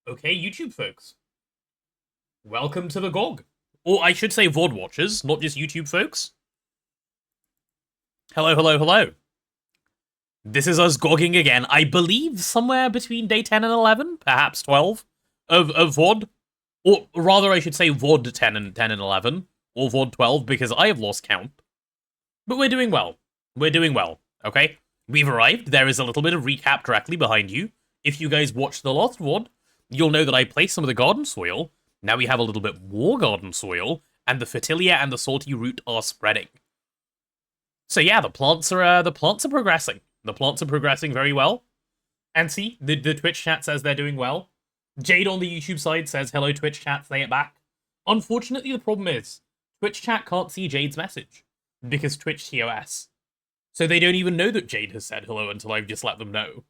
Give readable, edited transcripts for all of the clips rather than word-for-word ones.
Okay, YouTube folks, welcome to the GOG. Or I should say VOD watchers, not just YouTube folks. Hello, hello, hello. This is us GOGing again, I believe somewhere between day 10 and 11, perhaps 12, of VOD. Or rather, I should say VOD 10 and 11, or VOD 12, because I have lost count. But we're doing well. We're doing well, okay? We've arrived. There is a little bit of recap directly behind you. If you guys watched the last VOD, you'll know that I placed some of the garden soil. Now we have a little bit more garden soil, and the fertilia and the salty root are spreading. So yeah, the plants are progressing. The plants are progressing very well. And see, the Twitch chat says they're doing well. Jade on the YouTube side says, hello Twitch chat, say it back. Unfortunately, the problem is, Twitch chat can't see Jade's message, because Twitch TOS. So they don't even know that Jade has said hello until I've just let them know.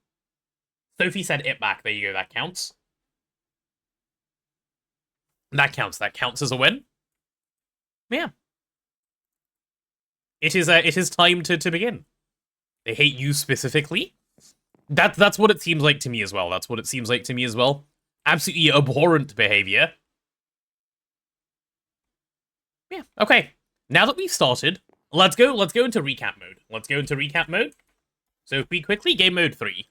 Sophie said it back, there you go, that counts. That counts as a win. Yeah. It is time to begin. They hate you specifically. That's what it seems like to me as well. That's what it seems like to me as well. Absolutely abhorrent behavior. Yeah, okay. Now that we've started, let's go into recap mode. So if we quickly game mode 3.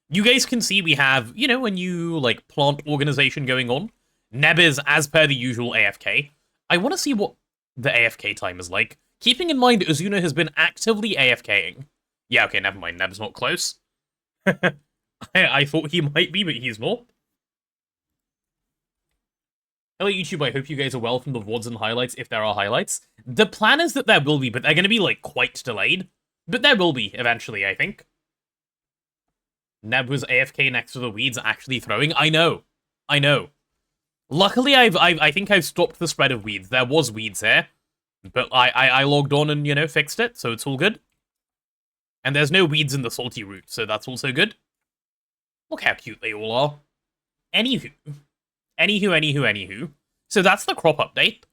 You guys can see we have, you know, a new like plant organization going on. Neb is, as per the usual, AFK. I want to see what the AFK time is like. Keeping in mind, Azuna has been actively AFKing. Yeah, okay, never mind. Neb's not close. I thought he might be, but he's not. Hello, YouTube. I hope you guys are well from the VODs and highlights, if there are highlights. The plan is that there will be, but they're going to be, like, quite delayed. But there will be, eventually, I think. Neb was AFK next to the weeds, actually throwing. I know. Luckily, I think I've stopped the spread of weeds. There was weeds here, but I logged on and, you know, fixed it, so it's all good. And there's no weeds in the salty root, so that's also good. Look how cute they all are. Anywho. So that's the crop update.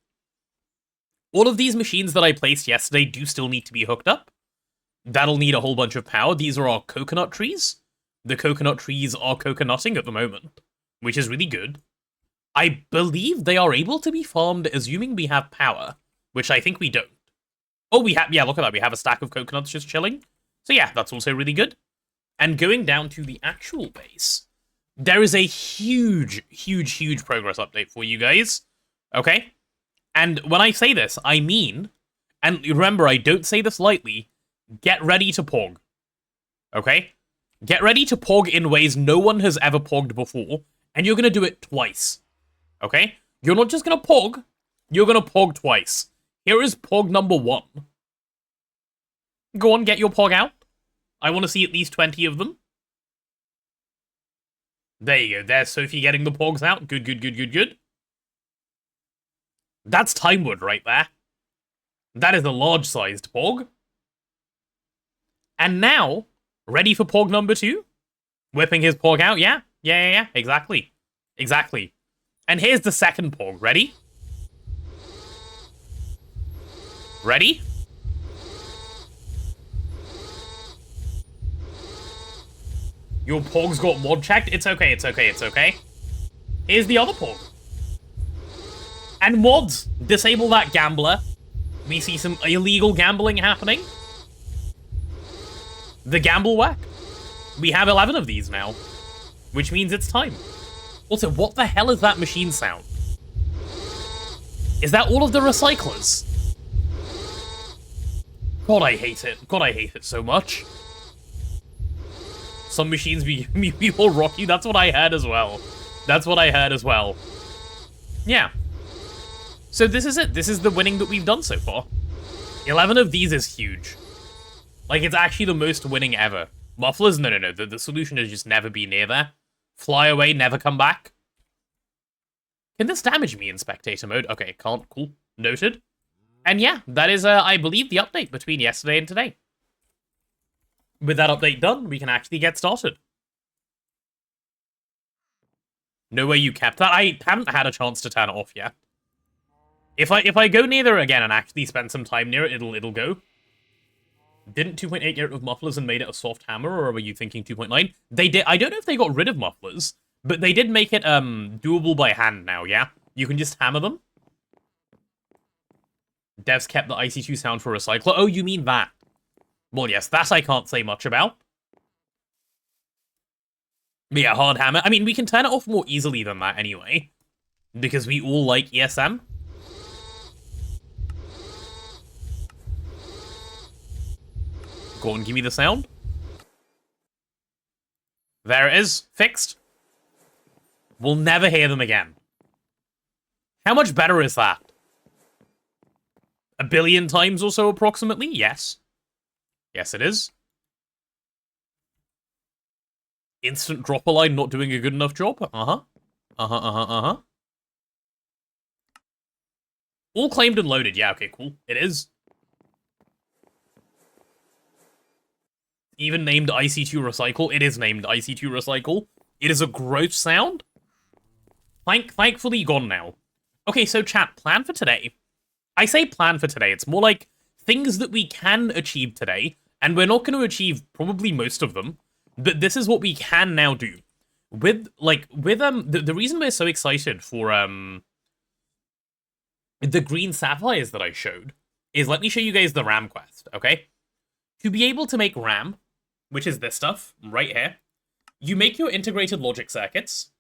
All of these machines that I placed yesterday do still need to be hooked up. That'll need a whole bunch of power. These are our coconut trees. The coconut trees are coconutting at the moment, which is really good. I believe they are able to be farmed, assuming we have power, which I think we don't. Oh, we have, yeah, look at that. We have a stack of coconuts just chilling. So yeah, that's also really good. And going down to the actual base, there is a huge progress update for you guys. Okay? And when I say this, I mean, and remember, I don't say this lightly, get ready to pog. Okay? Get ready to pog in ways no one has ever pogged before, and you're going to do it twice. Okay? You're not just going to pog, you're going to pog twice. Here is pog number 1. Go on, get your pog out. I want to see at least 20 of them. There you go, there's Sophie getting the pogs out. Good. That's Timewood right there. That is a large-sized pog. And now, ready for pog number 2? Whipping his pog out, yeah, exactly. And here's the second pog, ready? Ready? Your pog's got mod checked? It's okay. Here's the other pog. And mods, disable that gambler. We see some illegal gambling happening. The gamble whack. We have 11 of these now, which means it's time. Also, what the hell is that machine sound? Is that all of the recyclers? God, I hate it so much. Some machines we will rock you. That's what I heard as well. Yeah. So this is it. This is the winning that we've done so far. 11 of these is huge. Like, it's actually the most winning ever. Mufflers? No. The solution is just never be near there. Fly away, never come back. Can this damage me in spectator mode? Okay, it can't. Cool. Noted. And yeah, that is, I believe, the update between yesterday and today. With that update done, we can actually get started. No way you kept that. I haven't had a chance to turn it off yet. If I go near there again and actually spend some time near it, it'll go. Didn't 2.8 get rid of mufflers and made it a soft hammer, or were you thinking 2.9? They did. I don't know if they got rid of mufflers, But they did make it doable by hand now, yeah? You can just hammer them. Devs kept the IC2 sound for recycler. Oh, you mean that? Well, yes, that I can't say much about. But yeah, hard hammer. I mean, we can turn it off more easily than that anyway. Because we all like ESM. Go on, give me the sound. There it is. Fixed. We'll never hear them again. How much better is that? 1 billion times or so, approximately? Yes. Yes, it is. Instant dropper line not doing a good enough job? Uh-huh. All claimed and loaded. Yeah, okay, cool. It is. Even named IC2 Recycle. It is named IC2 Recycle. It is a gross sound. Thankfully gone now. Okay, so chat, plan for today. I say plan for today. It's more like things that we can achieve today, and we're not going to achieve probably most of them, but this is what we can now do. The reason we're so excited for the green sapphires that I showed is, let me show you guys the RAM quest, okay? To be able to make RAM, which is this stuff right here, you make your integrated logic circuits,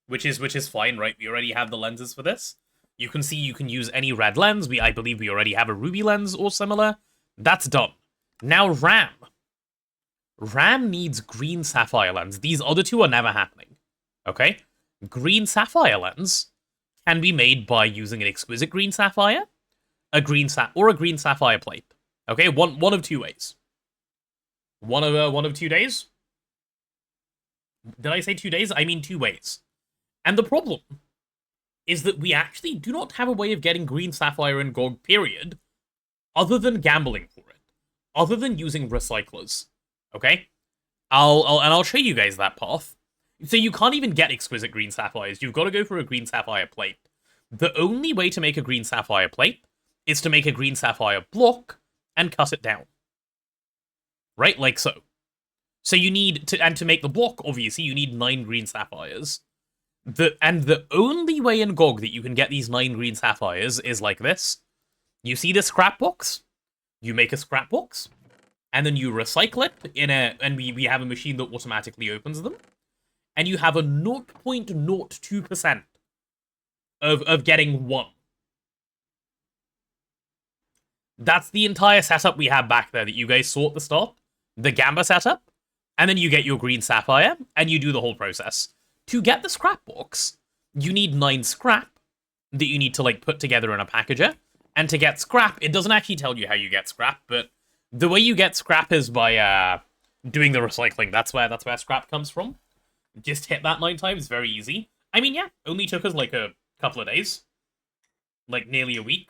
which is fine, right? We already have the lenses for this. You can see you can use any red lens. I believe we already have a ruby lens or similar. That's done. Now RAM. RAM needs green sapphire lens. These other two are never happening. Okay? Green sapphire lens can be made by using an exquisite green sapphire, a green sapphire plate. Okay? One of two ways. One of 2 days? Did I say 2 days? I mean 2 ways. And the problem is that we actually do not have a way of getting green sapphire in GoG, period, other than gambling for it, other than using recyclers. Okay? I'll show you guys that path. So you can't even get exquisite green sapphires. You've got to go for a green sapphire plate. The only way to make a green sapphire plate is to make a green sapphire block and cut it down. Right? Like so. So you need to make the block, obviously, you need 9 green sapphires. The only way in GoG that you can get these 9 green sapphires is like this. You see this scrap box? You make a scrap box, and then you recycle it and we have a machine that automatically opens them, and you have a 0.02% of getting 1. That's the entire setup we have back there that you guys saw at the start. The Gamba setup, and then you get your green sapphire, and you do the whole process. To get the scrap box, you need 9 scrap that you need to, like, put together in a packager. And to get scrap, it doesn't actually tell you how you get scrap, but the way you get scrap is by doing the recycling. That's where scrap comes from. Just hit that 9 times, very easy. I mean, yeah, only took us like a couple of days. Like, nearly a week.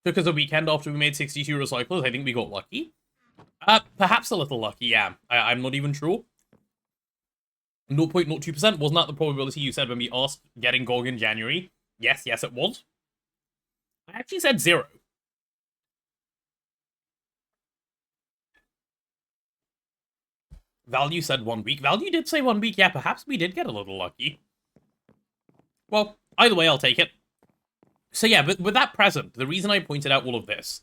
Took us a weekend after we made 62 recyclers. I think we got lucky. Perhaps a little lucky, yeah. I'm not even sure. 0.02%, wasn't that the probability you said when we asked getting GoG in January? Yes, it was. I actually said 0. Value said 1 week. Value did say 1 week. Yeah, perhaps we did get a little lucky. Well, either way, I'll take it. So yeah, but with that present, the reason I pointed out all of this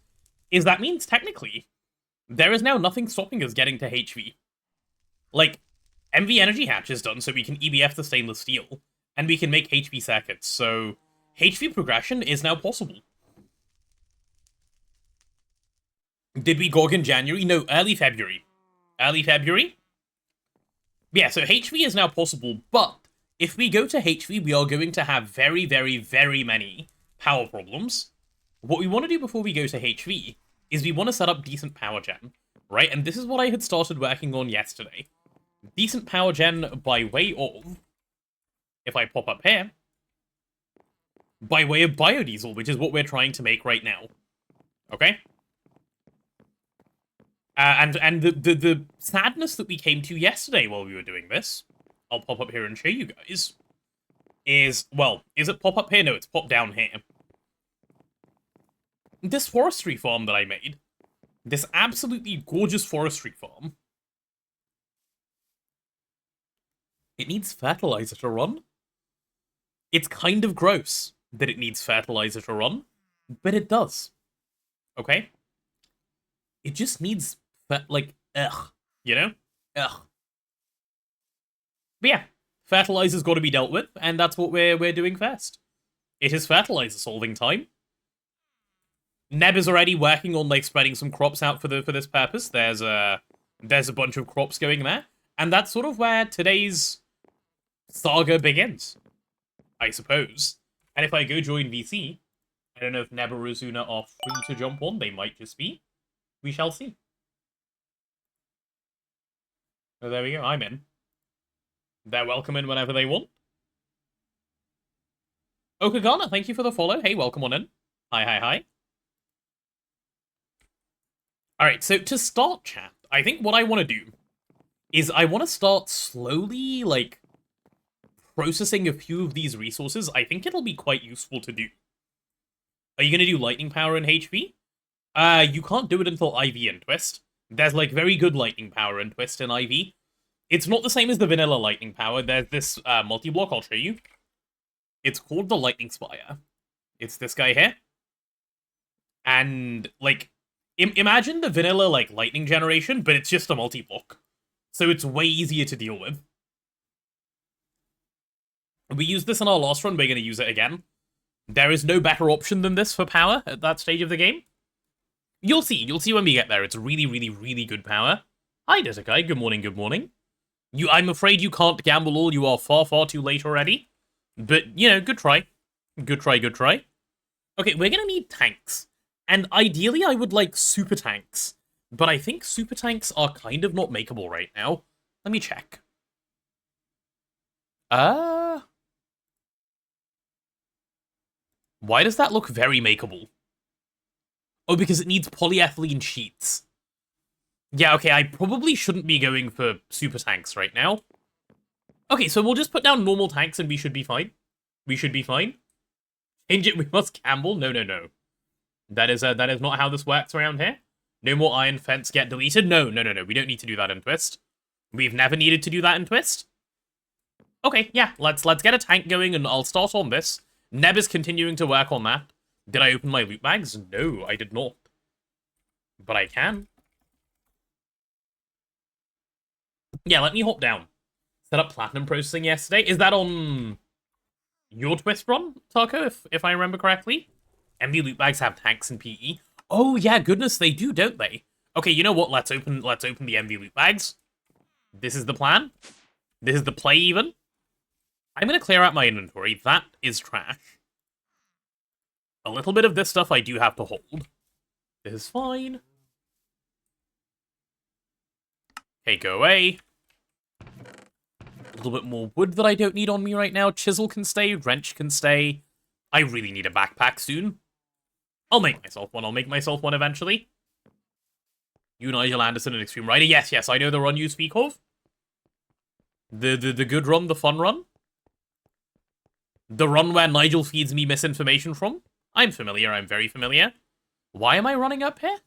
is that means technically there is now nothing stopping us getting to HV. Like, MV Energy Hatch is done, so we can EBF the stainless steel, and we can make HV circuits, so HV progression is now possible. Did we GoG in January? No, early February. Early February? Yeah, so HV is now possible, but if we go to HV, we are going to have very, very, very many power problems. What we want to do before we go to HV is we want to set up decent power gen, right? And this is what I had started working on yesterday. Decent power gen by way of, if I pop up here, by way of biodiesel, which is what we're trying to make right now. Okay? And the sadness that we came to yesterday while we were doing this, I'll pop up here and show you guys, is, well, is it pop up here? No, it's pop down here. This forestry farm that I made, this absolutely gorgeous forestry farm, it needs fertilizer to run. It's kind of gross that it needs fertilizer to run, but it does. Okay? It just needs, like, ugh, you know? Ugh. But yeah, fertilizer's got to be dealt with, and that's what we're doing first. It is fertilizer solving time. Neb is already working on like spreading some crops out for this purpose. There's a bunch of crops going there, and that's sort of where today's saga begins, I suppose. And if I go join VC, I don't know if Neb or Azuna are free to jump on. They might just be. We shall see. So there we go. I'm in. They're welcome in whenever they want. Okagana, thank you for the follow. Hey, welcome on in. Hi, hi, hi. Alright, so to start, chat, I think what I want to do is I want to start slowly, like, processing a few of these resources. I think it'll be quite useful to do. Are you going to do lightning power in HP? You can't do it until IV and Twist. There's, like, very good lightning power in Twist and IV. It's not the same as the vanilla lightning power. There's this multi-block I'll show you. It's called the Lightning Spire. It's this guy here. And, like, imagine the vanilla, like, lightning generation, but it's just a multi-block. So it's way easier to deal with. We used this in our last run, we're going to use it again. There is no better option than this for power at that stage of the game. You'll see when we get there. It's really, really, really good power. Hi, Desekai. Good morning, good morning. I'm afraid you can't gamble all. You are far, far too late already. But, you know, good try. Good try, good try. Okay, we're going to need tanks. And ideally, I would like super tanks. But I think super tanks are kind of not makeable right now. Let me check. Why does that look very makeable? Oh, because it needs polyethylene sheets. Yeah, okay, I probably shouldn't be going for super tanks right now. Okay, so we'll just put down normal tanks and we should be fine. We should be fine. Change it, we must gamble. No, no, no. That is not how this works around here. No more iron fence get deleted. No, no, no, no. We don't need to do that in Twist. We've never needed to do that in Twist. Okay, yeah, let's get a tank going and I'll start on this. Neb is continuing to work on that. Did I open my loot bags? No, I did not. But I can. Yeah, let me hop down. Set up platinum processing yesterday. Is that on your Twist run, Taco, if I remember correctly? MV loot bags have tanks and PE. Oh yeah, goodness, they do, don't they? Okay, you know what? Let's open the MV loot bags. This is the plan. This is the play, even. I'm gonna clear out my inventory. That is trash. A little bit of this stuff I do have to hold. This is fine. Okay, go away. A little bit more wood that I don't need on me right now. Chisel can stay. Wrench can stay. I really need a backpack soon. I'll make myself one. I'll make myself one eventually. You, Nigel Anderson, and Extreme Rider. Yes, yes, I know the run you speak of. The good run, the fun run. The run where Nigel feeds me misinformation from. I'm familiar, I'm very familiar. Why am I running up here?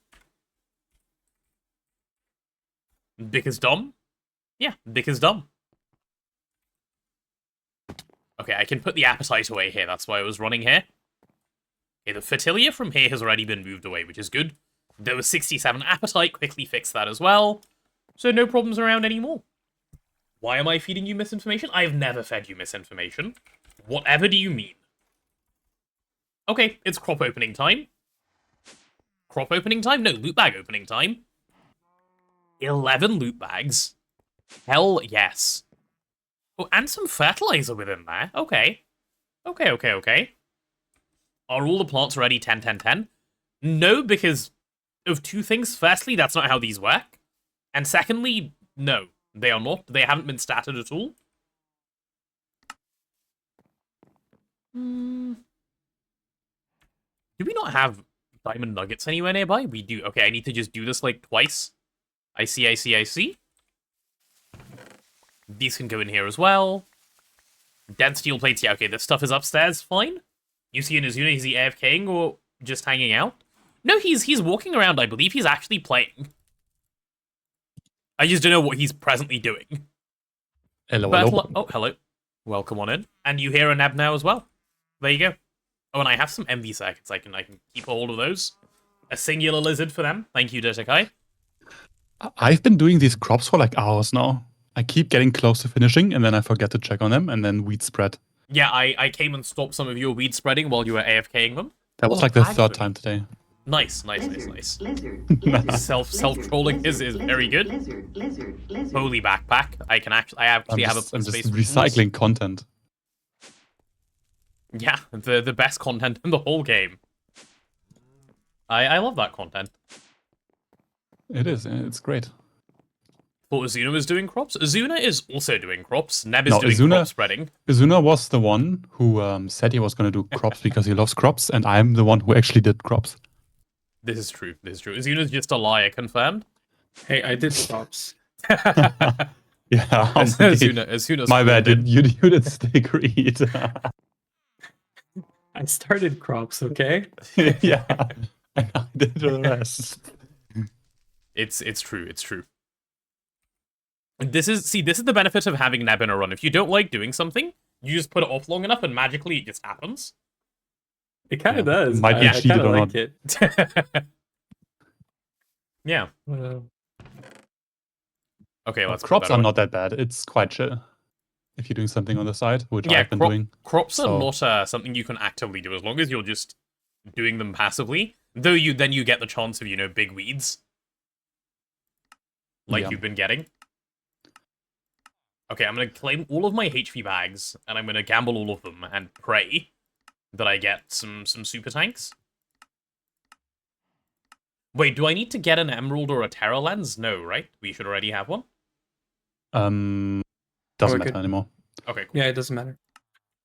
Because dumb? Yeah, because dumb. Okay, I can put the appetite away here, that's why I was running here. Okay, the Fertilia from here has already been moved away, which is good. There was 67 appetite, quickly fixed that as well. So no problems around anymore. Why am I feeding you misinformation? I have never fed you misinformation. Whatever do you mean? Okay, it's crop opening time. Crop opening time? No, loot bag opening time. 11 loot bags. Hell yes. Oh, and some fertilizer within there. Okay. Okay, okay, okay. Are all the plants ready 10, 10, 10? No, because of two things. Firstly, that's not how these work. And secondly, no, they are not. They haven't been statted at all. Do we not have diamond nuggets anywhere nearby? We do. Okay, I need to just do this, like, twice. I see. These can go in here as well. Dense steel plates, yeah, okay, this stuff is upstairs, fine. You see in Azuna, is he AFKing or just hanging out? No, he's walking around, I believe he's actually playing. I just don't know what he's presently doing. Hello. Oh, hello. Welcome on in. And you hear a nab now as well. There you go. Oh, and I have some MV circuits. I can keep a hold of those. A singular lizard for them. Thank you, Detakai. I've been doing these crops for like hours now. I keep getting close to finishing, and then I forget to check on them, and then weed spread. Yeah, I came and stopped some of your weed spreading while you were AFKing them. That was like the third time today. Nice. Self-trolling is very good. Holy backpack. I actually have a I'm space just recycling content. Yeah, the best content in the whole game. I love that content. It is. It's great. Thought Azuna was doing crops. Azuna is also doing crops. Neb is doing crop spreading. Azuna was the one who said he was going to do crops because he loves crops, and I'm the one who actually did crops. This is true. Azuna's just a liar, confirmed. Hey, I did crops. Yeah. Azuna's my bad. You did stay greed. I started crops, okay? Yeah. And I did the rest. It's true. This is the benefit of having Neb in a run. If you don't like doing something, you just put it off long enough and magically it just happens. It kind of does. Might be cheated or like not. it. Yeah. Okay, let's crops are not that bad. It's quite chill if you're doing something on the side, which I've been doing. Crops are not something you can actively do as long as you're just doing them passively. Though you get the chance of big weeds, like you've been getting. Okay, I'm gonna claim all of my HP bags and I'm gonna gamble all of them and pray that I get some super tanks. Wait, do I need to get an emerald or a Terra lens? No, right? We should already have one. Doesn't matter anymore. Okay, cool. Yeah, it doesn't matter.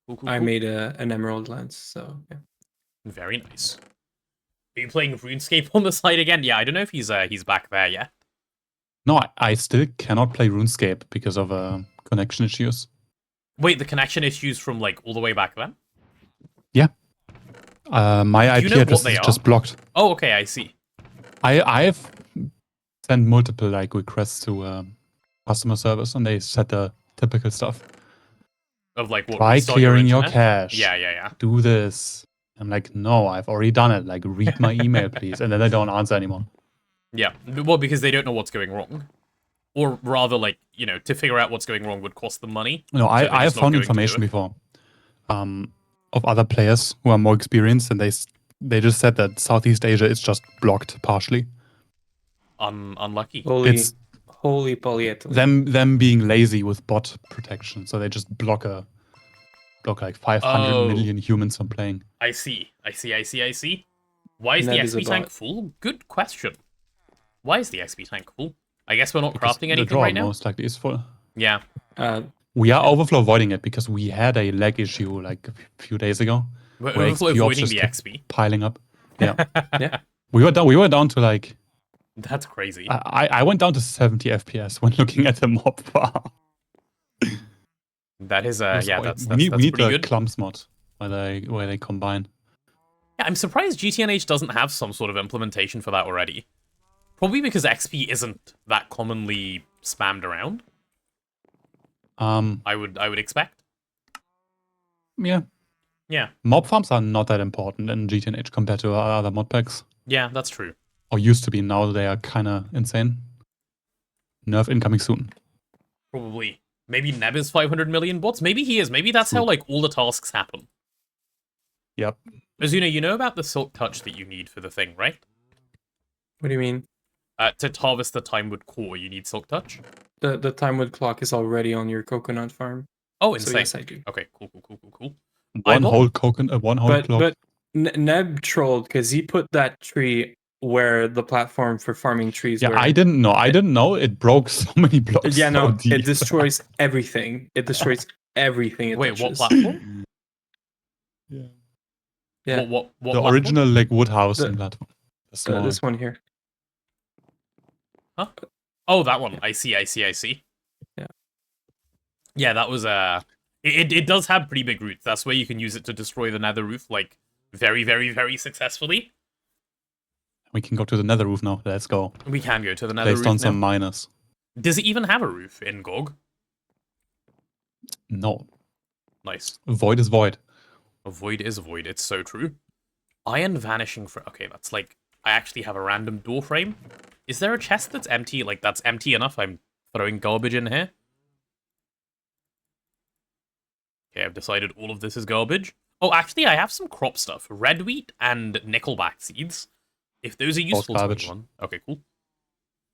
Cool. I made an emerald lens, so yeah. Very nice. Are you playing RuneScape on the side again? Yeah, I don't know if he's back there yet. No, I still cannot play RuneScape because of connection issues. Wait, the connection issues from like all the way back then? Yeah. My IP address is just blocked. Oh, okay, I see. I've sent multiple like requests to customer service, and they said the typical stuff. Of like what? Try clearing your cache. Yeah. Do this. I'm like, no, I've already done it. Like, read my email, please. And then they don't answer anymore. Yeah, well, because they don't know what's going wrong. Or rather, like, to figure out what's going wrong would cost them money. No, I have found information before of other players who are more experienced, and they just said that Southeast Asia is just blocked partially. Unlucky. Holy polyethylene. Them being lazy with bot protection, so they just block like 500 million humans from playing. I see. Why is the XP tank full? Good question. Why is the XP tank full? I guess we're not crafting anything right now. Most likely is full. Yeah. We are overflow avoiding it because we had a lag issue like a few days ago. We're overflow avoiding the XP. Piling up. Yeah. Yeah. We were down to like. That's crazy. I went down to 70 FPS when looking at the mob bar. That is that's we need pretty the good. clumps mod where they combine. Yeah, I'm surprised GTNH doesn't have some sort of implementation for that already. Probably because XP isn't that commonly spammed around. I would expect. Yeah. Yeah. Mob farms are not that important in GTNH compared to other mod packs. Yeah, that's true. Or used to be. Now they are kind of insane. Nerf incoming soon. Probably. Maybe Neb is 500 million bots? Maybe he is. Maybe that's how like all the tasks happen. Yep. Azuna, you know about the Silk Touch that you need for the thing, right? What do you mean? To harvest the Timewood core, you need Silk Touch? The Timewood clock is already on your coconut farm. Oh, insane. So yes, I do. Okay, cool. One whole clock. But Neb trolled because he put that tree where the platform for farming trees were. I didn't know. It broke so many blocks. Yeah, no, deep. it destroys everything. It destroys everything. Wait, what platform? Yeah. What the platform? original like wood house platform. This one here. Huh? Oh, that one. I see. Yeah. Yeah, that was it does have pretty big roots. That's where you can use it to destroy the nether roof, like, very, very, very successfully. We can go to the nether roof now. Let's go. We can go to the nether Based roof on now. some miners. Does it even have a roof in GoG? No. Nice. Void is void. A void is a void. It's so true. Iron vanishing for... Okay, that's like... I actually have a random door frame. Is there a chest that's empty? Like, that's empty enough? I'm throwing garbage in here. Okay, I've decided all of this is garbage. Oh, actually, I have some crop stuff. Red wheat and nickelback seeds. If those are useful to anyone. Okay, cool.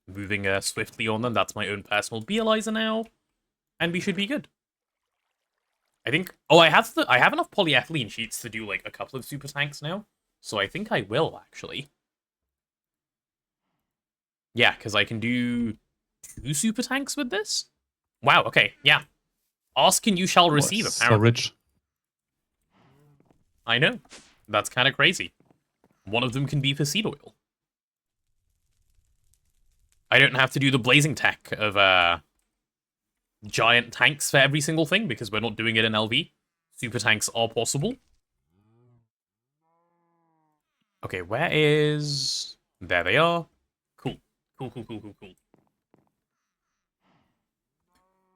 Moving swiftly on them. That's my own personal Beelizer now. And we should be good. I think... Oh, I have enough polyethylene sheets to do, like, a couple of super tanks now. So I think I will, actually. Yeah, because I can do 2 super tanks with this? Wow, okay, yeah. Ask and you shall receive, apparently. So rich. I know. That's kind of crazy. One of them can be for seed oil. I don't have to do the blazing tech of giant tanks for every single thing, because we're not doing it in LV. Super tanks are possible. Okay, where is... There they are. Cool. Cool.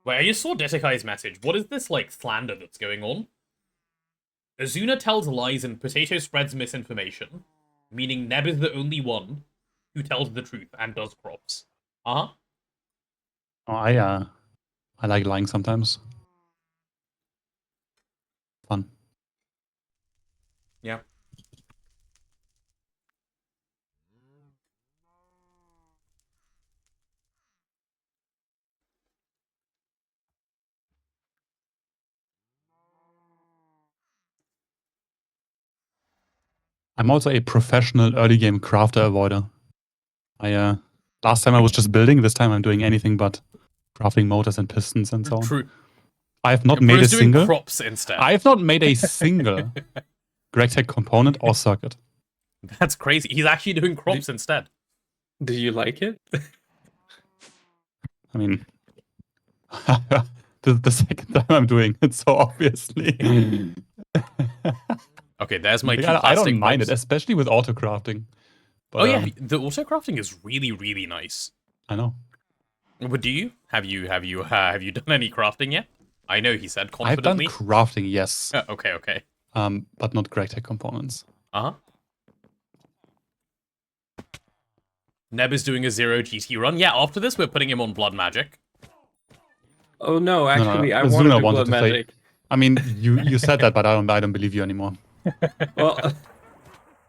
Wait, I just saw Detekai's message. What is this, like, slander that's going on? Azuna tells lies and Potato spreads misinformation, meaning Neb is the only one who tells the truth and does crops. Uh-huh. Oh, I like lying sometimes. Fun. Yeah. I'm also a professional early game crafter avoider. Last time I was just building. This time I'm doing anything but crafting motors and pistons and so on. True. I have not made a doing single. crops instead. I have not made a single GregTech component or circuit. That's crazy. He's actually doing crops instead. Do you like it? I mean, the second time I'm doing it, so obviously. Okay, there's my two I plastic don't mind pipes. it, especially with auto crafting. But, Oh yeah, the auto crafting is really, really nice. I know. But do you? Have you done any crafting yet? I know he said I've done confidently. crafting, yes. Okay. But not GregTech components. Uh-huh. Neb is doing a 0 GT run. Yeah, after this, we're putting him on Blood Magic. Oh no, actually, I Azuna wanted to wanted Blood to say- Magic. I mean, you said that, but I don't believe you anymore. Well,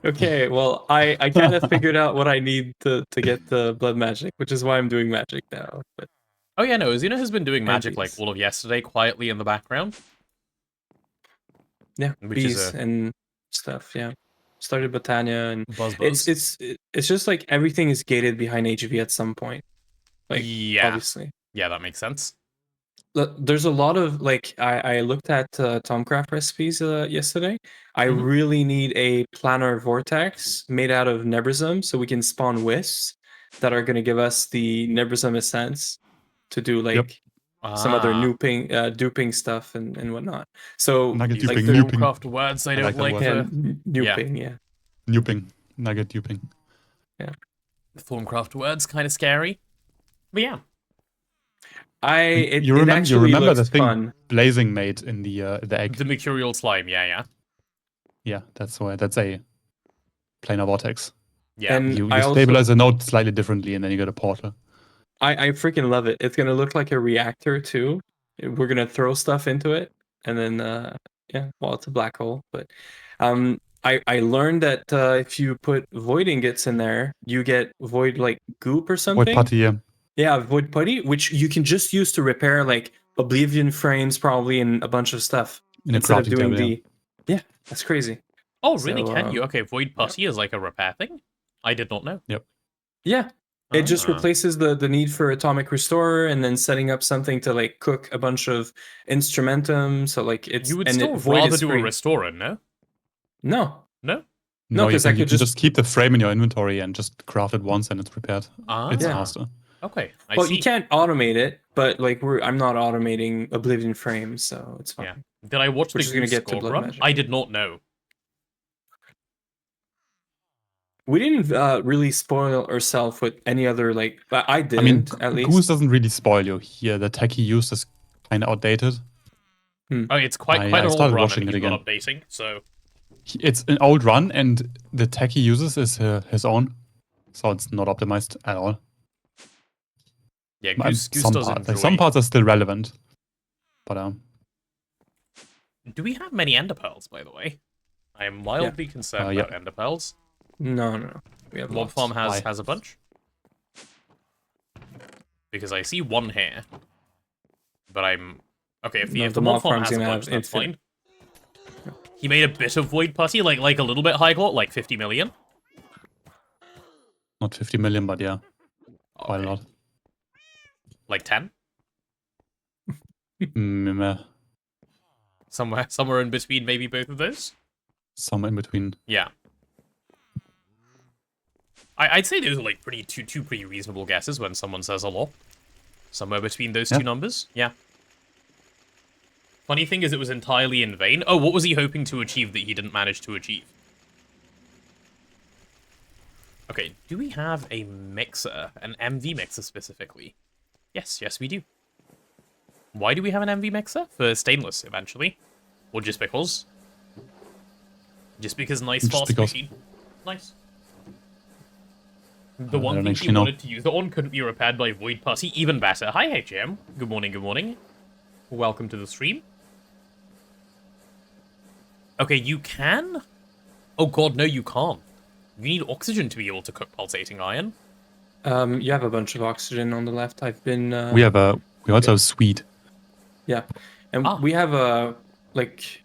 okay, well, I kind of figured out what I need to get the Blood Magic, which is why I'm doing Magic now. But Oh yeah, no, Azuna has been doing magic like bees. all of yesterday, quietly in the background. yeah, Which bees is and stuff. Yeah, started Botania, and Buzz. it's just like everything is gated behind HV at some point. Like, yeah, obviously. yeah, that makes sense. There's a lot of like I looked at Tomcraft recipes yesterday. I Mhm. really need a planar vortex made out of Nebrism so we can spawn wisps that are going to give us the Nebrism essence to do like some other duping stuff and whatnot. So Nugget These duping, the nuping. Formcraft words I don't like that like. word. duping, yeah. Nuping. Nugget duping. Formcraft words kind of scary. But yeah. It You remember looks the thing fun. Blazing made in the egg? The mercurial slime, yeah. Yeah, that's a planar vortex. Yeah. And You I stabilize the node slightly differently, and then you get a portal. I freaking love it. It's gonna look like a reactor too. We're gonna throw stuff into it, and then well, it's a black hole. But I learned that if you put void ingots in there, you get void like goop or something. Void putty, yeah. Yeah, void putty, which you can just use to repair like oblivion frames, probably, and a bunch of stuff In a instead of crafting doing table, the. Yeah, that's crazy. Oh, really? So, Can you? Okay, void putty is like a repair thing? I did not know. Yeah. It just Ah. replaces the need for atomic restorer and then setting up something to like cook a bunch of instrumentum. So like it's You would and still void rather is do a free. restorer, no? No. No? No, you 'cause I can could just keep the frame in your inventory and just craft it once and it's prepared. Ah. It's Yeah. faster. Okay, I Well, see. you can't automate it, but like I'm not automating Oblivion frames, so it's fine. Yeah. Did I watch We're the just gonna Goose get to score Blood run? Magic. I did not know. We didn't really spoil ourselves with any other like. I didn't. I mean, at least. Goose doesn't really spoil you here. The tech he used is kind of outdated. Oh, it's quite I an old started run, watching and it he's not again. updating. So It's an old run, and the tech he uses is his own, so it's not optimized at all. yeah, Goose Some does parts, enjoy. some parts are still relevant, but Do we have many ender pearls, by the way? I am mildly concerned yeah. about ender pearls. No. We have Mob lots. Farm Why? has a bunch. Because I see one here. But I'm... Okay, if the Mob Farm has a bunch, that's fine. He made a bit of Void Putty, like a little bit high glot, like 50 million. Not 50 million, but yeah, quite a lot. Like 10? Somewhere in between maybe both of those? Somewhere in between. Yeah. I'd say those are like two pretty reasonable guesses when someone says a lot. Somewhere between those two numbers. Yeah. Funny thing is it was entirely in vain. Oh, what was he hoping to achieve that he didn't manage to achieve? Okay, do we have a mixer? An MV mixer specifically? Yes, we do. Why do we have an MV mixer? For stainless, eventually. Or just because? Just because nice fast machine. Nice. The one thing he wanted to use it on couldn't be repaired by Void Putty. Even better. Hi, HM. Good morning. Welcome to the stream. Okay, you can? Oh god, no, you can't. You need oxygen to be able to cook pulsating iron. You have a bunch of oxygen on the left. I've been. We also have sweet. Yeah, and we have a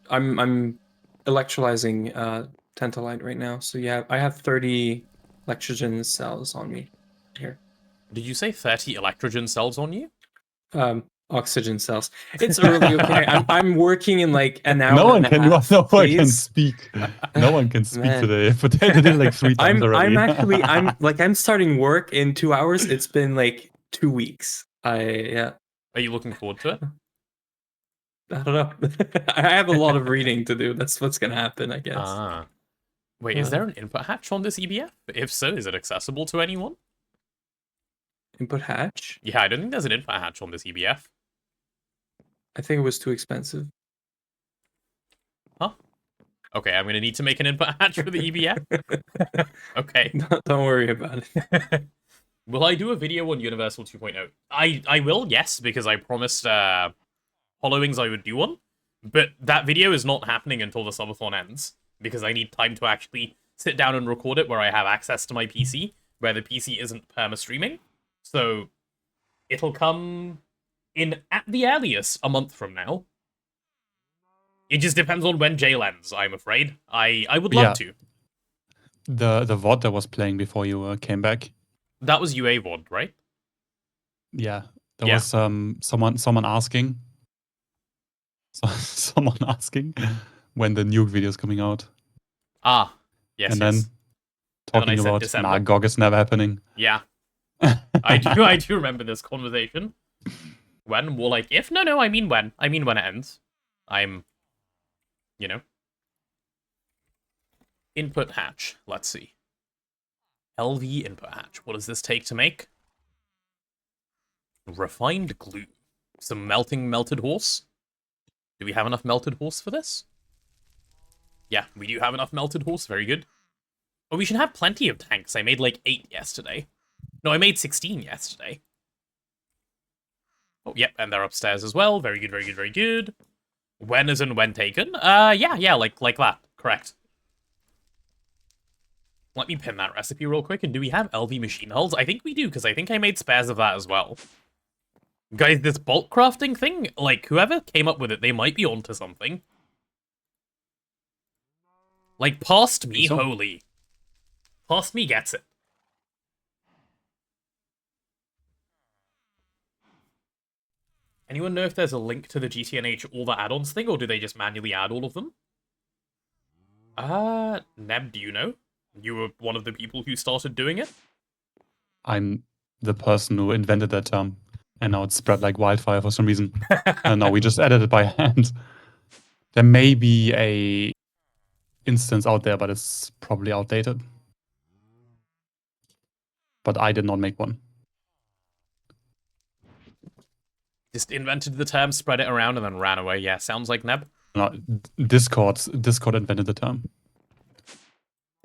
I'm electrolyzing tantalite right now. So yeah, I have 30 electrogen cells on me here. Did you say 30 electrogen cells on you? Oxygen cells. It's early, okay. I'm working in like an hour. No one and can. a half, No one can please. speak. No one can speak today. Potato did like 3 times already. I'm starting work in 2 hours. It's been like 2 weeks. Are you looking forward to it? I don't know. I have a lot of reading to do. That's what's gonna happen, I guess. Ah. Wait, is there an input hatch on this EBF? If so, is it accessible to anyone? Input hatch? Yeah, I don't think there's an input hatch on this EBF. I think it was too expensive. Huh? Okay, I'm gonna need to make an input hatch for the EBF. Okay. Don't worry about it. Will I do a video on Universal 2.0? I will, yes, because I promised Hollowings I would do one. But that video is not happening until the subathon ends, because I need time to actually sit down and record it where I have access to my PC, where the PC isn't perma-streaming. So it'll come in, at the earliest, a month from now. It just depends on when jail ends, I'm afraid. I would love to. The VOD that was playing before you came back. That was UA VOD, right? Yeah. There was someone asking. Someone asking when the nuke video is coming out. Ah, yes, and then talking about, nah, GoG is never happening. Yeah. I do remember this conversation. When? More like if? No, I mean when. I mean when it ends. Input hatch. Let's see. LV input hatch. What does this take to make? Refined glue. Some melted horse. Do we have enough melted horse for this? Yeah, we do have enough melted horse. Very good. Oh, we should have plenty of tanks. I made like 8 yesterday. No, I made 16 yesterday. Oh, yep, and they're upstairs as well. Very good. When as in when taken? Yeah, like that. Correct. Let me pin that recipe real quick. And do we have LV machine hulls? I think we do, because I think I made spares of that as well. Guys, this bulk crafting thing, like, whoever came up with it, they might be onto something. Like, past me, holy. Past me gets it. Anyone know if there's a link to the GTNH all the add-ons thing, or do they just manually add all of them? Neb, do you know? You were one of the people who started doing it? I'm the person who invented that term, and now it's spread like wildfire for some reason. No, we just added it by hand. There may be a instance out there, but it's probably outdated. But I did not make one. Just invented the term, spread it around, and then ran away. Yeah, sounds like Neb. No, Discord invented the term.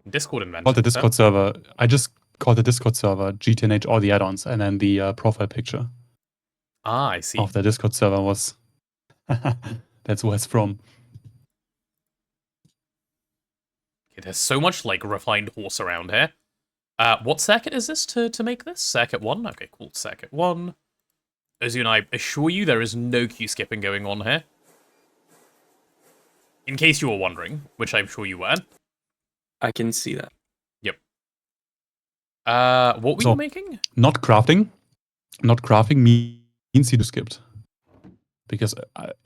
Discord invented Called the it, huh? Discord server. I just called the Discord server GTNH all the add-ons, and then the profile picture Ah, I see. of the Discord server was. That's where it's from. Okay, there's so much like refined horse around here. What circuit is this to make this? Circuit 1? Okay, cool. Circuit 1. Azuna, I assure you there is no queue skipping going on here. In case you were wondering, which I'm sure you weren't. I can see that. Yep. What were you making? Not crafting. Not crafting means you do skipped. Because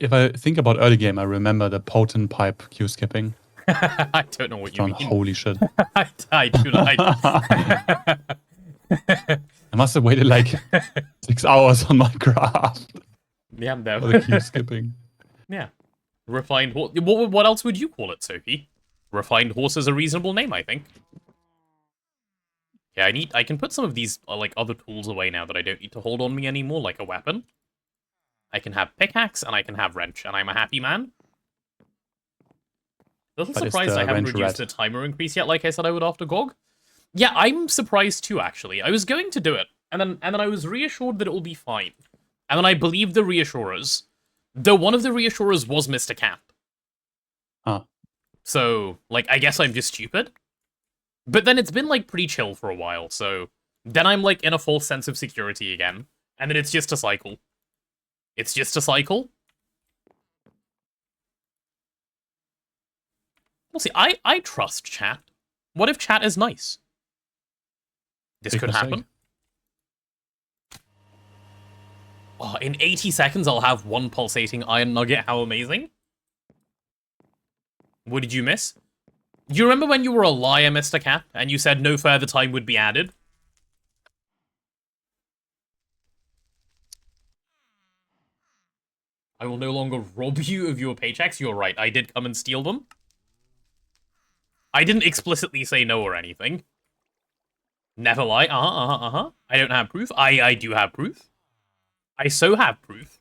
if I think about early game, I remember the potent pipe queue skipping. I don't know what you mean. Holy shit. I do not. I must have waited like 6 hours on my craft. Yeah, I'm there. For the queue skipping. Yeah. Refined horse. What else would you call it, Sophie? Refined horse is a reasonable name, I think. Yeah, I can put some of these like other tools away now that I don't need to hold on me anymore, like a weapon. I can have pickaxe and I can have wrench, and I'm a happy man. A little surprised I haven't reduced the timer increase yet, like I said I would after GOG. Yeah, I'm surprised too, actually. I was going to do it, and then I was reassured that it will be fine. And then I believed the reassurers, though one of the reassurers was Mr. Cat. Huh. So, like, I guess I'm just stupid. But then it's been, like, pretty chill for a while, so... Then I'm, like, in a false sense of security again. And then it's just a cycle. It's just a cycle. We'll see. I trust chat. What if chat is nice? This could happen. Oh, in 80 seconds, I'll have one pulsating iron nugget. How amazing. What did you miss? Do you remember when you were a liar, Mr. Cat, and you said no further time would be added? I will no longer rob you of your paychecks. You're right. I did come and steal them. I didn't explicitly say no or anything. Never lie. I don't have proof. I do have proof. I so have proof.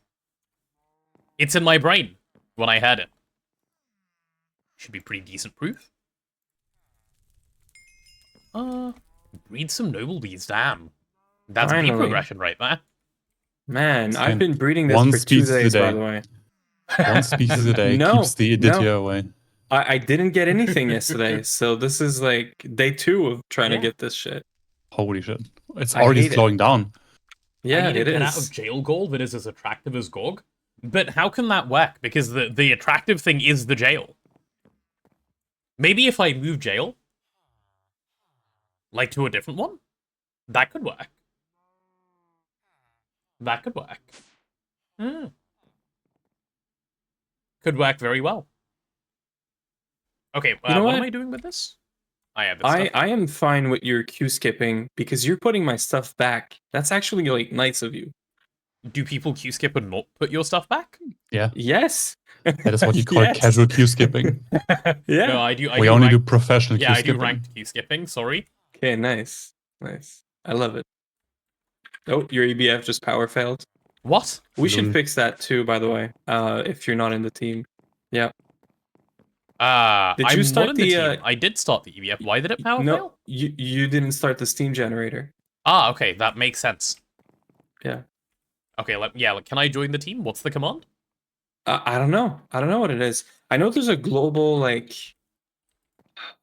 It's in my brain when I heard it. Should be pretty decent proof. Breed some noble bees, damn. That's bee progression right there. Man, I've been breeding this for 2 days, by the way. One species a day keeps the Aditya away. I didn't get anything yesterday, so this is like day 2 of trying to get this shit. Holy shit. It's already slowing down. Yeah, it is. Get out of jail goal that is as attractive as GOG. But how can that work? Because the attractive thing is the jail. Maybe if I move jail, like to a different one, that could work. That could work. Could work very well. Okay, what am I doing with this? I am fine with your queue skipping because you're putting my stuff back. That's actually like nice of you. Do people queue skip and not put your stuff back? Yeah. Yes. That is what you call casual queue skipping. Yeah. No, I do. We only do professional queue skipping. Yeah, I do ranked queue skipping. Sorry. Okay, nice. Nice. I love it. Oh, your EBF just power failed. What? We should fix that too, by the way, if you're not in the team. Yeah. Did you start the team? I did start the EBF. Why did it power fail? No, you didn't start the Steam generator. Ah, okay, that makes sense. Yeah. Okay, can I join the team? What's the command? I don't know. I don't know what it is. I know there's a global, like...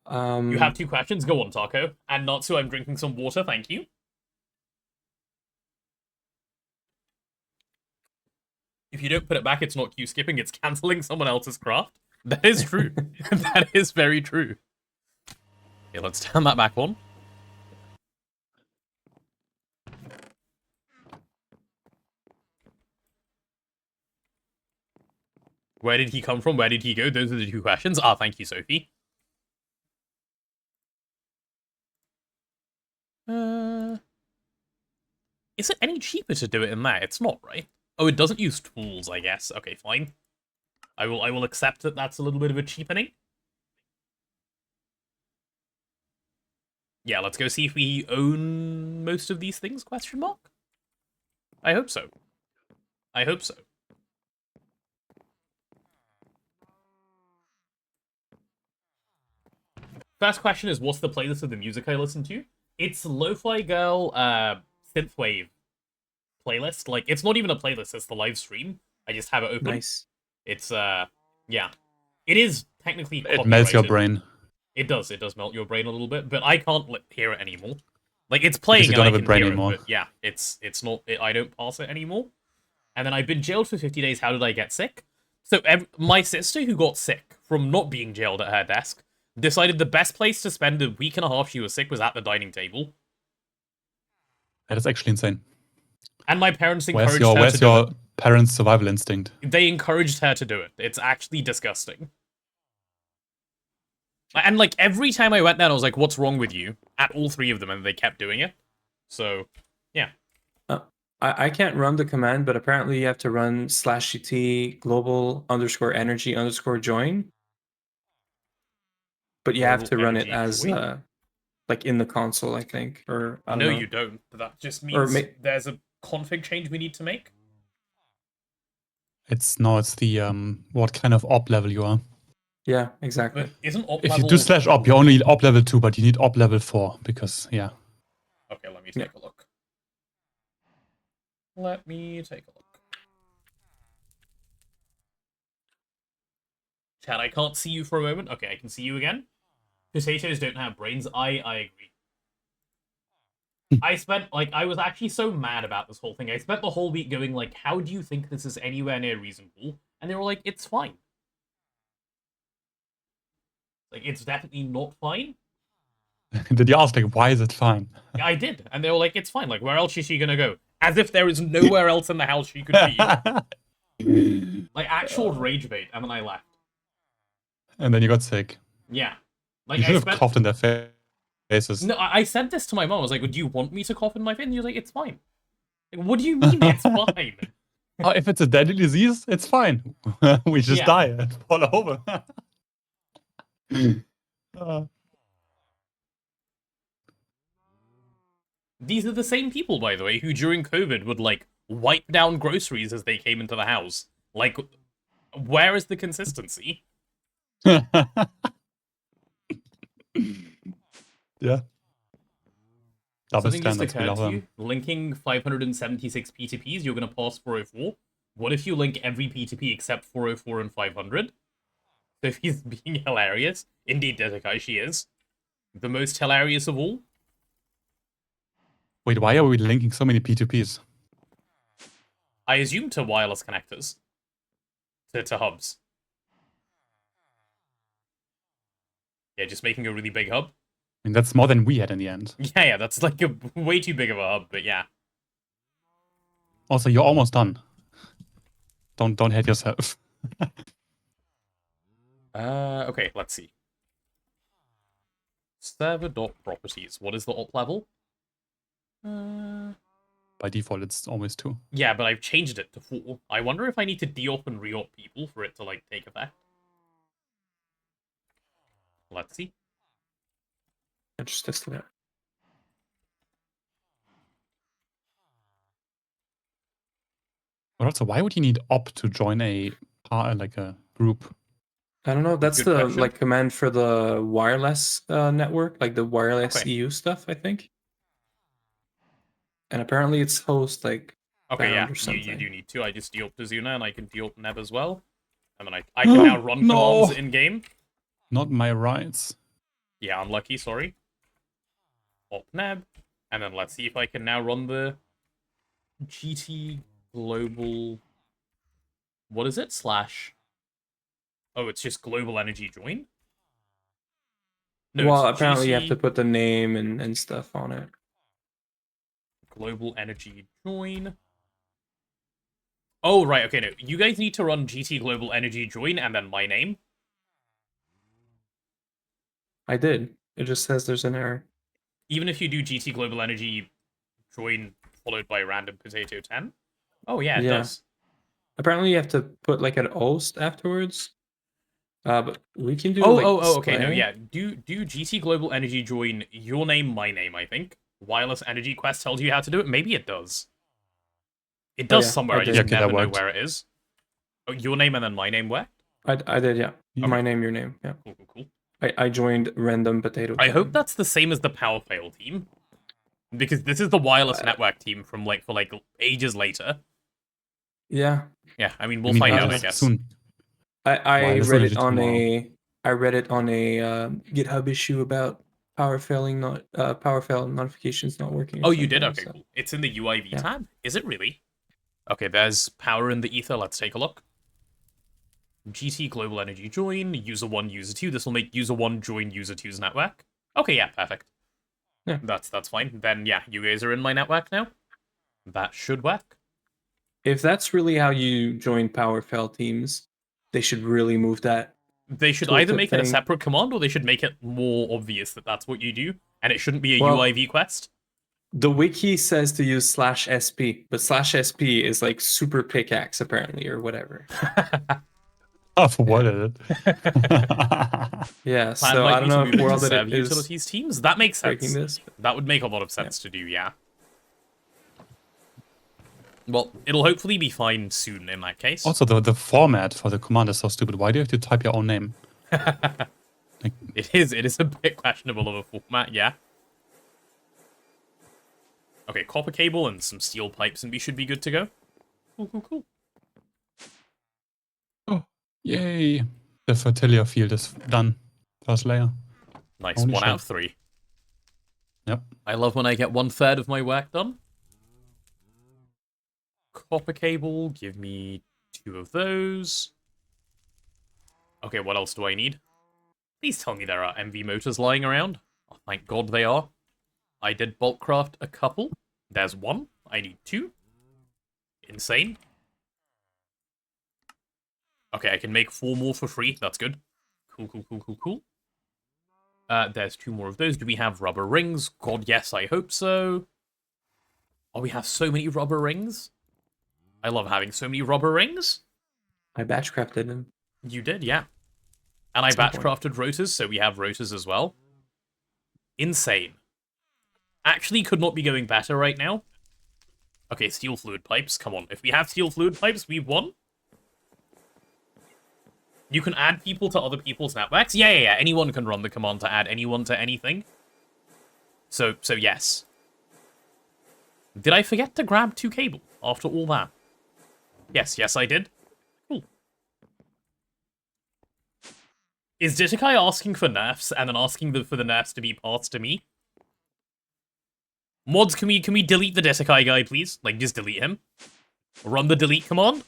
You have 2 questions? Go on, Taco. And Natsu, I'm drinking some water, thank you. If you don't put it back, it's not queue skipping, it's cancelling someone else's craft. That is true. That is very true. Okay, let's turn that back on. Where did he come from? Where did he go? Those are the 2 questions. Ah, thank you, Sophie. Is it any cheaper to do it in there? It's not, right? Oh, it doesn't use tools, I guess. Okay, fine. I will accept that that's a little bit of a cheapening. Yeah, let's go see if we own most of these things, question mark? I hope so. I hope so. First question is, what's the playlist of the music I listen to? It's Lo-Fi Girl, Synthwave playlist. Like, it's not even a playlist, it's the live stream. I just have it open. Nice. It's, yeah. It is technically It melts your copyrighted. brain. It does melt your brain a little bit, but I can't hear it anymore. Like, it's Because playing you and don't I have a can brain hear anymore. it, but yeah, it's not, I don't pass it anymore. And then I've been jailed for 50 days, how did I get sick? So, my sister, who got sick from not being jailed at her desk, decided the best place to spend a week and a half she was sick was at the dining table. That is actually insane. And my parents Where's encouraged her to do your it. parents' survival instinct? They encouraged her to do it. It's actually disgusting. And, like, every time I went there, I was like, what's wrong with you? At all three of them, and they kept doing it. So, yeah. I can't run the command, but apparently you have to run /GT global_energy_join. But you have to run it as like in the console, I think, or I don't know. No, you don't. That just means there's a config change we need to make. It's the what kind of op level you are. Yeah, exactly. But isn't op If level... you do /op, you only need op level 2, but you need op level 4 because yeah. Okay, let me take a look. Let me take a look. Chad, I can't see you for a moment. Okay, I can see you again. Potatoes don't have brains. I agree. I was actually so mad about this whole thing. I spent the whole week going, like, how do you think this is anywhere near reasonable? And they were like, it's fine. Like, it's definitely not fine. Did you ask, like, why is it fine? Yeah, I did. And they were like, it's fine. Like, where else is she gonna go? As if there is nowhere else in the house she could be. Like, actual rage bait. And then I left. And then you got sick. Yeah. Like, You should have coughed in their faces. No, I said this to my mom. I was like, do you want me to cough in my face? And she was like, it's fine. Like, what do you mean it's fine? Oh, if it's a deadly disease, it's fine. We just die and fall over. These are the same people, by the way, who during COVID would, like, wipe down groceries as they came into the house. Like, where is the consistency? Yeah. Double Something just standards, we occurred love to them. you. Linking 576 P2Ps, you're going to pass 404. What if you link every P2P except 404 and 500? So if he's being hilarious, indeed, Dedekai, she is. The most hilarious of all. Wait, why are we linking so many P2Ps? I assume to wireless connectors. To hubs. Yeah, just making a really big hub. I mean, that's more than we had in the end. Yeah, that's like a way too big of a hub, but yeah. Also, you're almost done. Don't hate yourself. Okay, let's see. Server.properties. What is the op level? By default, it's always 2. Yeah, but I've changed it to 4. I wonder if I need to de-op and re-op people for it to, like, take effect. Let's see. Just testing it. But also, why would you need op to join a group? I don't know. That's Good the question. command for the wireless network, like the wireless Okay. EU stuff, I think. And apparently it's host like Okay, yeah, or something. you do need to. I just de-oped Azuna and I can de-op Neb as well. And then I can now run No! commands in-game. Not my rights. Yeah, unlucky, sorry. Op Neb. And then let's see if I can now run the GT Global... What is it? Slash... Oh, it's just Global Energy Join? No, well, it's apparently you have GT to put the name and stuff on it. Global Energy Join. Oh, right, okay, no. You guys need to run GT Global Energy Join and then my name. I did. It just says there's an error. Even if you do GT Global Energy Join followed by random potato 10. Oh, yeah, it Yeah. does. Apparently, you have to put like an host afterwards. But we can do Oh, like okay, no, display. yeah. Do GT Global Energy join your name, my name, I think. Wireless Energy Quest tells you how to do it. Maybe it does. It Oh, does yeah, somewhere, I I did. just Yeah, okay, that never know worked. where it is. Oh, your name and then my name where? I did, yeah. Yeah. My name, your name. Yeah. Cool, cool, cool. I joined random potato. I hope time. that's the same as the Power Fail team. Because this is the wireless network team from for ages later. Yeah. Yeah, I mean I we'll mean, find out, I ages guess. soon. I Wireless read energy it on tomorrow. I read it on a GitHub issue about power fail notifications not working. or Oh, you did? something, Okay, so- cool. It's in the UIV Yeah. tab? Is it really? Okay, there's power in the ether. Let's take a look. GT Global Energy join, user 1, user 2. This will make user 1 join user 2's network. Okay, yeah, perfect. Yeah. That's fine. Then, yeah, you guys are in my network now. That should work. If that's really how you join power fail teams, they should really move that. They should Tooltip either make it a thing. separate command or they should make it more obvious that that's what you do, and it shouldn't be a Well- UIV quest. The wiki says to use /sp, but /sp is like super pickaxe apparently or whatever. Oh, for what is it? Yeah, Plan so might I be don't to know move if it to World server Edit is utilities teams. That makes breaking sense. this. That would make a lot of sense to do, yeah. Well, it'll hopefully be fine soon in that case. Also, the format for the command is so stupid. Why do you have to type your own name? It is a bit questionable of a format, yeah. Okay, copper cable and some steel pipes and we should be good to go. Cool, cool, cool. Oh, yay! The fertility field is done. First layer. Nice, Holy 1 out shit. of 3. Yep. I love when I get 1/3 of my work done. Copper cable, give me 2 of those. Okay, what else do I need? Please tell me there are MV motors lying around. Oh, thank God they are. I did bulk craft a couple. There's 1. I need 2. Insane. Okay, I can make 4 more for free. That's good. Cool, cool, cool, cool, cool. There's 2 more of those. Do we have rubber rings? God, yes, I hope so. Oh, we have so many rubber rings. I love having so many rubber rings. I batch crafted them. You did, yeah. And I Some batch point. crafted rotors, so we have rotors as well. Insane. Actually could not be going better right now. Okay, steel fluid pipes, come on. If we have steel fluid pipes, we've won. You can add people to other people's networks. Yeah. Anyone can run the command to add anyone to anything. So yes. Did I forget to grab 2 cable after all that? Yes, I did. Cool. Is Jitikai asking for nerfs and then asking for the nerfs to be passed to me? Mods, can we delete the Jitikai guy, please? Like, just delete him. Run the delete command.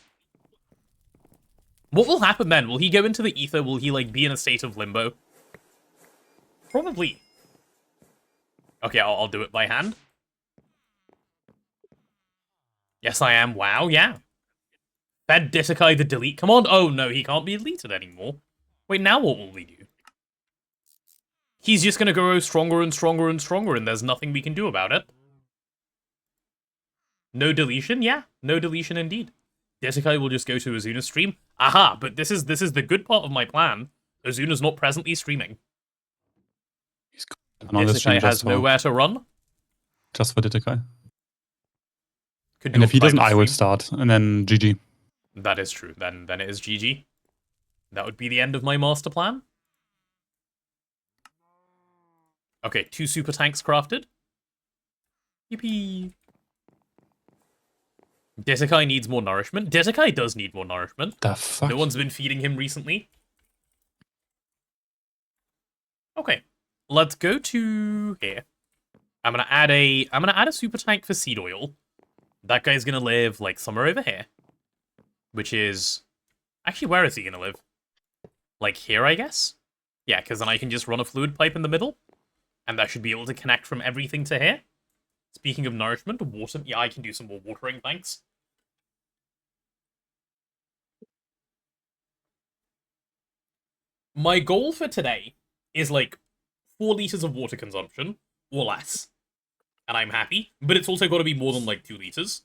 What will happen then? Will he go into the ether? Will he, like, be in a state of limbo? Probably. Okay, I'll do it by hand. Yes, I am. Wow, yeah. Fed Jitikai the delete command? Oh, no, he can't be deleted anymore. Wait, now what will we do? He's just gonna grow stronger and stronger and stronger, and there's nothing we can do about it. No deletion? Yeah, no deletion indeed. Jitikai will just go to Azuna's stream. Aha, but this is the good part of my plan. Azuna's not presently streaming. And on the stream Jitikai has nowhere to run. just for Ditikai. Could do And a if he doesn't, private I would stream. start, and then GG. That is true. Then it is GG. That would be the end of my master plan. Okay, 2 super tanks crafted. Yippee. Jitikai needs more nourishment. Jitikai does need more nourishment. The fuck? No one's been feeding him recently. Okay, let's go to here. I'm gonna add a super tank for seed oil. That guy's gonna live like somewhere over here, which is actually where is he gonna live? Like here, I guess. Yeah, because then I can just run a fluid pipe in the middle, and that should be able to connect from everything to here. Speaking of nourishment, water. Yeah, I can do some more watering, thanks. My goal for today is like 4 liters of water consumption or less. and I'm happy. But it's also got to be more than like 2 liters.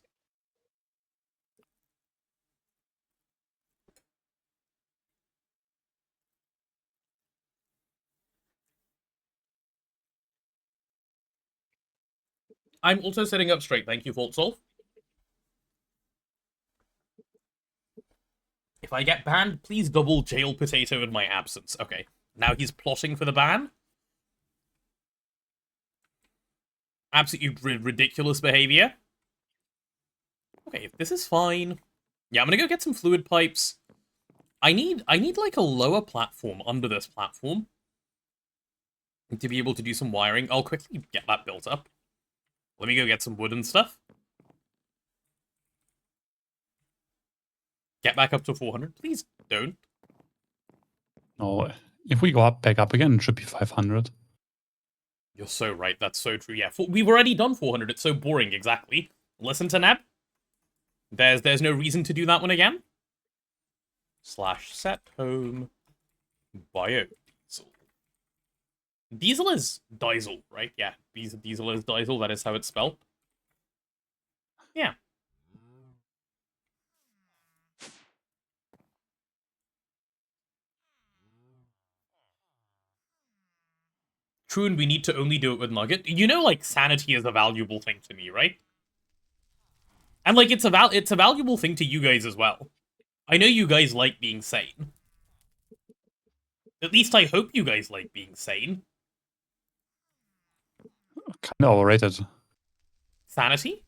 I'm also sitting up straight. Thank you, FaultSolve. If I get banned, please double jail potato in my absence. Okay, now he's plotting for the ban. Absolutely ridiculous behavior. Okay, this is fine. Yeah, I'm gonna go get some fluid pipes. I need like a lower platform under this platform to be able to do some wiring. I'll quickly get that built up. Let me go get some wood and stuff. Get back up to 400. Please don't. No, if we go back up again, it should be 500. You're so right. That's so true. Yeah, we've already done 400. It's so boring. Exactly. Listen to Neb. There's no reason to do that one again. /set home biodiesel. Diesel is diesel, right? Yeah, diesel is diesel. That is how it's spelled. Yeah. True, and we need to only do it with Nugget. You know, like, sanity is a valuable thing to me, right? And, like, it's a valuable thing to you guys as well. I know you guys like being sane. At least I hope you guys like being sane. Kind of overrated. Sanity?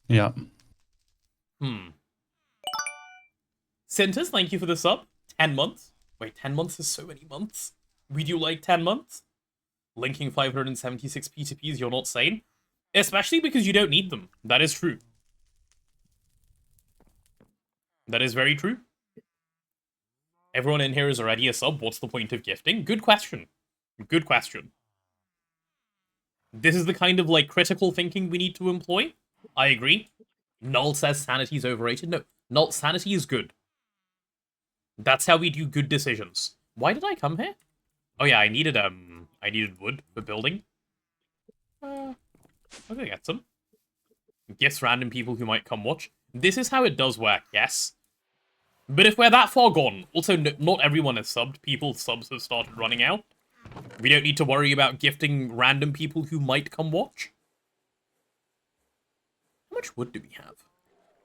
Yeah. Centers, thank you for the sub. 10 months. Wait, 10 months is so many months. We do like 10 months. Linking 576 P2Ps, you're not sane. Especially because you don't need them. That is true. That is very true. Everyone in here is already a sub. What's the point of gifting? Good question. Good question. This is the kind of, like, critical thinking we need to employ. I agree. Null says sanity is overrated. No, Null, sanity is good. That's how we do good decisions. Why did I come here? Oh yeah, I needed wood for building. I'm gonna get some. Gifts random people who might come watch. This is how it does work, yes. But if we're that far gone, also not everyone is subbed. People's subs have started running out. We don't need to worry about gifting random people who might come watch. How much wood do we have?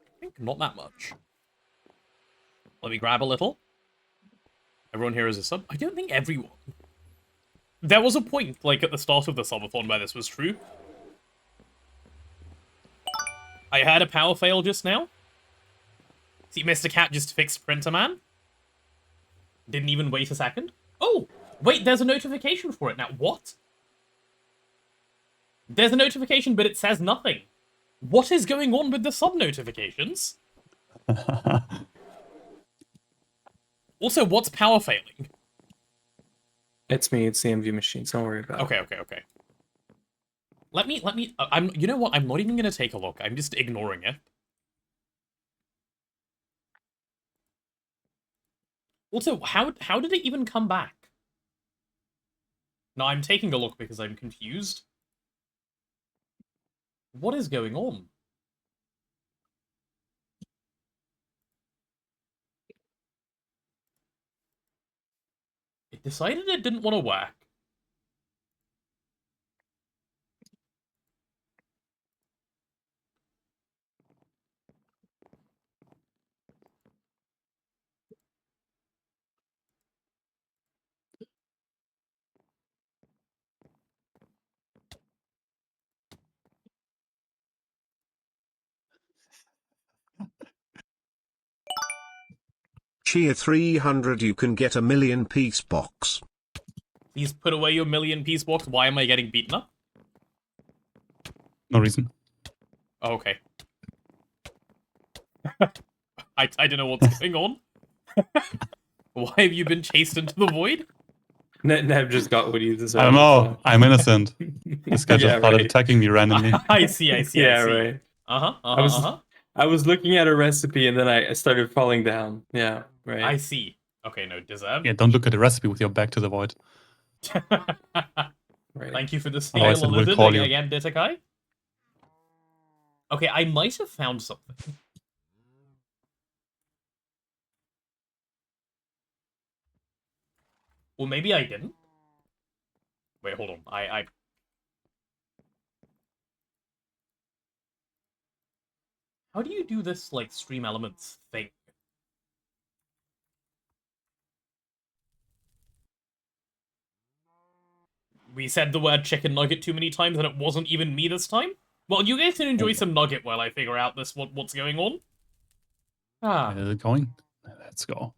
I think not that much. Let me grab a little. Everyone here is a sub. I don't think everyone. There was a point, like, at the start of the subathon where this was true. I had a power fail just now. See, Mr. Cat just fixed Printer Man. Didn't even wait a second. Oh, wait, there's a notification for it now. What? There's a notification, but it says nothing. What is going on with the sub-notifications? Also, what's power failing? It's me. It's the MV machine. Don't worry about it. Okay. Let me, you know what? I'm not even going to take a look. I'm just ignoring it. Also, how did it even come back? No, I'm taking a look because I'm confused. What is going on? It decided it didn't want to work. Cheer 300, you can get a 1,000,000-piece box. Please put away your 1,000,000-piece box. Why am I getting beaten up? No reason. Oh, okay. I don't know what's going on. Why have you been chased into the void? Neb just got what you deserve. I don't know. I'm innocent. This guy just started attacking me randomly. I see. Yeah, right. I was looking at a recipe and then I started falling down. Yeah, right. I see. Okay, no, deserve. Yeah, don't look at the recipe with your back to the void. Right. Thank you for the Otherwise it will call you. again, Ditakai. Okay, I might have found something. Or maybe I didn't. Wait, hold on. How do you do this, like, stream elements thing? We said the word chicken nugget too many times and it wasn't even me this time? Well, you guys can enjoy some nugget while I figure out what's going on. Ah. Where is it going? Let's go.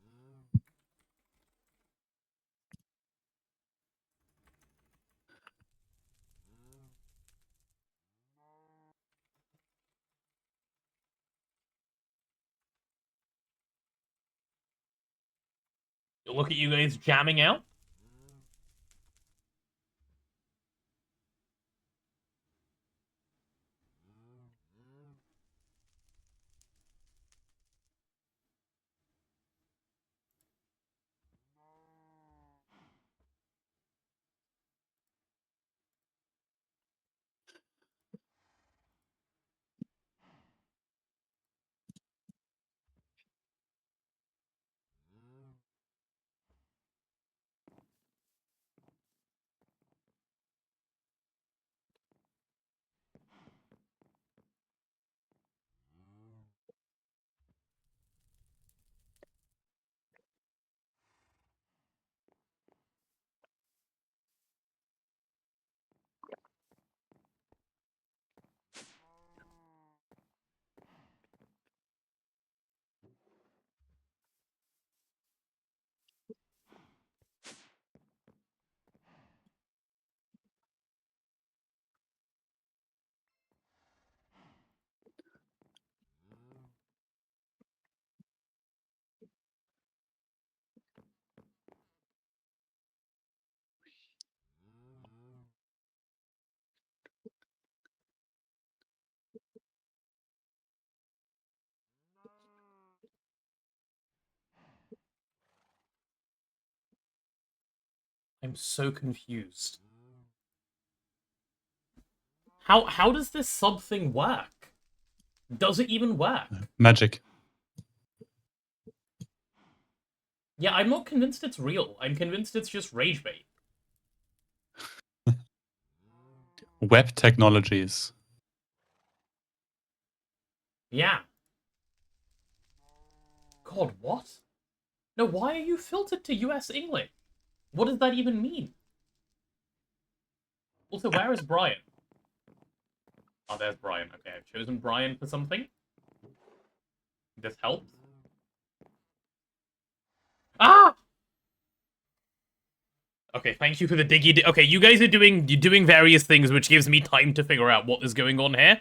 Look at you guys jamming out. I'm so confused. How does this sub thing work? Does it even work? Magic. Yeah, I'm not convinced it's real. I'm convinced it's just rage bait. Web technologies. Yeah. God, what? No, why are you filtered to US English? What does that even mean? Also, where is Brian? Oh, there's Brian. Okay, I've chosen Brian for something. This helps. Ah! Okay, thank you for the diggy. Okay, you guys are doing various things, which gives me time to figure out what is going on here.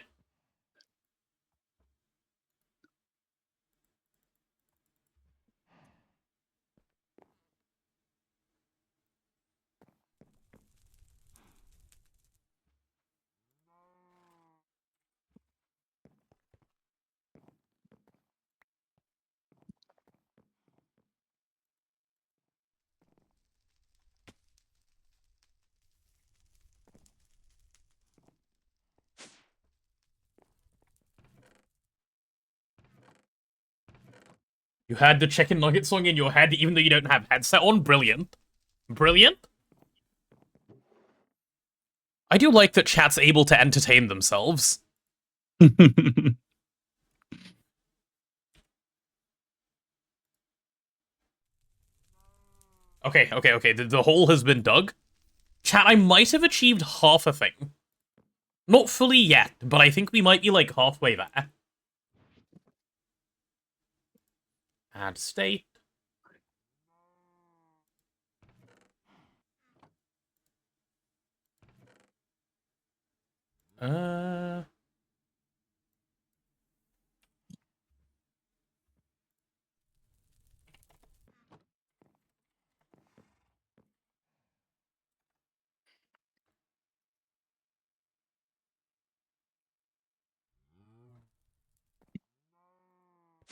You had the chicken nugget song in your head, even though you don't have headset on. Brilliant. Brilliant. I do like that chat's able to entertain themselves. Okay. The hole has been dug. Chat, I might have achieved half a thing. Not fully yet, but I think we might be, like, halfway there. Add state.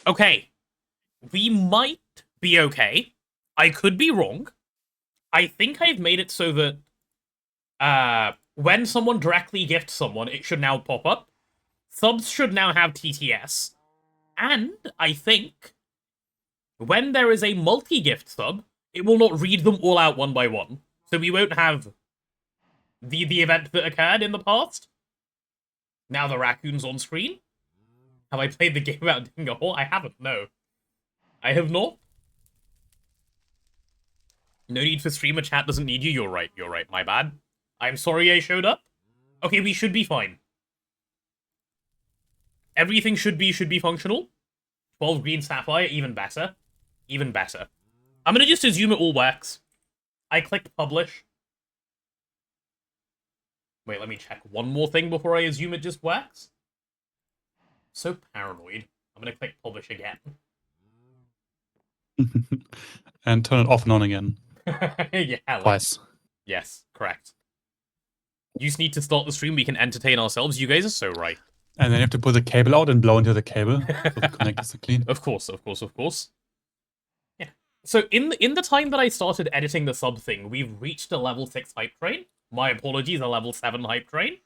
Okay. We might be okay. I could be wrong. I think I've made it so that when someone directly gifts someone, it should now pop up. subs should now have TTS. And I think when there is a multi-gift sub, it will not read them all out one by one. So we won't have the event that occurred in the past. Now the raccoon's on screen. Have I played the game without doing a haul? I haven't, no. I have not. No need for streamer chat doesn't need you. You're right, my bad. I'm sorry I showed up. Okay, we should be fine. Everything should be functional. 12 green sapphire, even better. Even better. I'm gonna just assume it all works. I clicked publish. Wait, let me check one more thing before I assume it just works. So paranoid. I'm gonna click publish again. And turn it off and on again. Yeah, Twice. Yes, correct. You just need to start the stream, we can entertain ourselves. You guys are so right. And then you have to pull the cable out and blow into the cable. So the connect is clean. Of course. Yeah. So in the time that I started editing the sub thing, we've reached a level 6 hype train. My apologies, a level 7 hype train.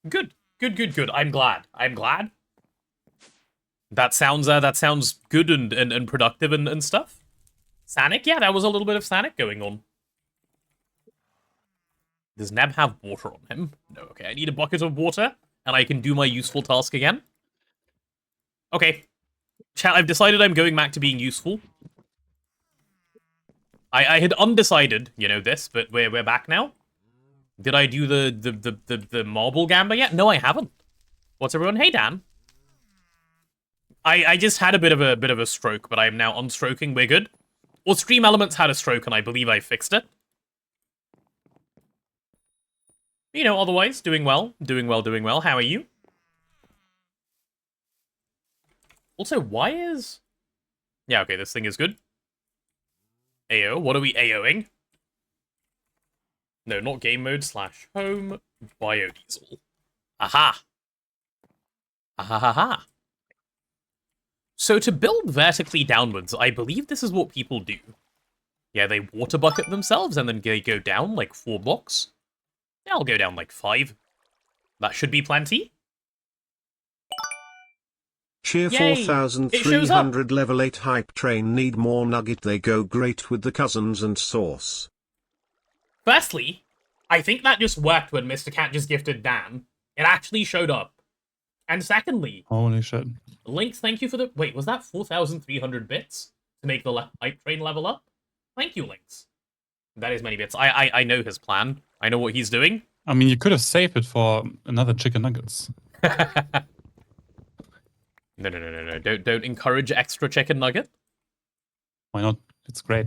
Good. I'm glad. That sounds good and productive and stuff. Sanic, yeah, there was a little bit of Sanic going on. Does Neb have water on him? No, okay, I need a bucket of water, and I can do my useful task again. Okay. Chat, I've decided I'm going back to being useful. I had undecided, you know, this, but we're back now. Did I do the marble gambler yet? No, I haven't. What's everyone? Hey, Dan. I just had a bit of a stroke, but I am now unstroking. We're good. Or Stream Elements had a stroke, and I believe I fixed it. You know, otherwise, doing well. How are you? Also, why is... Yeah, okay, this thing is good. AO, what are we AOing? No, not game mode / home. Biodiesel. Aha. Ahahaha. So to build vertically downwards, I believe this is what people do. Yeah, they water bucket themselves and then they go down like 4 blocks. Yeah, I'll go down like 5. That should be plenty. Cheer Yay! 4,300 level 8 hype train need more nugget. They go great with the cousins and sauce. Firstly, I think that just worked when Mr. Cat just gifted Dan. It actually showed up. And secondly... Holy shit. Lynx, thank you for the... Wait, was that 4,300 bits to make the hype train level up? Thank you, Lynx. That is many bits. I know his plan. I know what he's doing. I mean, you could have saved it for another chicken nuggets. No. Don't encourage extra chicken nugget. Why not? It's great.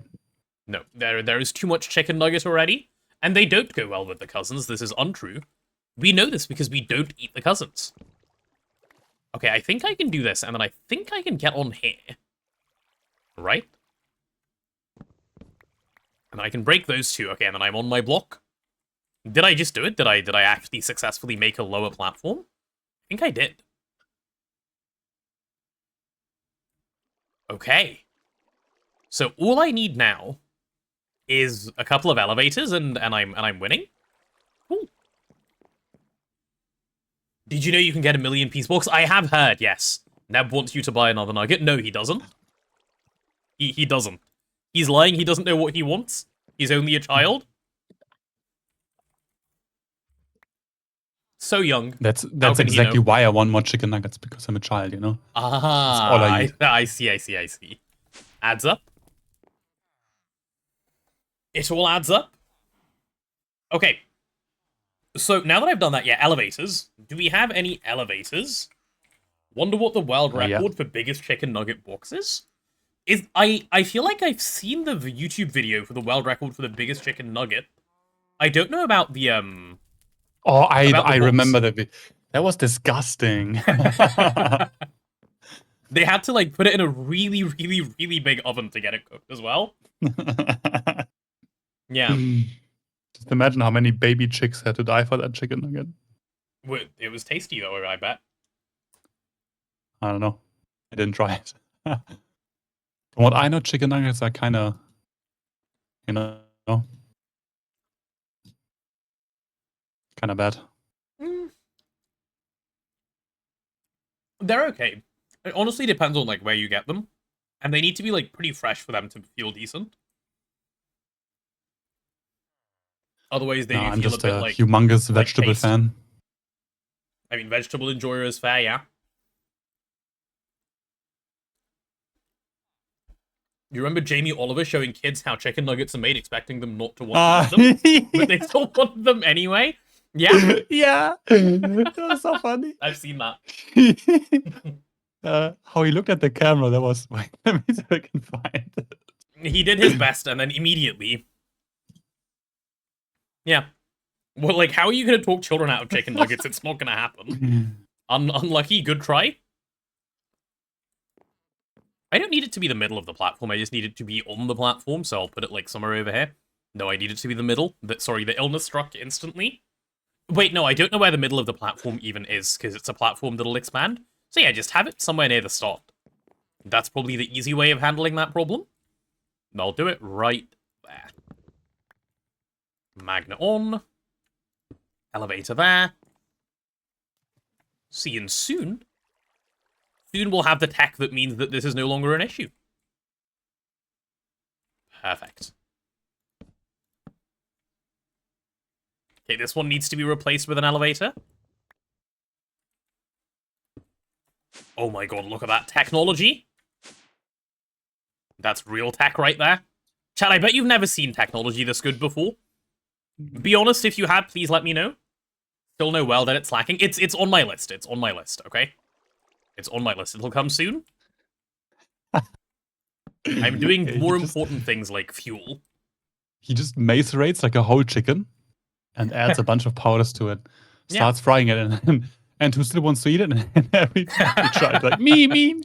No, there is too much chicken nugget already, and they don't go well with the cousins. This is untrue. We know this because we don't eat the cousins. Okay, I think I can do this, and then I think I can get on here. Right? And I can break those two. Okay, and then I'm on my block. Did I just do it? Did I actually successfully make a lower platform? I think I did. Okay. So all I need now is a couple of elevators, and I'm winning. Cool. Did you know you can get a 1,000,000 piece box? I have heard, yes. Neb wants you to buy another nugget. No, he doesn't. He doesn't. He's lying. He doesn't know what he wants. He's only a child. So young. That's exactly why I want more chicken nuggets, because I'm a child, you know? Ah, all I need. I see. Adds up. It all adds up. Okay. So now that I've done that, yeah, elevators. Do we have any elevators? Wonder what the world record for biggest chicken nugget box is? I feel like I've seen the YouTube video for the world record for the biggest chicken nugget. I don't know about the Oh, I remember that. That was disgusting. They had to like put it in a really, really, really big oven to get it cooked as well. Yeah. Just imagine how many baby chicks had to die for that chicken nugget. It was tasty though, I bet. I don't know. I didn't try it. From what I know, chicken nuggets are kind of, you know, kind of bad. They're okay. It honestly depends on like where you get them, and they need to be like pretty fresh for them to feel decent. Otherwise, they No, do I'm feel just a bit a like humongous like vegetable paste. fan. I mean, vegetable enjoyer is fair, yeah. You remember Jamie Oliver showing kids how chicken nuggets are made, expecting them not to want to eat them, but they still wanted them anyway? Yeah, Yeah, that was so funny. I've seen that. How he looked at the camera, that was. Wait, let me see if I can find it. He did his best, and then immediately... Yeah. Well, like, how are you going to talk children out of chicken nuggets? It's not going to happen. Unlucky, good try. I don't need it to be the middle of the platform, I just need it to be on the platform, so I'll put it, like, somewhere over here. No, I need it to be the middle. Sorry, the illness struck instantly. Wait, no, I don't know where the middle of the platform even is, because it's a platform that'll expand. So yeah, just have it somewhere near the start. That's probably the easy way of handling that problem. I'll do it right there. Magnet on. Elevator there. See you soon. Soon we'll have the tech that means that this is no longer an issue. Perfect. Okay, this one needs to be replaced with an elevator. Oh my god, look at that technology. That's real tech right there. Chad, I bet you've never seen technology this good before. Be honest, if you had, please let me know. Still know well that it's lacking. It's on my list. It's on my list, okay? It's on my list. It'll come soon. I'm doing Yeah, more important things like fuel. He just macerates like a whole chicken and adds a bunch of powders to it. Starts frying it, and who still wants to eat it? And every time he tries, like, me.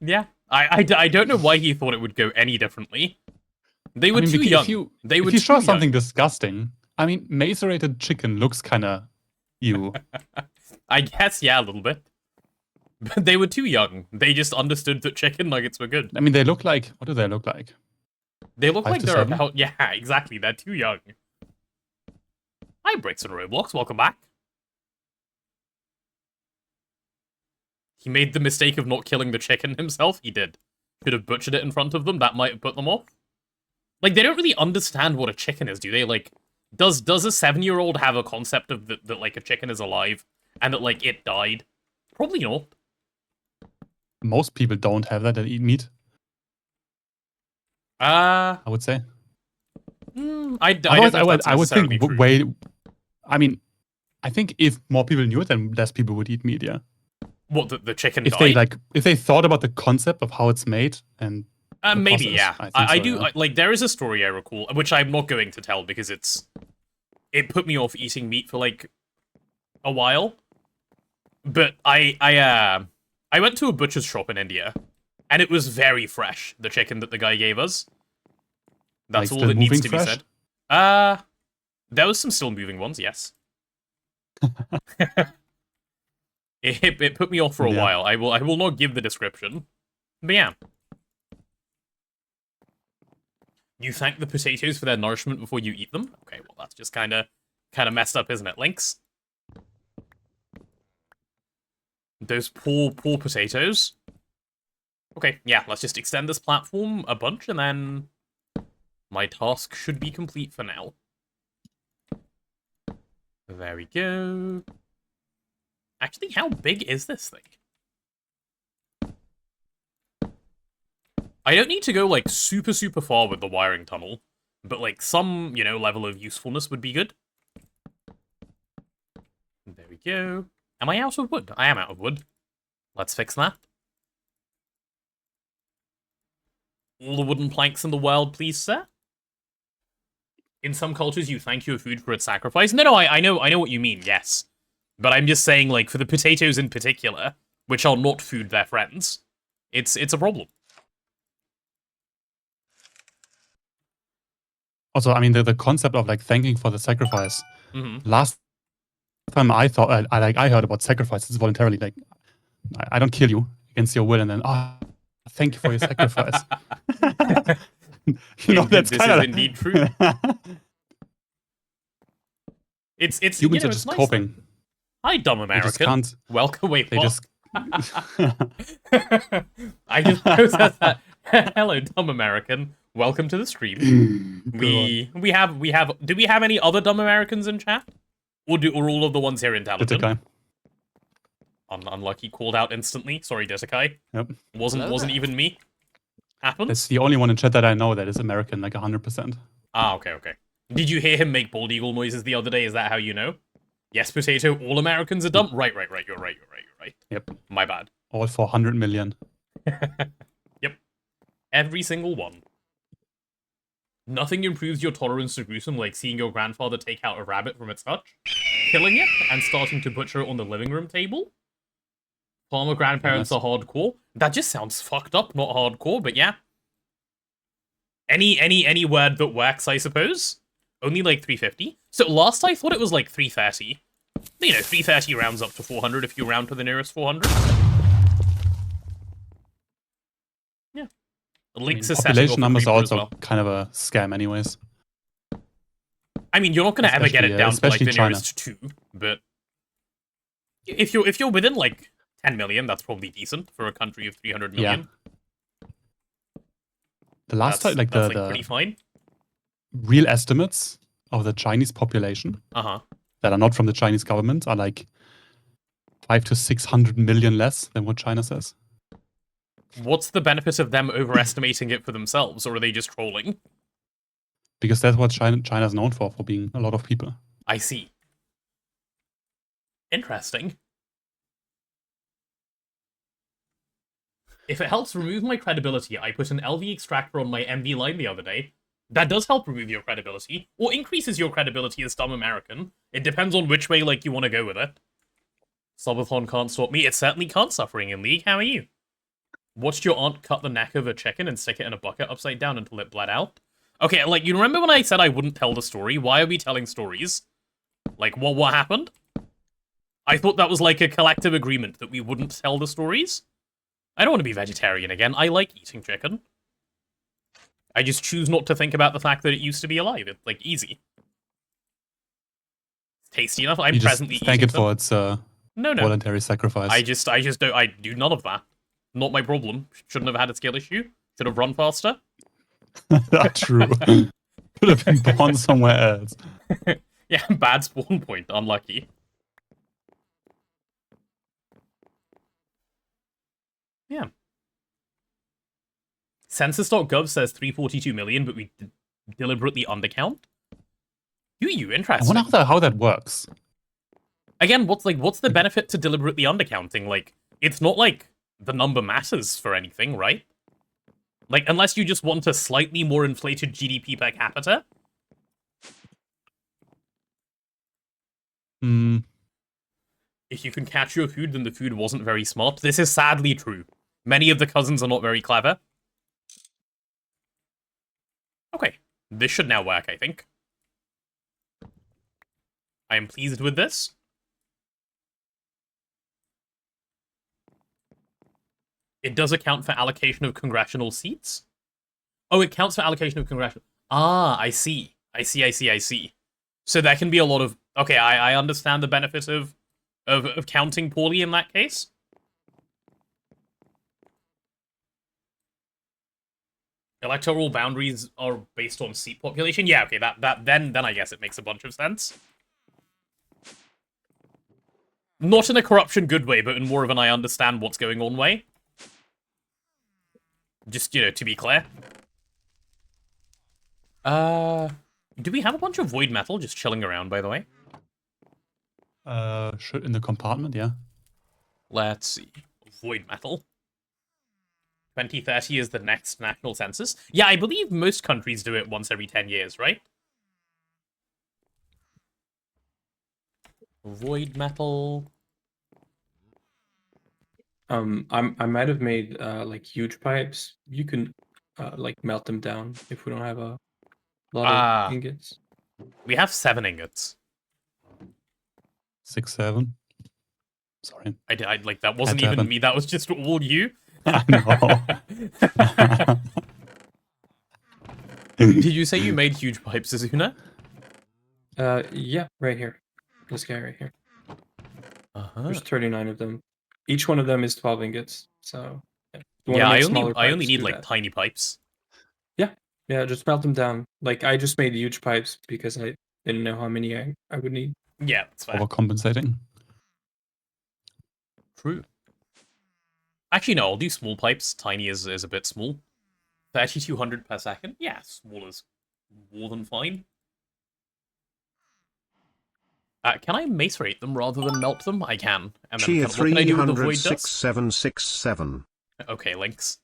Yeah. I don't know why he thought it would go any differently. They were too young. If you show something disgusting, I mean, macerated chicken looks kind of ew. I guess, yeah, a little bit. But they were too young. They just understood that chicken nuggets were good. I mean, they look like... What do they look like? They look 5 like to they're 7? about... Yeah, exactly. They're too young. Hi, Bricks and Roblox. Welcome back. He made the mistake of not killing the chicken himself. He did. Could have butchered it in front of them. That might have put them off. Like, they don't really understand what a chicken is, do they? Like, does a 7-year-old have a concept of that, like, a chicken is alive and that, like, it died? Probably not. Most people don't have that eat meat, I I would say. don't Otherwise, know if that's I would think necessarily true. I mean, I think if more people knew it, then less people would eat meat, yeah. What, the chicken If died? if they thought about the concept of how it's made and the Maybe, process, yeah. I think I so, do, yeah. like, there is a story I recall, which I'm not going to tell because it put me off eating meat for, like, a while. But I went to a butcher's shop in India, and it was very fresh, the chicken that the guy gave us. That's Like, all that still needs moving to be fresh? said. There was some still moving ones, yes. It put me off for a Yeah. while. I will not give the description. But yeah. You thank the potatoes for their nourishment before you eat them? Okay, well that's just kinda messed up, isn't it, Lynx? Those poor potatoes. Okay, yeah, let's just extend this platform a bunch and then my task should be complete for now. There we go. Actually, how big is this thing? I don't need to go, like, super far with the wiring tunnel, but, like, some, you know, level of usefulness would be good. There we go. Am I out of wood? I am out of wood. Let's fix that. All the wooden planks in the world, please, sir. In some cultures, you thank your food for its sacrifice. No, I know what you mean, yes. But I'm just saying, like, for the potatoes in particular, which are not food, they're friends, it's a problem. Also, I mean, the concept of like thanking for the sacrifice. Mm-hmm. Last time I thought, I heard about sacrifices voluntarily. Like, I don't kill you against your will, and then thank you for your sacrifice. You know, that's this kind is of indeed true. It's Humans you know, are it's just nice coping. though. Hi, dumb They just American. can't. Welcome. Wait, They what? just. I just processed that. Hello, dumb American. Welcome to the stream. Go on. We have. Do we have any other dumb Americans in chat? Or all of the ones here Did the intelligent? guy. Unlucky, called out instantly. Sorry, Desikai. Yep. Wasn't even me. Happens. That's the only one in chat that I know that is American, like 100%. Ah, okay. Did you hear him make bald eagle noises the other day? Is that how you know? Yes, potato. All Americans are dumb. Right. You're right. Yep. My bad. All for 100 million. Yep. Every single one. Nothing improves your tolerance to gruesome like seeing your grandfather take out a rabbit from its hutch, killing it, and starting to butcher it on the living room table. Farmer grandparents are hardcore. That just sounds fucked up, not hardcore, but yeah. Any word that works, I suppose. Only like 350. So last I thought it was like 330. You know, 330 rounds up to 400 if you round to the nearest 400. Yeah. Links is population numbers are as also well. kind of a scam, anyways. I mean, you're not going to ever get it down to like the especially China. nearest 2, but if you're within like 10 million, that's probably decent for a country of 300 million. Yeah. The last time, like that's the pretty fine. real estimates of the Chinese population that are not from the Chinese government are like 500 to 600 million less than what China says. What's the benefit of them overestimating it for themselves, or are they just trolling? Because that's what China's known for being a lot of people. I see. Interesting. If it helps remove my credibility, I put an LV extractor on my MV line the other day. That does help remove your credibility, or increases your credibility as dumb American. It depends on which way like you want to go with it. Subathon can't stop me. It certainly can't, Suffering in League. How are you? Watched your aunt cut the neck of a chicken and stick it in a bucket upside down until it bled out? Okay, like, you remember when I said I wouldn't tell the story? Why are we telling stories? Like, what happened? I thought that was like a collective agreement that we wouldn't tell the stories. I don't want to be vegetarian again. I like eating chicken. I just choose not to think about the fact that it used to be alive. It's, like, easy. It's tasty enough. I'm You presently just thank eating it for its No. voluntary sacrifice. I do none of that. Not my problem. Shouldn't have had a skill issue. Should have run faster. That's true. Could have been born somewhere else. Yeah, bad spawn point. Unlucky. Yeah. Census.gov says 342 million, but we deliberately undercount. You I interesting. wonder how that works. Again, what's the benefit to deliberately undercounting? Like, it's not like the number matters for anything, right? Like, unless you just want a slightly more inflated GDP per capita. If you can catch your food, then the food wasn't very smart. This is sadly true. Many of the cousins are not very clever. Okay, this should now work, I think. I am pleased with this. It does account for allocation of congressional seats? Oh, it counts for allocation of congressional... Ah, I see. I see. So there can be a lot of... Okay, I understand the benefit of counting poorly in that case. Electoral boundaries are based on seat population? Yeah, okay, then I guess it makes a bunch of sense. Not in a corruption good way, but in more of an I understand what's going on way. Just, you know, to be clear. Do we have a bunch of void metal just chilling around, by the way? Should in the compartment, yeah. Let's see. Void metal. 2030 is the next national census. Yeah, I believe most countries do it once every 10 years, right? Void metal. I might have made like huge pipes. You can like melt them down if we don't have a lot of ingots. We have 7 ingots. 6, 7. Sorry. I like that wasn't even me. That was just all you. I know. Did you say you made huge pipes, Azuna? Yeah, right here. This guy right here. Uh-huh. There's 39 of them. Each one of them is 12 ingots. So yeah, you wanna Yeah, make I smaller only pipes, need do like that. tiny pipes. Yeah, just melt them down. Like I just made huge pipes because I didn't know how many I would need. Yeah, that's fair. Overcompensating. True. Actually, no, I'll do small pipes. Tiny is a bit small. 3200 per second? Yeah, small is more than fine. Can I mace rate them rather than melt them? I can. And then Chia what can I do with the void dust? 36767. Okay, Lynx.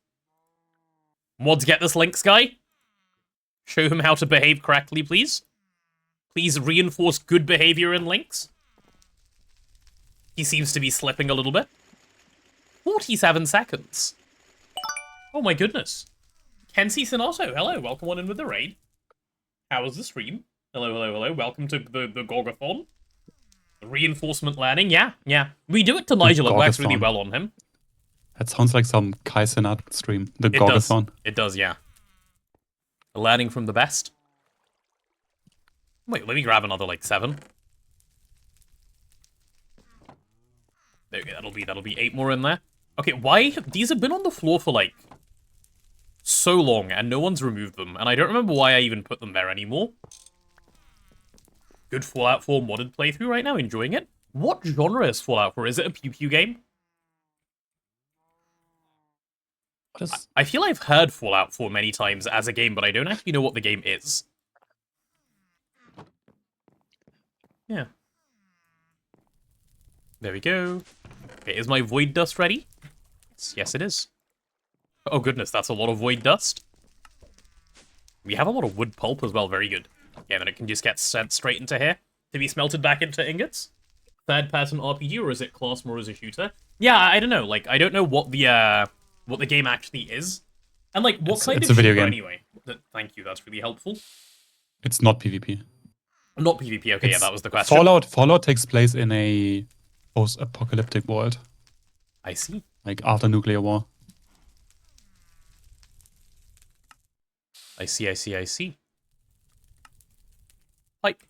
Mods, get this Lynx guy. Show him how to behave correctly, please. Please reinforce good behavior in Lynx. He seems to be slipping a little bit. 47 seconds. Oh my goodness. Kenzie Sinato, hello, welcome on in with the raid. How was the stream? Hello, hello, hello, welcome to the Gogathon. Reinforcement learning, yeah. We do it to Nigel, it works really Gogathon. well on him. That sounds like some Kai Cenat stream. The It does. Gogathon. It does, yeah. Learning from the best. Wait, let me grab another, like, 7. There we go, that'll be 8 more in there. Okay, why? These have been on the floor for, like, so long, and no one's removed them, and I don't remember why I even put them there anymore. Good Fallout 4 modded playthrough right now, enjoying it. What genre is Fallout 4? Is it a pew pew game? What is... I feel I've heard Fallout 4 many times as a game, but I don't actually know what the game is. Yeah. There we go. Okay, is my void dust ready? Yes, it is. Oh goodness, that's a lot of void dust. We have a lot of wood pulp as well, very good. Yeah, then it can just get sent straight into here to be smelted back into ingots. Third-person RPG, or is it class more as a shooter? Yeah, I don't know. Like, I don't know what the game actually is, and like what kind it's of a video shooter game. anyway. Thank you, that's really helpful. It's not PvP. Not PvP. Okay, yeah, that was the question. Fallout takes place in a post-apocalyptic world, I see. like after nuclear war. I see. Like,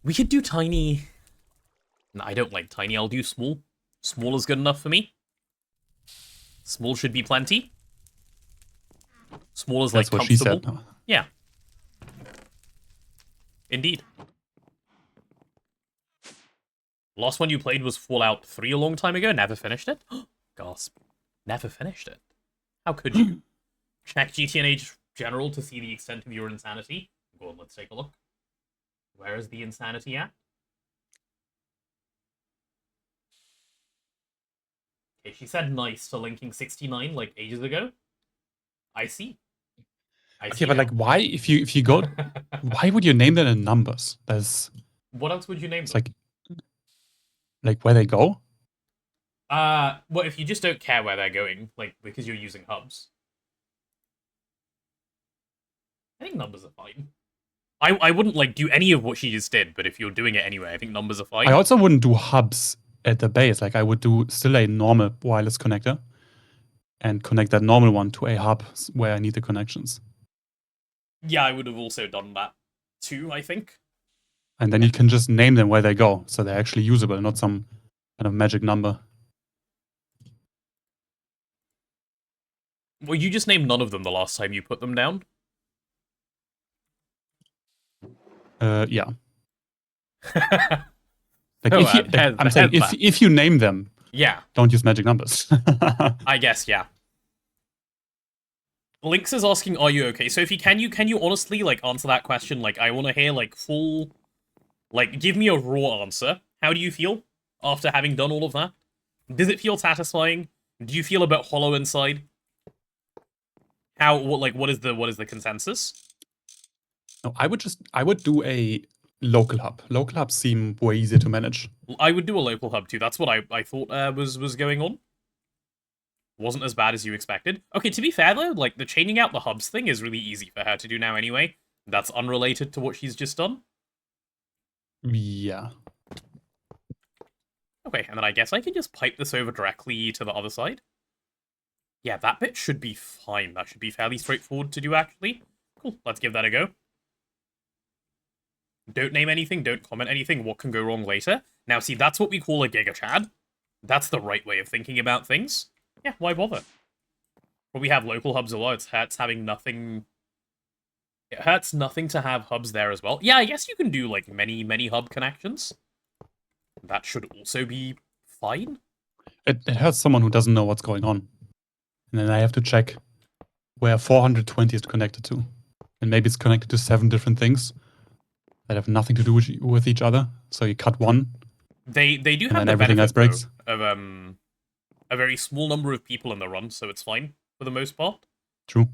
we could do tiny. No, I don't like tiny. I'll do small. Small is good enough for me. Small should be plenty. Small is That's like what she comfortable. said. Yeah. Indeed. Last one you played was Fallout 3 a long time ago. Never finished it. Gasp. Never finished it. How could you? Check GTNH General to see the extent of your insanity. Go on, let's take a look. Where is the insanity at? Okay, she said nice to linking 69 like ages ago. I see. Okay, but like, why if you go, why would you name them in numbers? There's what else would you name it's them? like where they go. Well, if you just don't care where they're going, like because you're using hubs. I think numbers are fine. I wouldn't like do any of what she just did, but if you're doing it anyway, I think numbers are fine. I also wouldn't do hubs at the base. Like I would do still a normal wireless connector and connect that normal one to a hub where I need the connections. Yeah, I would have also done that too, I think. And then you can just name them where they go, so they're actually usable, not some kind of magic number. Well, you just named none of them the last time you put them down. Yeah. Like Oh, I'm saying if you name them, yeah, don't use magic numbers. I guess, yeah. Lynx is asking, are you okay? So if you can you honestly like answer that question? Like, I want to hear like full, like, give me a raw answer. How do you feel after having done all of that? Does it feel satisfying? Do you feel a bit hollow inside? What is the consensus? No, I would do a local hub. Local hubs seem way easier to manage. I would do a local hub too. That's what I thought was going on. Wasn't as bad as you expected. Okay, to be fair though, like the chaining out the hubs thing is really easy for her to do now anyway. That's unrelated to what she's just done. Yeah. Okay, and then I guess I can just pipe this over directly to the other side. Yeah, that bit should be fine. That should be fairly straightforward to do, actually. Cool, let's give that a go. Don't name anything, don't comment anything, what can go wrong later. Now see, that's what we call a Giga Chad. That's the right way of thinking about things. Yeah, why bother? But we have local hubs a lot, it hurts having nothing... It hurts nothing to have hubs there as well. Yeah, I guess you can do, like, many hub connections. That should also be fine. It hurts someone who doesn't know what's going on. And then I have to check where 420 is connected to. And maybe it's connected to 7 different things that have nothing to do with each other. So you cut one. They do and have then the everything else benefit, breaks. though, of a very small number of people in the run, so it's fine for the most part. True.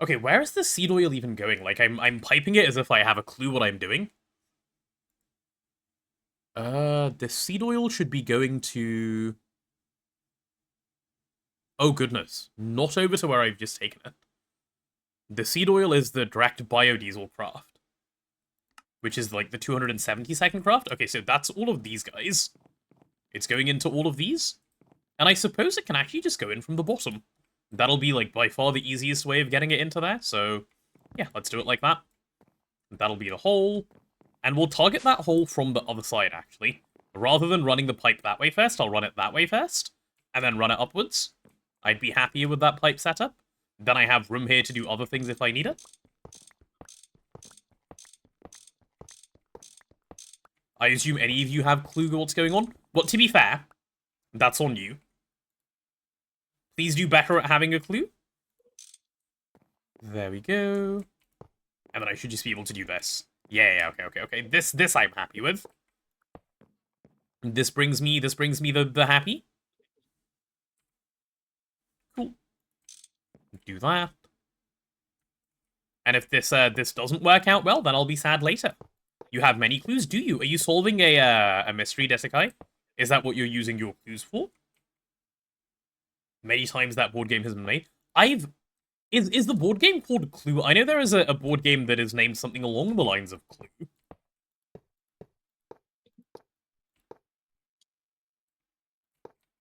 Okay, where is the seed oil even going? Like, I'm piping it as if I have a clue what I'm doing. The seed oil should be going to... Oh, goodness. Not over to where I've just taken it. The seed oil is the direct biodiesel craft. Which is, like, the 270-second craft. Okay, so that's all of these guys. It's going into all of these. And I suppose it can actually just go in from the bottom. That'll be, like, by far the easiest way of getting it into there, so... Yeah, let's do it like that. That'll be the hole. And we'll target that hole from the other side, actually. Rather than running the pipe that way first, I'll run it that way first. And then run it upwards. I'd be happier with that pipe setup. Then I have room here to do other things if I need it. I assume any of you have clue what's going on. But to be fair, that's on you. Please do better at having a clue. There we go. And then I should just be able to do this. Yeah, okay. This I'm happy with. This brings me the happy. Cool. Do that. And if this doesn't work out well, then I'll be sad later. You have many clues, do you? Are you solving a mystery, Desekai? Is that what you're using your clues for? Many times that board game has been made. Is the board game called Clue? I know there is a board game that is named something along the lines of Clue.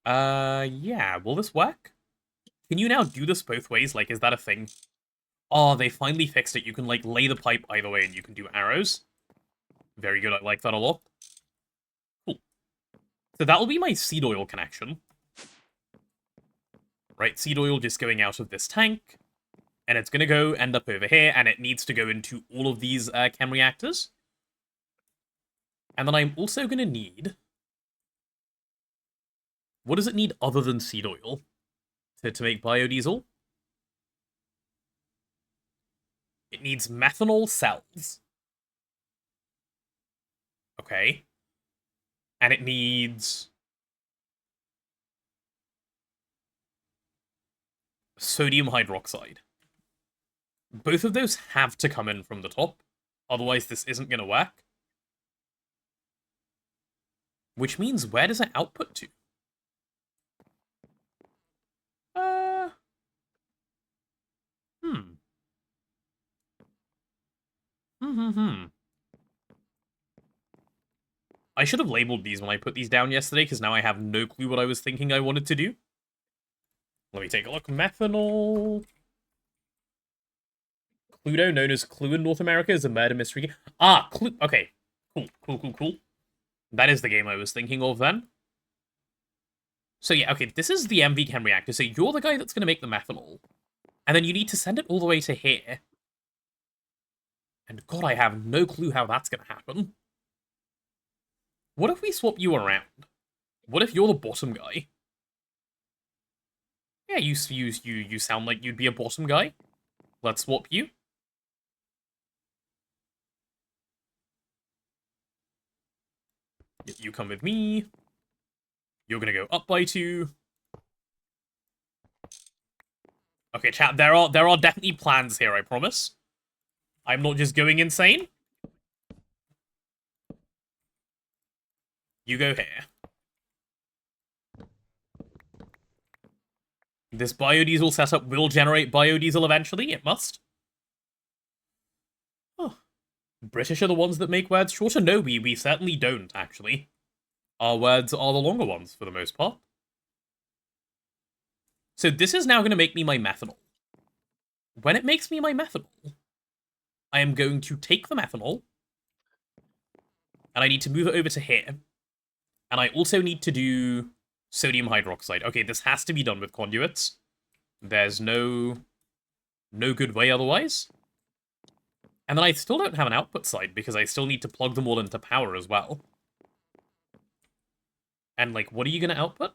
Yeah, will this work? Can you now do this both ways? Like, is that a thing? Oh, they finally fixed it. You can, like, lay the pipe either way and you can do arrows. Very good, I like that a lot. Cool. So that'll be my seed oil connection. Right, seed oil just going out of this tank. And it's going to end up over here, and it needs to go into all of these chem reactors. And then I'm also going to need... What does it need other than seed oil to make biodiesel? It needs methanol cells. Okay. And it needs... sodium hydroxide. Both of those have to come in from the top, otherwise this isn't going to work. Which means, where does it output to? I should have labeled these when I put these down yesterday, because now I have no clue what I was thinking I wanted to do. Let me take a look. Methanol... Cluedo, known as Clue in North America, is a murder mystery game. Ah, Clue. Okay. Cool. That is the game I was thinking of then. So yeah, okay, this is the MV Chem reactor. So you're the guy that's going to make the methanol. And then you need to send it all the way to here. And God, I have no clue how that's going to happen. What if we swap you around? What if you're the bottom guy? Yeah, you sound like you'd be a bottom guy. Let's swap you. You come with me. You're gonna go up by 2. Okay, chat, there are definitely plans here, I promise. I'm not just going insane. You go here. This biodiesel setup will generate biodiesel eventually, it must. Oh. British are the ones that make words shorter? No, we certainly don't, actually. Our words are the longer ones, for the most part. So this is now going to make me my methanol. When it makes me my methanol, I am going to take the methanol, And I need to move it over to here. And I also need to do sodium hydroxide. Okay, this has to be done with conduits. There's no good way otherwise. And then I still don't have an output side because I still need to plug them all into power as well. And, like, what are you going to output?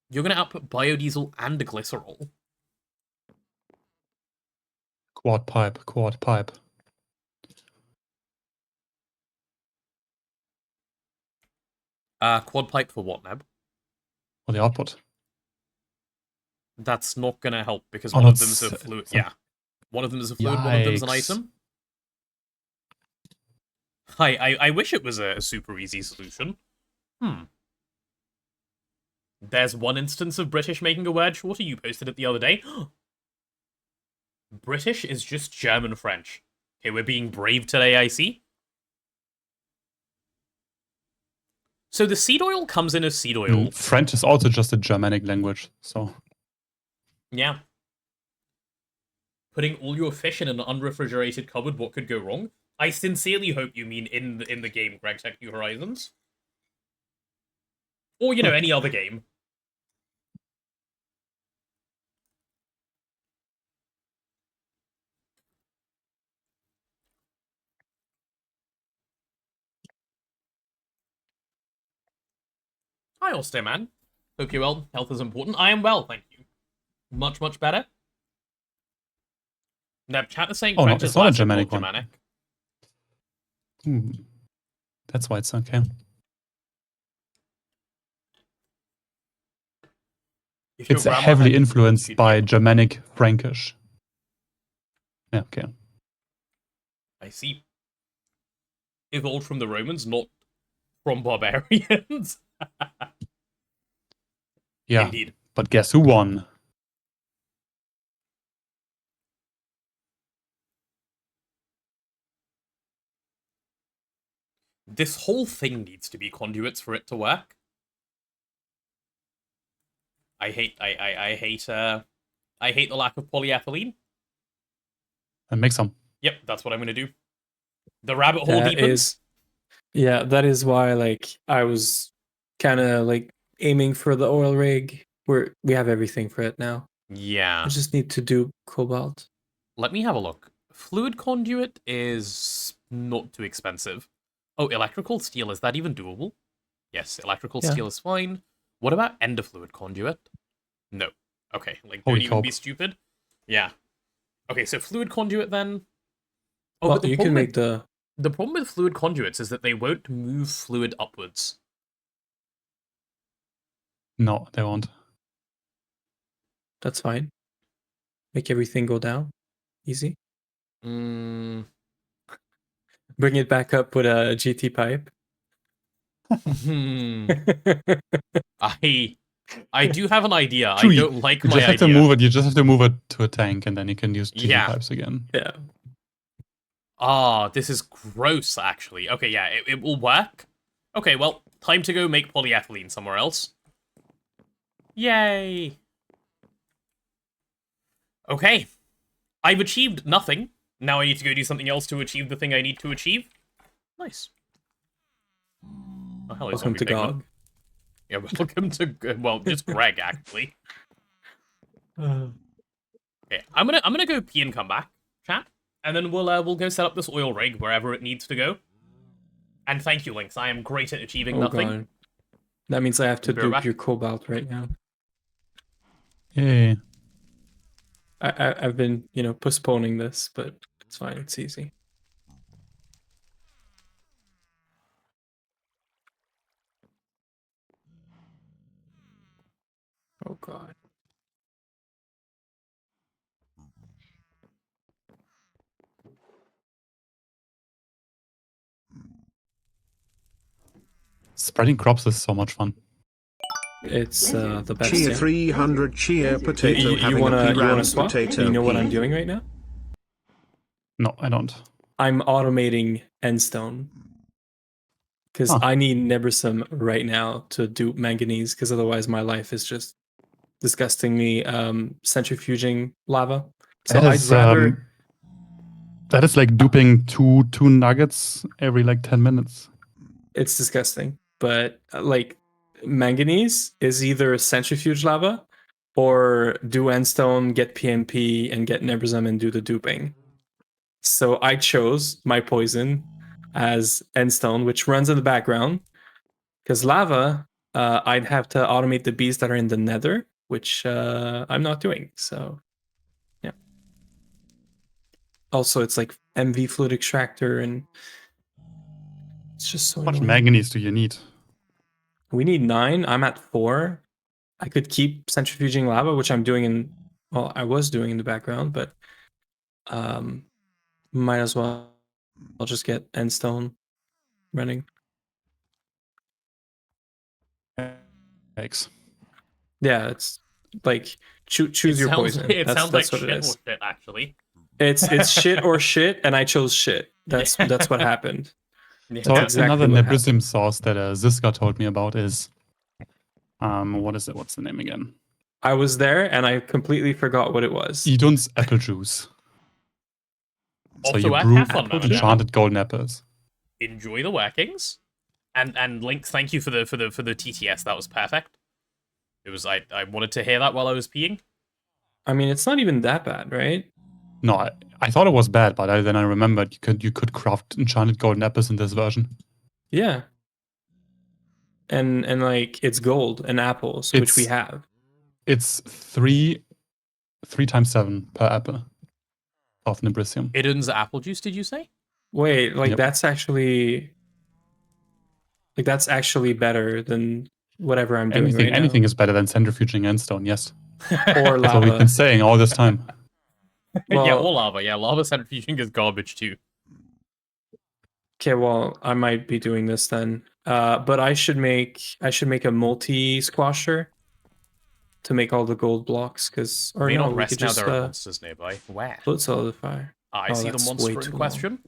You're going to output biodiesel and glycerol. Quad pipe, quad pipe. Quad pipe for what, Neb? For the output. That's not going to help because Oh, one of that's- them's a fluid. some- Yeah. One of them is a fluid, one of them's an Yikes. item. I wish it was a super easy solution. There's one instance of British making a word shorter. You posted it the other day. British is just German French. Okay, we're being brave today, I see. So the seed oil comes in as seed oil. French is also just a Germanic language, so Yeah. Putting all your fish in an unrefrigerated cupboard, what could go wrong? I sincerely hope you mean in the game, Greg Tech New Horizons. Or, you know, any other game. Hi, Austin, man. Hope you're well. Health is important. I am well, thank you. Much, much better. Now, chat is saying Oh, no, French it's is not a Latin, Germanic not one. Germanic. That's why it's okay. If your It's grandma heavily had- influenced she'd by be- Germanic Frankish. Yeah, okay. I see. Evolved from the Romans, not from barbarians. Yeah, Indeed. but guess who won? This whole thing needs to be conduits for it to work. I hate the lack of polyethylene. And make some. Yep, that's what I'm gonna do. The rabbit hole That deepens. that is why like I was kind of like aiming for the oil rig. We have everything for it now. Yeah. I just need to do cobalt. Let me have a look. Fluid conduit is not too expensive. Oh, electrical steel, is that even doable? Yes, electrical Yeah. steel is fine. What about ender fluid conduit? No. Okay, like, don't Holy even cow. be stupid. Yeah. Okay, so fluid conduit then. Oh, Well, but the you can problem, make the problem with fluid conduits is that they won't move fluid upwards. No, they won't. that's fine. Make everything go down. Easy. Mm. Bring it back up with a GT pipe. I do have an idea. True, I don't like You my just have idea. to move it. You just have to move it to a tank, and then you can use GT Yeah. pipes again. Yeah. Ah, this is gross, actually. Okay, yeah, it will work. Okay, well, time to go make polyethylene somewhere else. Yay! Okay. I've achieved nothing. Now I need to go do something else to achieve the thing I need to achieve. Nice. Oh, hello, Welcome zombie to pigman. GOG. Yeah, welcome to... Well, just Greg, actually. Okay, I'm gonna go pee and come back, chat, and then we'll go set up this oil rig wherever it needs to go. And thank you, Lynx. I am great at achieving nothing. God. That means I have to Be right do back. your cobalt right now. Yay. I've been, postponing this, but it's fine. It's easy. Oh God. Spreading crops is so much fun. It's the best. Chia Yeah. 300 chia potato You having wanna a you wanna P swap? potato. You know what I'm P. doing right now? No, I don't. I'm automating endstone because Huh. I need Nebersum right now to do manganese. Because otherwise, my life is just disgustingly centrifuging lava. So That I'd is, rather That is like duping two nuggets every like 10 minutes. It's disgusting. But like manganese is either centrifuge lava or do endstone, get PMP, and get Nebrizem and do the duping. So I chose my poison as endstone, which runs in the background. Because lava, I'd have to automate the bees that are in the nether, which I'm not doing. So yeah. Also, it's like MV fluid extractor, and it's just so How much annoying. manganese do you need? We need 9. I'm at 4. I could keep centrifuging lava, which I'm doing in, well, I was doing in the background, but might as well. I'll just get endstone running. Thanks. Yeah, it's like choose It your sounds, poison. It That's sounds like what shit it or is. shit, actually. It's shit or shit, and I chose shit. That's what happened. Yeah. So That's exactly another what Nebrizim happened. sauce that Ziska told me about is what is it? What's the name again? I was there and I completely forgot what it was. Idun's apple juice. Off So to you work, brew have fun, man. enchanted golden apples. Enjoy the workings. And Link, thank you for the TTS. That was perfect. It was I wanted to hear that while I was peeing. I mean, it's not even that bad, right? No, I thought it was bad, but then I remembered you could craft enchanted golden apples in this version. Yeah. And like it's gold and apples, which we have. It's 3 times 7 per apple of Nebrisium. Idun's apple juice, did you say? Wait, like Yep. that's actually better than whatever I'm doing right Anything now. is better than centrifuging endstone, yes. Or That's what we've been lava. saying all this time. Yeah, Well, or lava. Yeah, lava centrifuging is garbage too. okay, well, I might be doing this then. But I should make a multi squasher to make all the gold blocks, because May not we rest could now. just There are monsters nearby. Where? float solidify. I Oh, see the that's monster way in too long. question.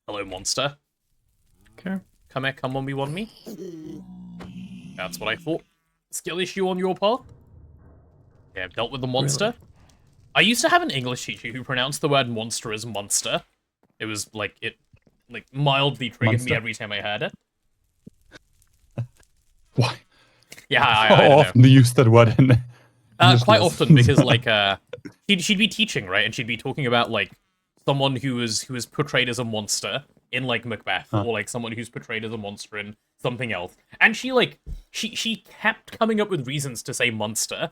Hello, monster. Okay. Come here, come 1v1 me. That's what I thought. Skill issue on your part? Yeah, I've dealt with the monster. Really? I used to have an English teacher who pronounced the word monster as monster. It was like, it mildly triggered me Monster. every time I heard it. Why? Yeah, I How don't know. often do you use that word in English Quite lessons? often, because like she'd be teaching, right, and she'd be talking about like someone who was portrayed as a monster in like Macbeth, or like someone who's portrayed as a monster in something else, and she kept coming up with reasons to say monster.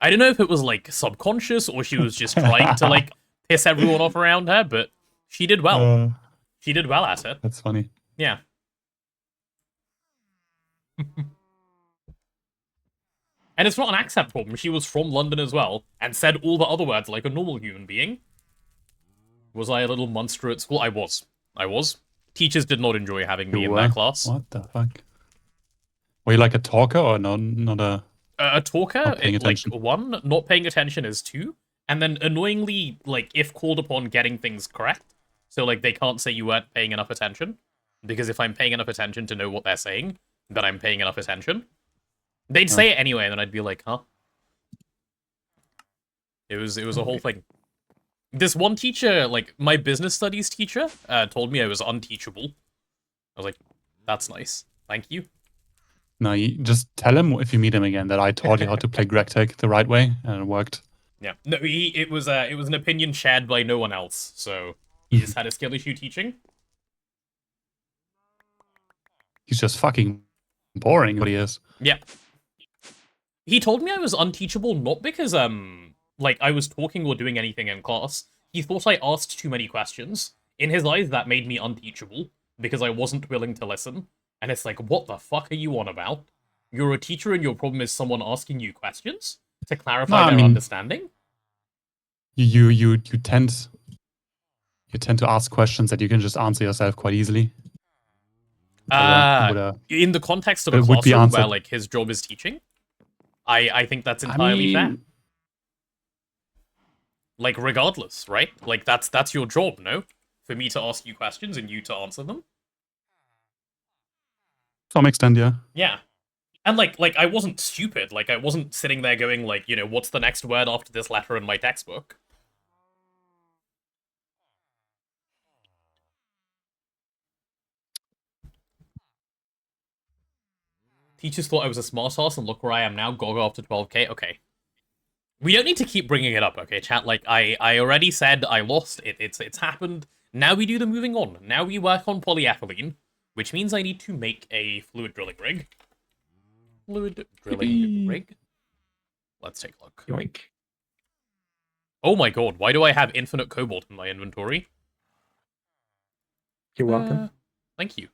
I don't know if it was like subconscious or she was just trying to like piss everyone off around her, but she did well. She did well at it. That's funny. Yeah. And it's not an accent problem. She was from London as well, and said all the other words like a normal human being. Was I a little monster at school? I was. Teachers did not enjoy having me in their class. What the fuck? Were you like a talker or not a... A talker, Not paying like, attention. 1, not paying attention is 2, and then annoyingly, like, if called upon, getting things correct. So, like, they can't say you weren't paying enough attention, because if I'm paying enough attention to know what they're saying, then I'm paying enough attention. They'd say it anyway, and then I'd be like, huh? It was a whole thing. This one teacher, like, my business studies teacher, told me I was unteachable. I was like, that's nice. Thank you. No, you just tell him if you meet him again that I taught you how to play Gregtech the right way, and it worked. Yeah. No, it was an opinion shared by no one else, so he just had a skill issue teaching. He's just fucking boring, what he is. Yeah. He told me I was unteachable not because, like, I was talking or doing anything in class. He thought I asked too many questions. In his eyes, that made me unteachable, because I wasn't willing to listen. And it's like, what the fuck are you on about? You're a teacher and your problem is someone asking you questions to clarify their understanding? You tend to ask questions that you can just answer yourself quite easily. In the context of a classroom where, like, his job is teaching, I think that's entirely fair. Like, regardless, right? Like, that's your job, no? For me to ask you questions and you to answer them? To some extent, yeah. Yeah. And, like, I wasn't stupid. Like, I wasn't sitting there going, like, you know, what's the next word after this letter in my textbook? Teachers thought I was a smart ass, and look where I am now, GoG after 12k. Okay. We don't need to keep bringing it up, okay, chat? Like, I already said I lost. It's happened. Now we do the moving on. Now we work on polyethylene, which means I need to make a fluid drilling rig. Fluid drilling rig? Let's take a look. Yoink. Oh my god, why do I have infinite cobalt in my inventory? You're welcome. Thank you.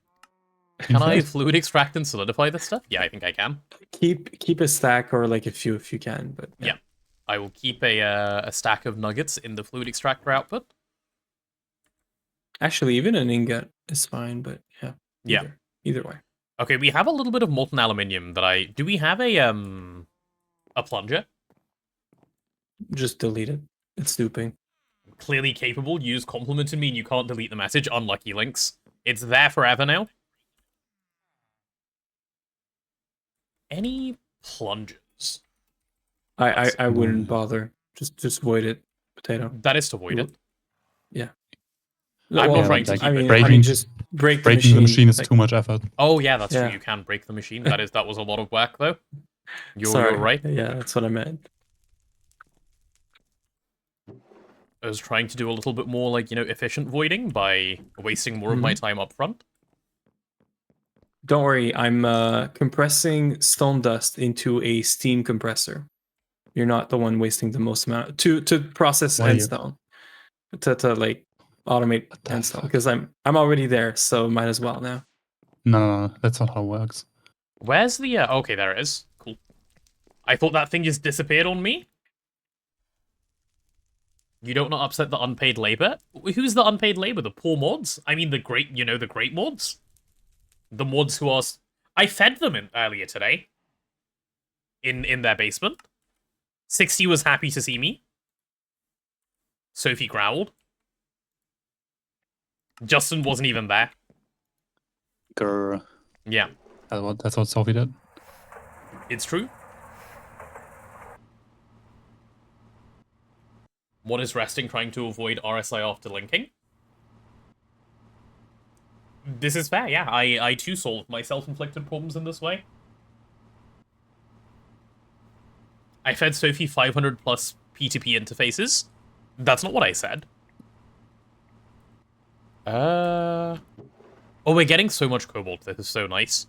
Can I fluid extract and solidify this stuff? Yeah, I think I can. Keep a stack or like a few if you can, but Yeah. I will keep a stack of nuggets in the fluid extractor output. Actually, even an ingot is fine, but yeah. Yeah. Either way. Okay, we have a little bit of molten aluminium that I... Do we have a plunger? Just delete it. It's duping. Clearly capable. You just complimented me and you can't delete the message. Unlucky links. It's there forever now. Any plungers? I wouldn't bother. Just void it, potato. That is to void it. Yeah. I'm not trying to like, keep it. I mean, just break breaking the machine is like- too much effort. Oh yeah, that's Yeah. true. You can break the machine. That was a lot of work though. You're Sorry. right. Yeah, that's what I meant. I was trying to do a little bit more like, efficient voiding by wasting more of my time up front. Don't worry, I'm compressing stone dust into a steam compressor. You're not the one wasting the most amount to process Why are you? endstone. To like automate What the endstone fuck? because I'm already there, so might as well now. No, that's not how it works. Where's the... Okay, there it is. Cool. I thought that thing just disappeared on me. You don't not upset the unpaid labor? Who's the unpaid labor? The poor mods? I mean, the great mods? The mods who are... I fed them earlier today. In their basement. 60 was happy to see me. Sophie growled. Justin wasn't even there. Grr. Yeah, That's what Sophie did. it's true. One is resting, trying to avoid RSI after linking. This is fair, yeah. I too solved my self-inflicted problems in this way. I fed Sophie 500 plus P2P interfaces. That's not what I said. Oh, we're getting so much cobalt. This is so nice.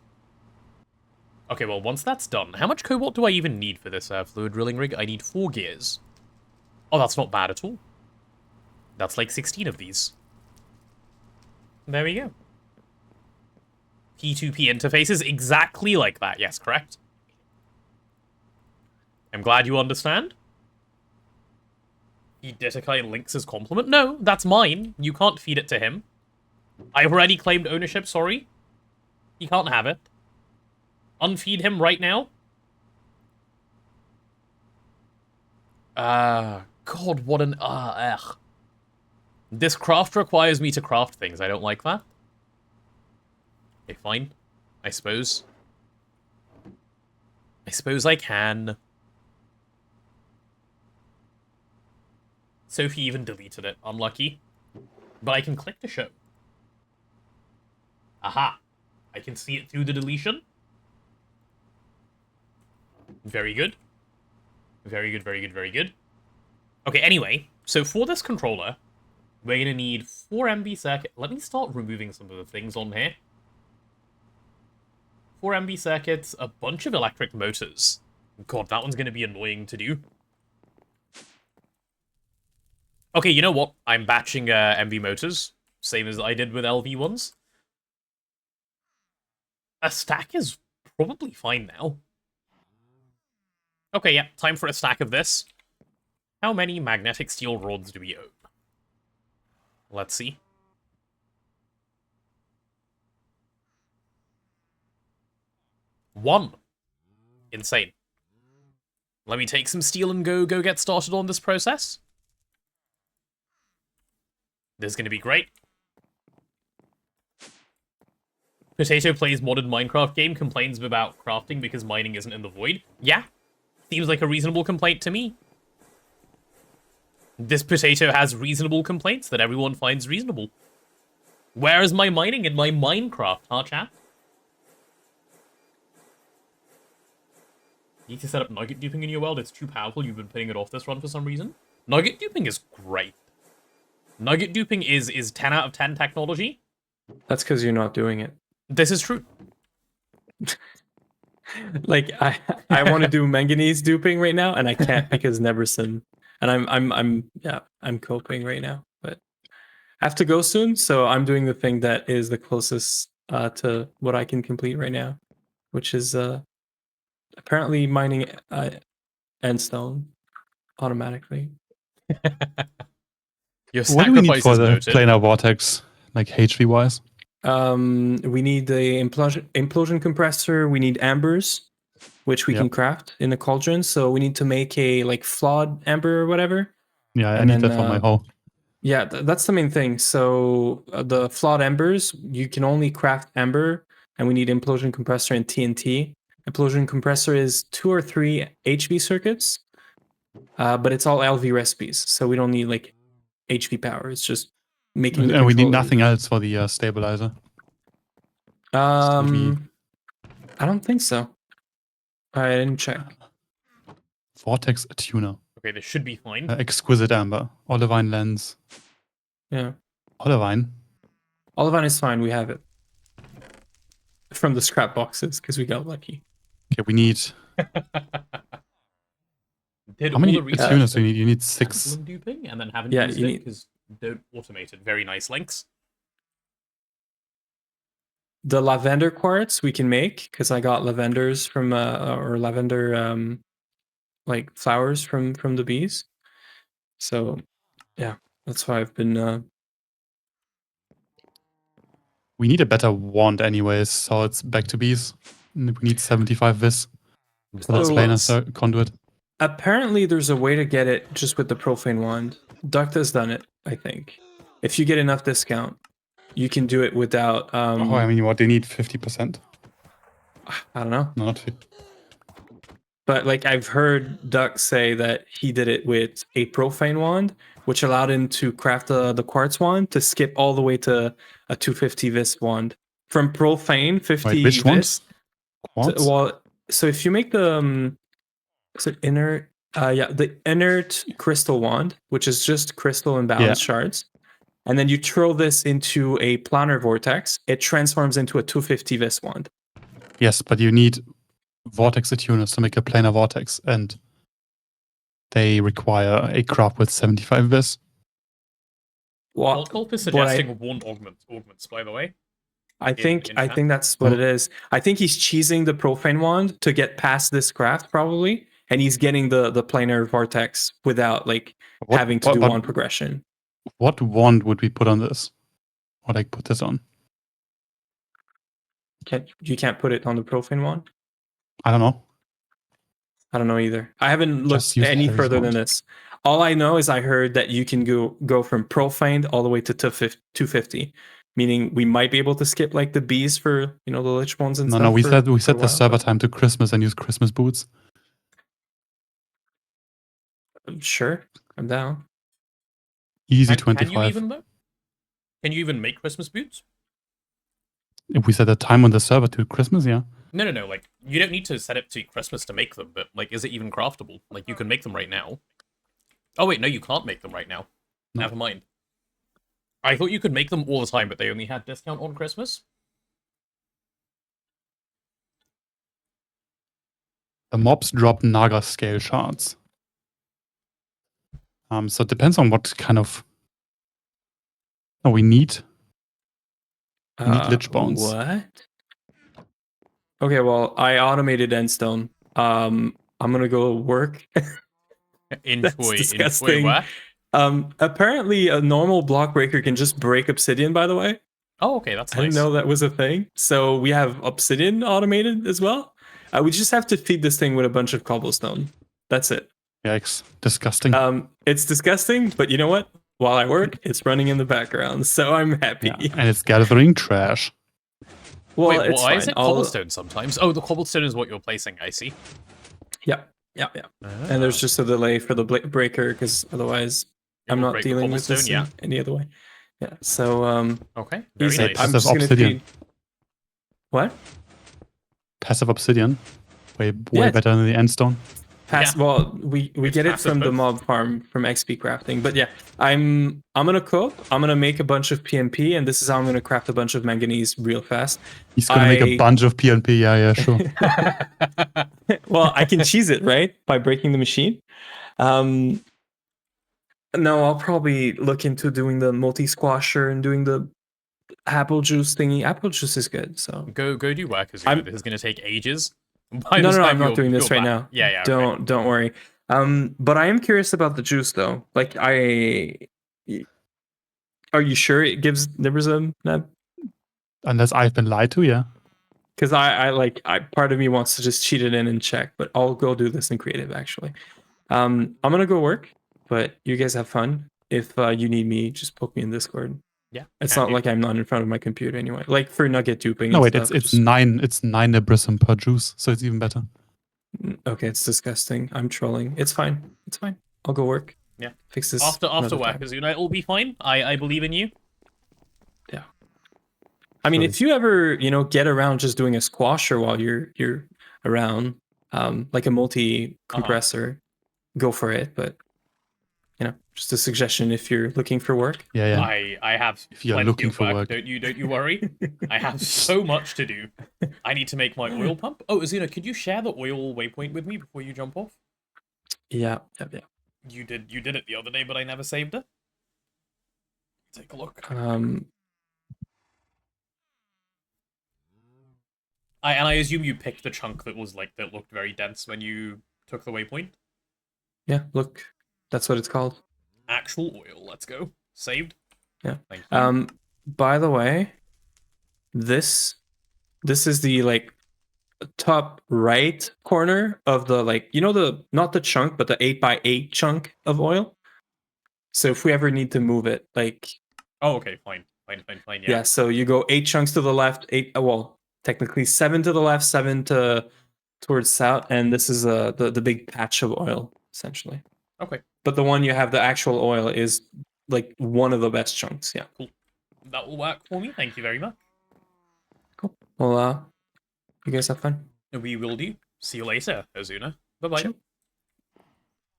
Okay, well, once that's done, how much cobalt do I even need for this fluid drilling rig? I need 4 gears. Oh, that's not bad at all. That's like 16 of these. There we go. P2P interfaces exactly like that. Yes, correct. I'm glad you understand. Feed Detakai links his compliment. No, that's mine. You can't feed it to him. I've already claimed ownership, sorry. He can't have it. Unfeed him right now. God, what an... ugh. This craft requires me to craft things. I don't like that. Okay, fine. I suppose. I suppose I can. Sophie even deleted it. Unlucky. But I can click to show. Aha. I can see it through the deletion. Very good. Very good, very good, very good. Okay, anyway. So for this controller, we're going to need 4 MB circuit. Let me start removing some of the things on here. 4 MB circuits, a bunch of electric motors. God, that one's going to be annoying to do. Okay, you know what? I'm batching MV motors, same as I did with LV ones. A stack is probably fine now. Okay, yeah, time for a stack of this. How many magnetic steel rods do we own? Let's see. One. Insane. Let me take some steel and go get started on this process. This is going to be great. Potato plays modded Minecraft game, complains about crafting because mining isn't in the void. Yeah, seems like a reasonable complaint to me. This potato has reasonable complaints that everyone finds reasonable. Where is my mining in my Minecraft, huh, chat? You need to set up nugget duping in your world. It's too powerful. You've been putting it off this run for some reason. Nugget duping is great. Nugget duping is 10 out of 10 technology. That's because you're not doing it. This is true. Like I want to do manganese duping right now, and I can't because Neverson. And I'm coping right now, but I have to go soon, so I'm doing the thing that is the closest to what I can complete right now, which is apparently mining endstone automatically. Your What do we need sacrifice for is the noted. planar vortex, like HV wise? We need the implosion compressor. We need ambers, which we Yep. can craft in the cauldron. So we need to make a like flawed amber or whatever. Yeah, I And need then, that for my hull. Yeah, that's the main thing. So the flawed embers, you can only craft ember, and we need implosion compressor and TNT. Implosion compressor is 2 or 3 HV circuits, but it's all LV recipes, so we don't need like HV power. It's just making the And we need controller. nothing else for the stabilizer. I don't think so. I didn't check. Vortex tuner. Okay, this should be fine. Exquisite amber. Olivine lens. Yeah, Olivine? Olivine is fine. We have it from the scrap boxes because we got lucky. Okay, we need... Did How many all the tuners do you research need? You need for 6. tantalum duping and then haven't Yeah, used you it need- because don't automate it. Very nice links. The lavender quartz we can make because I got lavenders from or lavender like flowers from the bees. So yeah, that's why I've been We need a better wand anyways, so it's back to bees. And we need 75 vis for that So- planar conduit. apparently there's a way to get it just with the profane wand. Duct has done it, I think. If you get enough discount, you can do it without Oh, I mean, what, they need 50%? I don't know. No, not 50. But like I've heard Duck say that he did it with a profane wand, which allowed him to craft the quartz wand to skip all the way to a 250 vis wand. From profane 50 Wait, which vis. ones? Quartz? Well, so if you make the is it inert? The inert crystal wand, which is just crystal and balanced shards, and then you throw this into a planar vortex, it transforms into a 250 vis wand. Yes, but you need vortex attuners to make a planar vortex, and they require a crop with 75 vis. Well, Altgolf is what I- suggesting wand augments, by the way. I think in I chat? think that's what it is. I think he's cheesing the profane wand to get past this craft probably, and he's getting the planar vortex without like having to do but wand progression. what wand would we put on this? Or like put this on? You can't put it on the profane wand? I don't know. I don't know either. I haven't Just looked use any Harry's further than wand. this. All I know is I heard that you can go from profaned all the way to 250, meaning we might be able to skip like the bees for the lich ones and stuff. No, we for set a the while, server but- time to Christmas and use Christmas boots. Sure, I'm down. Easy Can you 25. even though? Can you even make Christmas boots? If we set the time on the server to Christmas, yeah. No. Like you don't need to set it to Christmas to make them, but like, is it even craftable? Like you can make them right now. Oh wait, no, you can't make them right now. No. Never mind. I thought you could make them all the time, but they only had discount on Christmas. The mobs drop Naga scale shards. So it depends on what kind of... No, we need lich bones. What? Okay, well, I automated endstone. I'm gonna go work. Enjoy disgusting. where? Apparently, a normal block breaker can just break obsidian. By the way, Oh, okay, that's I nice. didn't know that was a thing. So we have obsidian automated as well. We just have to feed this thing with a bunch of cobblestone. That's it. Yikes. Disgusting. It's disgusting, but you know what? While I work, it's running in the background, so I'm happy. Yeah, and it's gathering trash. Well, Wait, it's why fine. is it cobblestone sometimes? Oh, the cobblestone is what you're placing, I see. Yeah. And there's just a delay for the breaker because otherwise It I'm will not break the dealing with this cobblestone, in any other way. Yeah. So Okay, very easy. nice. I'm Passive just gonna obsidian. feed. What? Passive obsidian. way Yeah. better than the end stone. Well, we It's get it passive from the both. mob farm from XP crafting. But yeah, I'm gonna cook. I'm gonna make a bunch of PMP, and this is how I'm gonna craft a bunch of manganese real fast. He's gonna make a bunch of PNP. Yeah, sure. Well, I can cheese it, right? By breaking the machine. No, I'll probably look into doing the multi-squasher and doing the apple juice thingy. Apple juice is good, so. Go do work, Azuna. I'm- This is going to take ages. By No, the no, time I'm not you're- doing this you're right back. now. Yeah, yeah. Okay. Don't worry. But I am curious about the juice though. Like, are you sure it gives Nibrazim? Unless I've been lied to, yeah. Because I part of me wants to just cheat it in and check, but I'll go do this in creative actually. I'm gonna go work, but you guys have fun. If you need me, just poke me in Discord. Yeah. It's can not do. like I'm not in front of my computer anyway. Like for nugget duping. No, and wait, stuff, it's just- 9 Nibrism per juice, so it's even better. Okay, it's disgusting. I'm trolling. It's fine. It's fine. I'll go work. Yeah. Fix this After another work, time. Azuna, it'll be fine. I believe in you. I mean, Sorry. if you ever, get around just doing a squasher while you're around, like a multi compressor, go for it. But just a suggestion if you're looking for work. Yeah. I have If you're plenty looking of for work. Don't you worry. I have so much to do. I need to make my oil pump. Oh, Azuna, could you share the oil waypoint with me before you jump off? Yeah. You did it the other day, but I never saved it. Take a look. I assume you picked the chunk that looked very dense when you took the waypoint. Yeah. Look, that's what it's called. Actual oil. Let's go. Saved. Yeah. Thank you. By the way, this is the top right corner of the not the chunk, but the 8x8 chunk of oil. So if we ever need to move it, Oh, okay, fine. yeah. So you go 8 chunks to the left, 8. Well, technically 7 to the left, 7 towards south, and this is the big patch of oil essentially. Okay, But the one you have the actual oil is like one of the best chunks. Yeah. that will work for me. Thank you very much. Cool. Well, you guys have fun. We will do. See you later, Azuna. Bye-bye. Sure.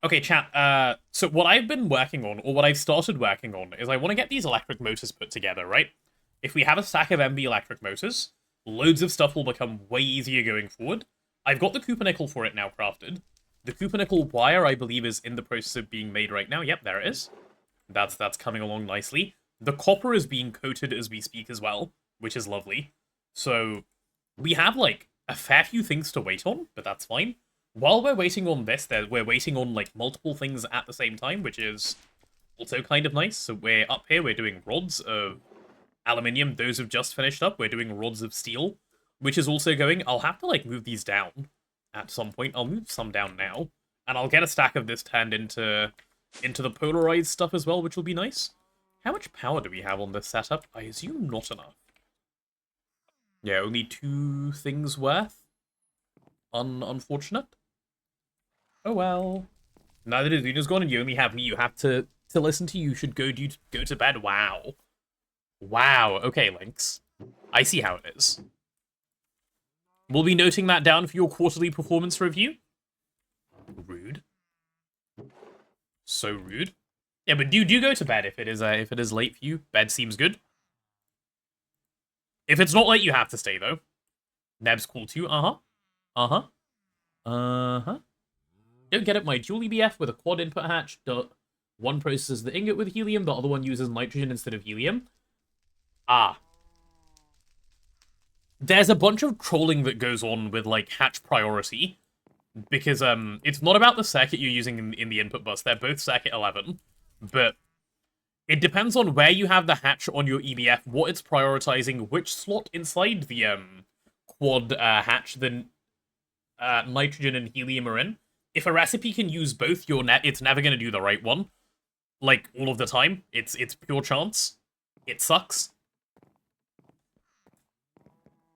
Okay, chat. So what I've been working on, or what I've started working on, is I want to get these electric motors put together, right? If we have a stack of MB electric motors, loads of stuff will become way easier going forward. I've got the Cooper for it now crafted. The Cooper wire, I believe, is in the process of being made right now. Yep, there it is. That's coming along nicely. The copper is being coated as we speak as well, which is lovely. So we have, a fair few things to wait on, but that's fine. While we're waiting on this, we're waiting on, multiple things at the same time, which is also kind of nice. So we're up here, we're doing rods of aluminium. Those have just finished up. We're doing rods of steel, which is also going. I'll have to, move these down at some point. I'll move some down now, and I'll get a stack of this turned into the polarized stuff as well, which will be nice. How much power do we have on this setup? I assume not enough. Yeah, only 2 things worth. Unfortunate. Oh well. Neither is Azuna's gone, and you only have me. You have to listen to you. Should go to bed. Wow. Wow. Okay, Lynx. I see how it is. We'll be noting that down for your quarterly performance review. Rude. So rude. Yeah, but do go to bed if it is late for you. Bed seems good. If it's not late, you have to stay though. Neb's cool too. Don't get it. My dual EBF with a quad input hatch. One processes the ingot with helium. The other one uses nitrogen instead of helium. There's a bunch of trolling that goes on with hatch priority. Because it's not about the circuit you're using in the input bus. They're both circuit 11. But it depends on where you have the hatch on your EBF, what it's prioritizing, which slot inside the quad hatch the nitrogen and helium are in. If a recipe can use both, it's never going to do the right one. All of the time. It's pure chance. It sucks.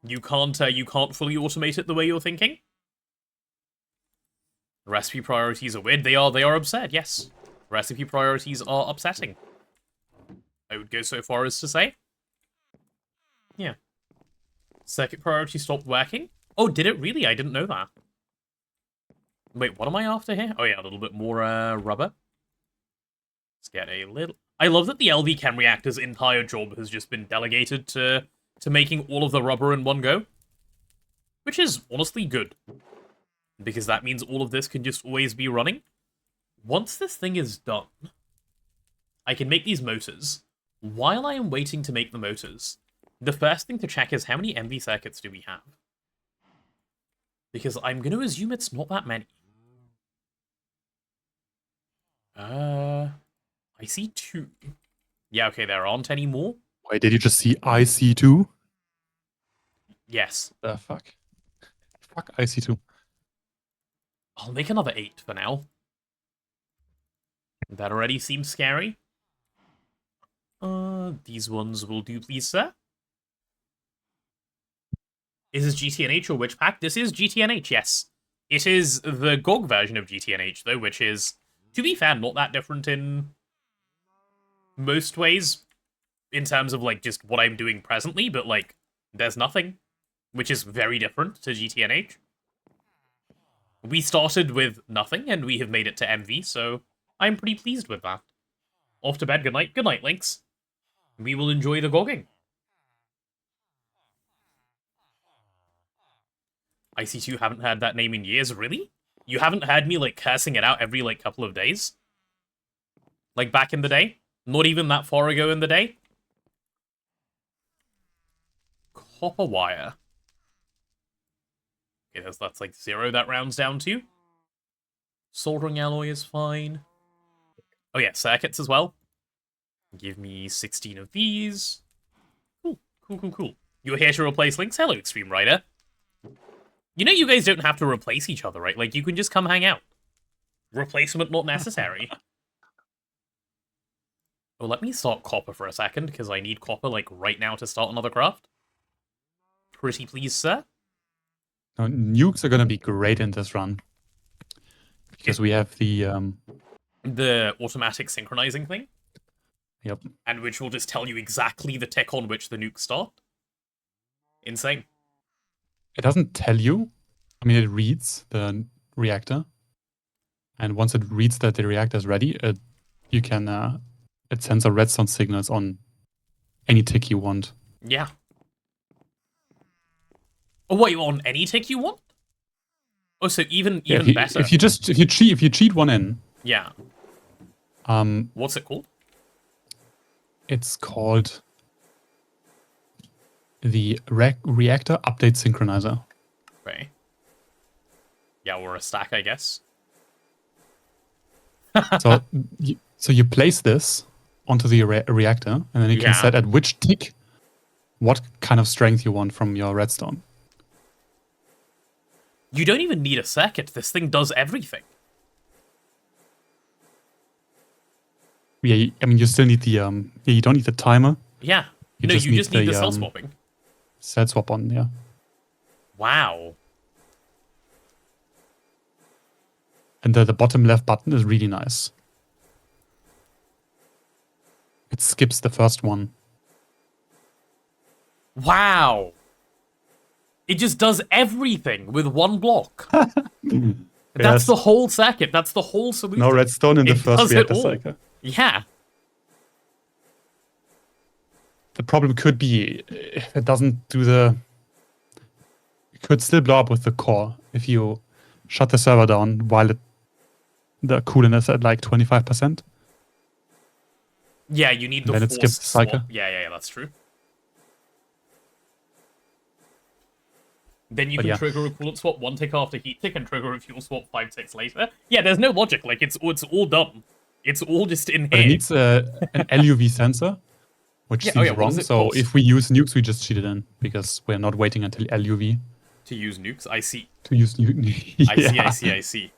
You can't fully automate it the way you're thinking. Recipe priorities are weird. They are absurd, yes. Recipe priorities are upsetting. I would go so far as to say. Yeah. Circuit priority stopped working? Oh, did it really? I didn't know that. Wait, what am I after here? Oh yeah, a little bit more rubber. Let's get a little... I love that the LV Chem reactor's entire job has just been delegated to making all of the rubber in one go. Which is honestly good. Because that means all of this can just always be running. Once this thing is done, I can make these motors. While I am waiting to make the motors, the first thing to check is how many MV circuits do we have? Because I'm going to assume it's not that many. I see 2. Yeah, okay, there aren't any more. Wait, did you just see IC2? Yes. The fuck? Fuck IC2. I'll make another 8 for now. That already seems scary. These ones will do, please, sir. Is this GTNH or which pack? This is GTNH, yes. It is the GoG version of GTNH, though, which is, to be fair, not that different in most ways, in terms of, like, just what I'm doing presently, but, like, there's nothing, which is very different to GTNH. We started with nothing, and we have made it to MV, so I'm pretty pleased with that. Off to bed, good night. Good night, Lynx. We will enjoy the gogging. IC2 haven't heard that name in years, really? You haven't heard me, like, cursing it out every, like, couple of days? Like, back in the day? Not even that far ago in the day? Copper wire. Okay, that's like 0 that rounds down to. Soldering alloy is fine. Oh yeah, circuits as well. Give me 16 of these. Cool, cool, cool, cool. You're here to replace Lynx? Hello, Extreme Rider. You know you guys don't have to replace each other, right? Like, you can just come hang out. Replacement not necessary. Oh, let me start copper for a second, because I need copper, like, right now to start another craft. Pretty please, sir. Now, nukes are gonna be great in this run. Because we have the automatic synchronizing thing. Yep. And which will just tell you exactly the tick on which the nukes start. Insane. It doesn't tell you. I mean, it reads the reactor. And once it reads that the reactor is ready, you can it sends a redstone signals on any tick you want. Yeah. Oh, wait, on any tick you want? Oh, so even better. If you cheat one in. Yeah. What's it called? It's called the reactor update synchronizer. Okay. Yeah, or a stack, I guess. so you place this onto the reactor, and then you can set at which tick what kind of strength you want from your redstone. You don't even need a circuit. This thing does everything. Yeah, I mean, you still need the you don't need the timer. Yeah. You just need the cell swapping. Cell swap on, yeah. Wow. And the bottom left button is really nice. It skips the first one. Wow. It just does everything with one block. That's the whole circuit. That's the whole solution. No redstone in the first reactor cycle. Yeah. The problem could be if it doesn't do the... It could still blow up with the core if you shut the server down while the coolant is at like 25%. Yeah, you need the then it skips the cycle. Yeah, that's true. Then you can trigger a coolant swap 1 tick after heat tick and trigger a fuel swap 5 ticks later. Yeah, there's no logic. Like, it's all dumb. It's all just in but here. It needs an LUV sensor, which seems wrong. So if we use nukes, we just cheat it in because we're not waiting until LUV. To use nukes? I see. To use nukes. I see.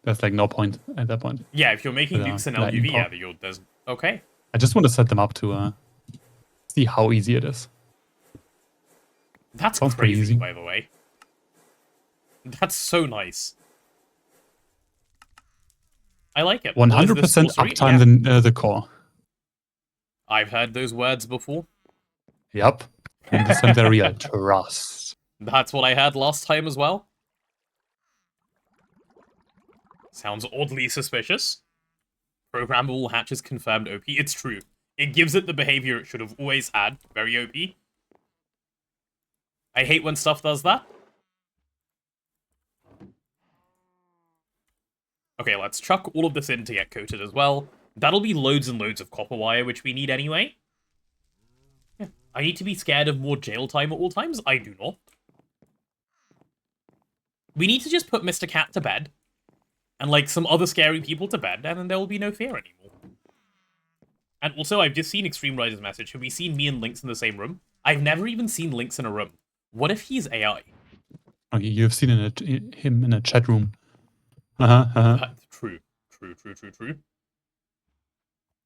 There's like no point at that point. Yeah, if you're making nukes in LUV, there's... Okay. I just want to set them up to see how easy it is. That's crazy, by the way. That's so nice. I like it. 100% uptime the core. I've heard those words before. Yep. 100% they're real. Trust. That's what I heard last time as well. Sounds oddly suspicious. Programmable hatches confirmed OP. It's true. It gives it the behavior it should have always had. Very OP. I hate when stuff does that. Okay, let's chuck all of this in to get coated as well. That'll be loads and loads of copper wire, which we need anyway. Yeah. I need to be scared of more jail time at all times? I do not. We need to just put Mr. Cat to bed. And, like, some other scary people to bed, and then there will be no fear anymore. And also, I've just seen Extreme Rider's message. Have we seen me and Lynx in the same room? I've never even seen Lynx in a room. What if he's AI? Okay, you've seen him in a chat room. True. True.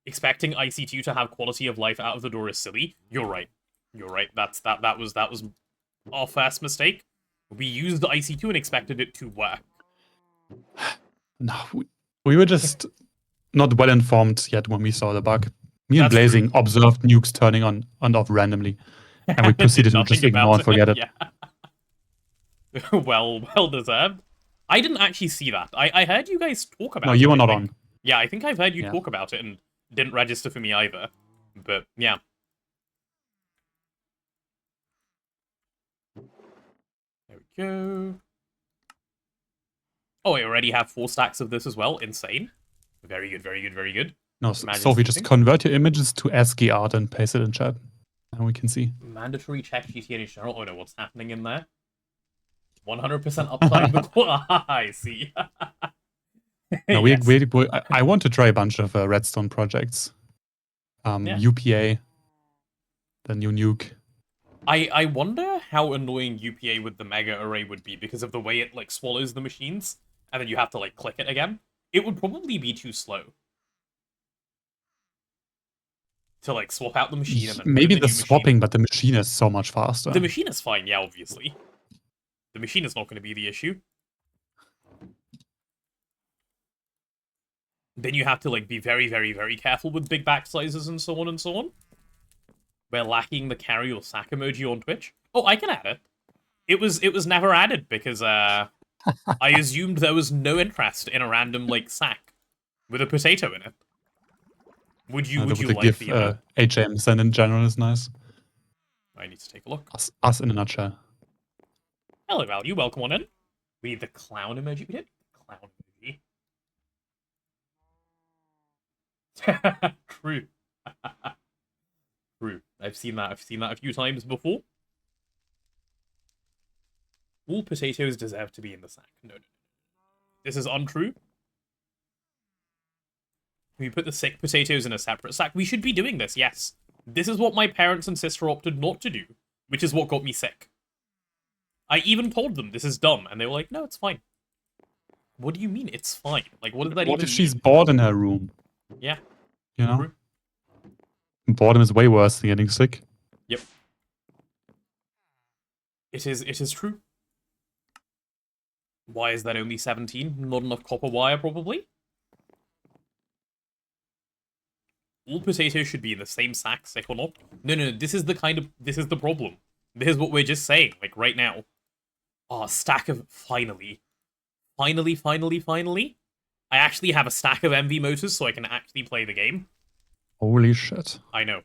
Expecting IC2 to have quality of life out of the door is silly. You're right. That was our first mistake. We used the IC2 and expected it to work. No, we were just not well informed yet when we saw the bug. Me and That's Blazing observed nukes turning on and off randomly, and we proceeded to just ignore and forget it. Yeah. well deserved. I didn't actually see that. I heard you guys talk about it. No, you were not I on. think. Yeah, I think I've heard you talk about it and didn't register for me either. But yeah. There we go. Oh, I already have 4 stacks of this as well. Insane. Very good. No, Imagine Sophie, just something. convert your images to ASCII art and paste it in chat. And we can see. Mandatory check GTNH general. Oh no, what's happening in there? 100% uptime the core. I see. No, Yes. I want to try a bunch of redstone projects. UPA, the new nuke. I wonder how annoying UPA with the mega array would be because of the way it like swallows the machines and then you have to like click it again. It would probably be too slow to like swap out the machine and then Maybe put in the new swapping, machine. but the machine is so much faster. The machine is fine, yeah, obviously. The machine is not going to be the issue. Then you have to like be very careful with big back sizes and so on and so on. We're lacking the carry or sack emoji on Twitch. Oh, I can add it. It was never added because I assumed there was no interest in a random like sack with a potato in it. Would you the like GIF the HM send in general is nice. I need to take a look. Us in a nutshell. Hello, Val. You welcome on in. We need the clown emoji. We did clown emoji. True. True. I've seen that a few times before. All potatoes deserve to be in the sack. No. This is untrue. We put the sick potatoes in a separate sack. We should be doing this, yes. This is what my parents and sister opted not to do, which is what got me sick. I even told them this is dumb, and they were like, no, it's fine. What do you mean it's fine? Like, what does that even mean? What if she's bored in her room? Yeah. You know? True. Boredom is way worse than getting sick. Yep. It is true. Why is that only 17? Not enough copper wire, probably? All potatoes should be in the same sack, sick or not. No, this is the problem. This is what we're just saying, like, right now. Oh, a stack of... Finally. Finally. I actually have a stack of MV motors, so I can actually play the game. Holy shit. I know.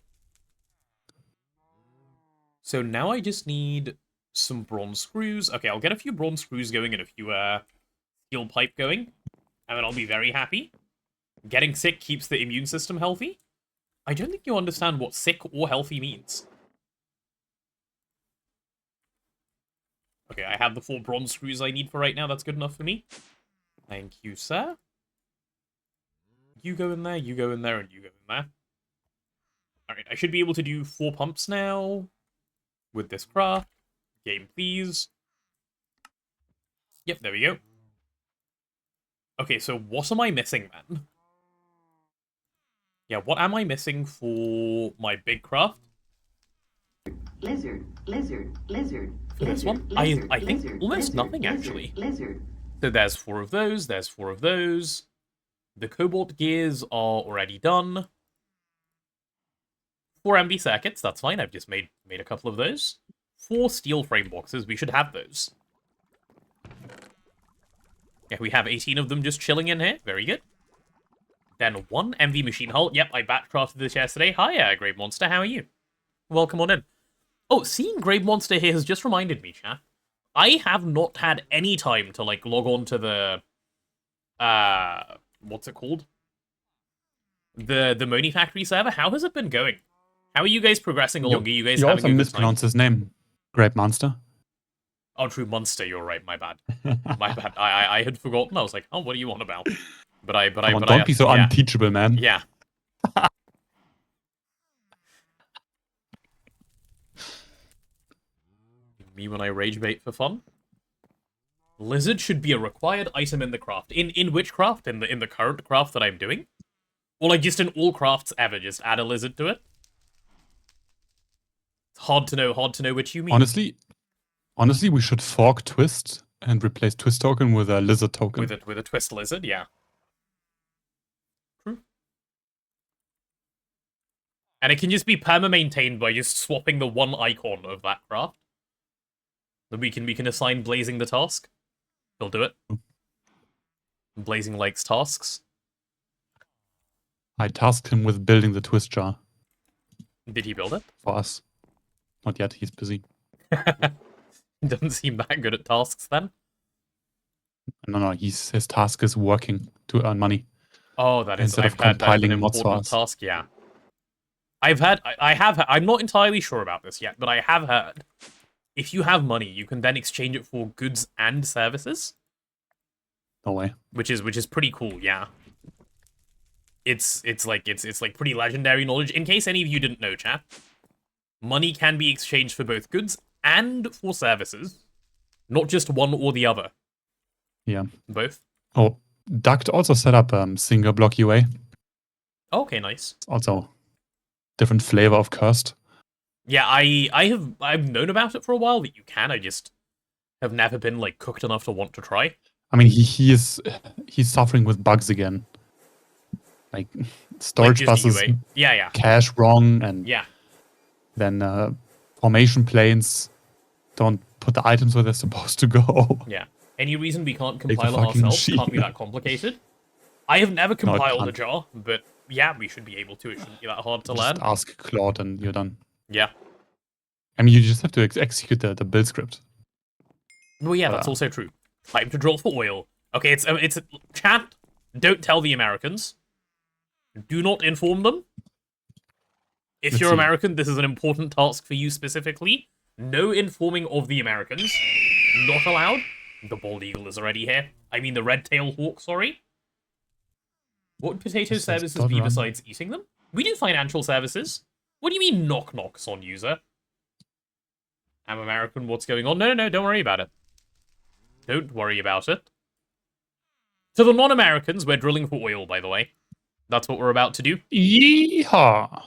So now I just need some bronze screws. Okay, I'll get a few bronze screws going and a few steel pipe going. And then I'll be very happy. Getting sick keeps the immune system healthy. I don't think you understand what sick or healthy means. Okay, I have the 4 bronze screws I need for right now. That's good enough for me. Thank you, sir. You go in there, you go in there, and you go in there. Alright, I should be able to do 4 pumps now. With this craft. Game, please. Yep, there we go. Okay, so what am I missing, then? Yeah, what am I missing for my big craft? Lizard. For this one? I think almost nothing, actually. So there's 4 of those, there's 4 of those. The cobalt gears are already done. 4 MB circuits, that's fine. I've just made a couple of those. 4 steel frame boxes, we should have those. Yeah, we have 18 of them just chilling in here. Very good. Then 1 MV machine hull. Yep, I batch-crafted this yesterday. Hi, Grave Monster, how are you? Welcome on in. Oh, seeing Grave Monster here has just reminded me, chat. I have not had any time to, like, log on to the... what's it called? The Moni Factory server. How has it been going? How are you guys progressing along? Are you guys You having also a good time? mispronounced his name. Grape Monster. Oh, true, Monster, you're right, my bad. My bad. I had forgotten. I was like, oh, what do you want about? Don't be so yeah. unteachable, man. Yeah. Me when I rage bait for fun. Lizard should be a required item in the craft. In which craft? In the current craft that I'm doing? Or like just in all crafts ever, just add a lizard to it? It's hard to know which you mean. Honestly, we should fork Twist and replace Twist token with a lizard token. With a twist lizard, yeah. True. And it can just be perma-maintained by just swapping the one icon of that craft. Then we can assign Blazing the task. He'll do it. Blazing likes tasks. I tasked him with building the Twist jar Did he build it? for us. Not yet, he's busy. Doesn't seem that good at tasks then. No, his task is working to earn money. Oh, that is. Instead of I've heard that's an compiling mods for important us. task. Yeah. I'm not entirely sure about this yet, but I have heard if you have money, you can then exchange it for goods and services, No way. which is pretty cool. Yeah. It's like pretty legendary knowledge. In case any of you didn't know, chat, money can be exchanged for both goods and for services, not just one or the other. Yeah. Both. Oh, Duct also set up single block UA. Okay, nice. It's also different flavor of cursed. Yeah, I've known about it for a while that you can. I just have never been like cooked enough to want to try. I mean, he's suffering with bugs again. Like storage Like just buses, UA. Yeah. cache wrong, and Yeah. then formation planes don't put the items where they're supposed to go. Yeah. Any reason we can't the compile it fucking ourselves machine. can't be that complicated. I have never compiled a can't. jar, but yeah, we should be able to. It shouldn't be that hard to learn. Just ask Claude and you're done. Yeah. I mean, you just have to execute the build script. Well, yeah, that's also true. Time to drill for oil. Okay, it's chat. Don't tell the Americans. Do not inform them. If Let's you're see. American, this is an important task for you specifically. No informing of the Americans. Not allowed. The bald eagle is already here. I mean the red-tailed hawk, sorry. What would potato This says services be Dodron. besides eating them? We do financial services. What do you mean knock-knocks on user? I'm American, what's going on? No, don't worry about it. Don't worry about it. To the non-Americans, we're drilling for oil, by the way. That's what we're about to do. Yeehaw!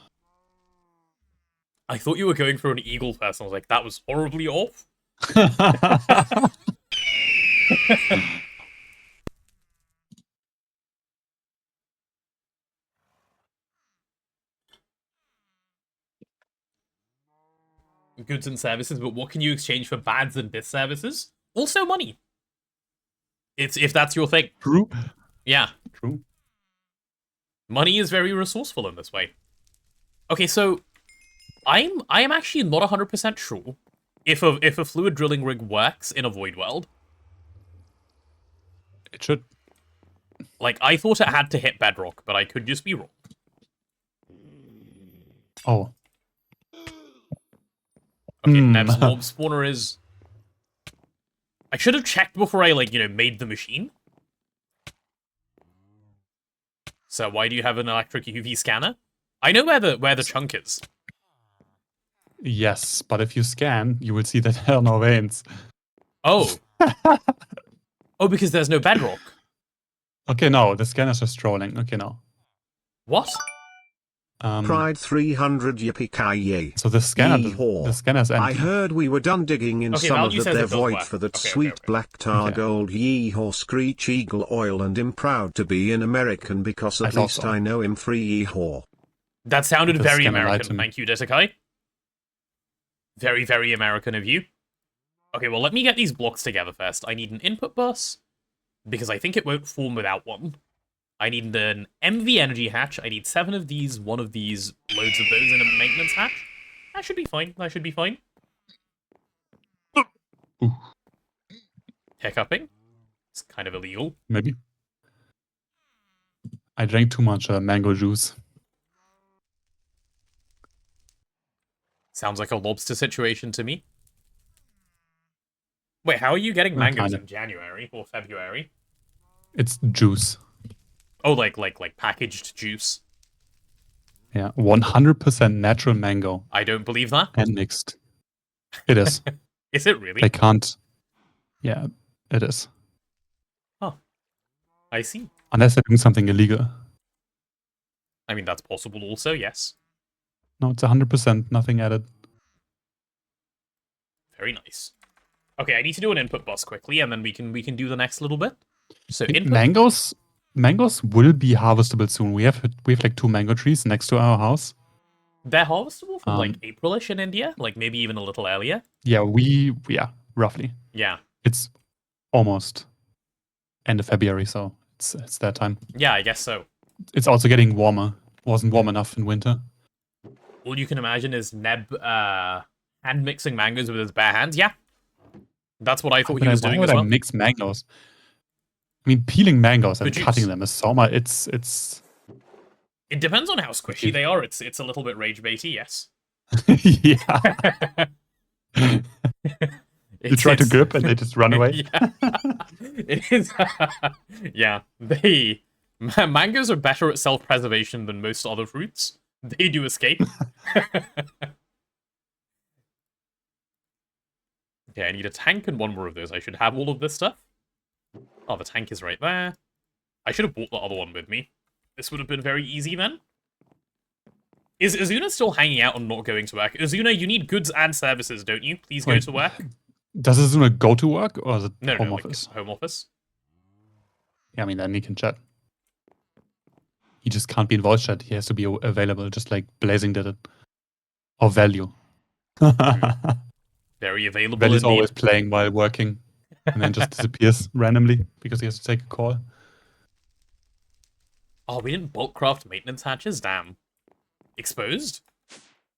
I thought you were going for an eagle first. I was like, that was horribly off. Goods and services, but what can you exchange for bads and disservices? Also money. It's if that's your thing. True. Yeah. True. Money is very resourceful in this way. Okay, so I am actually not 100% sure if a fluid drilling rig works in a void world. It should. Like, I thought it had to hit bedrock, but I could just be wrong. Oh. Okay, Nev's mob spawner is... I should have checked before I, like, made the machine. So why do you have an electric UV scanner? I know where the chunk is. Yes, but if you scan, you will see that there are no veins. Oh. Oh, because there's no bedrock. Okay, no, the scanner's just trolling. Okay, no. What? Pride 300 yippee-ki-yay. So the scanner, Yee-haw. the scanner's empty. I heard we were done digging in Okay, some Value of says their it does void work. for that Okay, sweet okay. black tar Okay. gold yee-haw screech eagle oil, and am proud to be an American because I at thought least so. I know him free yee-haw. That sounded The very scanner lied American. to me. Thank you, Desekai. Very, very American of you. Okay, well, let me get these blocks together first. I need an input bus. because I think it won't form without one. I need an MV energy hatch. I need 7 of these, 1 of these, loads of those, and a maintenance hatch. That should be fine. That should be fine. Ooh. Hiccuping. It's kind of illegal. Maybe. I drank too much mango juice. Sounds like a lobster situation to me. Wait, how are you getting mangoes kinda. in January or February? It's juice. Oh, like packaged juice. Yeah, 100% natural mango I don't believe that. and mixed. It is. Is it really? They can't. Yeah, it is. I see. Unless they're doing something illegal. I mean, that's possible also, yes. No, it's 100% nothing added. Very nice. Okay, I need to do an input bus quickly, and then we can do the next little bit. So input. Mangoes will be harvestable soon. We have like 2 mango trees next to our house. They're harvestable from like Um, Aprilish in India, like maybe even a little earlier. Yeah, roughly. Yeah, It's almost end of February, so it's that time. yeah, I guess so. It's also getting warmer. Wasn't warm enough in winter. All you can imagine is Neb hand mixing mangoes with his bare hands. Yeah, that's what I thought he was Why doing would as I well. mix mangoes? I mean, peeling mangoes and The juice. cutting them is so much. It's It depends on how squishy they are. It's a little bit rage baity, yes. yeah. You try to grip and they just run away. Yeah, it is. Yeah, mangoes are better at self-preservation than most other fruits. They do escape. Okay, I need a tank and 1 more of those. I should have all of this stuff. Oh, the tank is right there. I should have brought the other one with me. This would have been very easy then. Is Azuna still hanging out and not going to work? Azuna, you need goods and services, don't you? Please go Wait. to work. Does Azuna go to work or is it No, home like office? home office. Yeah, I mean, then he can chat. He just can't be in voice chat. He has to be available, just like Blazing did it. Or Value. Very available Value's indeed. always playing while working and then just disappears randomly because he has to take a call. Oh, we didn't bulk craft maintenance hatches? Damn. Exposed?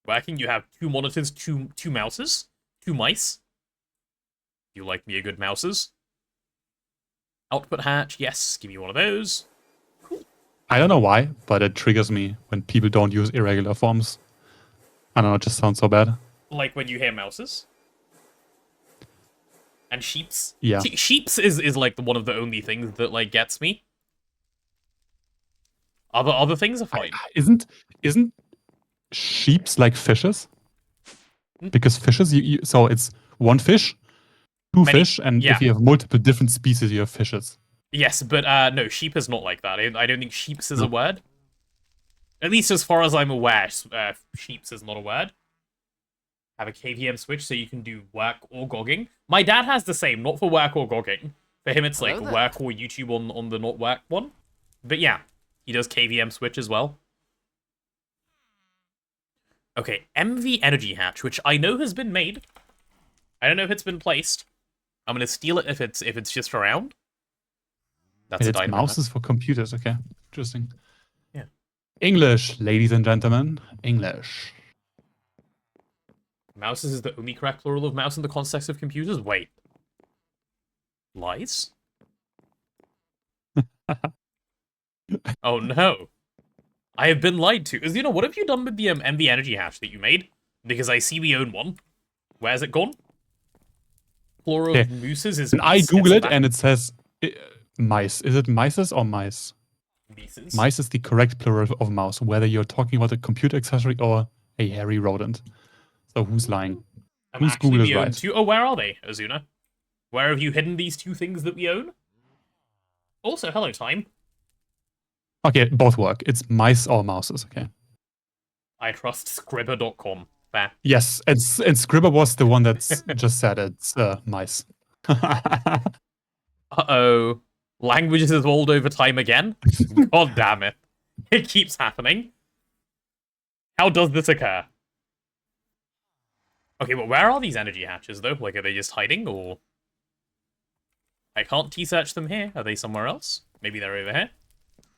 Working, you have 2 monitors, 2 mouses, 2 mice. You like me a good mouses? Output hatch, yes, give me one of those. I don't know why, but it triggers me when people don't use irregular forms. I don't know, it just sounds so bad. Like when you hear mouses. And sheeps. Yeah. Sheeps is like one of the only things that like gets me. Other things are fine. Isn't sheeps like fishes? Because fishes, so it's 1 fish, 2 Many- fish, and yeah. if you have multiple different species, you have fishes. Yes, but no, sheep is not like that. I don't think sheeps is a No. word. At least as far as I'm aware, sheeps is not a word. Have a KVM switch so you can do work or gogging. My dad has the same, not for work or gogging. For him, it's like Hello there. work or YouTube on the not work one. But yeah, he does KVM switch as well. Okay, MV Energy Hatch, which I know has been made. I don't know if it's been placed. I'm gonna steal it if it's just around. That's And a it's dynamite. mouses for computers, okay. Interesting. Yeah. English, ladies and gentlemen. English. Mouses is the only correct plural of mouse in the context of computers? Wait. Lies? Oh no. I have been lied to. Azuna, what have you done with the MV Energy Hatch that you made? Because I see we own one. Where's it gone? Plural of Okay. mooses is And I mice. Google It's it that- and it says mice. Is it mices or mice? Mices. Mice is the correct plural of mouse, whether you're talking about a computer accessory or a hairy rodent. So who's lying? And whose actually, Google is we own right? 2. Oh, where are they, Azuna? Where have you hidden these 2 things that we own? Also, hello, time. Okay, both work. It's mice or mouses, okay. I trust Scribber.com. Fair. Yes, and Scribber was the one that's just said it's mice. Uh-oh. Languages evolved over time again? God damn it. It keeps happening. How does this occur? Okay, but where are these energy hatches, though? Like, are they just hiding, or...? I can't T-search them here. Are they somewhere else? Maybe they're over here.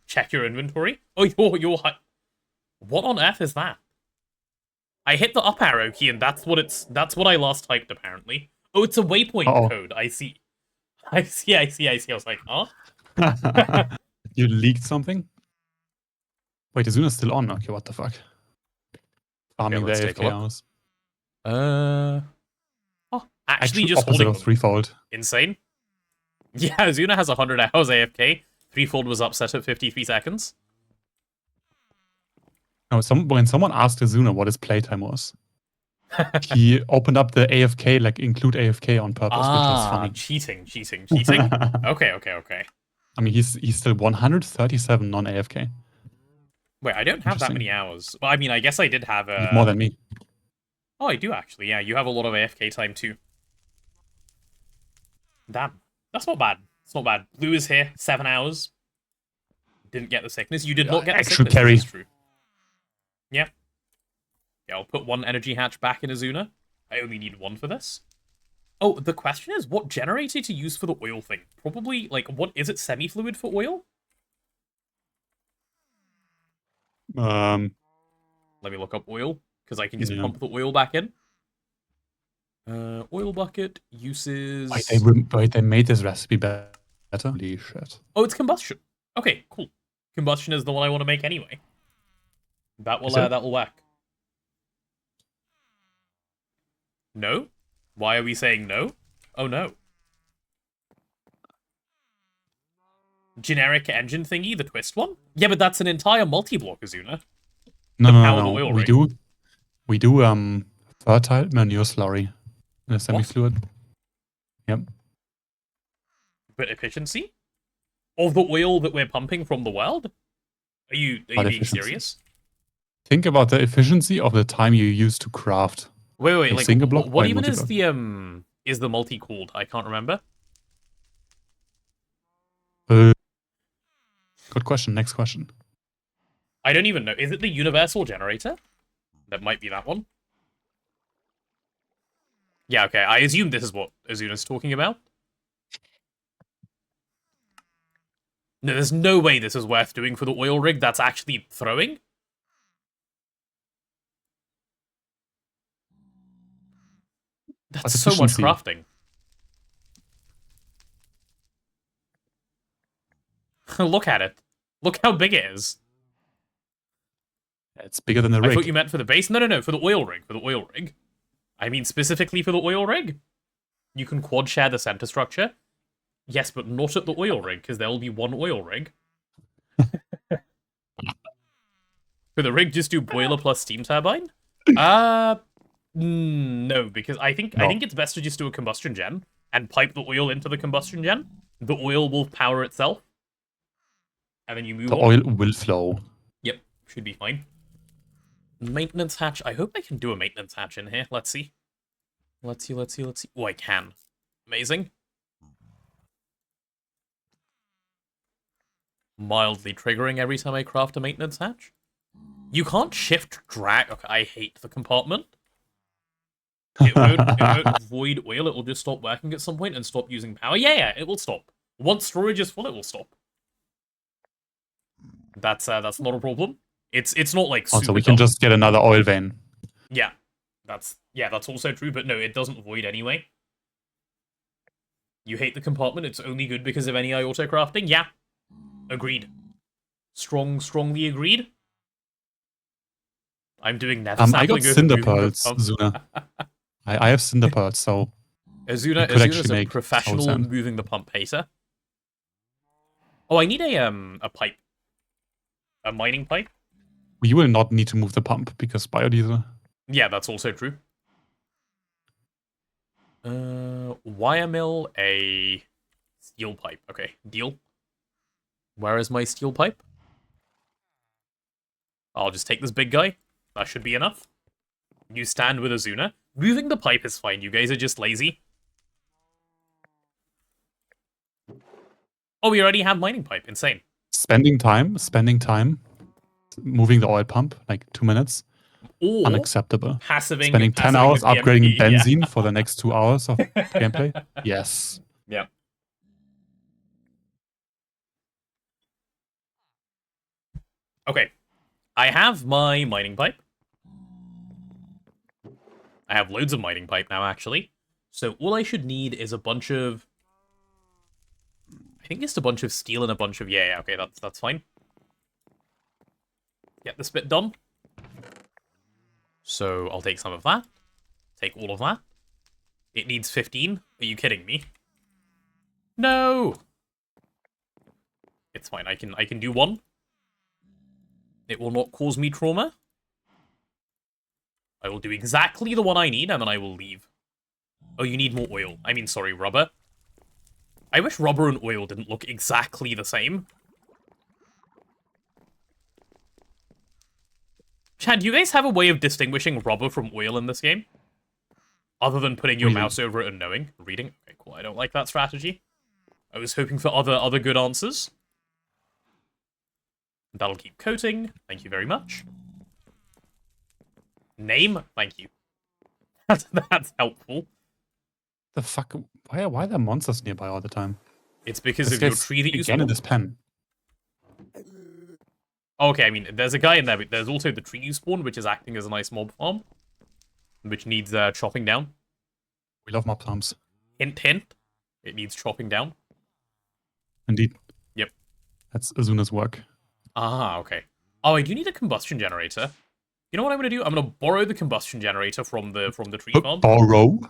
Check your inventory. Oh, you're what on earth is that? I hit the up arrow key and that's what I last typed apparently. Oh, it's a waypoint code. I see. I see. I was like, huh? You leaked something? Wait, Azuna's still on. Okay, what the fuck? Farming the let's take a AFK look. hours. Oh, actually just opposite holding of them. threefold. Insane. Yeah, Azuna has 100 hours AFK. Threefold was upset at 53 seconds. No, when someone asked Azuna what his playtime was, he opened up the AFK, like include AFK on purpose, which was funny. Cheating. Okay. I mean, he's still 137 non-AFK. Wait, I don't have that many hours. Well, I mean, I guess I did have More than me. Oh, I do actually. Yeah, you have a lot of AFK time too. Damn, that's not bad. It's not bad. Blue is here, 7 hours. Didn't get the sickness. You did not get the Extra sickness. carry. That's true. Yeah. Yeah, I'll put 1 energy hatch back in Azuna. I only need 1 for this. Oh, the question is, what generator to use for the oil thing? Probably, like, what is it? Semi-fluid for oil? Let me look up oil, because I can just pump the oil back in. Oil bucket uses. Wait, they made this recipe better. Holy shit! Oh, it's combustion. Okay, cool. Combustion is the one I want to make anyway. That will work. No? Why are we saying no? Oh no. Generic engine thingy, the twist one? Yeah, but that's an entire multi-block, Azuna. No. We do fertile manure slurry in a semi-fluid. Yep. But efficiency? Of the oil that we're pumping from the world? Are you being serious? Think about the efficiency of the time you use to craft. Wait, like single block what by even multi-block. is the multi called? I can't remember. Good question. Next question. I don't even know. Is it the universal generator? That might be that one. Yeah, okay. I assume this is what Azuna's talking about. No, there's no way this is worth doing for the oil rig that's actually throwing. That's so much crafting. Look at it. Look how big it is. It's bigger than the rig. I thought you meant for the base. No, for the oil rig. For the oil rig. I mean specifically for the oil rig. You can quad share the center structure. Yes, but not at the oil rig, because there will be 1 oil rig. For the rig, just do boiler plus steam turbine? No, because I think it's best to just do a combustion gen and pipe the oil into the combustion gen. The oil will power itself. And then you move on. The oil will flow. Yep, should be fine. Maintenance hatch. I hope I can do a maintenance hatch in here. Let's see. Let's see. Oh, I can. Amazing. Mildly triggering every time I craft a maintenance hatch. You can't shift drag. Okay, I hate the compartment. It won't void oil. It will just stop working at some point and stop using power. Yeah, it will stop. Once storage is full, it will stop. That's not a problem. It's not like super So we can dumb. just get another oil vein. Yeah, that's also true. But no, it doesn't void anyway. You hate the compartment. It's only good because of any auto crafting. Yeah, agreed. Strongly agreed. I'm doing nether I got cinder pearls, Azuna. I have cinder pearls, so Azuna's a professional moving the pump hater. Oh, I need a pipe. A mining pipe? You will not need to move the pump because biodiesel. Yeah, that's also true. Wire mill, a steel pipe. Okay, deal. Where is my steel pipe? I'll just take this big guy. That should be enough. You stand with Azuna. Moving the pipe is fine. You guys are just lazy. Oh, we already have mining pipe. Insane. Spending time, moving the oil pump, like 2 minutes. Or unacceptable. Spending 10 hours upgrading PMP, benzene for the next 2 hours of gameplay. Yes. Yeah. Okay. I have my mining pipe. I have loads of mining pipe now, actually. So all I should need is a bunch of... I think just a bunch of steel and a bunch of... Yeah, okay, that's fine. Get this bit done. So I'll take some of that. Take all of that. It needs 15. Are you kidding me? No! It's fine, I can do one. It will not cause me trauma. I will do exactly the one I need, and then I will leave. Oh, you need more oil. I mean, sorry, rubber. I wish rubber and oil didn't look exactly the same. Chad, do you guys have a way of distinguishing rubber from oil in this game? Other than putting your mouse over it and knowing? Reading? Okay, cool. I don't like that strategy. I was hoping for other good answers. That'll keep coating. Thank you very much. Name? Thank you. That's helpful. The fuck? Why are there monsters nearby all the time? It's because of your tree that you again in spawned. this pen. Okay, I mean, there's a guy in there, but there's also the tree you spawned, which is acting as a nice mob farm. Which needs chopping down. We love mob farms. Hint, hint. It needs chopping down. Indeed. Yep. That's Azuna's work. Ah, okay. Oh, I do need a combustion generator. You know what I'm gonna do? I'm gonna borrow the combustion generator from the tree farm. Borrow?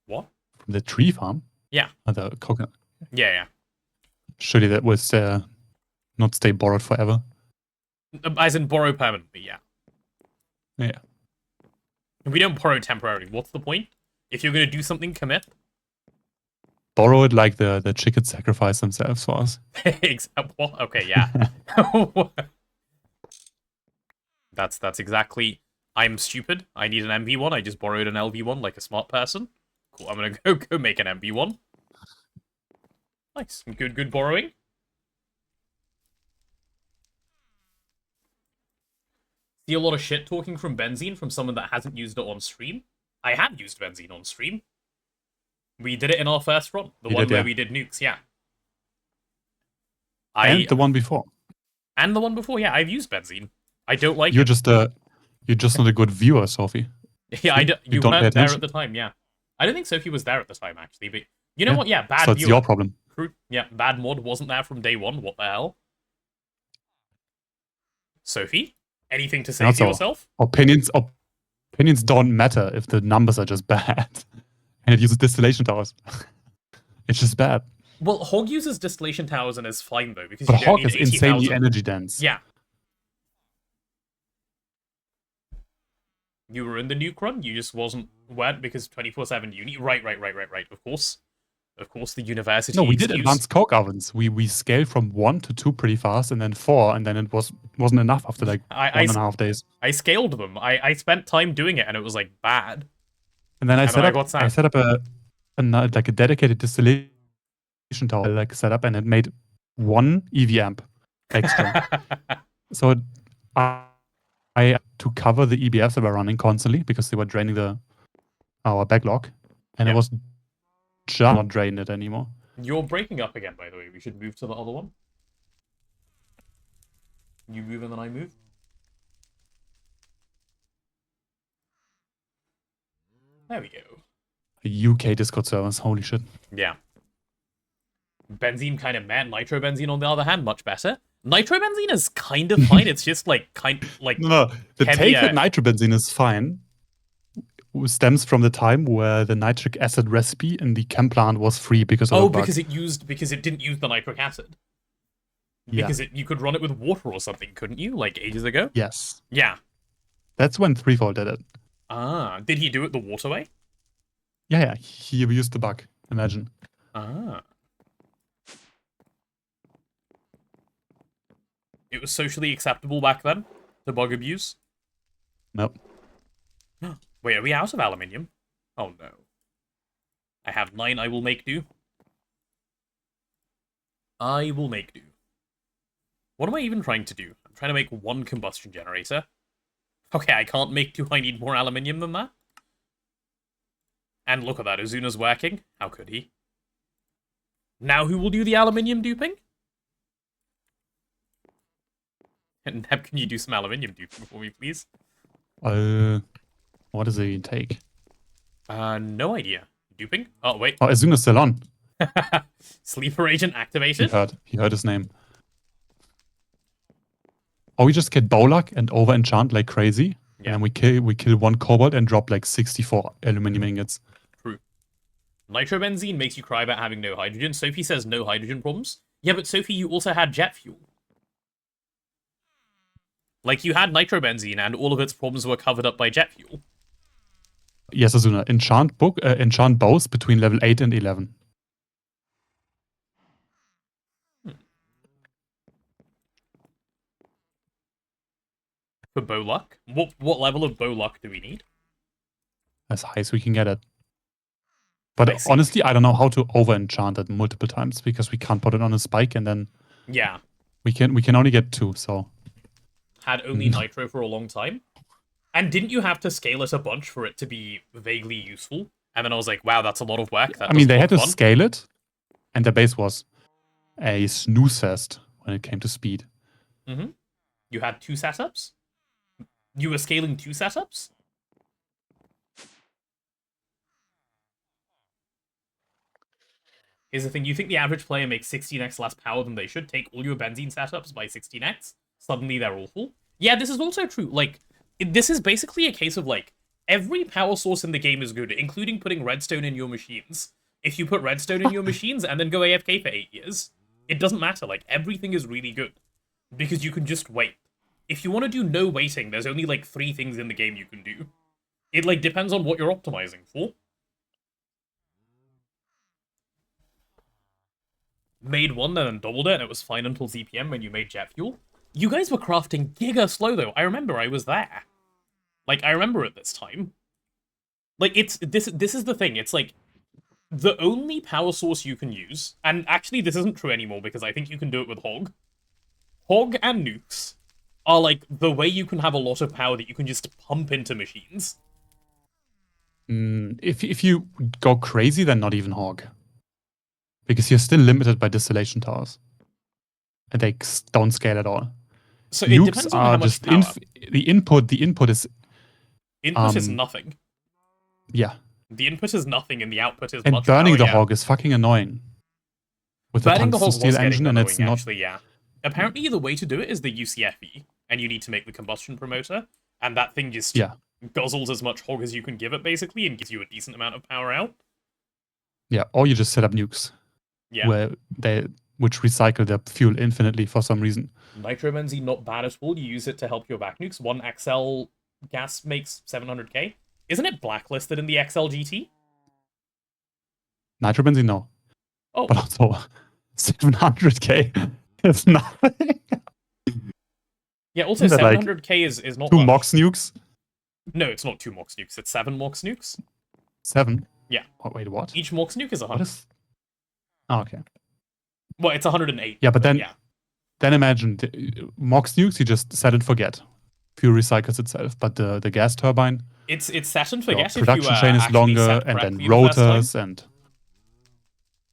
What? From the tree farm? Yeah. Or the coconut. Yeah. Surely that was not stay borrowed forever. As in borrow permanently, yeah. Yeah. If we don't borrow temporarily, what's the point? If you're gonna do something, commit. Borrow it like the chickens sacrifice themselves for us. Except what? Okay, yeah. That's exactly. I'm stupid. I need an MV1. I just borrowed an LV1 like a smart person. Cool. I'm gonna go make an MV1. Nice. Good borrowing. See a lot of shit talking from Benzene from someone that hasn't used it on stream. I have used Benzene on stream. We did it in our first run. The one where we did nukes, yeah. And the one before. And the one before, yeah. I've used Benzene. I don't like you're it. You're just not a good viewer, Sophie. Yeah, you weren't there at the time, yeah. I don't think Sophie was there at the time, actually. But you know what? Yeah, bad So it's viewer. your problem. Yeah, bad mod wasn't there from day one. What the hell? Sophie? Anything to say for yourself? Opinions don't matter if the numbers are just bad. And it uses distillation towers. It's just bad. Well, Hog uses distillation towers and is fine, though, because but you don't Hog need is 80,000. insanely energy dense. Yeah. You were in the nuke run, you just weren't because 24/7 uni. Right. Of course, the university. No, we did advanced coke ovens. We scaled from 1 to 2 pretty fast, and then 4, and then it wasn't enough after like 1.5 days. I scaled them. I spent time doing it, and it was like bad. And then I set up a dedicated distillation tower like setup, and it made 1 EV amp extra. So I to cover the EBFs that were running constantly because they were draining our backlog, and it was just not draining it anymore. You're breaking up again, by the way. We should move to the other one. You move and then I move. There we go. The UK Discord servers, holy shit. Yeah. Benzene kind of meh. Nitrobenzene, on the other hand, much better. Nitrobenzene is kind of fine. It's just like no. The heavier. take with nitrobenzene is fine. It stems from the time where the nitric acid recipe in the chem plant was free because of because it didn't use the nitric acid. Because you could run it with water or something, couldn't you? Like ages ago. Yes. Yeah. That's when Threefold did it. Ah, did he do it the water way? Yeah. He used the bug. Imagine. Ah. It was socially acceptable back then to bug abuse. Nope. Wait, are we out of aluminium? Oh no. I have 9. I will make do. I will make do. What am I even trying to do? I'm trying to make 1 combustion generator. Okay, I can't make 2. I need more aluminium than that. And look at that, Azuna's working. How could he? Now who will do the aluminium duping? And Neb, can you do some aluminium duping for me, please? What does it take? No idea. Duping? Oh, wait. Oh, Azuna's still on. Sleeper agent He activated? heard his name. Or we just get Bowluck and over enchant like crazy. Yeah. And then we kill one cobalt and drop like 64 aluminium ingots. True. Nitrobenzene makes you cry about having no hydrogen. Sophie says no hydrogen problems. Yeah, but Sophie, you also had jet fuel. Like, you had nitrobenzene and all of its problems were covered up by jet fuel. Yes, Azuna. Enchant bows between level 8 and 11. For Bowluck? What level of Bowluck do we need? As high as we can get it. But I see. honestly, I don't know how to over enchant it multiple times because we can't put it on a spike and then Yeah. we can only get 2, so Had only nitro for a long time. And didn't you have to scale it a bunch for it to be vaguely useful? And then I was like, wow, that's a lot of work. I mean they had to scale it and the base was a snooze fest when it came to speed. Mm-hmm. You had 2 setups? You were scaling 2 setups? Here's the thing, you think the average player makes 16x less power than they should, take all your benzene setups by 16x, suddenly they're awful? Yeah, this is also true. Like, this is basically a case of, like, every power source in the game is good, including putting redstone in your machines. If you put redstone in your machines and then go AFK for 8 years, it doesn't matter. Like, everything is really good. Because you can just wait. If you want to do no waiting, there's only, like, 3 things in the game you can do. It, like, depends on what you're optimizing for. Made 1, then doubled it, and it was fine until ZPM when you made jet fuel. You guys were crafting giga slow, though. I remember I was there. Like, I remember at this time. Like, it's... This is the thing. It's, like, the only power source you can use... And actually, this isn't true anymore, because I think you can do it with Hog. Hog and nukes are, like, the way you can have a lot of power that you can just pump into machines. If you go crazy, then not even Hog. Because you're still limited by distillation towers. And they don't scale at all. So it Nukes depends on are how much just power. the input is Input is nothing. yeah. The input is nothing and the output is And much burning power, the yeah. Hog is fucking annoying. With the Burning the tungsten Hog steel was getting engine and annoying, it's not actually, yeah. Apparently the way to do it is the UCFE, and you need to make the combustion promoter, and that thing just guzzles as much Hog as you can give it, basically, and gives you a decent amount of power out. Yeah, or you just set up nukes. Yeah. Which recycle their fuel infinitely for some reason. Nitrobenzene, not bad at all. You use it to help your back nukes. 1 XL gas makes 700k. Isn't it blacklisted in the XL GT? Nitrobenzene, no. Oh. But also 700k is nothing. Yeah, also Isn't that 700k is not 2 much. Mox nukes? No, it's not 2 Mox nukes. It's 7 Mox nukes. 7? Yeah. Oh, wait, what? Each Mox nuke is 100. What is... Oh, okay. Well, it's 108. Yeah, but then yeah. Then imagine Mox nukes, you just set and forget. Fuel recycles itself, but the gas turbine, It's set and forget. your production chain is longer, and then rotors, and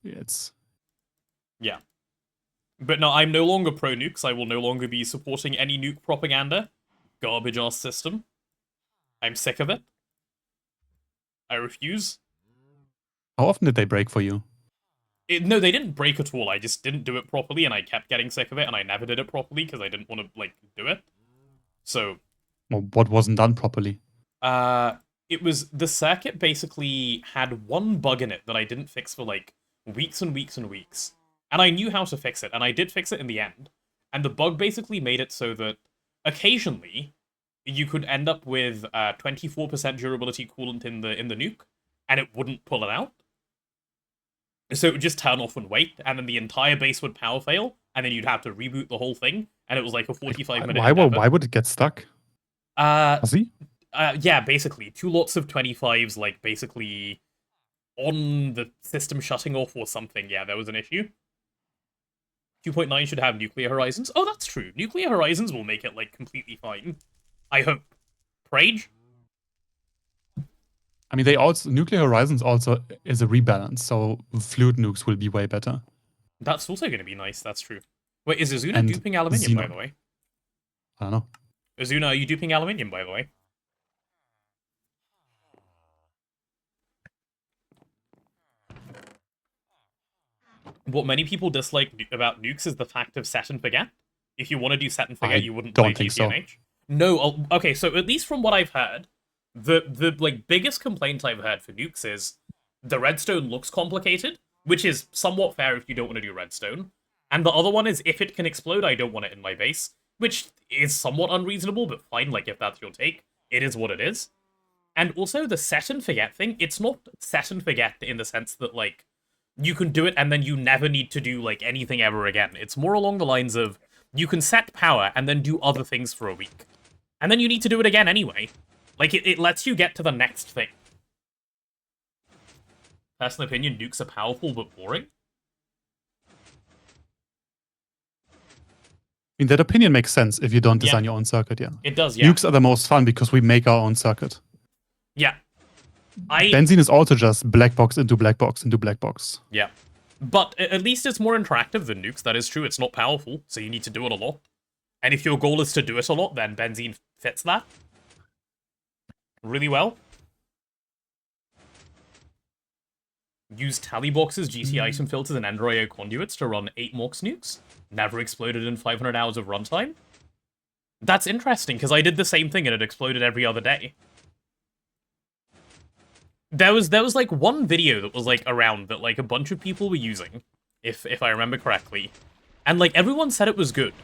it's yeah. But no, I'm no longer pro nukes. I will no longer be supporting any nuke propaganda. Garbage ass system. I'm sick of it. I refuse. How often did they break for you? No, they didn't break at all. I just didn't do it properly, and I kept getting sick of it, and I never did it properly because I didn't want to like do it. So, Well, what wasn't done properly? it was the circuit basically had one bug in it that I didn't fix for like weeks and weeks and weeks, and I knew how to fix it, and I did fix it in the end. And the bug basically made it so that occasionally you could end up with 24% durability coolant in the nuke, and it wouldn't pull it out. So it would just turn off and wait, and then the entire base would power fail, and then you'd have to reboot the whole thing, and it was like a 45-minute Why would it get stuck? See? Yeah, basically. 2 lots of 25s, like, basically on the system shutting off or something. Yeah, there was an issue. 2.9 should have nuclear horizons. Oh, that's true. Nuclear horizons will make it, like, completely fine. I hope. Prage? I mean, Nuclear Horizons also is a rebalance, so fluid nukes will be way better. That's also going to be nice, that's true. Wait, is Azuna And duping aluminium, by Xenon. the way? I don't know. Azuna, are you duping aluminium, by the way? What many people dislike about nukes is the fact of set and forget. If you want to do set and forget, I you wouldn't play don't think so. GTNH. No, okay, so at least from what I've heard, the like biggest complaint I've heard for nukes is the redstone looks complicated, which is somewhat fair if you don't want to do redstone. And the other one is if it can explode, I don't want it in my base, which is somewhat unreasonable, but fine, like if that's your take, it is what it is. And also the set and forget thing, it's not set and forget in the sense that like you can do it and then you never need to do like anything ever again. It's more along the lines of you can set power and then do other things for a week. And then you need to do it again anyway. Like, it lets you get to the next thing. Personal opinion, nukes are powerful but boring. I mean, that opinion makes sense if you don't design your own circuit, yeah. It does, yeah. Nukes are the most fun because we make our own circuit. Yeah. Benzene is also just black box into black box into black box. Yeah. But at least it's more interactive than nukes, that is true. It's not powerful, so you need to do it a lot. And if your goal is to do it a lot, then Benzene fits that really well. Use tally boxes, GT item filters, and Ender.io conduits to run 8 Morks nukes. Never exploded in 500 hours of runtime. That's interesting, because I did the same thing and it exploded every other day. There was like one video that was like around that like a bunch of people were using, if I remember correctly. And like everyone said it was good.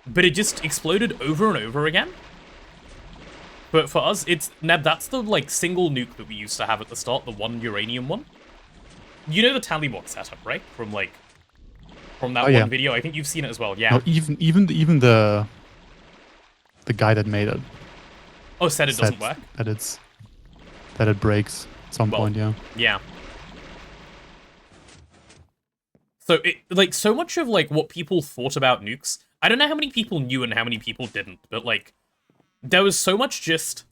But it just exploded over and over again. But for us, Neb, that's the like single nuke that we used to have at the start, the one uranium one. You know the tally box setup, right? From that one video. I think you've seen it as well. Yeah. No, even the guy that made it. Oh, said it doesn't work. That it breaks at some point. Yeah. Yeah. So like so much of like what people thought about nukes. I don't know how many people knew and how many people didn't, but like there was so much just.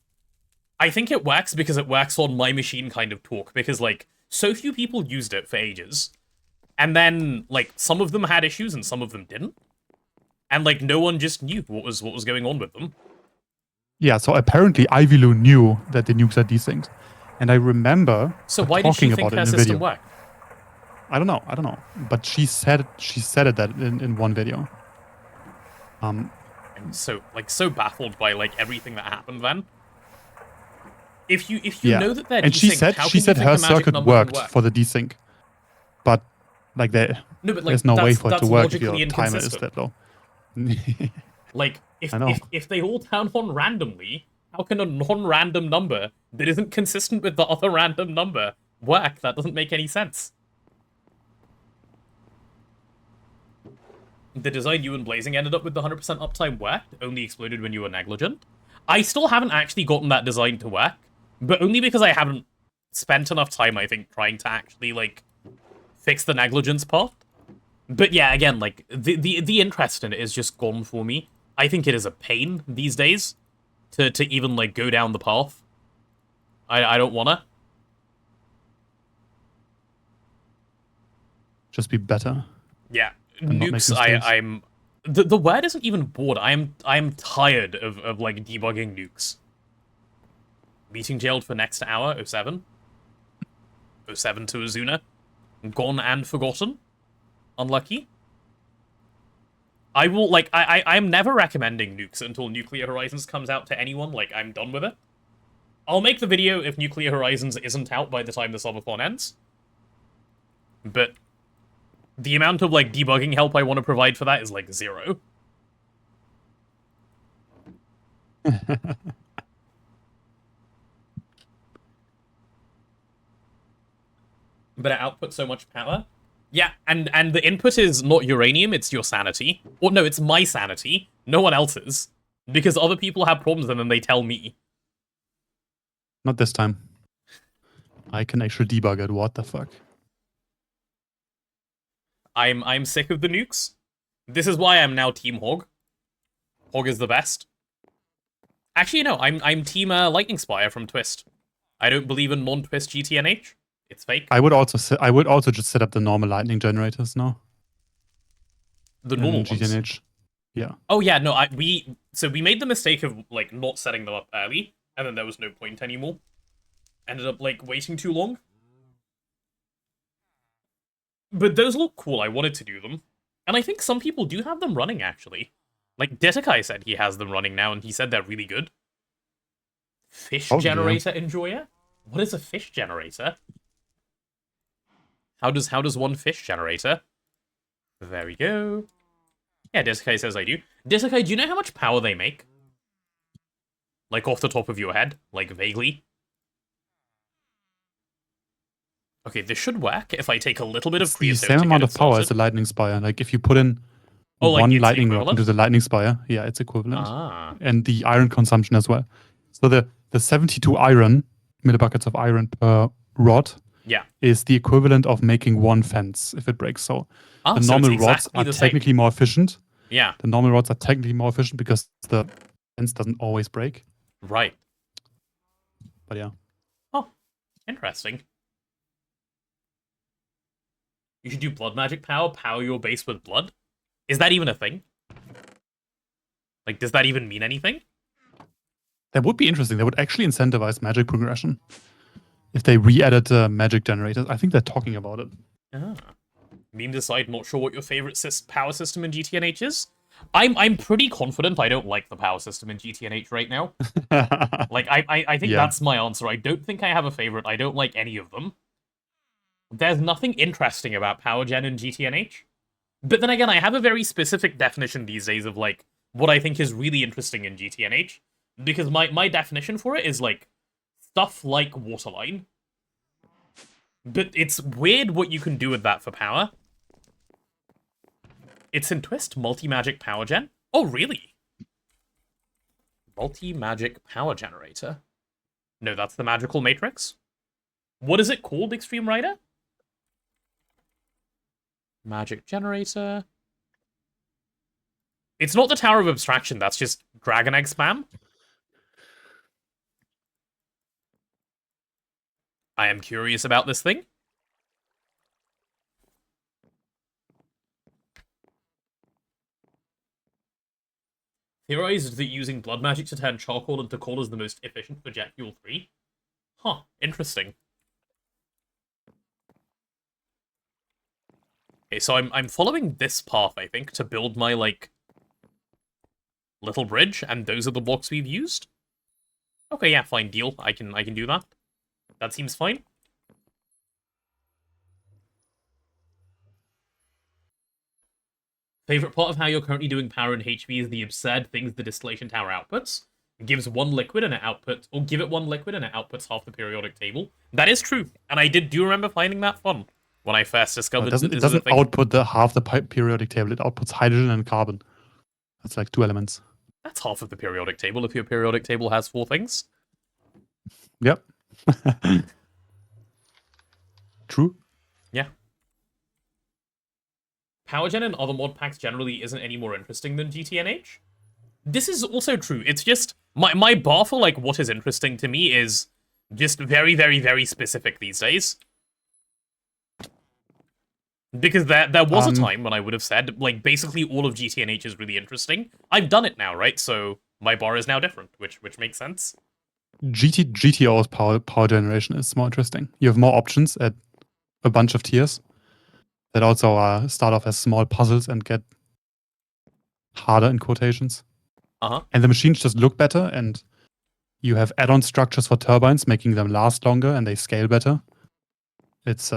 I think it works because it works on my machine kind of talk because like. So few people used it for ages. And then, like, some of them had issues and some of them didn't. And, like, no one just knew what was going on with them. Yeah, so apparently Ivylu knew that the nukes are desynced. And I remember so why did she think her system worked? I don't know. But she said it that in one video. I'm so baffled by, like, everything that happened then. If you know that they're desynced, and she said her circuit worked for the desync, but like there's no way for it to work if your timer is that low. Like if they all turn on randomly, how can a non-random number that isn't consistent with the other random number work? That doesn't make any sense. The design you and Blazing ended up with the 100% uptime worked, only exploded when you were negligent. I still haven't actually gotten that design to work. But only because I haven't spent enough time, I think, trying to actually, like, fix the negligence part. But yeah, again, like, the interest in it is just gone for me. I think it is a pain these days to even, like, go down the path. I don't wanna. Just be better. Yeah. Nukes, I'm... The word isn't even bored. I'm tired of like, debugging nukes. Meeting jailed for next hour, 07. 07 to Azuna. Gone and forgotten. Unlucky. I will, like, I'm never recommending nukes until Nuclear Horizons comes out to anyone. Like, I'm done with it. I'll make the video if Nuclear Horizons isn't out by the time the subathon ends. But the amount of, like, debugging help I want to provide for that is, like, 0. But it outputs so much power. Yeah, and the input is not uranium, it's your sanity. Or no, it's my sanity, no one else's. Because other people have problems and then they tell me. Not this time. I can actually debug it, what the fuck. I'm sick of the nukes. This is why I'm now Team Hog. Hog is the best. Actually, no, I'm Team Lightning Spire from Twist. I don't believe in non-Twist GTNH. It's fake. I would also just set up the normal lightning generators now. The normal GTNH. Yeah. Oh yeah, no, we made the mistake of like not setting them up early, and then there was no point anymore. Ended up like waiting too long. But those look cool. I wanted to do them, and I think some people do have them running actually. Like Detakai said he has them running now, and he said they're really good. Fish Oh, yeah. generator enjoyer? What is a fish generator? How does one fish generator? There we go. Yeah, Detakai says I do. Detakai, do you know how much power they make? Like off the top of your head? Like vaguely? Okay, this should work if I take a little bit of It's the creosote same to amount get of it power as started. the lightning spire. Like if you put in Oh, like, one it's the lightning rod equivalent? into the lightning spire, yeah, it's equivalent. Ah. And the iron consumption as well. So the 72 iron, millibuckets of iron per rod, Yeah. is the equivalent of making one fence if it breaks. So Ah, the so it's normal rods exactly are the same. technically more efficient. Yeah, The normal rods are technically more efficient because the fence doesn't always break. right. But yeah. Oh, interesting. You should do blood magic power your base with blood? Is that even a thing? Like, does that even mean anything? That would be interesting. That would actually incentivize magic progression. If they re-added magic generators. I think they're talking about it. Ah. Meme decide, not sure what your favorite power system in GTNH is? I'm pretty confident I don't like the power system in GTNH right now. Like, I think Yeah. that's my answer. I don't think I have a favorite. I don't like any of them. There's nothing interesting about power gen in GTNH. But then again, I have a very specific definition these days of, like, what I think is really interesting in GTNH. Because my definition for it is, like, stuff like Waterline. But it's weird what you can do with that for power. It's in Twist, multi-magic power gen. Oh, really? Multi-magic power generator? No, that's the magical matrix. What is it called, Extreme Rider? Magic generator. It's not the Tower of Abstraction, that's just Dragon Egg spam. I am curious about this thing. Theorized that using blood magic to turn charcoal into coal is the most efficient for Jet Fuel 3. Huh, interesting. Okay, so I'm following this path, I think, to build my, like, little bridge, and those are the blocks we've used. Okay, yeah, fine, deal. I can do that. That seems fine. Favorite part of how you're currently doing power in HV is the absurd things the distillation tower outputs. It gives one liquid and it outputs, or give it one liquid and it outputs half the periodic table. That is true, and I do remember finding that fun when I first discovered It this is a doesn't thing. output the half the periodic table. It outputs hydrogen and carbon. That's like 2 elements. That's half of the periodic table if your periodic table has 4 things. Yep. True. Yeah. Power gen in other mod packs generally isn't any more interesting than GTNH. This is also true. It's just my bar for, like, what is interesting to me is just very, very, very specific these days. Because there was a time when I would have said, like, basically all of GTNH is really interesting. I've done it now, right? So my bar is now different, which makes sense. GTO's power generation is more interesting. You have more options at a bunch of tiers that also start off as small puzzles and get harder in quotations. Uh-huh. And the machines just look better, and you have add-on structures for turbines, making them last longer, and they scale better. It's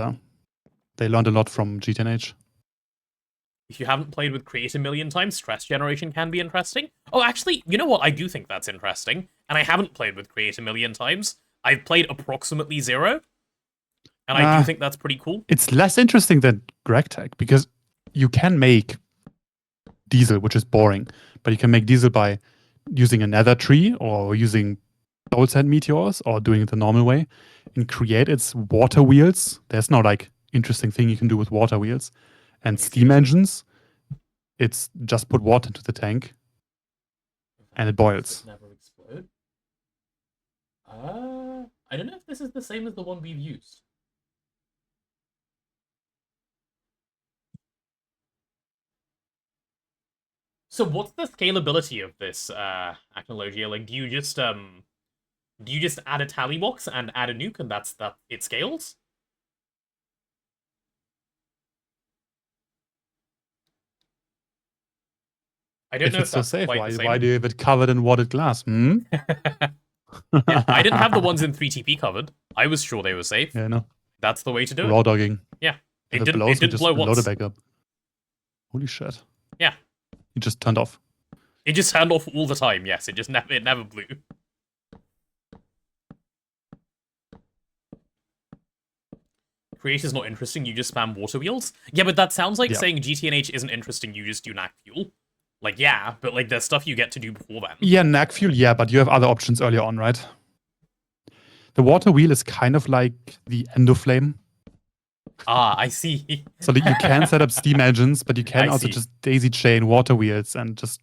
they learned a lot from GTNH. If you haven't played with Create a million times, stress generation can be interesting. Oh, actually, you know what? I do think that's interesting. And I haven't played with Create a million times. I've played approximately 0. And I do think that's pretty cool. It's less interesting than GregTech, because you can make diesel, which is boring. But you can make diesel by using a nether tree or using soul sand meteors or doing it the normal way. In Create, it's water wheels. There's no, like, interesting thing you can do with water wheels. And steam engines, it's just put water into the tank and it boils. Never explode. I don't know if this is the same as the one we've used. So what's the scalability of this Acnologia? Like, do you just add a tally box and add a nuke and that it scales? I don't If know it's if so that's safe, quite the same. why do you have it covered in wadded glass? Hmm? Yeah, I didn't have the ones in 3TP covered. I was sure they were safe. Yeah, no. That's the way to do it. Raw dogging. Yeah. If It didn't blows, we blow just load once. it back up. Holy shit. Yeah. It just turned off. It just turned off all the time, yes. It never blew. Creator's not interesting, you just spam water wheels? Yeah, but that sounds like saying GTNH isn't interesting, you just do knack fuel. Like, yeah, but like there's stuff you get to do before then. Yeah, knack fuel, yeah, but you have other options earlier on, right? The water wheel is kind of like the endoflame. Ah, I see. So that you can set up steam engines, but you can I also see. just daisy chain water wheels and just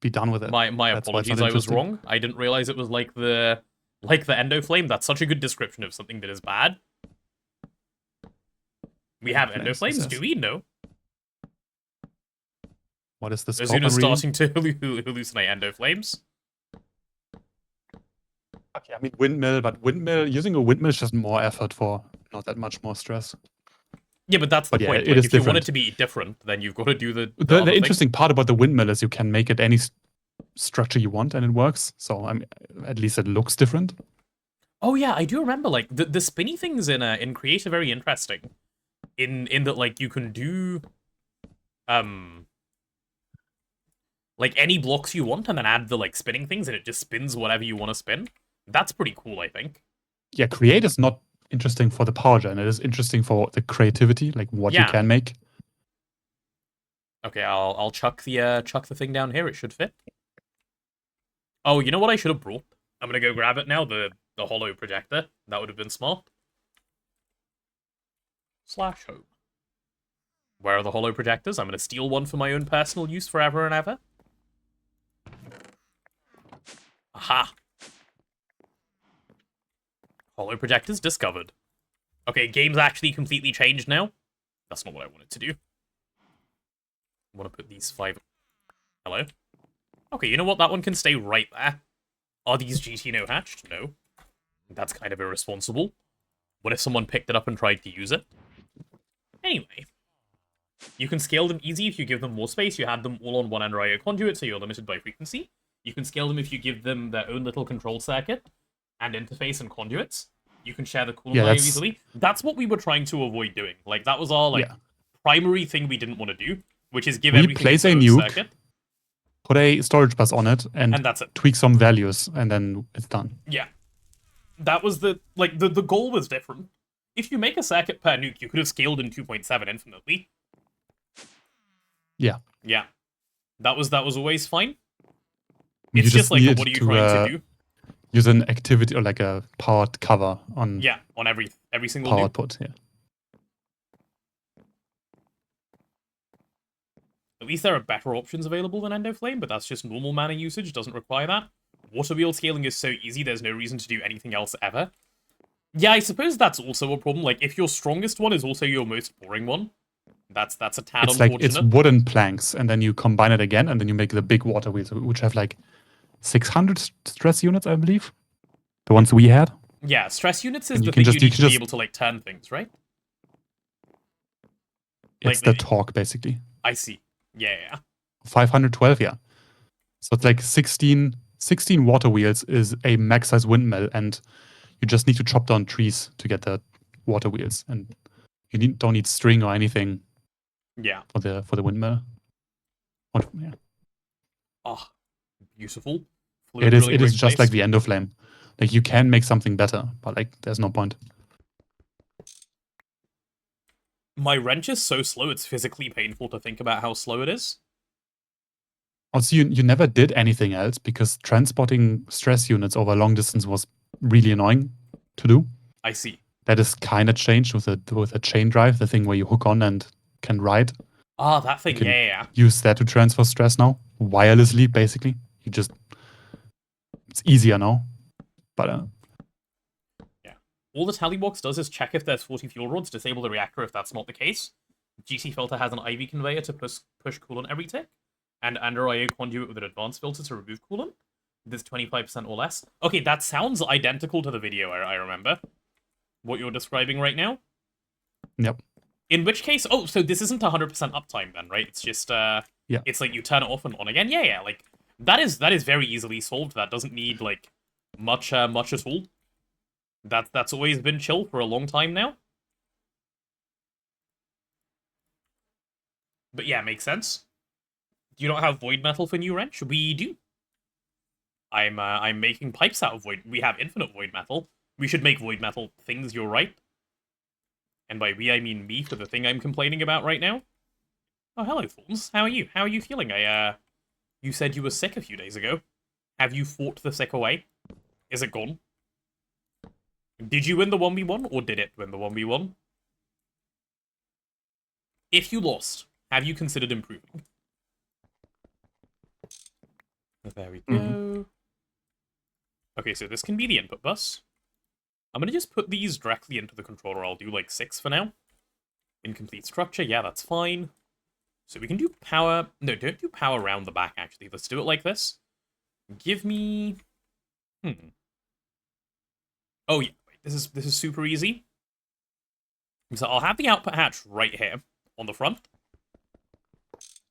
be done with it. My That's why it's apologies, not I was interesting. wrong. I didn't realize it was like the endoflame. That's such a good description of something that is bad. We have Flames, endoflames, yes. do we? No. What is this? Azuna's starting to hallucinate endoflames. Okay, I mean windmill, but using a windmill is just more effort for not that much more stress. Yeah, but that's the But yeah, point. it Like, is if you want it different. to be different, then you've got to do the The other thing. interesting part about the windmill is you can make it any structure you want and it works. So I mean, at least it looks different. Oh yeah, I do remember like the spinny things in Create are very interesting. In that like you can do like any blocks you want and then add the like spinning things and it just spins whatever you want to spin. That's pretty cool, I think. Yeah, create is not interesting for the power gen. It is interesting for the creativity, like what you Yeah. can make. Okay, I'll chuck the thing down here. It should fit. Oh, you know what I should have brought? I'm gonna go grab it now. The hollow projector. That would have been smart. /home. Where are the hollow projectors? I'm gonna steal one for my own personal use forever and ever. Aha! Hollow projectors discovered. Okay, game's actually completely changed now. That's not what I wanted to do. I want to put these 5... Hello? Okay, you know what? That one can stay right there. Are these GT no hatched? No. That's kind of irresponsible. What if someone picked it up and tried to use it? Anyway. You can scale them easy if you give them more space. You had them all on one Android conduit, so you're limited by frequency. You can scale them if you give them their own little control circuit and interface and conduits. You can share the coolant value easily. That's what we were trying to avoid doing. Like, that was our primary thing we didn't want to do, which is give everything Replace its a own nuke, circuit. Put a storage bus on it, and that's it. tweak some values, and then it's done. Yeah. That was the goal was different. If you make a circuit per nuke, you could have scaled in 2.7 infinitely. Yeah. Yeah. That was always fine. You It's just like, needed what are you trying to do? Use an activity or like a powered cover on on every single power nuke. output. Yeah. At least there are better options available than Endoflame, but that's just normal mana usage, doesn't require that. Water wheel scaling is so easy, there's no reason to do anything else ever. Yeah, I suppose that's also a problem. Like, if your strongest one is also your most boring one, that's a tad It's like unfortunate. it's wooden planks, and then you combine it again, and then you make the big water wheels, which have like 600 stress units, I believe. The ones we had. Yeah, stress units is And the you can thing just- you you need can to be just- able to, like, turn things, right? It's the torque, basically. I see. Yeah. 512, yeah. So it's like 16 water wheels is a max size windmill, and you just need to chop down trees to get the water wheels, and you don't need string or anything. Yeah. For the windmill. Yeah. Oh, beautiful. It is just like the Endoflame. Like, you can make something better, but like there's no point. My wrench is so slow, it's physically painful to think about how slow it is. Also, you never did anything else because transporting stress units over long distance was really annoying to do. I see. That is kind of changed with a chain drive, the thing where you hook on and can ride. Ah, that thing, You can yeah. use that to transfer stress now, wirelessly, basically. It's easier now. But All the tally box does is check if there's 40 fuel rods, disable the reactor if that's not the case. GT Filter has an IV conveyor to push coolant every tick, and under IO conduit with an advanced filter to remove coolant. This 25% or less. Okay, that sounds identical to the video I remember. What you're describing right now. Yep. In which case, oh, so this isn't 100% uptime then, right? It's just Yeah. It's like you turn it off and on again. Yeah, like that is very easily solved. That doesn't need like much at all. That's always been chill for a long time now. But yeah, makes sense. Do you not have void metal for new wrench? We do. I'm making pipes out of void. We have infinite void metal. We should make void metal things. You're right. And by we I mean me for the thing I'm complaining about right now. Oh, hello, Thorns. How are you? How are you feeling? You said you were sick a few days ago. Have you fought the sick away? Is it gone? Did you win the 1v1 or did it win the 1v1? If you lost, have you considered improving? There we go. Okay, so this can be the input bus. I'm going to just put these directly into the controller. I'll do like 6 for now. Incomplete structure. Yeah, that's fine. So we can do power. No, don't do power around the back, actually. Let's do it like this. Give me... Oh, yeah. Wait, this is super easy. So I'll have the output hatch right here on the front.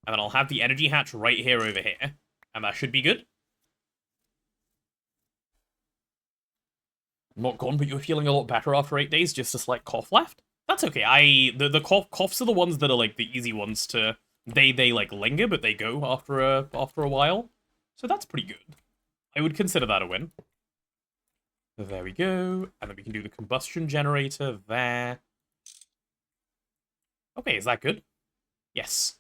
And then I'll have the energy hatch right here over here. And that should be good. Not gone, but you're feeling a lot better after 8 days, just a slight cough left. That's okay. The coughs are the ones that are like the easy ones to they like linger, but they go after a while. So that's pretty good. I would consider that a win. There we go. And then we can do the combustion generator there. Okay, is that good? Yes.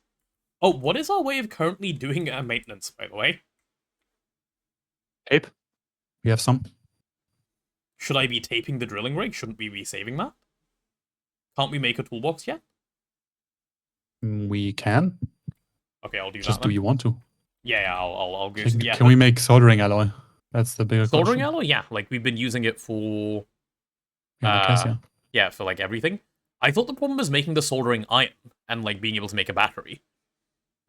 Oh, what is our way of currently doing maintenance, by the way? Tape. We have some. Should I be taping the drilling rig? Shouldn't we be saving that? Can't we make a toolbox yet? We can. Okay, I'll do that. Just do you want to? Yeah, I'll go. Can we make soldering alloy? That's the bigger soldering question. alloy? Yeah, like we've been using it for. Yeah, I guess, yeah. Yeah, for like everything. I thought the problem was making the soldering iron and like being able to make a battery.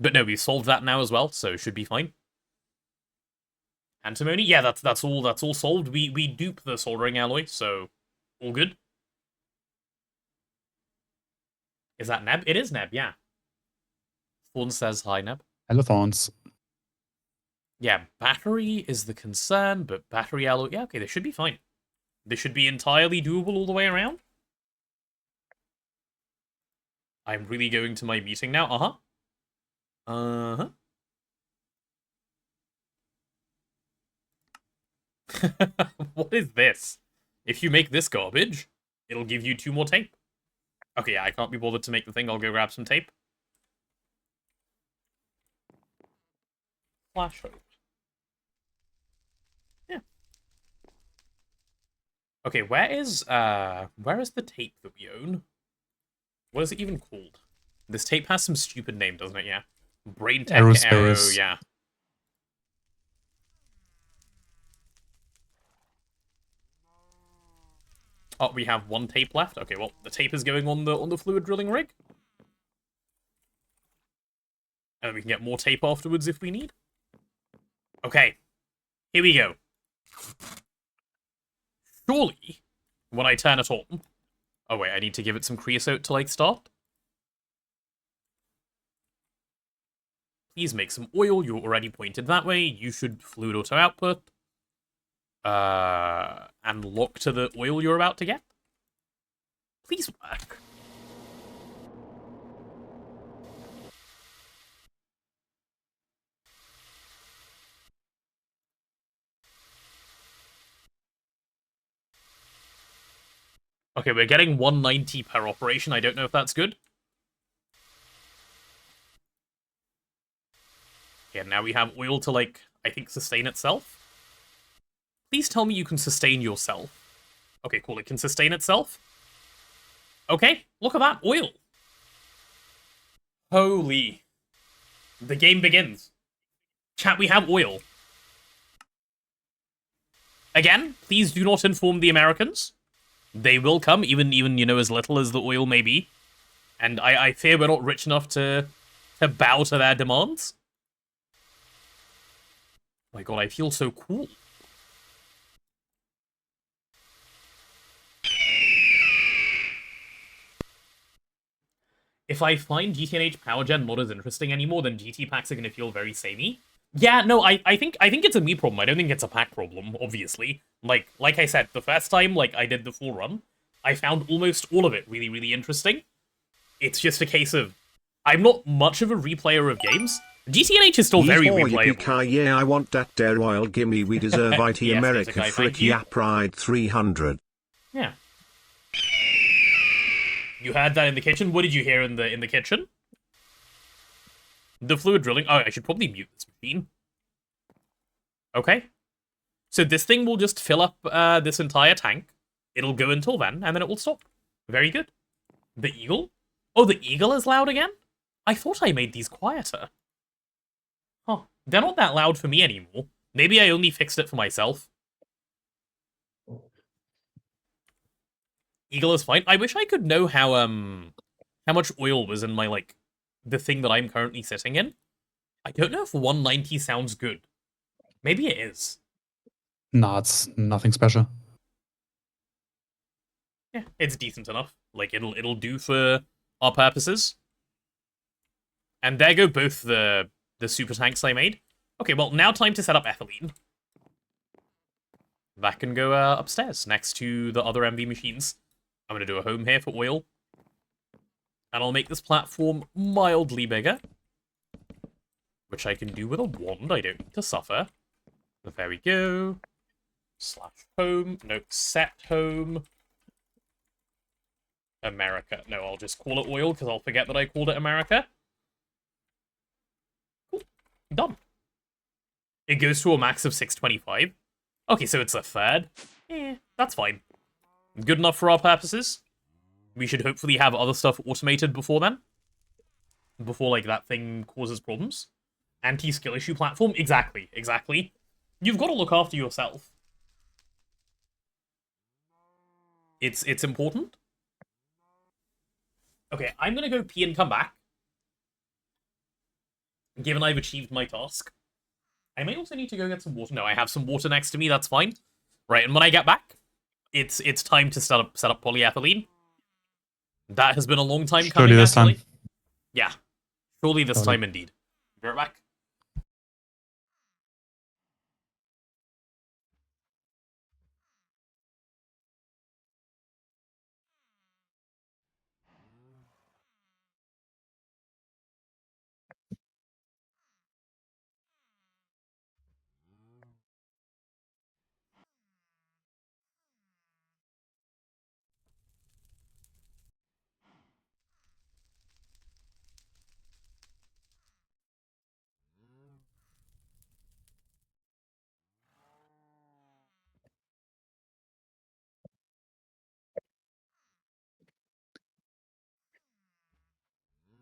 But no, we've solved that now as well, so it should be fine. Antimony? Yeah, that's all solved. We dupe the soldering alloy, so all good. Is that Neb? It is Neb, yeah. Thorn says hi, Neb. Hello, Thorns. Yeah, battery is the concern, but battery alloy... Yeah, okay, they should be fine. This should be entirely doable all the way around. I'm really going to my meeting now. Uh-huh. What is this? If you make this garbage, it'll give you 2 more tape. Okay, yeah, I can't be bothered to make the thing. I'll go grab some tape. Flash hope. Yeah. Okay, where is the tape that we own? What is it even called? This tape has some stupid name, doesn't it? Yeah. Brain Tech Arrow, Aerospace. yeah. Oh, we have 1 tape left. Okay, well, the tape is going on the fluid drilling rig. And we can get more tape afterwards if we need. Okay. Here we go. Surely, when I turn it on... Oh, wait, I need to give it some creosote to, like, start. Please make some oil. You're already pointed that way. You should fluid auto output. And lock to the oil you're about to get. Please work. Okay, we're getting 190 per operation. I don't know if that's good. Okay, now we have oil to, like, I think sustain itself. Please tell me you can sustain yourself. Okay, cool. It can sustain itself. Okay, look at that. Oil. Holy. The game begins. Chat, we have oil. Again, please do not inform the Americans. They will come, even you know, as little as the oil may be. And I fear we're not rich enough to bow to their demands. My god, I feel so cool. If I find GTNH Power Gen not as interesting anymore, then GT packs are gonna feel very samey. Yeah, no, I think it's a me problem. I don't think it's a pack problem, obviously. Like I said, the first time I did the full run, I found almost all of it really, really interesting. It's just a case of I'm not much of a replayer of games. GTNH is still very replayable. Yippee-ki, yeah, I want that there while gimme we deserve IT Yes, America Isekai, frick thank you. yap ride 300. Yeah. You heard that in the kitchen? What did you hear in the kitchen? The fluid drilling. Oh, I should probably mute this machine. Okay. So this thing will just fill up this entire tank. It'll go until then, and then it will stop. Very good. The eagle? Oh, the eagle is loud again? I thought I made these quieter. Huh. They're not that loud for me anymore. Maybe I only fixed it for myself. Eagle is fine. I wish I could know how much oil was in my, like, the thing that I'm currently sitting in. I don't know if 190 sounds good. Maybe it is. Nah, it's nothing special. Yeah, it's decent enough. Like, it'll do for our purposes. And there go both the super tanks I made. Okay, well, now time to set up ethylene. That can go upstairs, next to the other MV machines. I'm gonna do a home here for oil. And I'll make this platform mildly bigger. Which I can do with a wand, I don't need to suffer. There we go. Slash home. No, set home. America. No, I'll just call it oil, because I'll forget that I called it America. Cool. Done. It goes to a max of 625. Okay, so it's a third. That's fine. Good enough for our purposes. We should hopefully have other stuff automated before then. Before, like, that thing causes problems. Anti-skill issue platform? Exactly, exactly. You've got to look after yourself. It's important. Okay, I'm gonna go pee and come back. Given I've achieved my task. I may also need to go get some water. No, I have some water next to me, that's fine. Right, and when I get back, it's time to set up polyethylene. That has been a long time coming, Surely this actually. time. Yeah. Surely this Surely. time indeed. Be right back.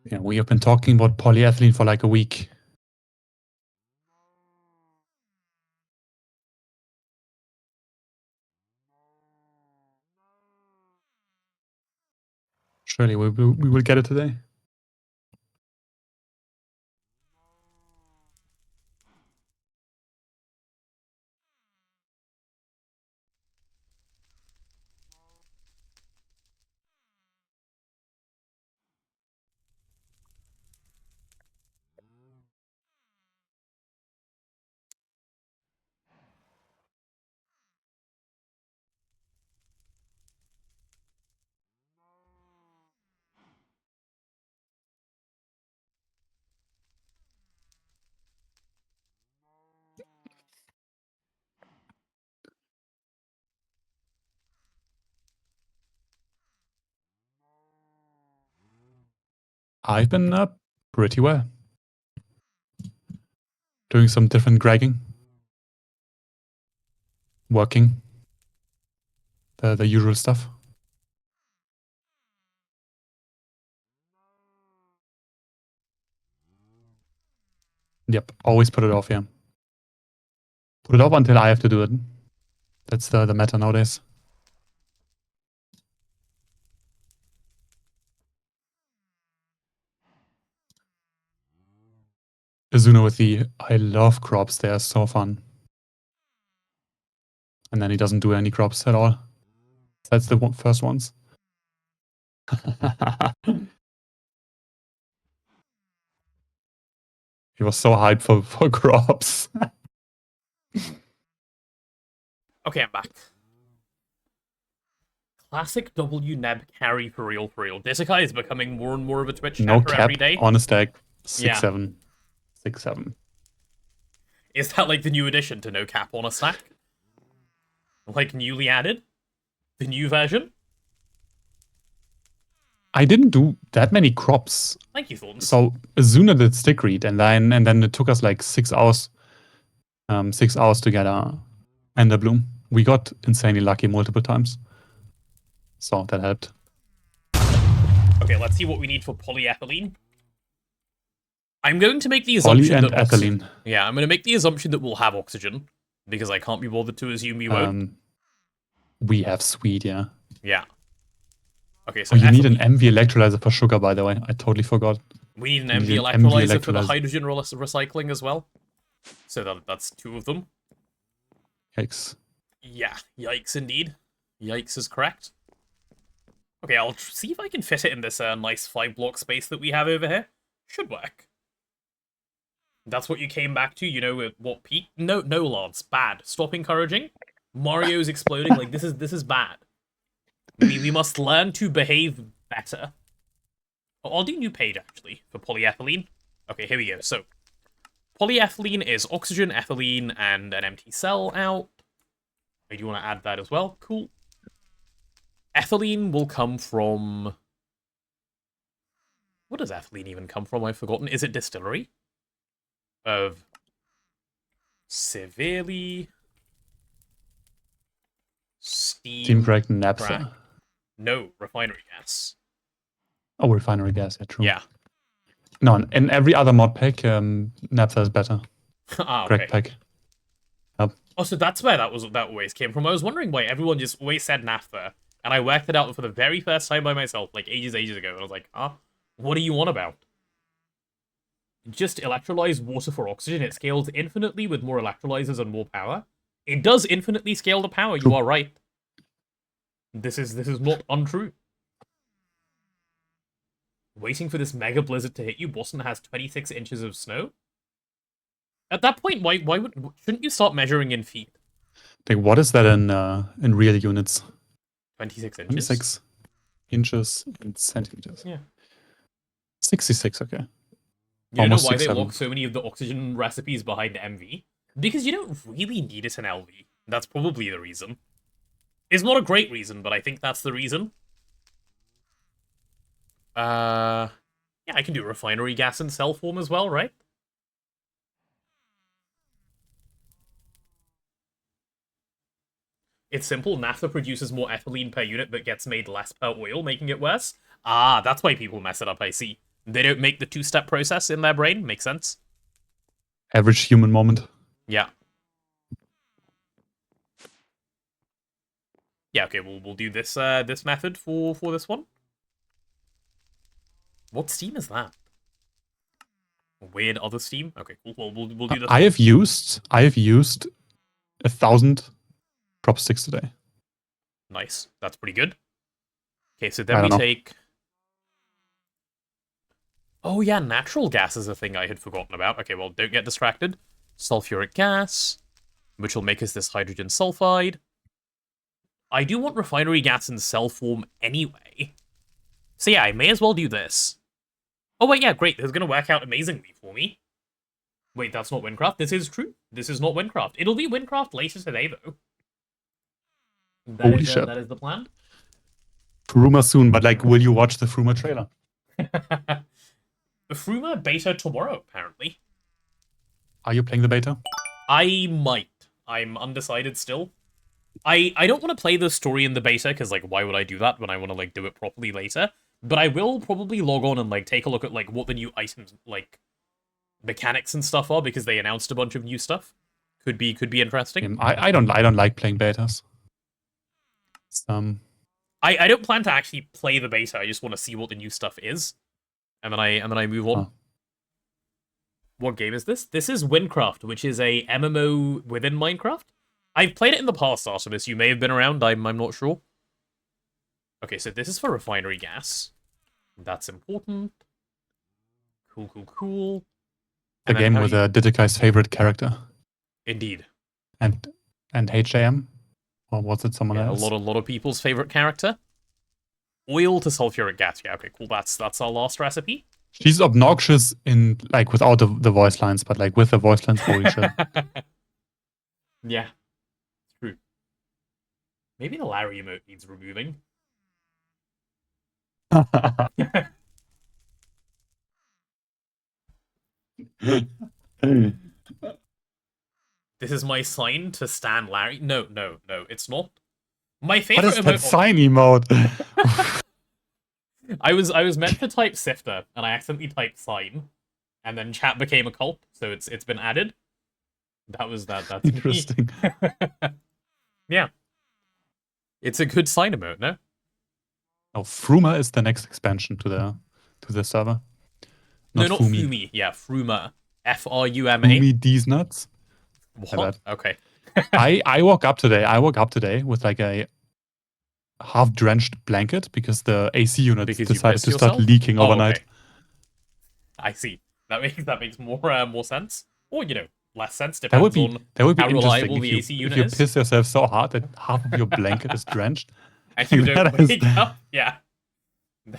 Yeah, we have been talking about polyethylene for like a week. Surely we will get it today. I've been pretty well. Doing some different gragging. Working. The usual stuff. Yep, always put it off, yeah. Put it off until I have to do it. That's the meta nowadays. Azuna with the I love crops. They are so fun. And then he doesn't do any crops at all. That's the first ones. He was so hyped for crops. Okay, I'm back. Classic W Neb carry for real, for real. This guy is becoming more and more of a Twitch No chatter cap every day. on a stack. 6-7. Yeah. 6-7. Is that like the new addition to no cap on a stack? Like newly added? The new version? I didn't do that many crops. Thank you, Thorns. So Azuna did stick read, and then it took us like 6 hours. 6 hours to get a Ender Bloom. We got insanely lucky multiple times. So that helped. Okay, let's see what we need for polyethylene. I'm going to make the Poly assumption and that ethylene. Yeah, I'm going to make the assumption that we'll have oxygen because I can't be bothered to assume we won't. We have sweet, yeah. Yeah. Okay, so Oh, you need an ethylene. MV electrolyzer for sugar, by the way. I totally forgot. We need an you MV need an electrolyzer MV for the electrolyzer. hydrogen recycling as well. So that's 2 of them. Yikes. Yeah, yikes indeed. Yikes is correct. Okay, I'll see if I can fit it in this nice 5-block space that we have over here. Should work. That's what you came back to, you know, at what peak? No, Lance, bad. Stop encouraging. Mario's exploding. Like this is bad. We must learn to behave better. I'll do new page actually for polyethylene. Okay, here we go. So polyethylene is oxygen, ethylene, and an empty cell out. I do want to add that as well. Cool. Ethylene will come from... What does ethylene even come from? I've forgotten. Is it distillery? Of severely Steam cracked naphtha. crack. No, refinery gas. Oh, refinery gas, yeah, true. Yeah. No, in every other mod pack, naphtha is better. Ah, Crack okay. pack. Yep. Oh, so that's where that always came from. I was wondering why everyone just always said naphtha, and I worked it out for the very first time by myself, like ages ago, and I was like, what are you on about? Just electrolyze water for oxygen. It scales infinitely with more electrolyzers and more power. It does infinitely scale the power. You are right. This is not untrue. Waiting for this mega blizzard to hit you. Boston has 26 inches of snow. At that point, shouldn't you start measuring in feet? Like, what is that in real units? 26 inches. 26 inches in centimeters. Yeah. 66, okay. You know Almost why they 6-7. lock so many of the oxygen recipes behind MV? Because you don't really need it in LV. That's probably the reason. It's not a great reason, but I think that's the reason. Yeah, I can do refinery gas in cell form as well, right? It's simple. Naphtha produces more ethylene per unit, but gets made less per oil, making it worse. Ah, that's why people mess it up, I see. They don't make the 2-step process in their brain. Makes sense. Average human moment. Yeah. Yeah, okay, we'll do this this method for this one. What steam is that? Weird other steam? Okay, cool. Well, we'll do this. I have used 1,000 prop sticks today. Nice. That's pretty good. Okay, so then we take... Oh yeah, natural gas is a thing I had forgotten about. Okay, well, don't get distracted. Sulfuric gas, which will make us this hydrogen sulfide. I do want refinery gas in cell form anyway. So yeah, I may as well do this. Oh wait, yeah, great. This is going to work out amazingly for me. Wait, that's not Windcraft. This is true. This is not Windcraft. It'll be Windcraft later today, though. Holy shit. That is the plan. Fruma soon, but like, will you watch the Fruma trailer? The Fruma beta tomorrow, apparently. Are you playing the beta? I might. I'm undecided still. I don't want to play the story in the beta, because, like, why would I do that when I want to, like, do it properly later? But I will probably log on and, like, take a look at, like, what the new items, like, mechanics and stuff are, because they announced a bunch of new stuff. Could be interesting. I don't like playing betas. I don't plan to actually play the beta. I just want to see what the new stuff is, and then I move on. Huh. What game is this? This is Windcraft, which is a MMO within Minecraft. I've played it in the past, Artemis. You may have been around. I'm not sure. Okay, so this is for refinery gas. That's important. Cool, cool, cool. The game with Didikai's favorite character. Indeed. And HAM? Or was it someone else? A lot of people's favorite character. Oil to sulfuric gas. Yeah, okay, cool. That's our last recipe. She's obnoxious in like without the voice lines, but like with the voice lines, holy shit. Yeah, it's true. Maybe the Larry emote needs removing. This is my sign to stan Larry. No, it's not. My favorite What is that emote. sign emote? I was meant to type Sifter, and I accidentally typed sign, and then chat became a cult, so it's been added. That's Interesting. Yeah. It's a good sign emote, no? Oh, Fruma is the next expansion to the server. Not Fumi. Fumi. Yeah, Fruma. Fruma. Fumi these nuts. What? Okay. I woke up today with like a half-drenched blanket because the AC unit decided to start leaking overnight. Okay. I see. That makes more sense. Or, less sense, depends on how reliable the AC unit is. If you piss yourself so hard that half of your blanket is drenched. And you don't wake up. Yeah.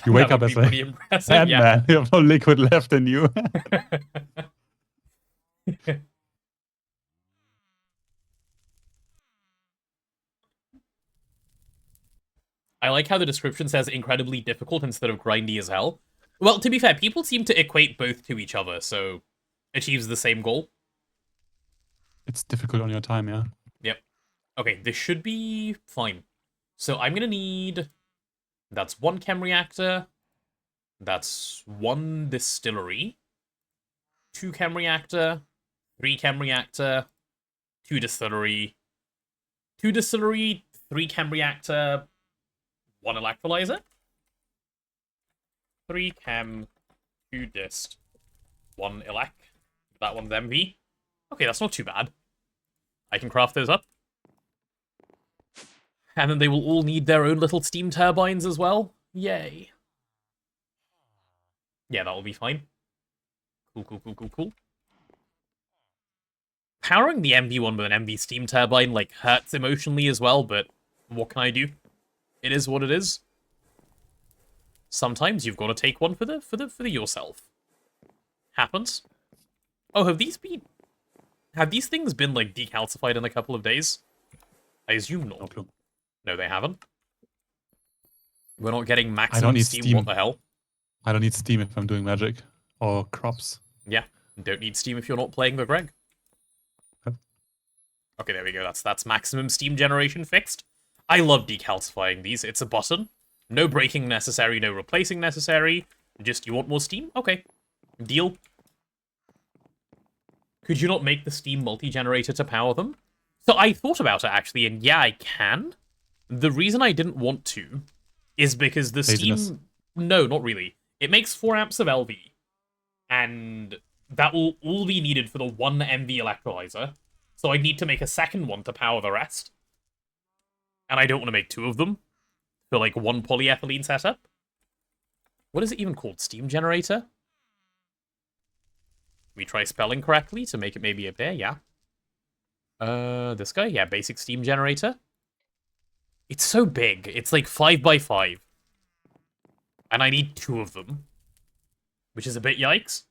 You wake up as pretty impressive. Yeah. Man, you have no liquid left in you. I like how the description says incredibly difficult instead of grindy as hell. Well, to be fair, people seem to equate both to each other, so achieves the same goal. It's difficult on your time, yeah. Yep. Okay, this should be fine. So I'm gonna need... That's 1 chem reactor. That's 1 distillery. 2 chem reactor. 3 chem reactor. 2 distillery. 2 distillery. 3 chem reactor. 1 electrolyzer. 3 chem. 2 dist. 1 elec. That one's MV. Okay, that's not too bad. I can craft those up. And then they will all need their own little steam turbines as well. Yay. Yeah, that will be fine. Cool. Powering the MV one with an MV steam turbine, hurts emotionally as well, but what can I do? It is what it is. Sometimes you've got to take one for the yourself. Happens. Oh, have these things been, decalcified in a couple of days? I assume not. No, they haven't. We're not getting maximum steam. What the hell? I don't need steam if I'm doing magic or crops. Yeah, don't need steam if you're not playing the Greg. Yep. Okay, there we go. That's maximum steam generation fixed. I love decalcifying these. It's a button. No breaking necessary, no replacing necessary. Just, you want more steam? Okay. Deal. Could you not make the steam multi-generator to power them? So I thought about it, actually, and yeah, I can. The reason I didn't want to is because the steam... No, not really. It makes 4 amps of LV, and that will all be needed for the 1 MV electrolyzer, so I need to make a second one to power the rest. And I don't want to make 2 of them for, 1 polyethylene setup. What is it even called? Steam generator? We try spelling correctly to make it maybe appear, yeah. This guy? Yeah, basic steam generator. It's so big. It's 5 by 5. And I need 2 of them. Which is a bit yikes.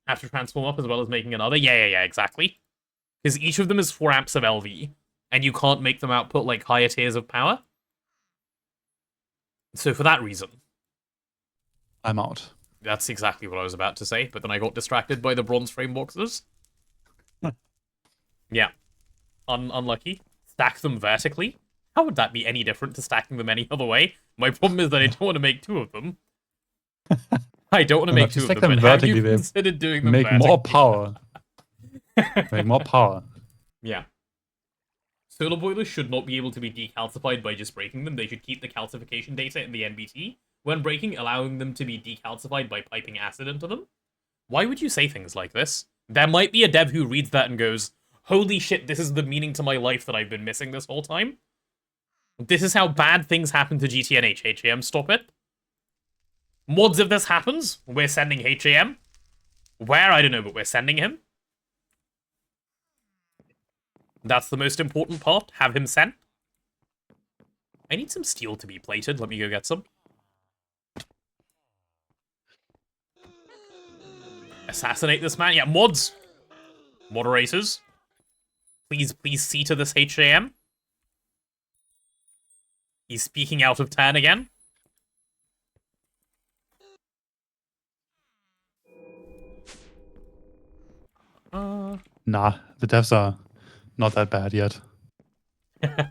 Have to transform up as well as making another. Yeah, exactly. Because each of them is 4 amps of LV. And you can't make them output, higher tiers of power. So for that reason... I'm out. That's exactly what I was about to say, but then I got distracted by the bronze frame boxes. Yeah. Unlucky. Stack them vertically. How would that be any different to stacking them any other way? My problem is that I don't want to make 2 of them. I don't want to make 2 of them, but have you considered doing them vertically? More power. Make more power. Yeah. Solar boilers should not be able to be decalcified by just breaking them. They should keep the calcification data in the NBT. When breaking, allowing them to be decalcified by piping acid into them. Why would you say things like this? There might be a dev who reads that and goes, holy shit, this is the meaning to my life that I've been missing this whole time. This is how bad things happen to GTNH. HAM, stop it. Mods, if this happens, we're sending HAM. Where? I don't know, but we're sending him. That's the most important part. Have him sent. I need some steel to be plated. Let me go get some. Assassinate this man. Yeah, mods. Moderators. Please see to this HAM. He's speaking out of turn again. Nah, the devs are not that bad yet.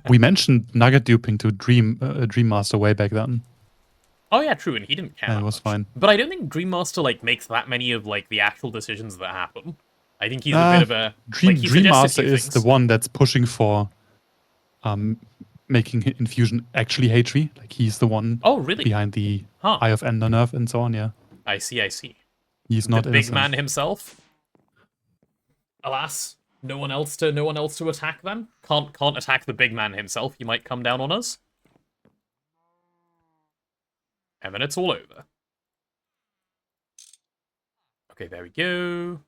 We mentioned nugget duping to Dream Master way back then. Oh yeah, true, and he didn't care. And it that was much. fine. But I don't think Dream Master like makes that many of like the actual decisions that happen. I think he's a bit of a Dream he suggests a Master few is things. the one that's pushing for making Infusion actually HV. Like he's the one Oh really? behind the Huh. Eye of Ender nerf and so on, yeah. I see. He's The not big innocent. man himself. Alas, no one else to attack then. Can't attack the big man himself. He might come down on us. And then it's all over. Okay, there we go.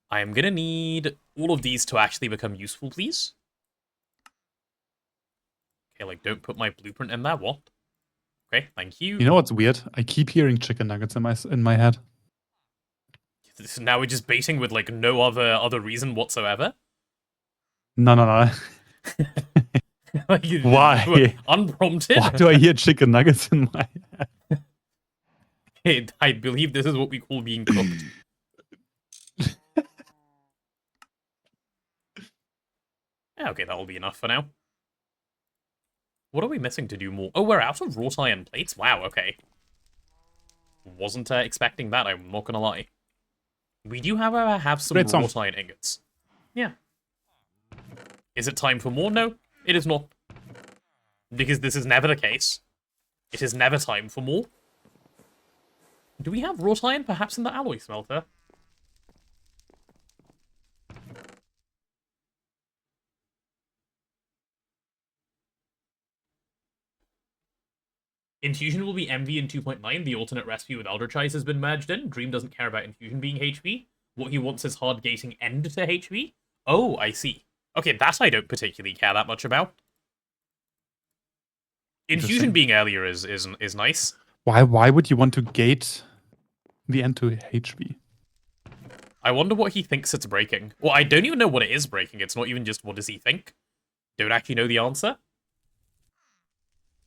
I am gonna need all of these to actually become useful, please. Okay, like, don't put my blueprint in there. What? Okay, thank you. You know what's weird? I keep hearing chicken nuggets in my head. Now we're just baiting with, like, no other reason whatsoever. No. Like, Why? Unprompted? Why do I hear chicken nuggets in my head? I believe this is what we call being cooked. Yeah, okay, that'll be enough for now. What are we missing to do more? Oh, we're out of wrought iron plates? Wow, okay. Wasn't expecting that, I'm not gonna lie. We do, however, have some Great song. wrought iron ingots. Yeah. Is it time for more? No, it is not. Because this is never the case. It is never time for more. Do we have wrought iron perhaps in the alloy smelter? Infusion will be MV in 2.9. The alternate recipe with Eldritch Eyes has been merged in. Dream doesn't care about Infusion being HV. What he wants is hard gating end to HV. Oh, I see. Okay, that I don't particularly care that much about. Infusion being earlier is nice. Why would you want to gate the end to HV? I wonder what he thinks it's breaking. Well, I don't even know what it is breaking. It's not even just what does he think. Don't actually know the answer.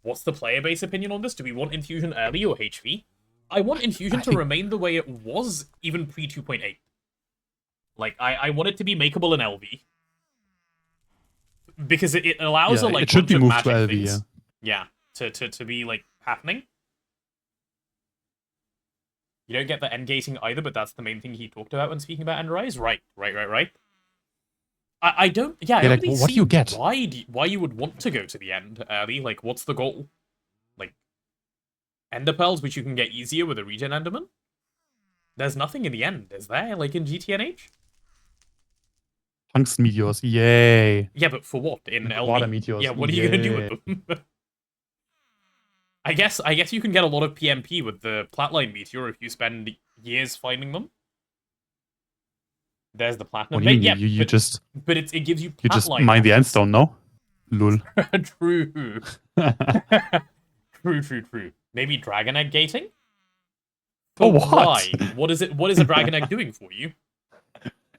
What's the player base opinion on this? Do we want Infusion early or HV? I want Infusion to remain the way it was, even pre 2.8. Like, I want it to be makeable in LV. Because it allows a, like, it should bunch be of moved to magic LV, things. Yeah, to be, like, happening. You don't get the end gating either, but that's the main thing he talked about when speaking about End Rise. Right. I don't. Yeah, I don't like, really what see do you get? why you would want to go to the end early. Like, what's the goal? Like, Ender Pearls, which you can get easier with a regen Enderman. There's nothing in the end, is there? Like in GTNH. Tungsten meteors, yay! Yeah, but for what? In LV? Water meteors, Yeah, what are you gonna do with them? I guess you can get a lot of PMP with the Platline meteor if you spend years finding them. There's the platinum. What do you mean? Yeah, but it gives you. You just Platline mine the assets. endstone, no? Lul. True. True. Maybe Dragon Egg gating? For But what? why? What is a Dragon Egg doing for you?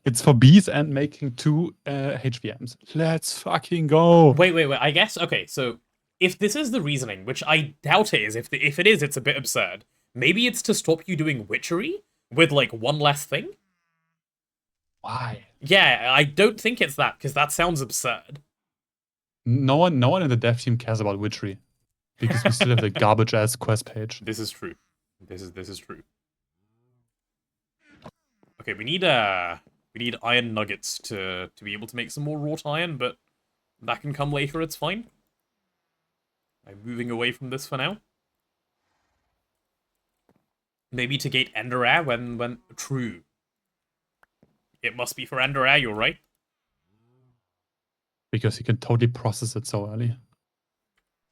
It's for bees and making 2 HVMs. Let's fucking go. Wait. I guess, okay, so if this is the reasoning, which I doubt it is, if it is, it's a bit absurd. Maybe it's to stop you doing witchery with, like, one less thing? Why? Yeah, I don't think it's that, because that sounds absurd. No one in the dev team cares about witchery. Because we still have the garbage ass quest page. This is true. This is true. Okay, we need iron nuggets to be able to make some more wrought iron, but that can come later, it's fine. I'm moving away from this for now. Maybe to gate Ender Air when true. It must be for Ender Air, you're right. Because you can totally process it so early.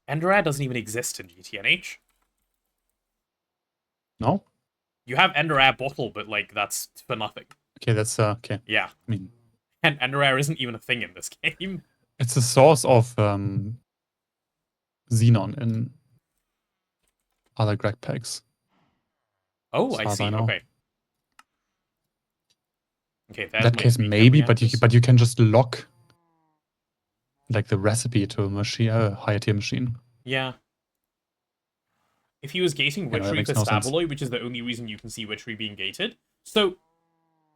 Ender Air doesn't even exist in GTNH. No? You have Ender Air Bottle, but, like, that's for nothing. Okay, that's okay. Yeah. I mean, And Ender Air isn't even a thing in this game. it's a source of Xenon in other Greg packs. Oh, As I far as see. I know. Okay. Okay, In there's that my case, three maybe, chem reactors. but you can just lock like the recipe to a machine, higher tier machine. Yeah. If he was gating You know, that Witchery makes for no sense. Stabaloy, which is the only reason you can see Witchery being gated. So,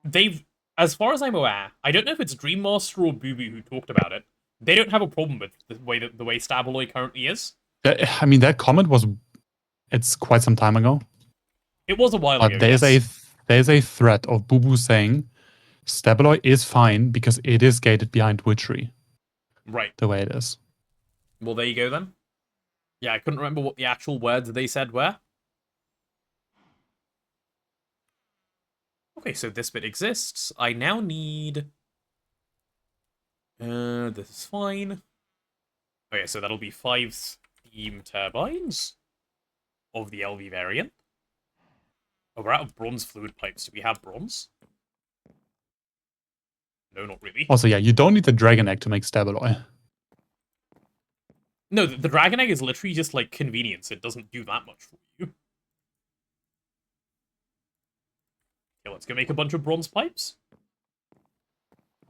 they've, as far as I'm aware, I don't know if it's Dreammaster or Boo Boo who talked about it. They don't have a problem with the way Stabaloy currently is. I mean, that comment was, it's quite some time ago. It was a while ago, But there's yes. a thread of Boo Boo saying Stabaloy is fine because it is gated behind Witchery. Right. The way it is. Well, there you go then. Yeah, I couldn't remember what the actual words they said were. Okay, so this bit exists. I now need... this is fine. Okay, so that'll be 5 steam turbines of the LV variant. Oh, we're out of bronze fluid pipes. Do we have bronze? No, not really. Also, yeah, you don't need the Dragon Egg to make Stabaloy. No, the Dragon Egg is literally just, like, convenience. It doesn't do that much for you. Okay, let's go make a bunch of bronze pipes.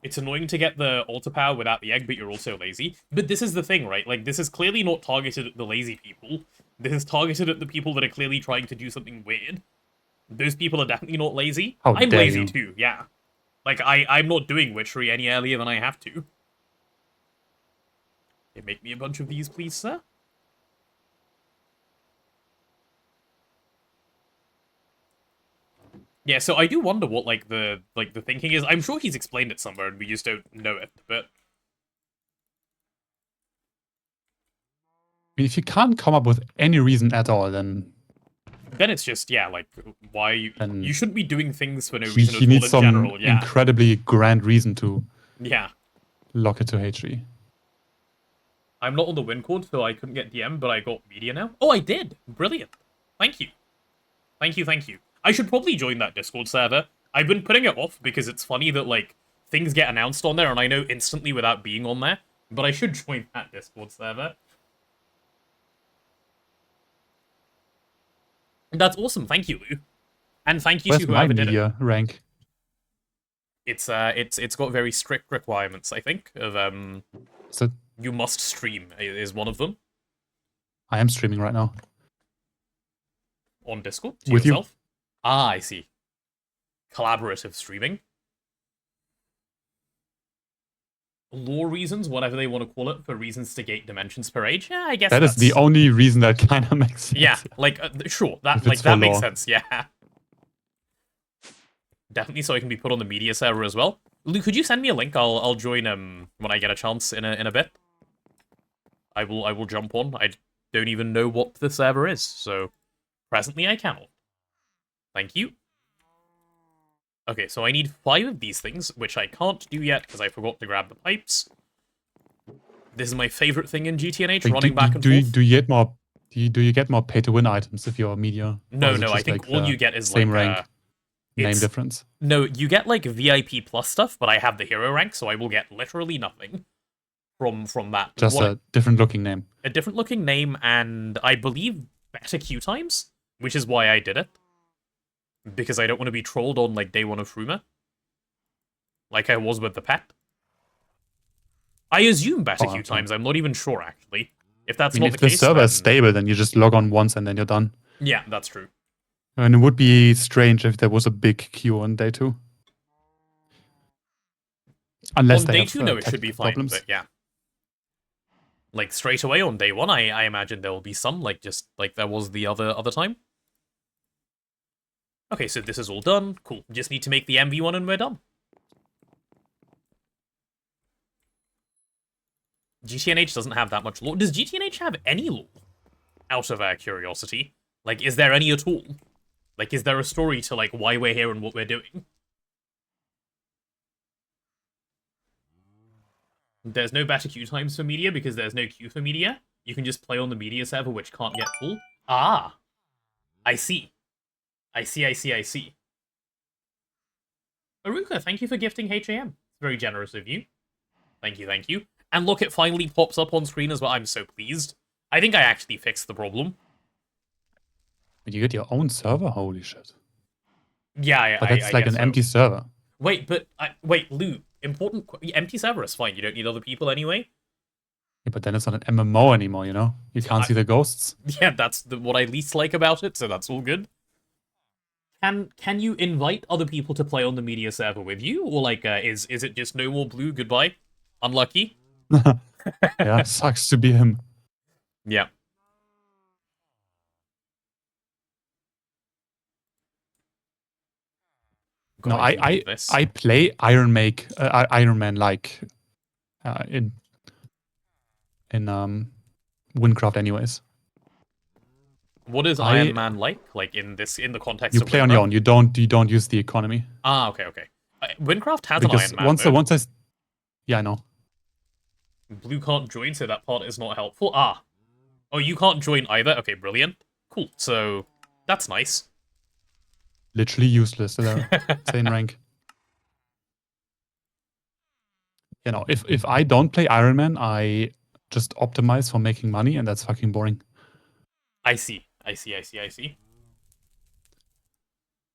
It's annoying to get the altar power without the egg, but you're also lazy. But this is the thing, right? Like, this is clearly not targeted at the lazy people. This is targeted at the people that are clearly trying to do something weird. Those people are definitely not lazy. How I'm dare lazy you. too, yeah. Like, I'm not doing Witchery any earlier than I have to. Okay, make me a bunch of these, please, sir. Yeah, so I do wonder what, like, the thinking is. I'm sure he's explained it somewhere and we just don't know it, but... I mean, if you can't come up with any reason at all, then Then it's just, yeah, like, why you... Then You shouldn't be doing things for no he reason at all needs in some general, yeah. incredibly grand reason to Yeah. lock it to H3. I'm not on the win code, so I couldn't get DM, but I got media now. Oh, I did! Brilliant. Thank you. Thank you, thank you. I should probably join that Discord server. I've been putting it off because it's funny that, like, things get announced on there and I know instantly without being on there, but I should join that Discord server. That's awesome, thank you, Lou. And thank you Where's to my whoever did it. media rank? It's got very strict requirements, I think, of So you must stream is one of them I am streaming right now. on Discord to With you. yourself. Ah, I see. Collaborative streaming. Lore reasons, whatever they want to call it, for reasons to gate dimensions per age. Yeah, I guess That is the only reason that kind of makes sense. Yeah, like sure, If that it's like for that makes lore. sense. Yeah, definitely. So I can be put on the media server as well. Lou, could you send me a link? I'll join when I get a chance in a bit. I will jump on. I don't even know what the server is, so presently I cannot. Thank you. Okay, so I need 5 of these things, which I can't do yet because I forgot to grab the pipes. This is my favorite thing in GTNH, Like, running back and forth. do you get more? Do you get more pay to win items if you're media? No, Or is it no, I just, think like, all the you get is same like rank, name it's- difference. No, you get like VIP plus stuff, but I have the hero rank, so I will get literally nothing from that. Just What- a different looking name. a different looking name, and I believe better queue times, which is why I did it. Because I don't want to be trolled on like day 1 of Fruma. Like I was with the pet. I assume better Oh, queue okay. times, I'm not even sure actually. If that's I mean, not if the the case, server is then... stable, then you just log on once and then you're done. Yeah, that's true. And it would be strange if there was a big queue on day 2. Unless On they day have 2, no, it should be technical fine, problems. but yeah. Like straight away on day 1, I imagine there will be some, like just like there was the other time. Okay, so this is all done. Cool. Just need to make the MV1 and we're done. GTNH doesn't have that much lore. Does GTNH have any lore? Out of our curiosity. Like, is there any at all? Like, is there a story to, like, why we're here and what we're doing? There's no better queue times for media because there's no queue for media. You can just play on the media server, which can't get full. Ah, I see. I see. Aruka, thank you for gifting HAM. It's very generous of you. Thank you. And look, it finally pops up on screen as well. I'm so pleased. I think I actually fixed the problem. But you get your own server? Holy shit. Yeah, But that's like guess an so. empty server. Wait, but wait, Lou. Empty server is fine. You don't need other people anyway. Yeah, but then it's not an MMO anymore, you know? You can't see the ghosts. Yeah, that's what I least like about it. So that's all good. Can you invite other people to play on the media server with you, or like is it just no more blue? Goodbye. Unlucky. Yeah, sucks to be him. Yeah. No, God, do need this. I play Iron Man like in Windcraft anyways. What is Iron Man like? Like in the context You of play Windcraft? on your own. You don't use the economy. Ah, okay. Windcraft has Because an Iron Man. yeah, I know. Blue can't join, so that part is not helpful. Ah. Oh, you can't join either? Okay, brilliant. Cool. So, that's nice. Literally useless. Insane rank. You know, if I don't play Iron Man, I just optimize for making money, and that's fucking boring. I see. I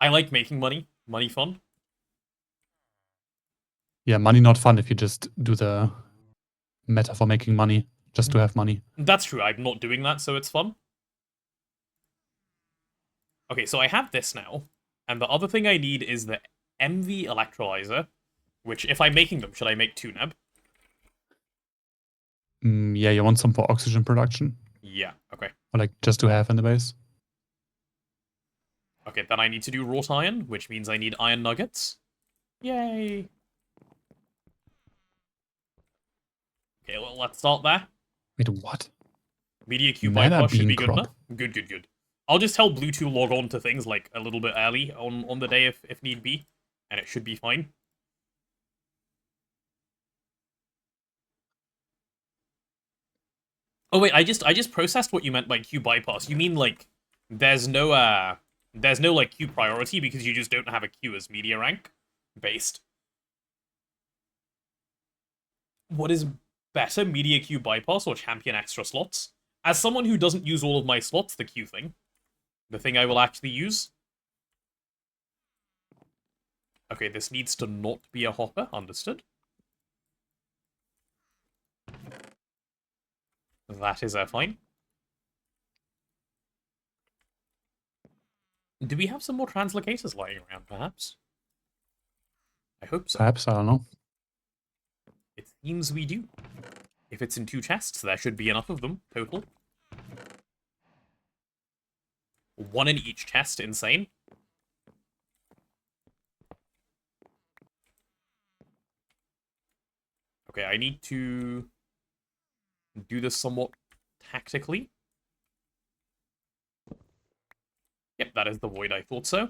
like making money. Money fun. Yeah, money not fun if you just do the meta for making money just to have money. That's true. I'm not doing that, so it's fun. Okay, so I have this now. And the other thing I need is the MV electrolyzer, which, if I'm making them, should I make 2 neb? Yeah, you want some for oxygen production? Yeah, okay. Or like just to have in the base? Okay, then I need to do wrought iron, which means I need iron nuggets. Yay! Okay, well, let's start there. Wait, what? Media queue Mana bypass should bean be good crop. enough. Good. I'll just tell Blue to log on to things like a little bit early on the day if need be, and it should be fine. Oh wait, I just processed what you meant by queue bypass. You mean like there's no like queue priority because you just don't have a queue as media rank based. What is better, media queue bypass or champion extra slots? As someone who doesn't use all of my slots, the queue thing. The thing I will actually use. Okay, this needs to not be a hopper, understood. That is fine. Do we have some more translocators lying around, perhaps? I hope so. Perhaps, I don't know. It seems we do. If it's in 2 chests, there should be enough of them, total. 1 in each chest, insane. Okay, I need to do this somewhat tactically. Yep, that is the void, I thought so.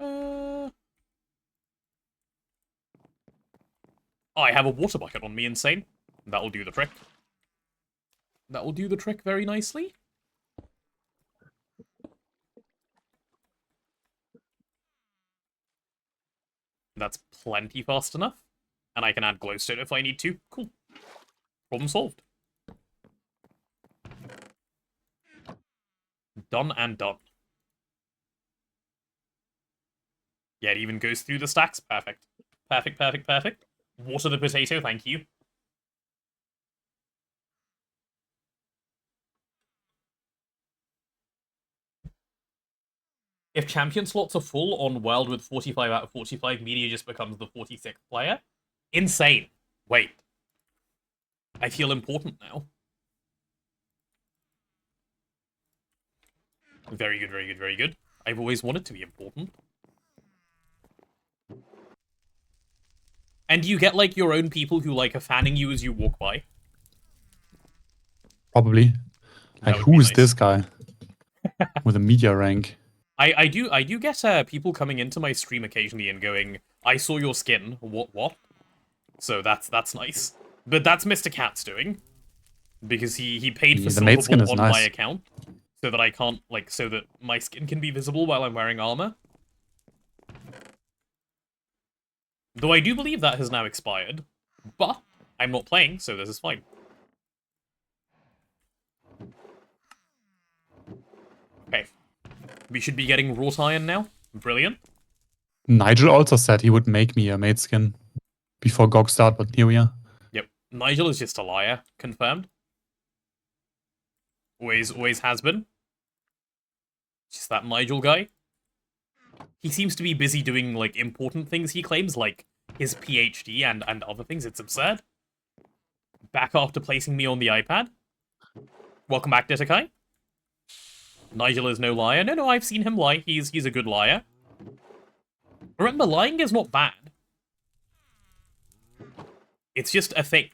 Oh, I have a water bucket on me, insane. That will do the trick. That will do the trick very nicely. That's plenty fast enough. And I can add glowstone if I need to. Cool. Problem solved. Done and done. Yeah, it even goes through the stacks. Perfect. Perfect. Water the potato, thank you. If champion slots are full on World with 45 out of 45, Media just becomes the 46th player. Insane. Wait. I feel important now. Very good. I've always wanted to be important. And you get, like, your own people who, like, are fanning you as you walk by? Probably. Like, who is this guy? With a media rank. I do get people coming into my stream occasionally and going, I saw your skin. What? So that's nice. But that's Mr. Cat's doing. Because he paid for Yeah, the maid skin Silverbolt is on my nice. account. So that I can't, like, so that my skin can be visible while I'm wearing armor. Though I do believe that has now expired. But I'm not playing, so this is fine. Okay. We should be getting wrought iron now. Brilliant. Nigel also said he would make me a maid skin before GOG start, but here we are. Yep. Nigel is just a liar. Confirmed. Always has been. Just that Nigel guy. He seems to be busy doing, like, important things, he claims, like his PhD and other things. It's absurd. Back after placing me on the iPad. Welcome back, Ditakai. Nigel is no liar. No, I've seen him lie. He's a good liar. Remember, lying is not bad. It's just a thing.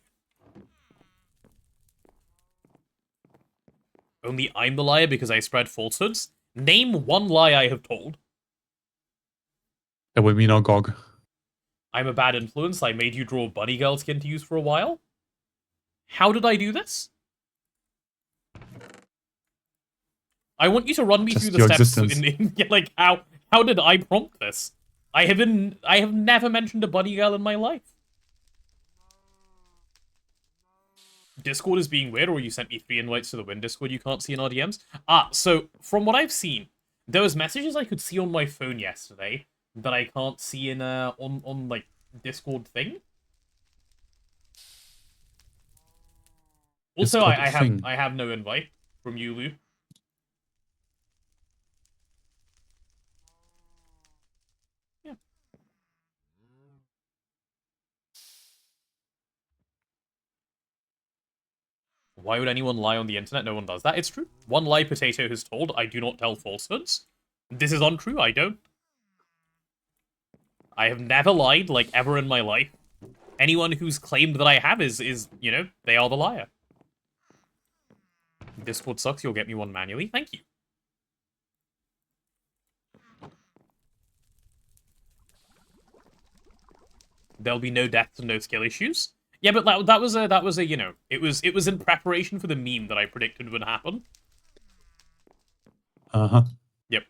Only I'm the liar because I spread falsehoods? Name one lie I have told. There will be no GOG. I'm a bad influence. I made you draw a bunny girl skin to use for a while. How did I do this? I want you to run me Just through the your steps. existence. Like, how did I prompt this? I have never mentioned a bunny girl in my life. Discord is being weird, or you sent me 3 invites to the Win Discord you can't see in RDMs. So from what I've seen, there was messages I could see on my phone yesterday that I can't see in on like Discord thing. Also, Discord I have no invite from you, Lou. Yeah. Why would anyone lie on the internet? No one does that. It's true. One lie Potato has told, I do not tell falsehoods. This is untrue, I don't. I have never lied, like, ever in my life. Anyone who's claimed that I have is, you know, they are the liar. Discord sucks, you'll get me one manually. Thank you. There'll be no deaths and no skill issues. Yeah, but that was a you know, it was in preparation for the meme that I predicted would happen. Uh-huh. Yep.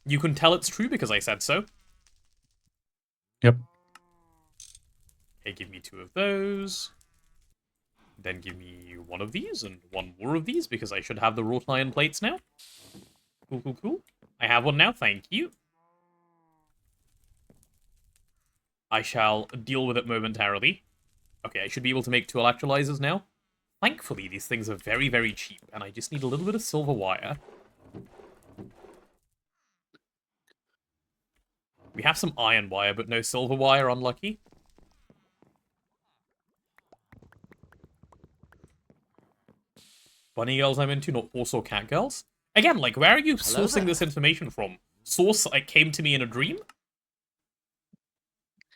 You can tell it's true because I said so. Yep. Okay, give me 2 of those. Then give me 1 of these and 1 more of these because I should have the wrought iron plates now. Cool, cool, cool. I have one now, thank you. I shall deal with it momentarily. Okay, I should be able to make 2 electrolyzers now. Thankfully, these things are very, very cheap, and I just need a little bit of silver wire. We have some iron wire, but no silver wire, unlucky. Bunny girls I'm into, not horse or cat girls. Again, like, where are you sourcing this information from? Source, like, came to me in a dream?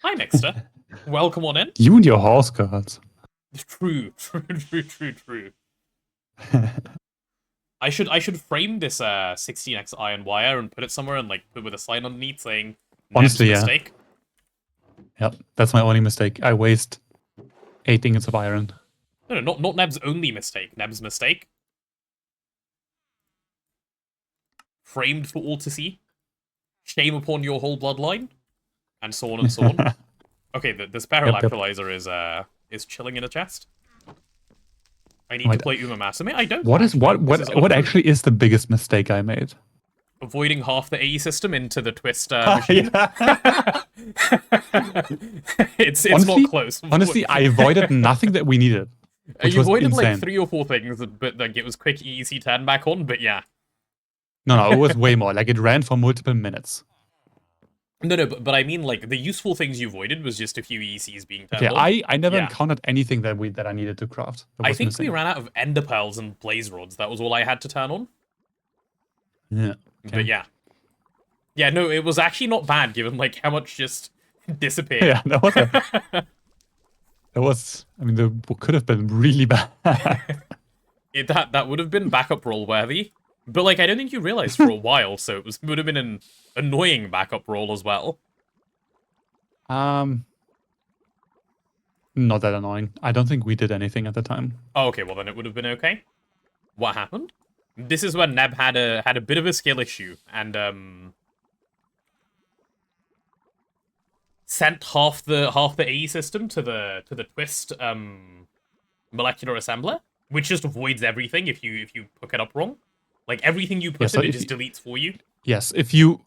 Hi, Nexter. Welcome on in. You and your horse girls. True. I should frame this 16x iron wire and put it somewhere and, like, put with a sign underneath saying, Honestly, yeah. mistake. Yep, that's my only mistake. I waste 8 ingots of iron. No, not Neb's only mistake. Neb's mistake. Framed for all to see. Shame upon your whole bloodline. And so on and so on. Okay, this barrel Yep. electrolyzer is chilling in a chest. I need Wait, to play Uma Masame. I don't. What is actually. This is what untrue. actually is the biggest mistake I made? Avoiding half the AE system into the twist machine. It's Honestly- not close. Honestly, I avoided nothing that we needed. Which you was avoided like insane. 3 or 4 things, but like it was quick EEC turn back on. But yeah, No, it was way more. Like, it ran for multiple minutes. no, but I mean like the useful things you avoided was just a few EECs being turned Okay, on. I never Yeah. encountered anything that I needed to craft. That I was think missing. we ran out of ender pearls and blaze rods. That was all I had to turn on. Yeah. Okay. But yeah. Yeah, no, it was actually not bad given like how much just disappeared. Yeah, that was that was. I mean, that could have been really bad. That would have been backup roll worthy. But like I don't think you realized for a while, so it would have been an annoying backup roll as well. not that annoying. I don't think we did anything at the time. Oh, okay, well then it would have been okay. What happened? This is when Neb had a bit of a skill issue and sent half the AE system to the twist molecular assembler, which just avoids everything if you hook it up wrong. Like everything you put so in, it if just deletes for you. Yes, if you...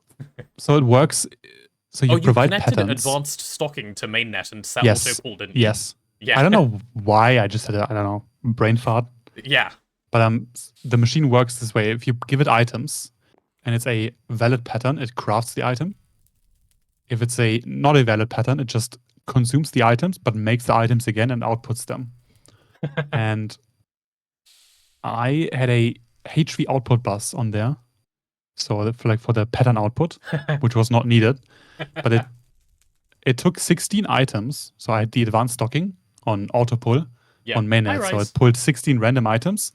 So it works... So you Oh, you provide connected patterns. advanced stocking to mainnet and set Yes. auto pull, didn't you? Yes. Yeah. I don't know why. I just had a, I don't know, brain fart. Yeah. But the machine works this way. If you give it items and it's a valid pattern, it crafts the item. If it's not a valid pattern, it just consumes the items but makes the items again and outputs them. And I had a HV output bus on there. So for the pattern output, which was not needed. But it took 16 items. So I had the advanced stocking on auto pull on mainnet. So it pulled 16 random items,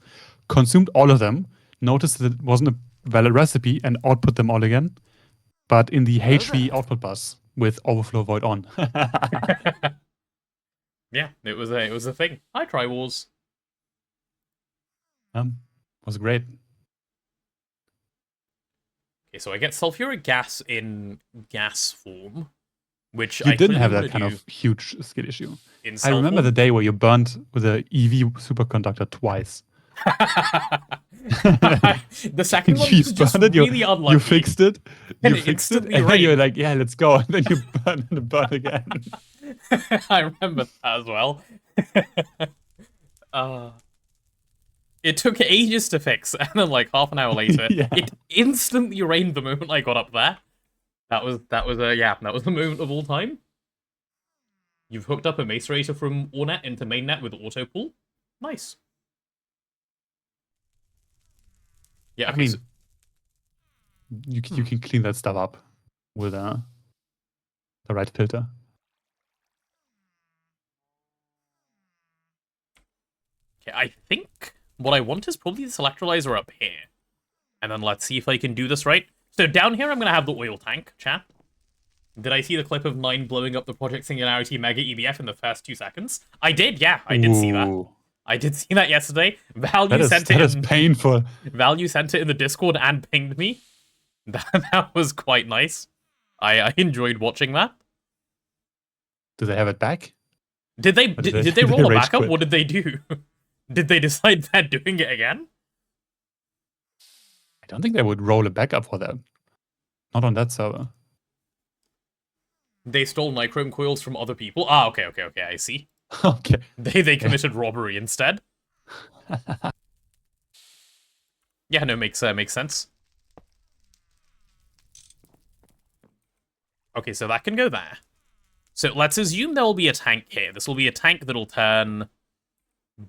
consumed all of them, noticed that it wasn't a valid recipe, and output them all again. But in the HV output bus with overflow void on. Yeah, it was a thing. Hi, Tri-Wars. Was great. Okay, so I get sulfuric gas in gas form, which You I didn't have clearly that kind wanna of huge skill issue. do in I cell remember the form. day where you burnt with a EV superconductor twice. The second one You was just burned it, really unlucky. You fixed it. And You it fixed it, instantly and then you're rained. like, yeah, let's go. And then you burn and burn again. I remember that as well. It took ages to fix, and then like half an hour later, Yeah. it instantly rained the moment I got up there. That was the moment of all time. You've hooked up a macerator from Ornet into mainnet with auto pull. Nice. Yeah, I okay, mean, so- you can clean that stuff up with the right filter. okay, I think what I want is probably this electrolyzer up here. And then let's see if I can do this right. So down here, I'm going to have the oil tank, chat. Did I see the clip of 9 blowing up the Project Singularity Mega EBF in the first 2 seconds? I did, yeah. I did see that. Ooh, I did see that yesterday. Value that sent is it in. painful. Value sent it in the Discord and pinged me. That was quite nice. I enjoyed watching that. Do they have it back? Did they Or did they did they roll a rage backup? quit? What did they do? Did they decide they're doing it again? I don't think they would roll a backup for that. Not on that server. They stole nichrome coils from other people. Ah, okay, I see. Okay. They committed robbery instead. Yeah, no, makes sense. Okay, so that can go there. So let's assume there will be a tank here. This will be a tank that'll turn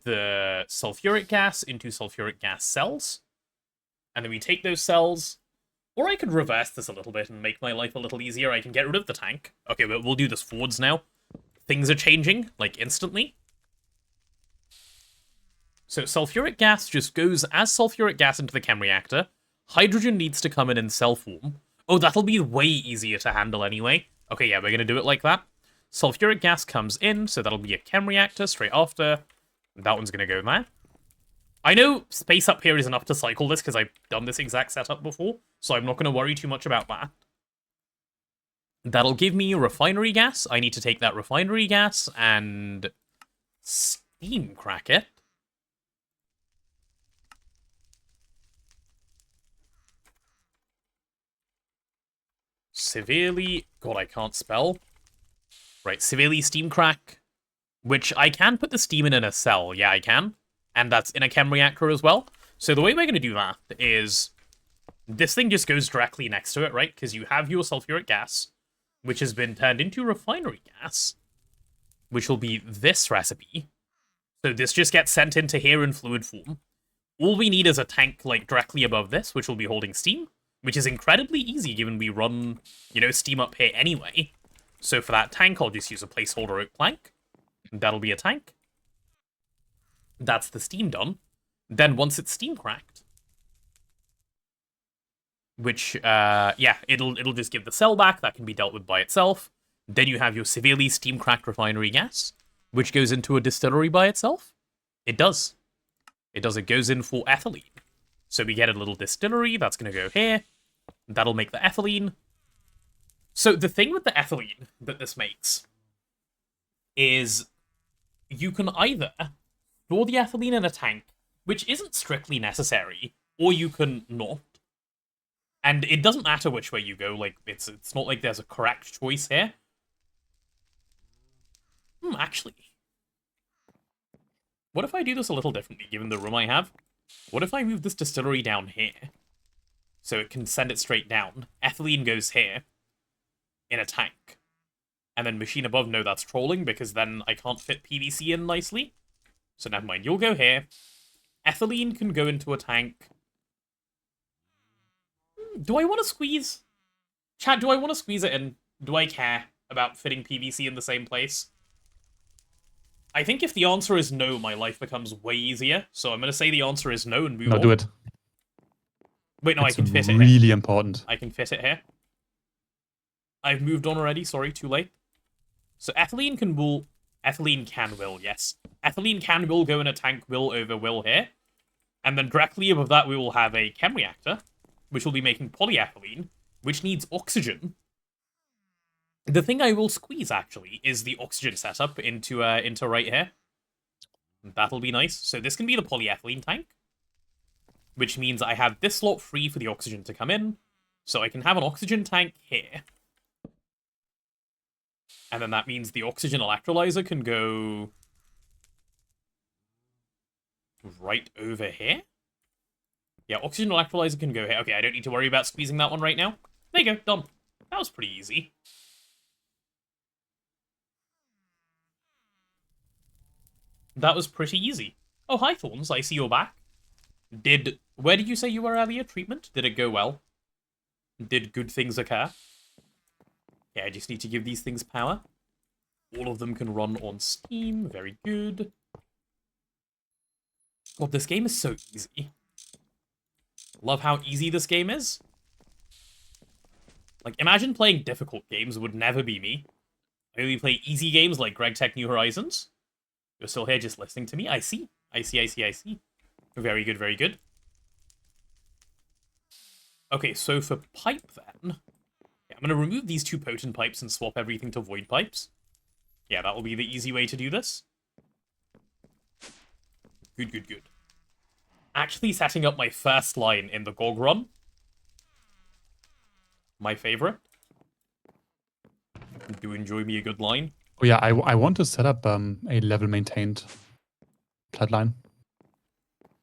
the sulfuric gas into sulfuric gas cells. And then we take those cells. Or I could reverse this a little bit and make my life a little easier. I can get rid of the tank. Okay, but we'll do this forwards now. Things are changing, like, instantly. So sulfuric gas just goes as sulfuric gas into the chem reactor. Hydrogen needs to come in cell form. Oh, that'll be way easier to handle anyway. Okay, yeah, we're going to do it like that. Sulfuric gas comes in, so that'll be a chem reactor straight after. That one's going to go there. I know space up here is enough to cycle this because I've done this exact setup before, so I'm not going to worry too much about that. That'll give me refinery gas. I need to take that refinery gas and steam crack it. Severely... God, I can't spell. Right, severely steam crack. Which I can put the steam in a cell. Yeah, I can. And that's in a chem reactor as well. So the way we're going to do that is... This thing just goes directly next to it, right? Because you have your sulfuric gas, which has been turned into refinery gas, which will be this recipe. So this just gets sent into here in fluid form. All we need is a tank, like, directly above this, which will be holding steam, which is incredibly easy given we run, you know, steam up here anyway. So for that tank, I'll just use a placeholder oak plank. That'll be a tank. That's the steam done. Then once it's steam cracked, which, yeah, it'll just give the cell back. That can be dealt with by itself. Then you have your severely steam cracked refinery gas, which goes into a distillery by itself? It does. It does. It goes in for ethylene. So we get a little distillery. That's going to go here. That'll make the ethylene. So the thing with the ethylene that this makes is you can either store the ethylene in a tank, which isn't strictly necessary, or you can not. And it doesn't matter which way you go. Like, it's not like there's a correct choice here. Actually. What if I do this a little differently, given the room I have? What if I move this distillery down here? So it can send it straight down. Ethylene goes here. In a tank. And then machine above, no, that's trolling, because then I can't fit PVC in nicely. So never mind, you'll go here. Ethylene can go into a tank. Do I want to squeeze? Chat, do I want to squeeze it in? Do I care about fitting PVC in the same place? I think if the answer is no, my life becomes way easier. So I'm going to say the answer is no and move on. No, do it. Wait, no, It's I can fit it here. really important. I can fit it here. I've moved on already, sorry, too late. So ethylene can will... Ethylene can will, yes. Ethylene can will go in a tank will over will here. And then directly above that we will have a chem reactor, which will be making polyethylene, which needs oxygen. The thing I will squeeze, actually, is the oxygen setup into right here. That'll be nice. So this can be the polyethylene tank, which means I have this slot free for the oxygen to come in, so I can have an oxygen tank here. And then that means the oxygen electrolyzer can go right over here. Yeah, oxygen electrolyzer can go here. Okay, I don't need to worry about squeezing that one right now. There you go, done. That was pretty easy. That was pretty easy. Oh, hi, Thorns. I see you're back. Where did you say you were earlier? Treatment? Did it go well? Did good things occur? Yeah, I just need to give these things power. All of them can run on Steam. Very good. God, this game is so easy. Love how easy this game is. Like, imagine playing difficult games. It would never be me. I only play easy games like Greg Tech New Horizons. You're still here just listening to me? I see. I see. Very good, very good. Okay, so for pipe then... Yeah, I'm going to remove these two potent pipes and swap everything to void pipes. Yeah, that will be the easy way to do this. Good. Actually setting up my first line in the GoG run. My favorite. Do enjoy me a good line. Oh yeah, I want to set up a level maintained flatline.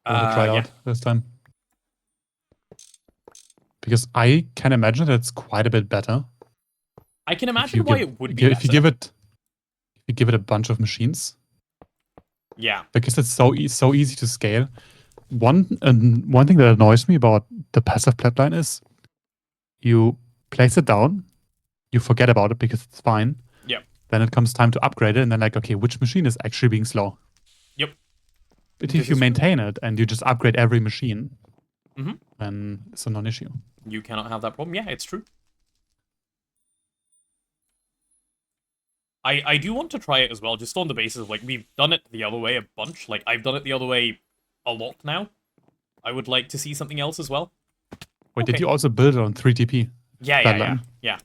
I want to try out this time. Because I can imagine that it's quite a bit better. I can imagine why it would be if you give it a bunch of machines. Yeah. Because it's so easy to scale. One thing that annoys me about the passive flatline is you place it down, you forget about it because it's fine. Yep. Then it comes time to upgrade it, and then like, okay, which machine is actually being slow? Yep. But if you maintain it and you just upgrade every machine, mm-hmm. then it's a non-issue. You cannot have that problem. Yeah, it's true. I do want to try it as well, just on the basis of, like, we've done it the other way a bunch. Like, I've done it the other way a lot now. I would like to see something else as well. Wait, did you also build it on 3TP? Yeah.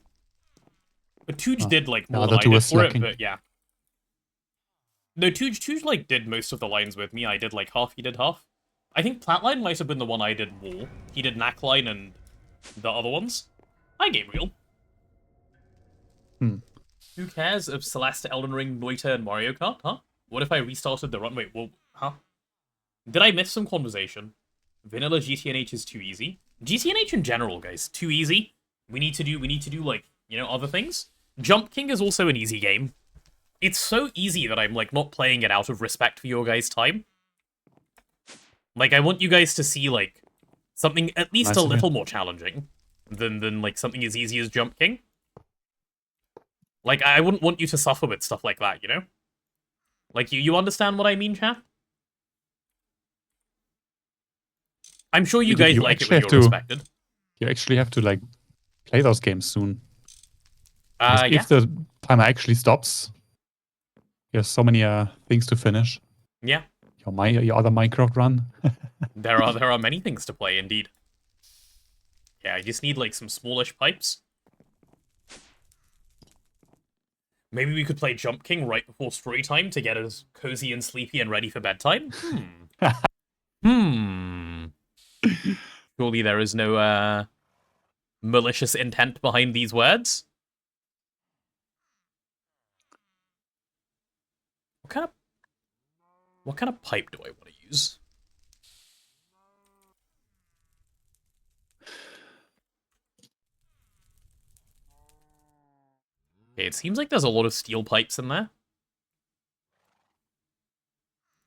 But Tooge did, like, more than I did for it, but yeah. No, Tooge, like, did most of the lines with me. I did, like, half, he did half. I think Flatline might have been the one I did more. He did Knackline and the other ones. Hi, Gabriel. Who cares if Celeste, Elden Ring, Noita, and Mario Kart, huh? What if I restarted the run? Wait, well, huh? Did I miss some conversation? Vanilla GTNH is too easy. GTNH in general, guys, too easy. We need to do, like, you know, other things. Jump King is also an easy game. It's so easy that I'm, like, not playing it out of respect for your guys' time. Like, I want you guys to see, like, something at least a little more challenging than, like, something as easy as Jump King. Like, I wouldn't want you to suffer with stuff like that, you know? Like, you understand what I mean, chat? I'm sure you guys like it when you're respected. You actually have to, like, play those games soon. Yeah. If the timer actually stops, You have so many things to finish. Yeah, Your other Minecraft run. there are many things to play, indeed. Yeah, I just need, like, some smallish pipes. Maybe we could play Jump King right before story time to get us cozy and sleepy and ready for bedtime? Surely there is no, malicious intent behind these words? What kind of pipe do I want to use? Okay, it seems like there's a lot of steel pipes in there.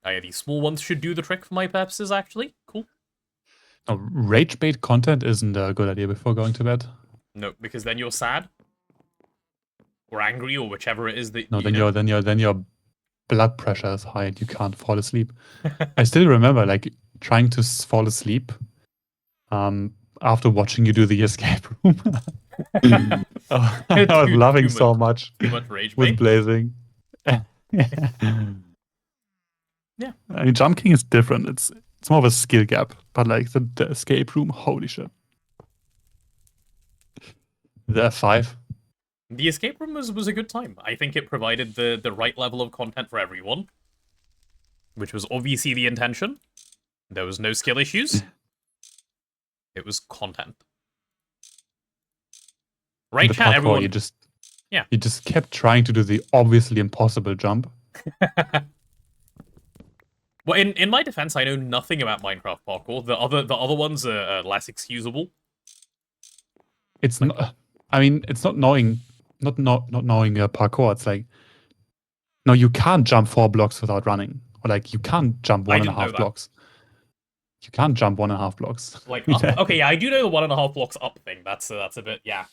Oh yeah, these small ones should do the trick for my purposes, actually. Cool. No, rage bait content isn't a good idea before going to bed. No, because then you're sad. Or angry, or whichever it is that No, you know. then your blood pressure is high and you can't fall asleep. I still remember like trying to fall asleep after watching you do the escape room. I was laughing so much Too much rage with bait. Blazing. Yeah. I mean, Jump King is different. It's more of a skill gap, but like the escape room, holy shit. The F5. The escape room was a good time. I think it provided the right level of content for everyone. Which was obviously the intention. There was no skill issues. It was content. Right, the chat, parkour, everyone. You just kept trying to do the obviously impossible jump. Well, in my defense, I know nothing about Minecraft parkour. The other ones are less excusable. It's not. I mean, it's not knowing parkour. It's like, no, you can't jump 4 blocks without running, or like you can't jump 1.5 blocks. You can't jump 1.5 blocks. Like up? Okay, yeah, I do know the 1.5 blocks up thing. That's a bit, yeah.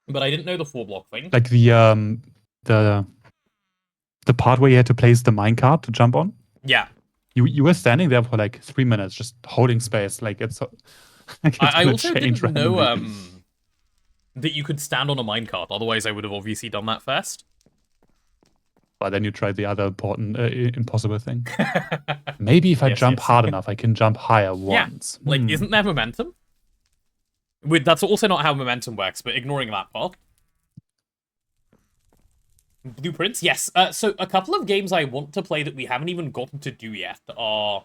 But I didn't know the 4 block thing. Like the part where you had to place the minecart to jump on. Yeah. You were standing there for like 3 minutes, just holding space. Like it's. I also didn't know that you could stand on a minecart. Otherwise, I would have obviously done that first. But then you tried the other important, impossible thing. Maybe if I jump hard enough, I can jump higher once. Like, isn't there momentum? That's also not how momentum works, but ignoring that part. Blueprints? Yes. So a couple of games I want to play that we haven't even gotten to do yet are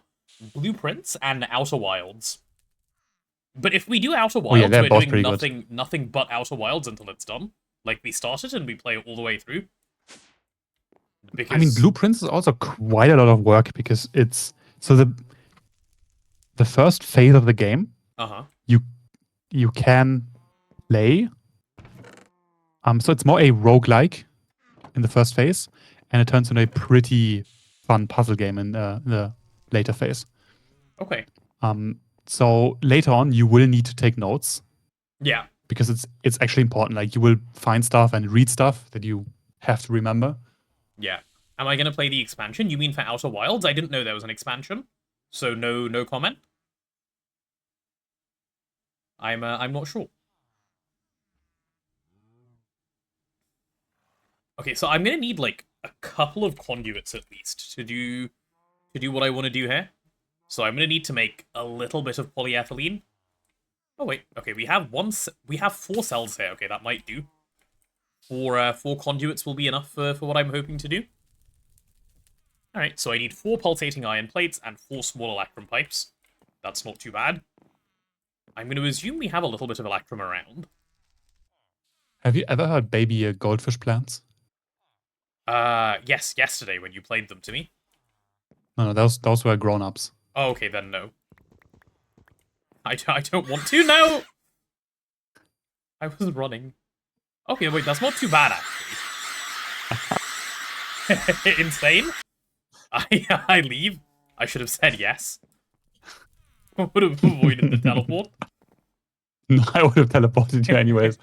Blueprints and Outer Wilds. But if we do Outer Wilds, we're doing nothing but Outer Wilds until it's done. Like, we start it and we play it all the way through. Because... I mean, Blueprints is also quite a lot of work because it's... So the first phase of the game, you can play. So it's more a roguelike in the first phase, and it turns into a pretty fun puzzle game in the later phase. Okay. So later on, you will need to take notes. Yeah. Because it's actually important. Like, you will find stuff and read stuff that you have to remember. Yeah. Am I going to play the expansion? You mean for Outer Wilds? I didn't know there was an expansion. So no comment. I'm not sure. Okay, so I'm going to need, like, a couple of conduits at least to do what I want to do here. So I'm going to need to make a little bit of polyethylene. Oh, wait. Okay, we have 4 cells here. Okay, that might do. 4 conduits will be enough for what I'm hoping to do. Alright, so I need 4 pulsating iron plates and 4 small electrum pipes. That's not too bad. I'm going to assume we have a little bit of electrum around. Have you ever heard baby goldfish plants? Yes, yesterday when you played them to me. No, those were grown-ups. Oh, okay, then no. I don't want to, no! I was running. Okay, wait, that's not too bad, actually. Insane? I leave? I should have said yes. Would have avoided the teleport. No, I would have teleported you anyways.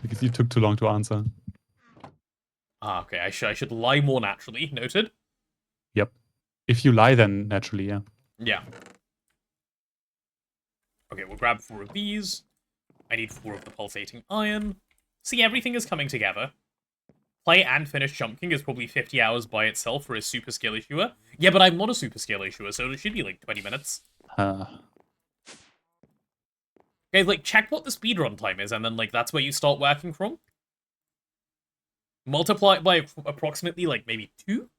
Because you took too long to answer. Ah, okay, I should lie more naturally, noted. Yep. If you lie, then naturally, yeah. Yeah. Okay, we'll grab 4 of these. I need 4 of the pulsating iron. See, everything is coming together. Play and finish Jump King is probably 50 hours by itself for a super skill issuer. Yeah, but I'm not a super skill issuer, so it should be like 20 minutes. Guys, like, check what the speedrun time is, and then, like, that's where you start working from. Multiply it by approximately, like, maybe 2,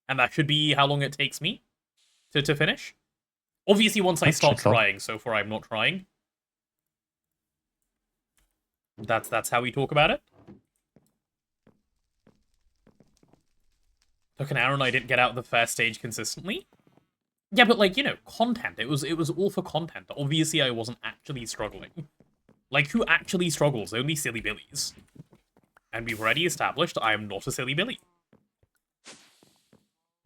and that should be how long it takes me to finish. Obviously, once I start trying, so far I'm not trying. That's how we talk about it. Took an hour and I didn't get out of the first stage consistently. Yeah, but like, you know, content. It was all for content. Obviously, I wasn't actually struggling. Like, who actually struggles? Only silly billies. And we've already established I am not a silly billy.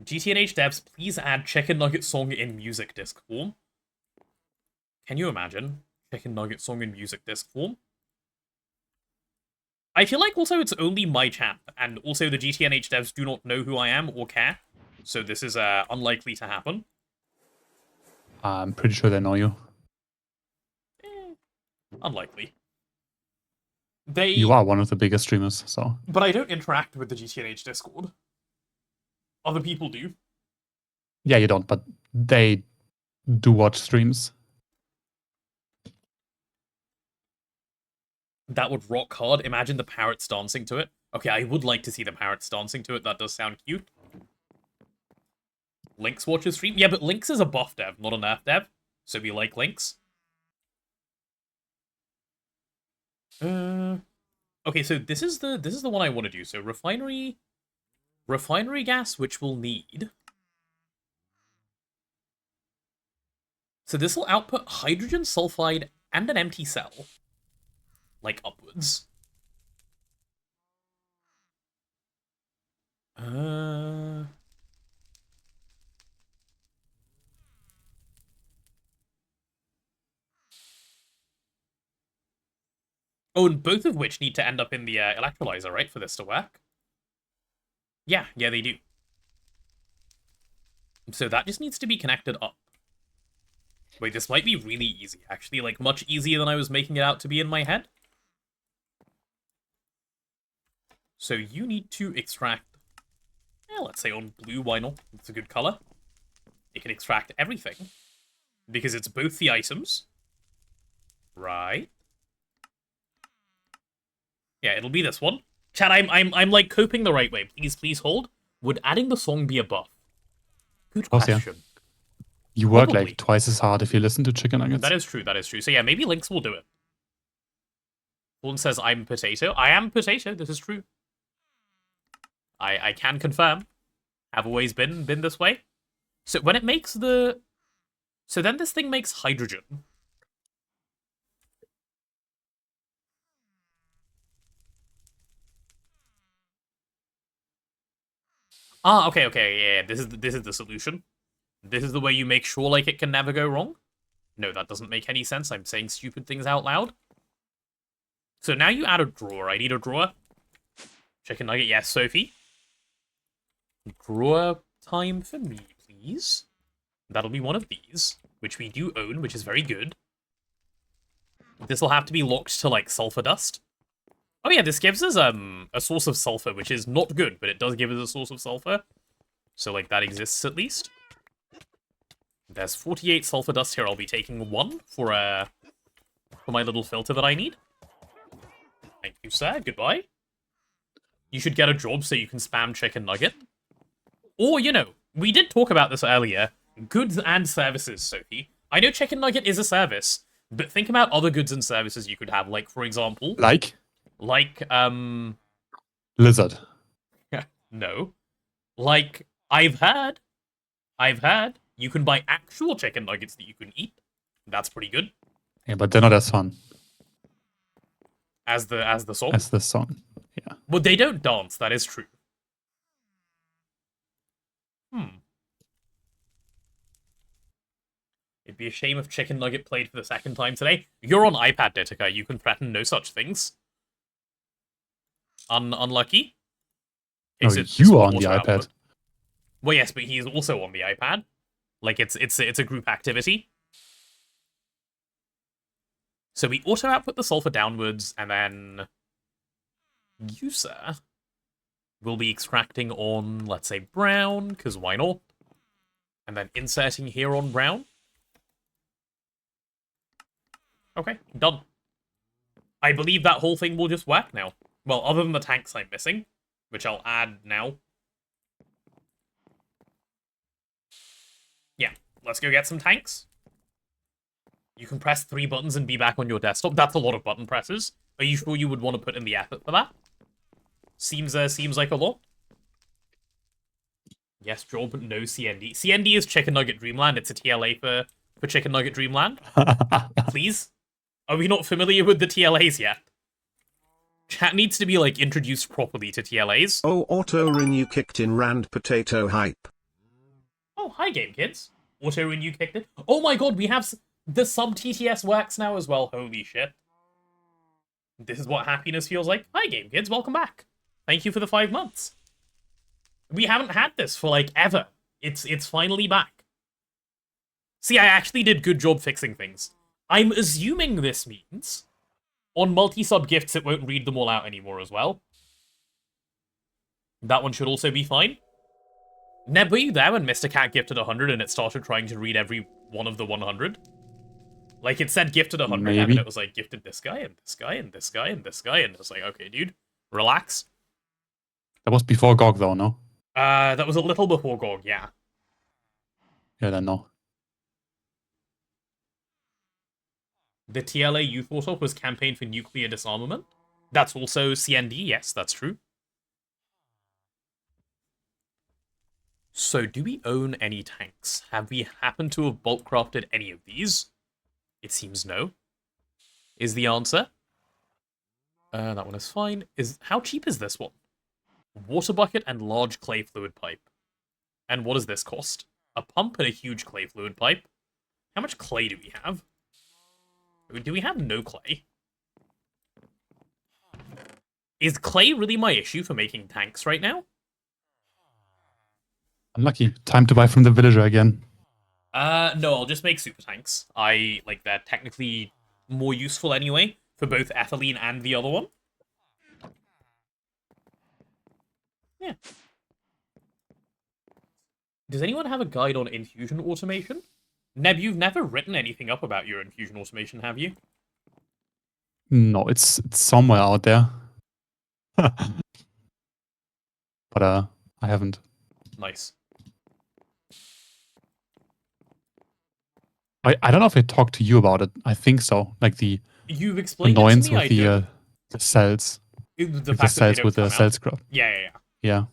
GTNH devs, please add Chicken Nugget song in music disc form. Can you imagine? Chicken Nugget song in music disc form? I feel like also it's only my chat, and also the GTNH devs do not know who I am or care, so this is unlikely to happen. I'm pretty sure they know you. Unlikely. You are one of the biggest streamers, so... But I don't interact with the GTNH Discord. Other people do. Yeah, you don't, but they do watch streams. That would rock hard. Imagine the parrots dancing to it. Okay, I would like to see the parrots dancing to it. That does sound cute. Lynx watches stream? Yeah, but Lynx is a buff dev, not a nerf dev. So we like Lynx. Okay, so this is the one I want to do. So refinery gas, which we'll need. So this will output hydrogen sulfide and an empty cell. Like, upwards. Oh, and both of which need to end up in the electrolyzer, right, for this to work? Yeah, they do. So that just needs to be connected up. Wait, this might be really easy, actually. Like, much easier than I was making it out to be in my head. So you need to extract... Yeah, let's say on blue, why not? It's a good color. It can extract everything. Because it's both the items. Right. Yeah, it'll be this one. Chat, I'm like coping the right way. Please hold. Would adding the song be a buff? Good question. Yeah. You work Probably. like twice as hard if you listen to Chicken Nuggets. That is true, that is true. So yeah, maybe Lynx will do it. One says I'm potato. I am potato, this is true. I can confirm. Have always been this way. So when it makes the... So then this thing makes hydrogen. Ah, okay, yeah, this is the solution. This is the way you make sure, like, it can never go wrong. No, that doesn't make any sense. I'm saying stupid things out loud. So now you add a drawer. I need a drawer. Chicken nugget, yes, Sophie. Drawer time for me, please. That'll be one of these, which we do own, which is very good. This will have to be locked to, like, sulfur dust. Oh yeah, this gives us a source of sulfur, which is not good, but it does give us a source of sulfur. So, like, that exists at least. There's 48 sulfur dust here. I'll be taking 1 for my little filter that I need. Thank you, sir. Goodbye. You should get a job so you can spam chicken nugget. Or, you know, we did talk about this earlier. Goods and services, Sophie. I know chicken nugget is a service, but think about other goods and services you could have. Like, for example... Like, Lizard. No. Like, I've heard, you can buy actual chicken nuggets that you can eat. That's pretty good. Yeah, but they're not as fun. As the song? As the song, yeah. Well, they don't dance, that is true. It'd be a shame if Chicken Nugget played for the second time today. You're on iPad, Ditika. You can threaten no such things. Unlucky. No, you are on the iPad. Output. Well, yes, but he's also on the iPad. Like, it's a group activity. So we auto-output the sulfur downwards, and then... You, sir. We'll be extracting on, let's say, brown, because why not? And then inserting here on brown. Okay, done. I believe that whole thing will just work now. Well, other than the tanks I'm missing, which I'll add now. Yeah, let's go get some tanks. You can press 3 buttons and be back on your desktop. That's a lot of button presses. Are you sure you would want to put in the effort for that? Seems like a lot. Yes, job, no CND. CND is Chicken Nugget Dreamland. It's a TLA for Chicken Nugget Dreamland. Please? Are we not familiar with the TLAs yet? Chat needs to be, like, introduced properly to TLAs. Oh, auto-renew kicked in Rand Potato Hype. Oh, hi, Game Kids. Auto-renew kicked it. Oh my god, we have... The sub-TTS works now as well. Holy shit. This is what happiness feels like. Hi, Game Kids. Welcome back. Thank you for the 5 months. We haven't had this for, like, ever. It's finally back. See, I actually did good job fixing things. I'm assuming this means on multi-sub gifts it won't read them all out anymore as well. That one should also be fine. Neb, were you there when Mr. Cat gifted 100 and it started trying to read every one of the 100? Like, it said gifted 100, Maybe. and then it was like, gifted this guy, and this guy, and this guy, and this guy, and it was like, okay, dude, relax. That was before GOG, though, no? That was a little before GOG, yeah. Yeah, then no. The TLA you thought of was Campaign for Nuclear Disarmament. That's also CND, yes, that's true. So, do we own any tanks? Have we happened to have bulk crafted any of these? It seems no. Is the answer. That one is fine. How cheap is this one? Water bucket and large clay fluid pipe. And what does this cost? A pump and a huge clay fluid pipe. How much clay do we have? Do we have no clay? Is clay really my issue for making tanks right now? Unlucky. Time to buy from the villager again. No, I'll just make super tanks. They're technically more useful anyway, for both ethylene and the other one. Yeah. Does anyone have a guide on infusion automation? Neb, you've never written anything up about your infusion automation, have you? No, it's somewhere out there. But I haven't. Nice. I don't know if I talked to you about it. I think so. Like the You've explained annoyance it to me, with the cells. the With fact the cells that with they the don't cell come out. scrub. Yeah. Yeah,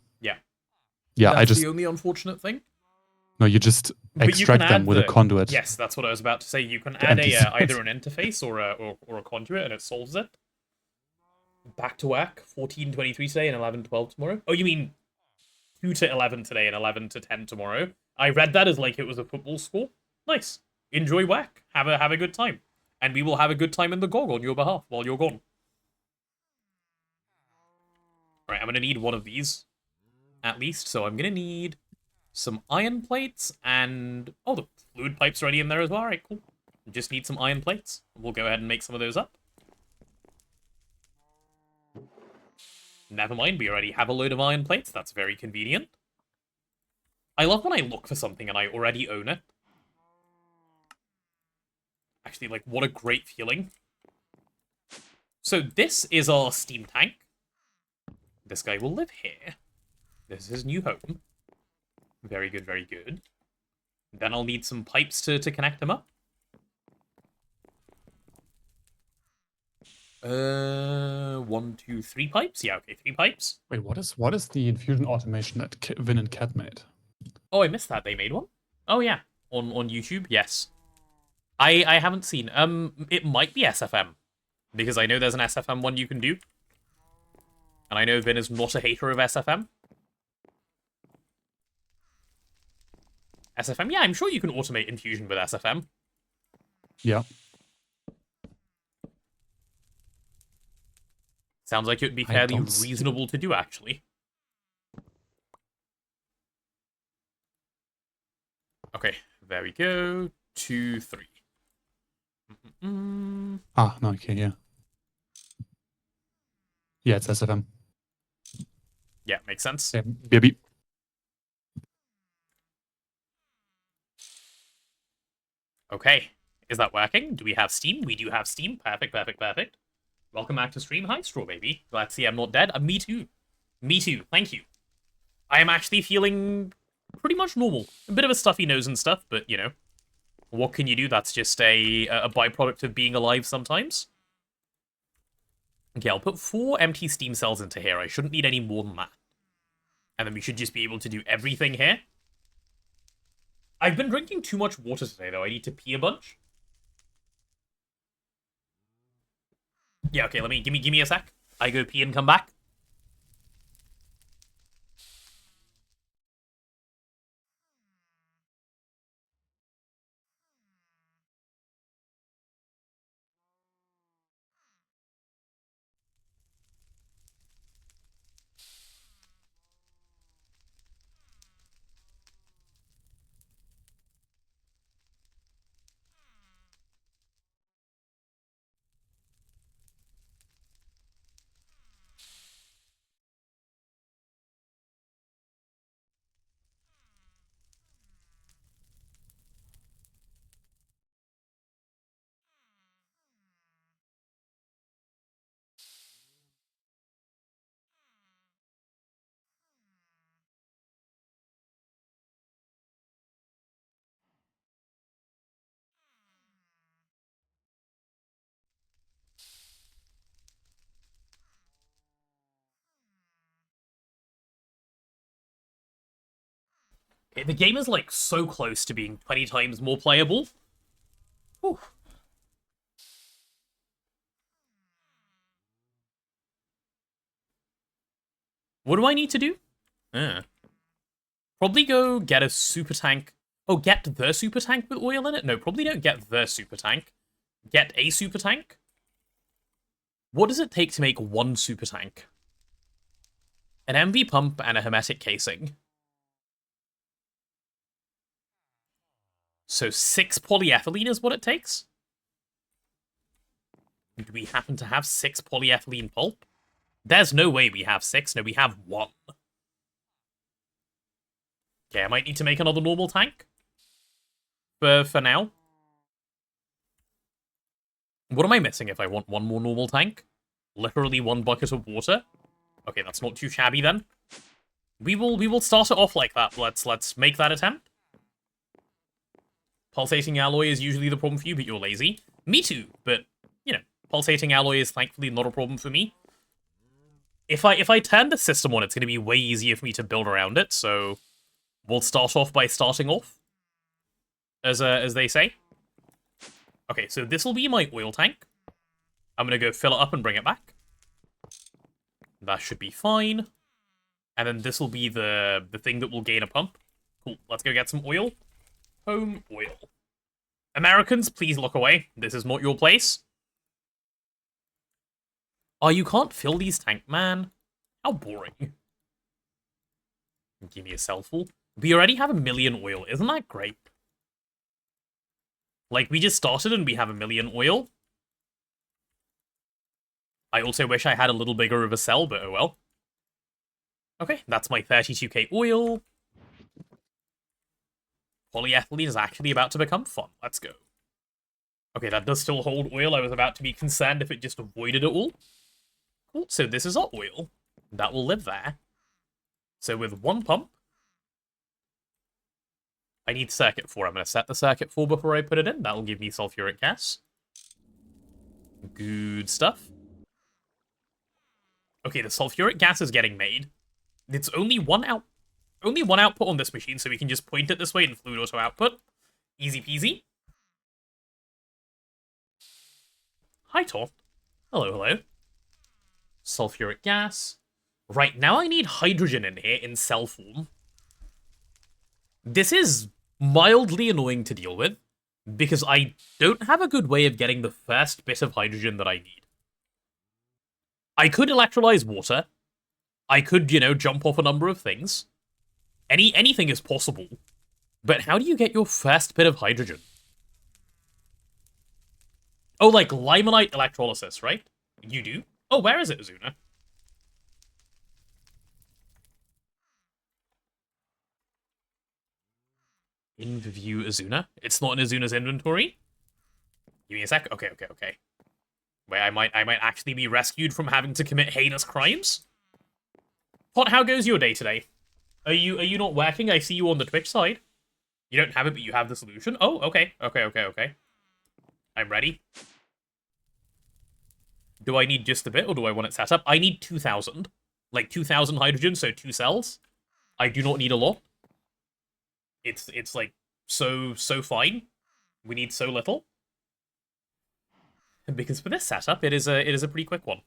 That's I just the only unfortunate thing. no. You just But you extract can them add with a conduit. Yes, that's what I was about to say. You can The add empty either an interface or a conduit, and it solves it. Back to work. 14:23 today and 11:12 tomorrow. Oh, you mean 2 to 11 today and 11 to 10 tomorrow? I read that as like it was a football score. Nice. Enjoy work. Have a good time, and we will have a good time in the GOG on your behalf while you're gone. Right, I'm gonna need one of these, at least. So I'm gonna need some iron plates and the fluid pipe's already in there as well. All right, cool. Just need some iron plates. We'll go ahead and make some of those up. Never mind, we already have a load of iron plates. That's very convenient. I love when I look for something and I already own it. Actually, like, what a great feeling. So this is our steam tank. This guy will live here. This is his new home. Very good, very good. Then I'll need some pipes to connect them up. 1, 2, 3 pipes? Yeah, okay, 3 pipes. Wait, what is the infusion automation that Vin and Cat made? Oh, I missed that. They made one? Oh, yeah. On YouTube? Yes. I haven't seen. It might be SFM. Because I know there's an SFM one you can do. And I know Vin is not a hater of SFM. SFM? Yeah, I'm sure you can automate infusion with SFM. Yeah. Sounds like it would be I fairly don't see reasonable to do, actually. Okay, there we go. 2, 3. Ah, no, okay, yeah. Yeah, it's SFM. Yeah, makes sense. Yeah, BRB. Okay. Is that working? Do we have Steam? We do have Steam. Perfect, perfect, perfect. Welcome back to stream. HypeSrv, baby. Glad to see I'm not dead. Me too. Me too. Thank you. I am actually feeling pretty much normal. A bit of a stuffy nose and stuff, but, you know, what can you do? That's just a byproduct of being alive sometimes. Okay, I'll put 4 empty Steam cells into here. I shouldn't need any more than that. And then we should just be able to do everything here. I've been drinking too much water today, though. I need to pee a bunch. Yeah, okay, give me a sec. I go pee and come back. Okay, the game is, like, so close to being 20 times more playable. Whew. What do I need to do? Probably go get a super tank. Oh, get the super tank with oil in it? No, probably don't get the super tank. Get a super tank. What does it take to make 1 super tank? An MV pump and a hermetic casing. So 6 polyethylene is what it takes? Do we happen to have 6 polyethylene pulp? There's no way we have 6. No, we have 1. Okay, I might need to make another normal tank. For now. What am I missing if I want 1 more normal tank? Literally 1 bucket of water? Okay, that's not too shabby then. We will start it off like that. Let's make that attempt. Pulsating alloy is usually the problem for you, but you're lazy. Me too, but, you know, pulsating alloy is thankfully not a problem for me. If I turn the system on, it's going to be way easier for me to build around it, so we'll start off by starting off, as they say. Okay, so this will be my oil tank. I'm going to go fill it up and bring it back. That should be fine. And then this will be the thing that will gain a pump. Cool, let's go get some oil. Home oil. Americans, please look away. This is not your place. Oh, you can't fill these tank, man. How boring. Give me a cell full. We already have 1 million oil. Isn't that great? Like, we just started and we have 1 million oil. I also wish I had a little bigger of a cell, but oh well. Okay, that's my 32k oil. Polyethylene is actually about to become fun. Let's go. Okay, that does still hold oil. I was about to be concerned if it just avoided it all. Cool, so this is our oil. That will live there. So with 1 pump, I need circuit 4. I'm going to set the circuit 4 before I put it in. That'll give me sulfuric gas. Good stuff. Okay, the sulfuric gas is getting made. It's only one output on this machine, so we can just point it this way and fluid auto output. Easy peasy. Hi, Tor. Hello, hello. Sulfuric gas. Right, now I need hydrogen in here in cell form. This is mildly annoying to deal with, because I don't have a good way of getting the first bit of hydrogen that I need. I could electrolyze water. I could, you know, jump off a number of things. Anything is possible. But how do you get your first bit of hydrogen? Oh, like limonite electrolysis, right? You do? Oh, where is it, Azuna? In view Azuna. It's not in Azuna's inventory. Give me a sec. Okay. Wait, I might actually be rescued from having to commit heinous crimes. Pot, how goes your day today? Are you not working? I see you on the Twitch side. You don't have it, but you have the solution. Oh, okay. I'm ready. Do I need just a bit, or do I want it set up? I need 2,000. Like 2,000 hydrogen, so 2 cells. I do not need a lot. It's like so fine. We need so little. Because for this setup, it is a pretty quick one.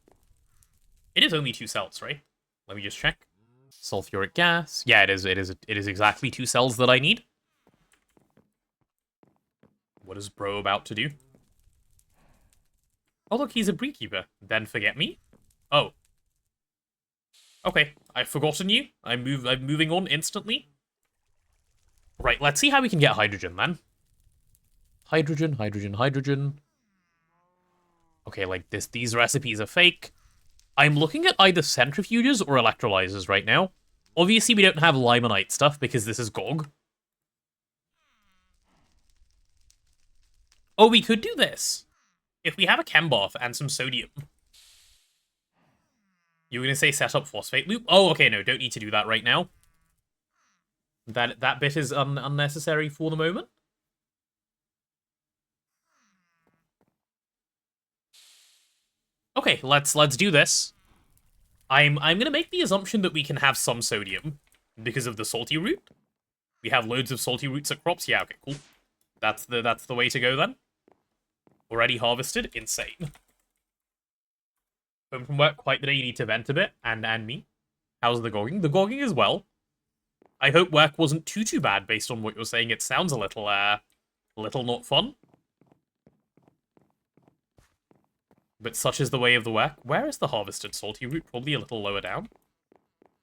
It is only 2 cells, right? Let me just check. Sulfuric gas. Yeah, it is exactly 2 cells that I need. What is bro about to do? Oh look, he's a beekeeper. Then forget me. Oh. Okay, I've forgotten you. I'm moving on instantly. Right, let's see how we can get hydrogen then. Hydrogen. Okay, like these recipes are fake. I'm looking at either centrifuges or electrolyzers right now. Obviously, we don't have limonite stuff because this is GoG. Oh, we could do this. If we have a chem bath and some sodium. You were going to say set up phosphate loop? Oh, okay, no, don't need to do that right now. That bit is unnecessary for the moment. Okay, let's do this. I'm gonna make the assumption that we can have some sodium because of the salty root. We have loads of salty roots at crops. Yeah, okay, cool. That's the way to go then. Already harvested, insane. Home from work, quite the day. You need to vent a bit, and me. How's the gogging? The gogging is well. I hope work wasn't too bad based on what you're saying. It sounds a little not fun. But such is the way of the work. Where is the harvested salty root? Probably a little lower down.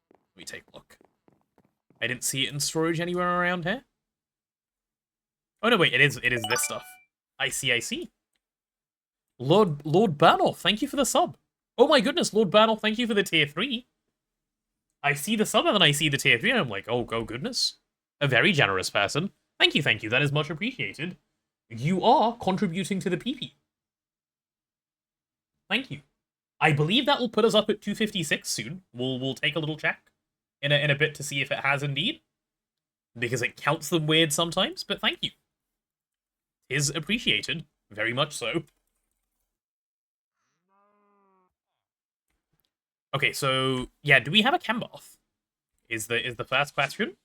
Let me take a look. I didn't see it in storage anywhere around here. Oh no, wait, it is this stuff. I see. Lord Bernal, thank you for the sub. Oh my goodness, Lord Bernal, thank you for the tier 3. I see the sub and then I see the tier 3 and I'm like, oh goodness. A very generous person. Thank you. That is much appreciated. You are contributing to the PP. Thank you. I believe that will put us up at 256 soon. We'll take a little check in a bit to see if it has indeed. Because it counts them weird sometimes, but thank you. Is appreciated. Very much so. Okay, so yeah, do we have a chem bath? Is the first question.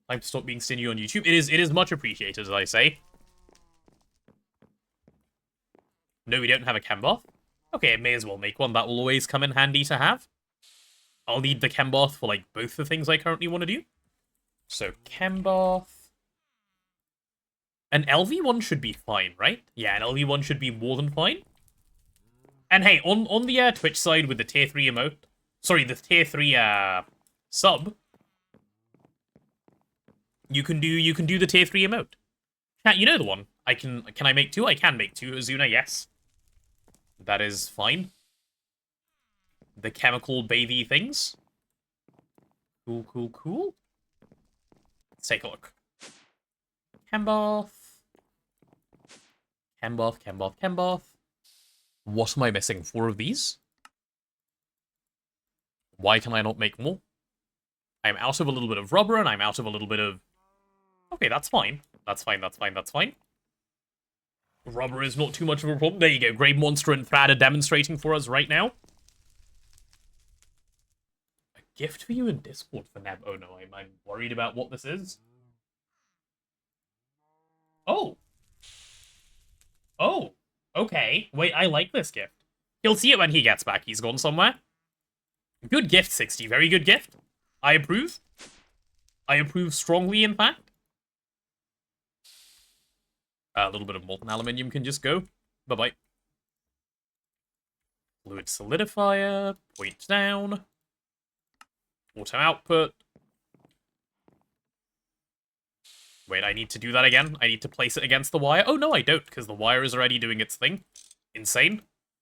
Time to stop being stingy on YouTube. It is much appreciated, as I say. No, we don't have a chem bath. Okay, I may as well make one. That will always come in handy to have. I'll need the chem bath for like both the things I currently want to do. So chem bath. An LV1 should be fine, right? Yeah, an LV1 should be more than fine. And hey, on the Twitch side with the tier 3 emote, sorry, the tier 3 sub, you can do the tier 3 emote. Chat, you know the one. Can I make 2? I can make 2. Azuna, yes. That is fine. The chemical bathy things. Cool. Let's take a look. Chem bath. Chem bath. What am I missing? 4 of these? Why can I not make more? I'm out of a little bit of rubber, and I'm out of a little bit of... Okay, that's fine. That's fine. Rubber is not too much of a problem. There you go. Grave Monster and Thrad are demonstrating for us right now. A gift for you in Discord for Neb. Oh no, I'm worried about what this is. Oh, okay. Wait, I like this gift. He'll see it when he gets back. He's gone somewhere. Good gift, 60. Very good gift. I approve. I approve strongly, in fact. A little bit of molten aluminium can just go. Bye-bye. Fluid solidifier. Point down. Auto output. Wait, I need to do that again. I need to place it against the wire. Oh, no, I don't, because the wire is already doing its thing. Insane.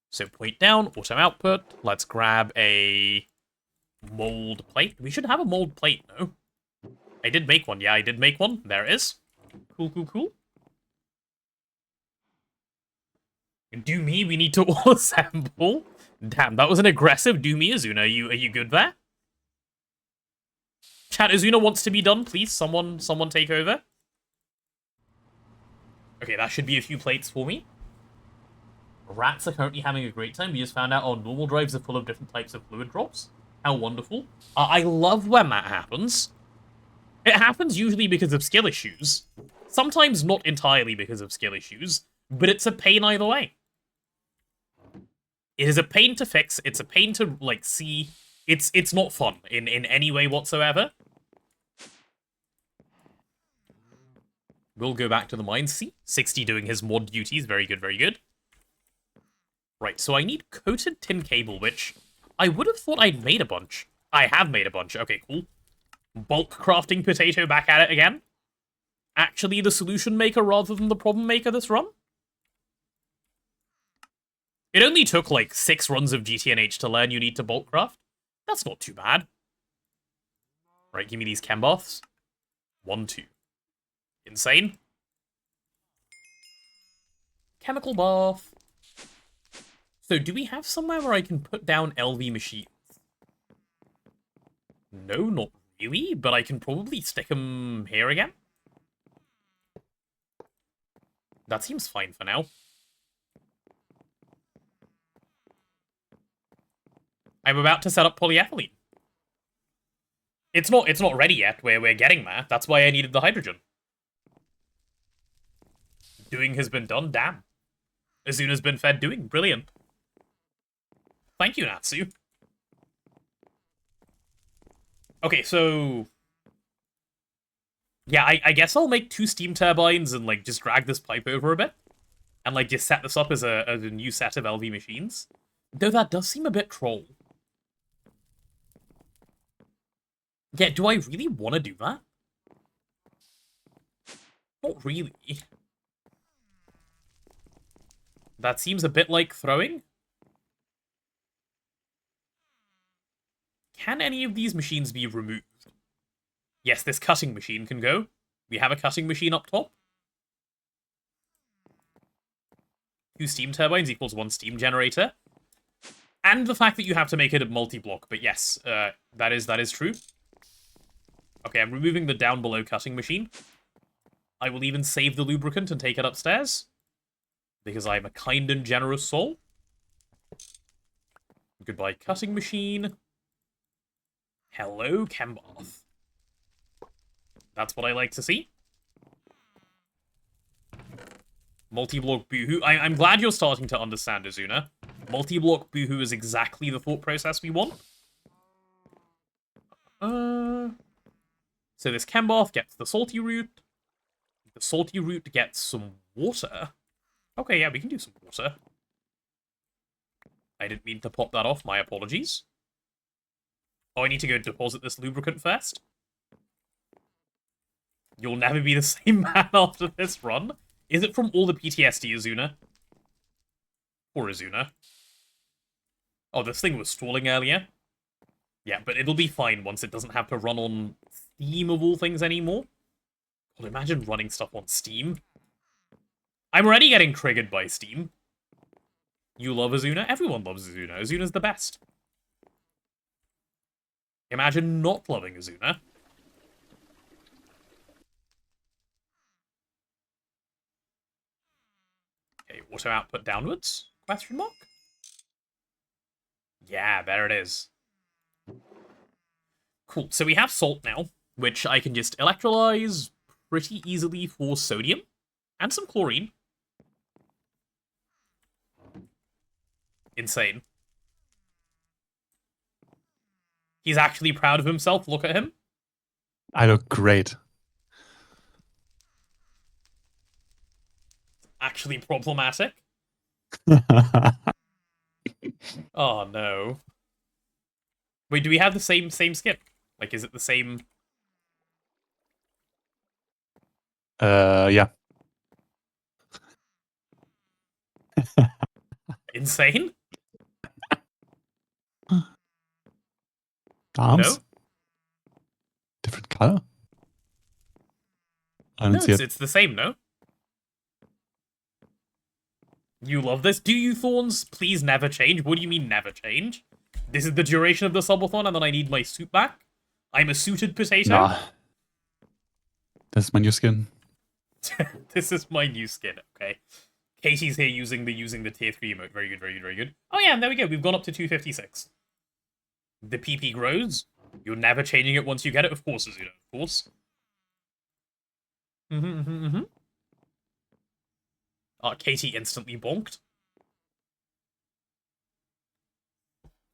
So point down, auto output. Let's grab a mold plate. We should have a mold plate, no? I did make one. Yeah, I did make one. There it is. Cool, cool, cool. Do me, we need to all assemble. Damn, that was an aggressive do me, Azuna. Are you good there? Chat, Azuna wants to be done, please. Someone take over. Okay, that should be a few plates for me. Rats are currently having a great time. We just found out our normal drives are full of different types of fluid drops. How wonderful. I love when that happens. It happens usually because of skill issues. Sometimes not entirely because of skill issues, but it's a pain either way. It is a pain to fix. It's a pain to, like, see. It's not fun in any way whatsoever. We'll go back to the mines. See? 60 doing his mod duties. Very good, very good. Right, so I need coated tin cable, which I would have thought I'd made a bunch. I have made a bunch. Okay, cool. Bulk crafting potato back at it again. Actually the solution maker rather than the problem maker this run. It only took like 6 runs of GTNH to learn you need to bulk craft. That's not too bad. Right, give me these chem baths. 1, 2. Insane. Chemical bath. So do we have somewhere where I can put down LV machines? No, not really, but I can probably stick them here again. That seems fine for now. I'm about to set up polyethylene. It's not ready yet. We're getting there. That's why I needed the hydrogen. Doing has been done. Damn. Azuna's been fed doing. Brilliant. Thank you, Natsu. Okay, so... yeah, I guess I'll make 2 steam turbines and, like, just drag this pipe over a bit. And, like, just set this up as a new set of LV machines. Though that does seem a bit troll. Yeah, do I really want to do that? Not really. That seems a bit like throwing. Can any of these machines be removed? Yes, this cutting machine can go. We have a cutting machine up top. 2 steam turbines equals 1 steam generator. And the fact that you have to make it a multi-block. But yes, that is true. Okay, I'm removing the down below cutting machine. I will even save the lubricant and take it upstairs. Because I'm a kind and generous soul. Goodbye, cutting machine. Hello, Chembath. That's what I like to see. Multi-block boohoo. I'm glad you're starting to understand, Azuna. Multi-block boohoo is exactly the thought process we want. So this Chembath gets the salty root. The salty root gets some water. Okay, yeah, we can do some water. I didn't mean to pop that off. My apologies. Oh, I need to go deposit this lubricant first. You'll never be the same man after this run. Is it from all the PTSD, Azuna? Or Azuna? Oh, this thing was stalling earlier. Yeah, but it'll be fine once it doesn't have to run on Steam of all things anymore. God, imagine running stuff on Steam. I'm already getting triggered by Steam. You love Azuna? Everyone loves Azuna. Azuna's the best. Imagine not loving Azuna. Okay, auto output downwards? Question mark? Yeah, there it is. Cool, so we have salt now, which I can just electrolyze pretty easily for sodium and some chlorine. Insane. He's actually proud of himself. Look at him. I look great. Actually problematic. Oh no. Wait, do we have the same skin? Like, is it the same? Yeah. Insane? Arms? No? Different color? I No, don't see it. it's the same, no? You love this? Do you, Thorns? Please never change. What do you mean never change? This is the duration of the subathon, and then I need my suit back? I'm a suited potato? Nah. That's my new skin. This is my new skin, okay. Katie's here using the tier 3 emote. Very good, very good, very good. Oh yeah, and there we go. We've gone up to 256. The PP grows. You're never changing it once you get it? Of course, Azuna, of course. Katie instantly bonked.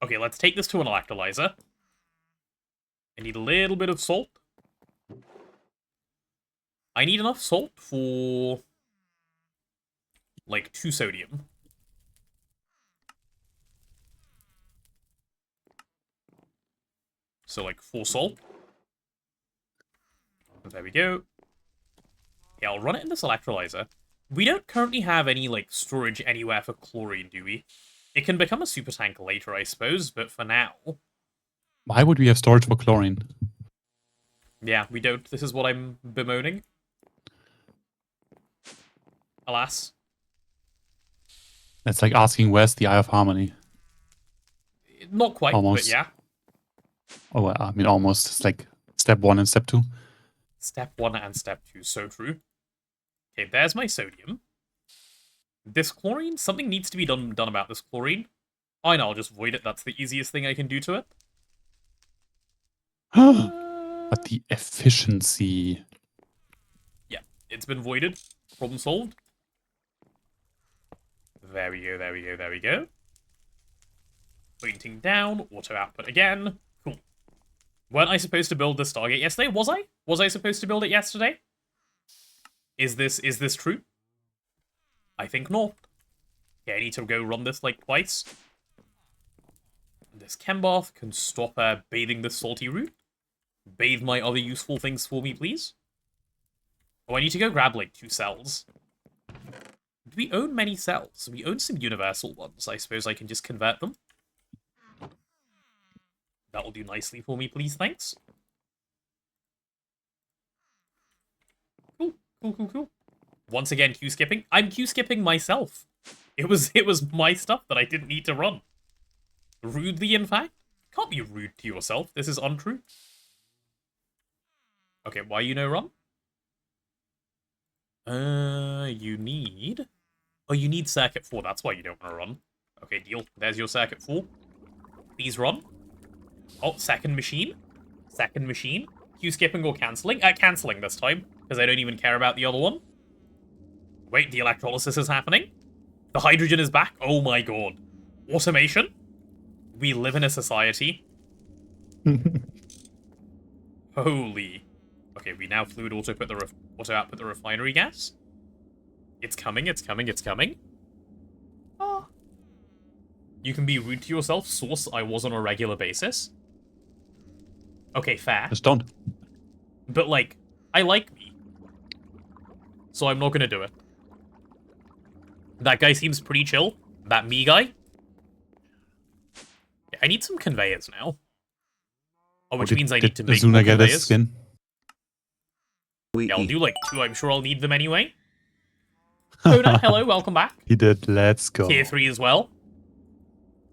Okay, let's take this to an electrolyzer. I need a little bit of salt. I need enough salt for, like, 2 sodium. So, like, 4 salt. There we go. Yeah, I'll run it in this electrolyzer. We don't currently have any, like, storage anywhere for chlorine, do we? It can become a super tank later, I suppose, but for now... Why would we have storage for chlorine? Yeah, we don't. This is what I'm bemoaning. Alas. That's like asking where's the Eye of Harmony. Not quite, Almost. but yeah. Oh, well, I mean, almost. It's like step 1 and step 2. Step 1 and step 2, so true. Okay, there's my sodium. This chlorine, something needs to be done about this chlorine. I know, I'll just void it. That's the easiest thing I can do to it. But the efficiency. Yeah, it's been voided. Problem solved. There we go, there we go, there we go. Pointing down, auto output again. Cool. Weren't I supposed to build this Stargate yesterday? Was I? Was I supposed to build it yesterday? Is this true? I think not. Yeah, I need to go run this like twice. This chem bath can stop bathing this salty root. Bathe my other useful things for me, please. Oh, I need to go grab like 2 cells. Do we own many cells? We own some universal ones. I suppose I can just convert them. That will do nicely for me, please. Thanks. Cool, cool, cool, cool. Once again, queue skipping. I'm queue skipping myself. It was my stuff that I didn't need to run. Rudely, in fact. Can't be rude to yourself. This is untrue. Okay, why you no run? You need... Oh, you need circuit 4. That's why you don't want to run. Okay, deal. There's your circuit 4. Please run. Oh, second machine. Second machine. Queue skipping or cancelling? Cancelling this time, because I don't even care about the other one. Wait, the electrolysis is happening? The hydrogen is back? Oh my god. Automation? We live in a society. Holy. Okay, we now fluid auto output the refinery gas. It's coming, it's coming, it's coming. Oh. You can be rude to yourself. Source, I was on a regular basis. Okay, fair. Just don't. But, like, I like me. So I'm not gonna do it. That guy seems pretty chill. That me guy. Yeah, I need some conveyors now. Oh, which means I need to make more Azuna get a conveyors. skin? Yeah, I'll do like 2. I'm sure I'll need them anyway. Kona, hello, welcome back. He did. Let's go. Tier 3 as well.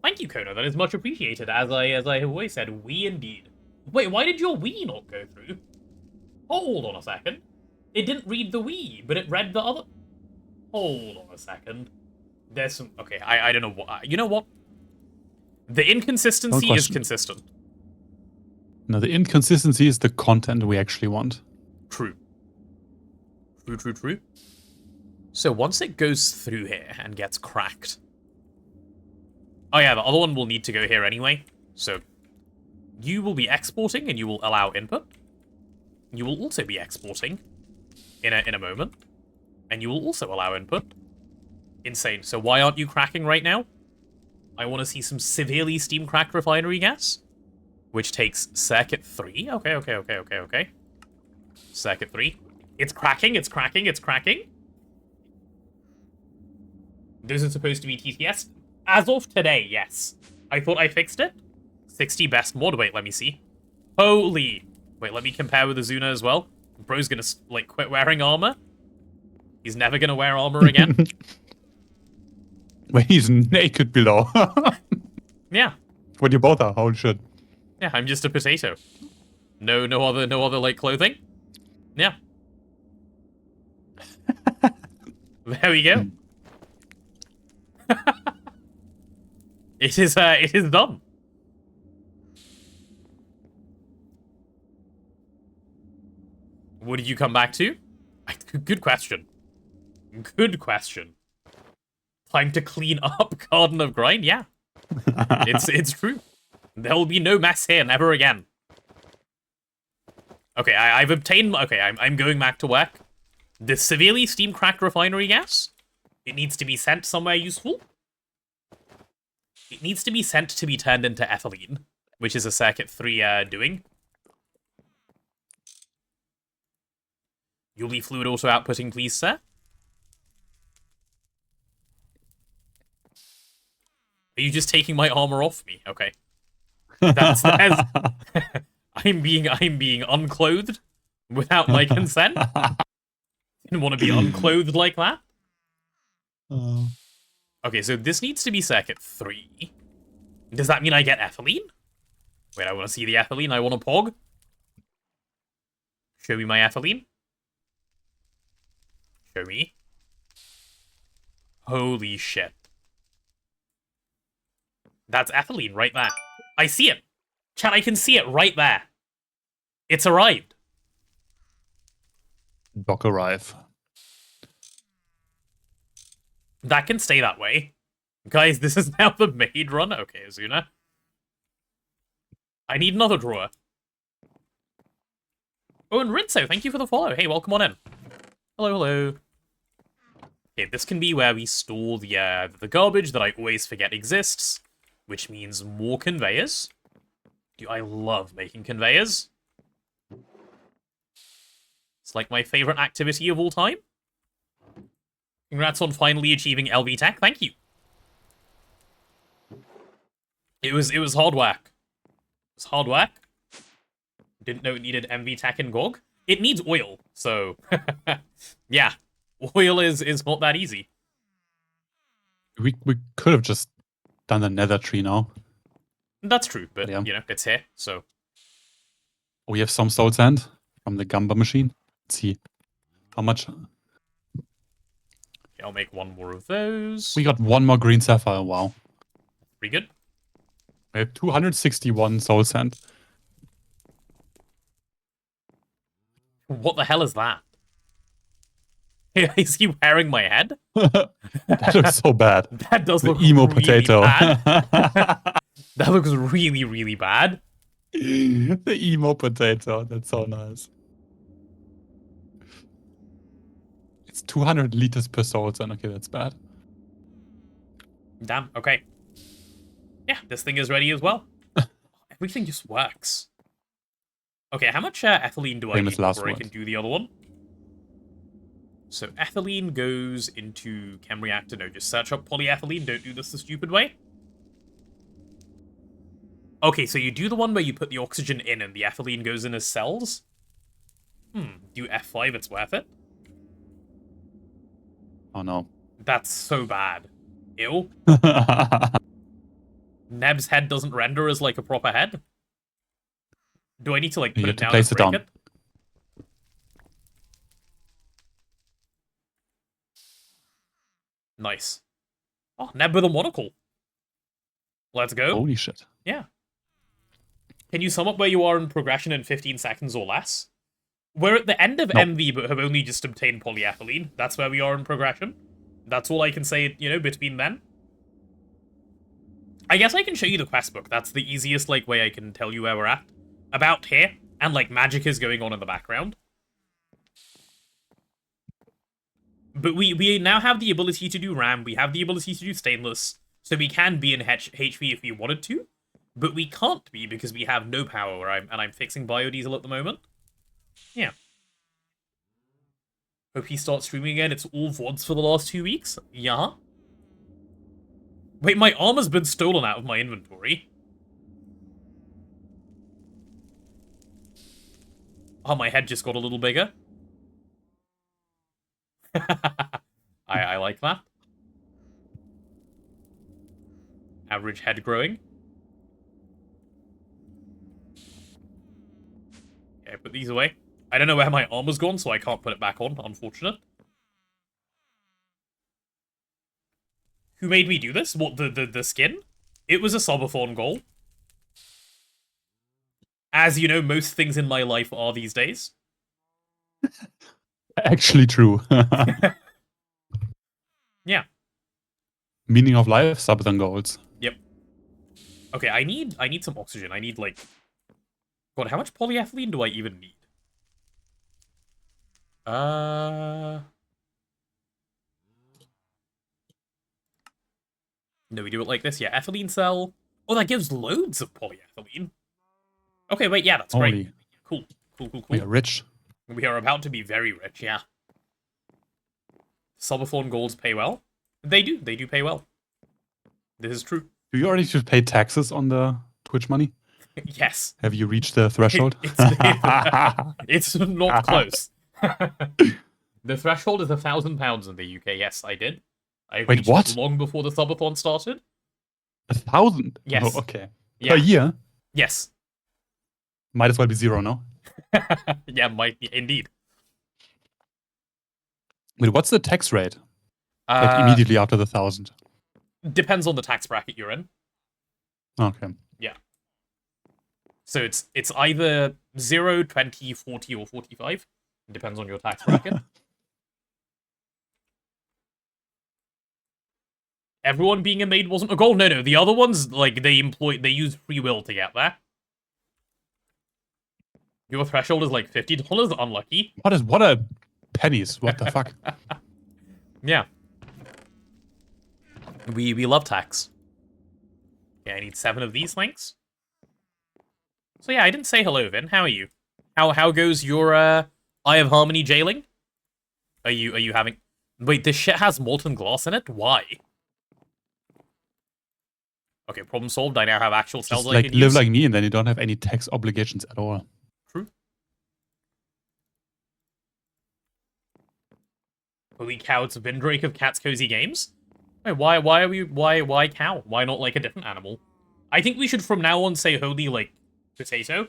Thank you, Kona. That is much appreciated. As I have always said, we indeed. Wait, why did your Wii not go through? Hold on a second. It didn't read the Wii, but it read the other... Hold on a second. There's some... Okay, I don't know what... You know what? The inconsistency is consistent. No, the inconsistency is the content we actually want. True. True, true, true. So once it goes through here and gets cracked... Oh yeah, the other one will need to go here anyway. So you will be exporting and you will allow input. You will also be exporting in a moment. And you will also allow input. Insane. So why aren't you cracking right now? I want to see some severely steam-cracked refinery gas. Which takes circuit 3. Okay. Circuit 3. It's cracking, it's cracking, it's cracking. Those are supposed to be TTS. As of today, yes. I thought I fixed it. 60 best mod. Wait, let me see. Holy. Wait, let me compare with Azuna as well. Bro's gonna, like, quit wearing armor. He's never gonna wear armor again. When he's naked below. Yeah. When you both are, holy shit. Yeah, I'm just a potato. No other, like, clothing. Yeah. There we go. It is done. What did you come back to? Good question. Good question. Time to clean up Garden of Grind? Yeah. It's true. There will be no mess here, never again. Okay, I've obtained... Okay, I'm going back to work. The severely steam-cracked refinery gas, it needs to be sent somewhere useful. It needs to be sent to be turned into ethylene, which is a Circuit 3 doing. You'll be fluid auto outputting, please, sir. Are you just taking my armor off me? Okay. That's I'm being unclothed without my consent. Didn't want to be unclothed like that. Okay, so this needs to be Circuit 3. Does that mean I get ethylene? Wait, I want to see the ethylene. I want a pog. Show me my ethylene. Show me. Holy shit. That's ethylene right there. I see it. Chat, I can see it right there. It's arrived. Dock arrive. That can stay that way. Guys, this is now the maid run. Okay, Azuna. I need another drawer. Oh, and Rinso, thank you for the follow. Hey, welcome on in. Hello, hello. Okay, this can be where we store the garbage that I always forget exists, which means more conveyors. Dude, I love making conveyors. It's like my favorite activity of all time. Congrats on finally achieving LV Tech. Thank you. It was hard work. It was hard work. Didn't know it needed MV Tech and GoG. It needs oil, so yeah. Oil is not that easy. We could have just done the nether tree now. That's true, but yeah. you know, it's here, so. We have some soul sand from the Gamba machine. Let's see how much. Okay, I'll make one more of those. We got one more green sapphire. Wow. Pretty good. We have 261 soul sand. What the hell is that? Is he wearing my head? That looks so bad. That does look emo really potato. bad. That looks really, really bad. The emo potato. That's so nice. It's 200 liters per soul sand. Okay, that's bad. Damn, okay. Yeah, this thing is ready as well. Everything just works. Okay, how much ethylene do I Famous need last before I words. can do the other one? So ethylene goes into chem reactor. No, just search up polyethylene. Don't do this the stupid way. Okay, so you do the one where you put the oxygen in and the ethylene goes in as cells. Do F5, it's worth it. Oh no. That's so bad. Ew. Neb's head doesn't render as like a proper head. Do I need to like You put have it to down place and it break down. it? Nice. Oh, Neb with a monocle. Let's go. Holy shit. Yeah. Can you sum up where you are in progression in 15 seconds or less? We're at the end of Nope. MV, but have only just obtained polyethylene. That's where we are in progression. That's all I can say, you know, between then. I guess I can show you the quest book. That's the easiest, like, way I can tell you where we're at. About here. And, like, magic is going on in the background. But we now have the ability to do RAM. We have the ability to do stainless. So we can be in HV if we wanted to. But we can't be because we have no power, and I'm fixing biodiesel at the moment. Yeah. Hope he starts streaming again. It's all VODs for the last 2 weeks. Yeah. Wait, my armor's been stolen out of my inventory. Oh, my head just got a little bigger. I like that. Average head growing. Okay, put these away. I don't know where my armor's gone, so I can't put it back on. Unfortunate. Who made me do this? What, the skin? It was a subathon goal. As you know, most things in my life are these days. Actually true. Yeah. Meaning of life, subathon goals. Yep. Okay, I need some oxygen. I need, like... God, how much polyethylene do I even need? No, we do it like this. Yeah, ethylene cell. Oh, that gives loads of polyethylene. Okay, wait, yeah, that's great. Holy. Cool, cool, cool, cool. We are rich. We are about to be very rich, yeah. Subathorn goals pay well. They do pay well. This is true. Do you already should pay taxes on the Twitch money? Yes. Have you reached the threshold? It's not close. The threshold is £1,000 in the UK. Yes, I did. I Wait, reached what? it long before the subathon started. 1,000? Yes. Oh, okay. Yeah. Per year? Yes. Might as well be 0, no? Yeah, might be, indeed. Wait, what's the tax rate? Like immediately after the 1,000? Depends on the tax bracket you're in. Okay. Yeah. So it's either 0, 20, 40, or 45. It depends on your tax bracket. Everyone being a maid wasn't a goal. No. The other ones, like, they use free will to get there. Your threshold is like $50. Unlucky. What a pennies? What the fuck? Yeah. We love tax. Yeah, I need 7 of these, thanks. So yeah, I didn't say hello, Vin. How are you? How goes your Eye of Harmony jailing? Are you having... Wait, this shit has molten glass in it? Why? Okay, problem solved. I now have actual cells Just I like can live use. like me, and then you don't have any tax obligations at all. True. Holy cow, it's Vindrake of Cat's Cozy Games? Wait, why cow? Why not like a different animal? I think we should from now on say holy, like, potato.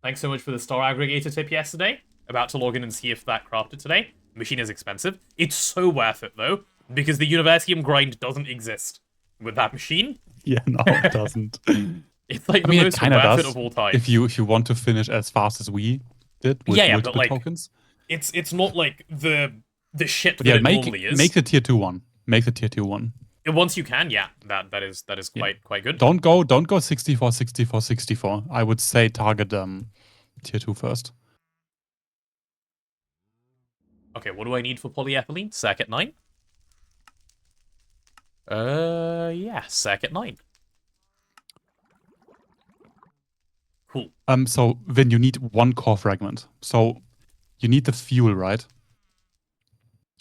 Thanks so much for the star aggregator tip yesterday. About to log in and see if that crafted today. Machine is expensive. It's so worth it, though, because the Universium grind doesn't exist with that machine. Yeah, no, it doesn't. It's like I mean, the it most kind of worth it does. of all time. If you want to finish as fast as we did with Yeah, but multiple like, tokens. It's not like the shit But that yeah, it normally is. make the tier 2 one. Make the tier 2 one. Once you can, yeah, that is quite good. Don't go 64, 64, 64. I would say target tier 2 first. Okay, what do I need for polyethylene? Circuit 9? Yeah, circuit 9. Cool. So then you need 1 core fragment. So you need the fuel, right?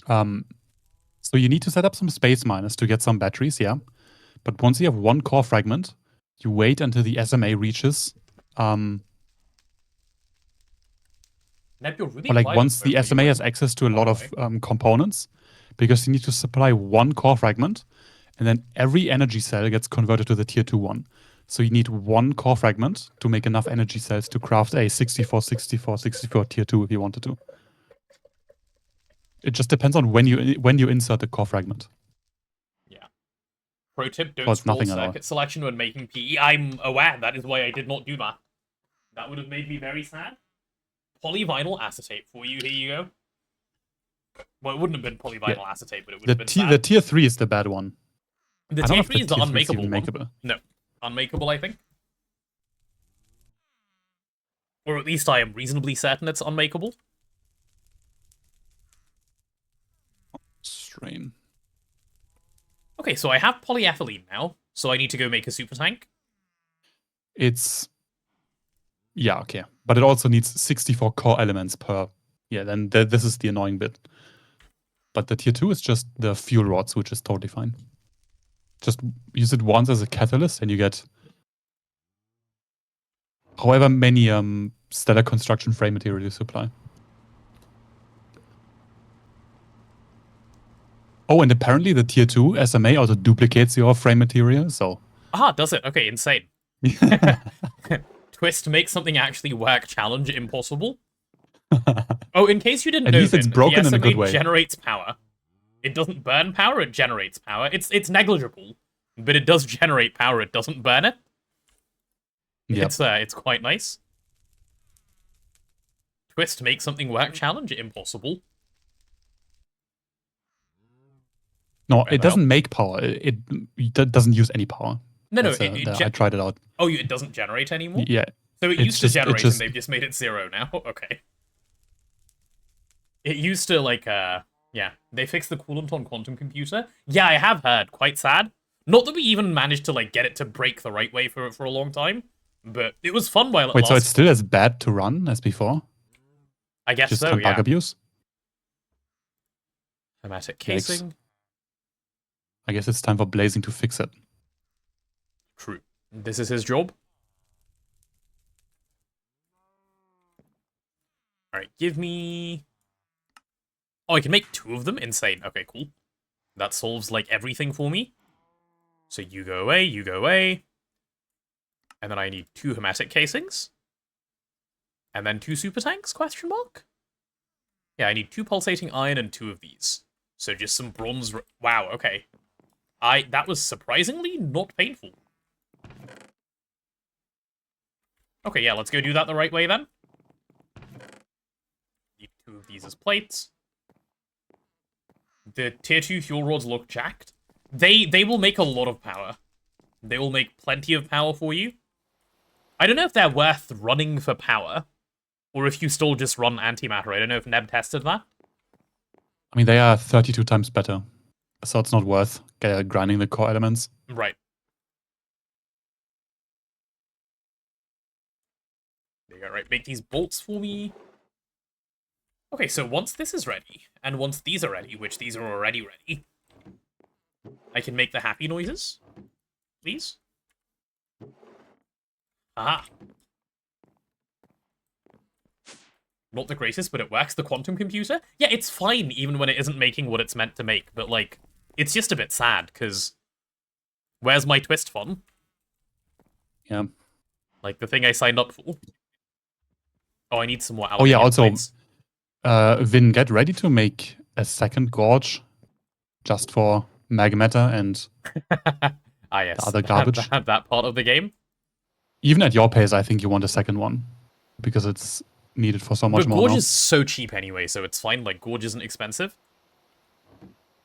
So you need to set up some space miners to get some batteries, yeah. But once you have 1 core fragment, you wait until the SMA reaches. Neb, you're really Or like quiet once over the SMA here. has access to a lot of components, because you need to supply 1 core fragment, and then every energy cell gets converted to the tier 2 one. So you need 1 core fragment to make enough energy cells to craft a 64, 64, 64 tier 2 if you wanted to. It just depends on when you insert the core fragment. Yeah. Pro tip, don't it's scroll nothing at all. circuit selection when making PE. I'm aware, that is why I did not do that. That would have made me very sad. Polyvinyl acetate for you, here you go. Well, it wouldn't have been polyvinyl acetate, but it would have been sad. The tier 3 is the bad one. The I don't know tier if 3 is the tier 3 is unmakeable even one. makeable. No. Unmakeable, I think. Or at least I am reasonably certain it's unmakeable. Strain. Okay, so I have polyethylene now, so I need to go make a super tank. It's... Yeah, okay. But it also needs 64 core elements per... Yeah, then this is the annoying bit. But the tier 2 is just the fuel rods, which is totally fine. Just use it once as a catalyst and you get however many stellar construction frame material supply. Oh, and apparently the tier 2 SMA also duplicates your frame material, so... Ah, does it? Okay, insane. Twist makes something actually work challenge impossible. Oh, in case you didn't At know, least it's Vin, broken the in a SMA good way. generates power. It doesn't burn power, it generates power. It's negligible, but it does generate power, it doesn't burn it. Yep. It's quite nice. Twist makes something work challenge impossible. No, Fair it doesn't make power. It doesn't use any power. No, That's, I tried it out. Oh, it doesn't generate anymore? Yeah. So it It's used just- to it generate just- and they've just made it 0 now? Okay. It used to, like, yeah. They fixed the coolant on quantum computer. Yeah, I have heard. Quite sad. Not that we even managed to, like, get it to break the right way for a long time. But it was fun while it Wait, lasted. so it's still as bad to run as before? I guess Just so, on bug yeah. abuse? Hermetic Yikes. casing. I guess it's time for Blazing to fix it. True. This is his job. Alright, give me... Oh, I can make 2 of them? Insane. Okay, cool. That solves, like, everything for me. So you go away, you go away. And then I need 2 hermetic casings. And then 2 super tanks, question mark? Yeah, I need 2 pulsating iron and 2 of these. So just some bronze... Wow, okay. That was surprisingly not painful. Okay, yeah, let's go do that the right way then. Need 2 of these as plates. The tier 2 fuel rods look jacked. They will make a lot of power. They will make plenty of power for you. I don't know if they're worth running for power, or if you still just run antimatter. I don't know if Neb tested that. I mean, they are 32 times better. So it's not worth grinding the core elements. Right. There you go, right. Make these bolts for me. Okay, so once this is ready, and once these are ready, which these are already ready, I can make the happy noises. Please. Aha. Not the greatest, but it works. The quantum computer? Yeah, it's fine, even when it isn't making what it's meant to make, but, like, it's just a bit sad, because where's my twist fun? Yeah. Like, the thing I signed up for. Oh, I need some more Oh yeah, aluminium also, plates. Vin, get ready to make a second gorge just for Magmatter and Ah, yes. the other garbage. That part of the game. Even at your pace, I think you want a second one because it's needed for so much But more Gorge now. is so cheap anyway, so it's fine. Like, Gorge isn't expensive.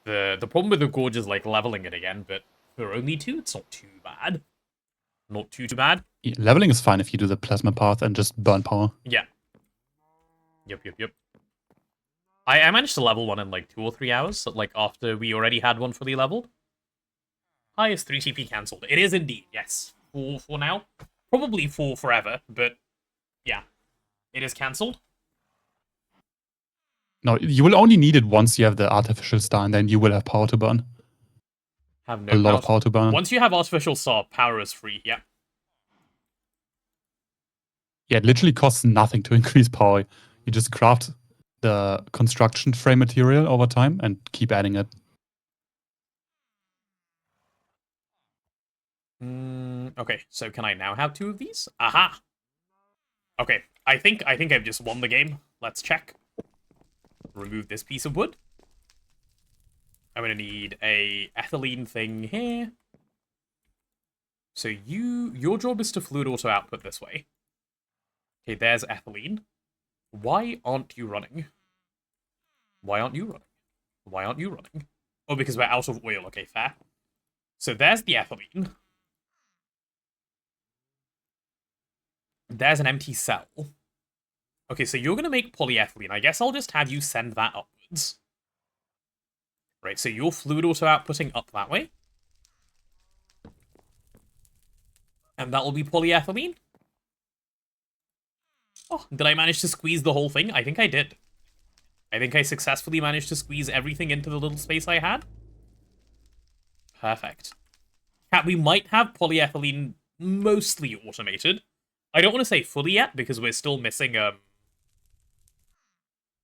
The problem with the Gorge is, like, leveling it again, but for only 2, it's not too bad. Not too bad. Yeah, leveling is fine if you do the plasma path and just burn power. Yeah. Yep. I managed to level one in, like, 2 or 3 hours, like, after we already had one fully leveled. Hi, is 3 TP cancelled? It is indeed, yes. For now. Probably for forever, but yeah. It is cancelled. No, you will only need it once you have the artificial star, and then you will have power to burn. Have no A lot of power to burn. Once you have artificial star, power is free, yeah. Yeah, it literally costs nothing to increase power. You just craft the construction frame material over time and keep adding it. Okay, so can I now have 2 of these? Aha! Okay, I think I've just won the game. Let's check. Remove this piece of wood. I'm gonna need a ethylene thing here. So your job is to fluid auto output this way. Okay, there's ethylene. Why aren't you running? Why aren't you running? Why aren't you running? Oh, because we're out of oil. Okay, fair. So there's the ethylene. There's an empty cell. Okay, so you're going to make polyethylene. I guess I'll just have you send that upwards. Right, so your fluid auto outputting up that way. And that will be polyethylene. Oh, did I manage to squeeze the whole thing? I think I did. I think I successfully managed to squeeze everything into the little space I had. Perfect. We might have polyethylene mostly automated, I don't want to say fully yet, because we're still missing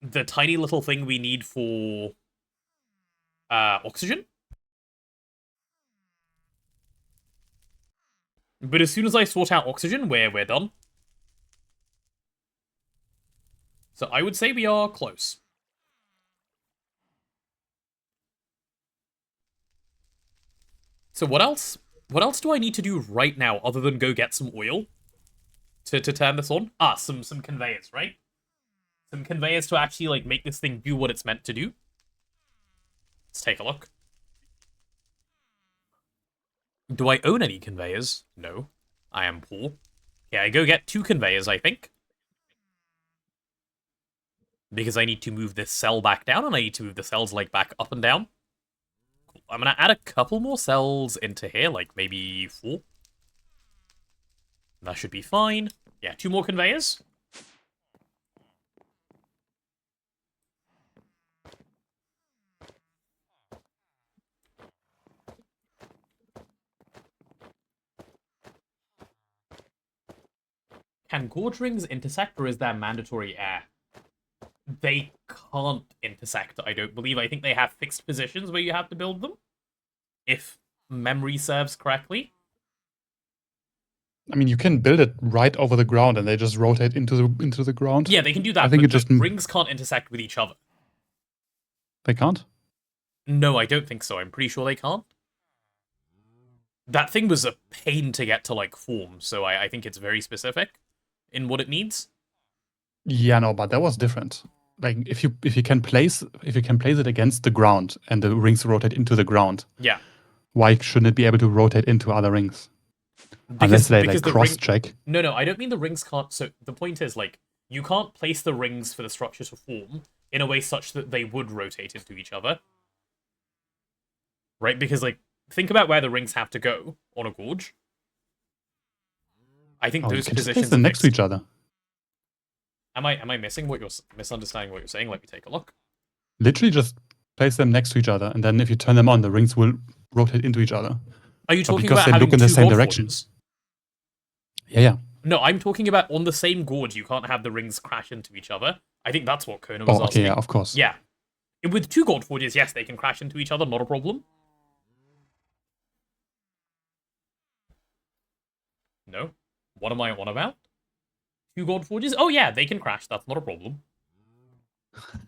the tiny little thing we need for oxygen. But as soon as I sort out oxygen, we're done. So I would say we are close. So what else? What else do I need to do right now other than go get some oil to turn this on? Ah, some conveyors, right? Some conveyors to actually like make this thing do what it's meant to do. Let's take a look. Do I own any conveyors? No. I am poor. Yeah, I go get 2 conveyors, I think. Because I need to move this cell back down, and I need to move the cells like back up and down. Cool. I'm gonna add a couple more cells into here, like maybe 4. That should be fine. Yeah, 2 more conveyors. Can gorge rings intersect, or is there mandatory air? They can't intersect, I don't believe. I think they have fixed positions where you have to build them, if memory serves correctly. I mean, you can build it right over the ground, and they just rotate into the ground. Yeah, they can do that, I think but it just rings can't intersect with each other. They can't. No, I don't think so. I'm pretty sure they can't. That thing was a pain to get to, like, form, so I think it's very specific in what it needs. Yeah, no, but that was different. Like if you can place it against the ground and the rings rotate into the ground. Yeah. Why shouldn't it be able to rotate into other rings? Unless they like cross-check. No, I don't mean the rings can't. So the point is, like, you can't place the rings for the structure to form in a way such that they would rotate into each other. Right? Because, like, think about where the rings have to go on a gorge. I think those positions are next to each other. Am I misunderstanding what you're saying? Let me take a look. Literally just place them next to each other, and then if you turn them on, the rings will rotate into each other. Are you talking because about they having look in the 2 same god direction? forges? Yeah. No, I'm talking about on the same gorge, you can't have the rings crash into each other. I think that's what Kona was asking. Yeah, of course. Yeah. With 2 god forges, yes, they can crash into each other, not a problem. No? What am I on about? 2 god forges? Oh yeah, they can crash, that's not a problem.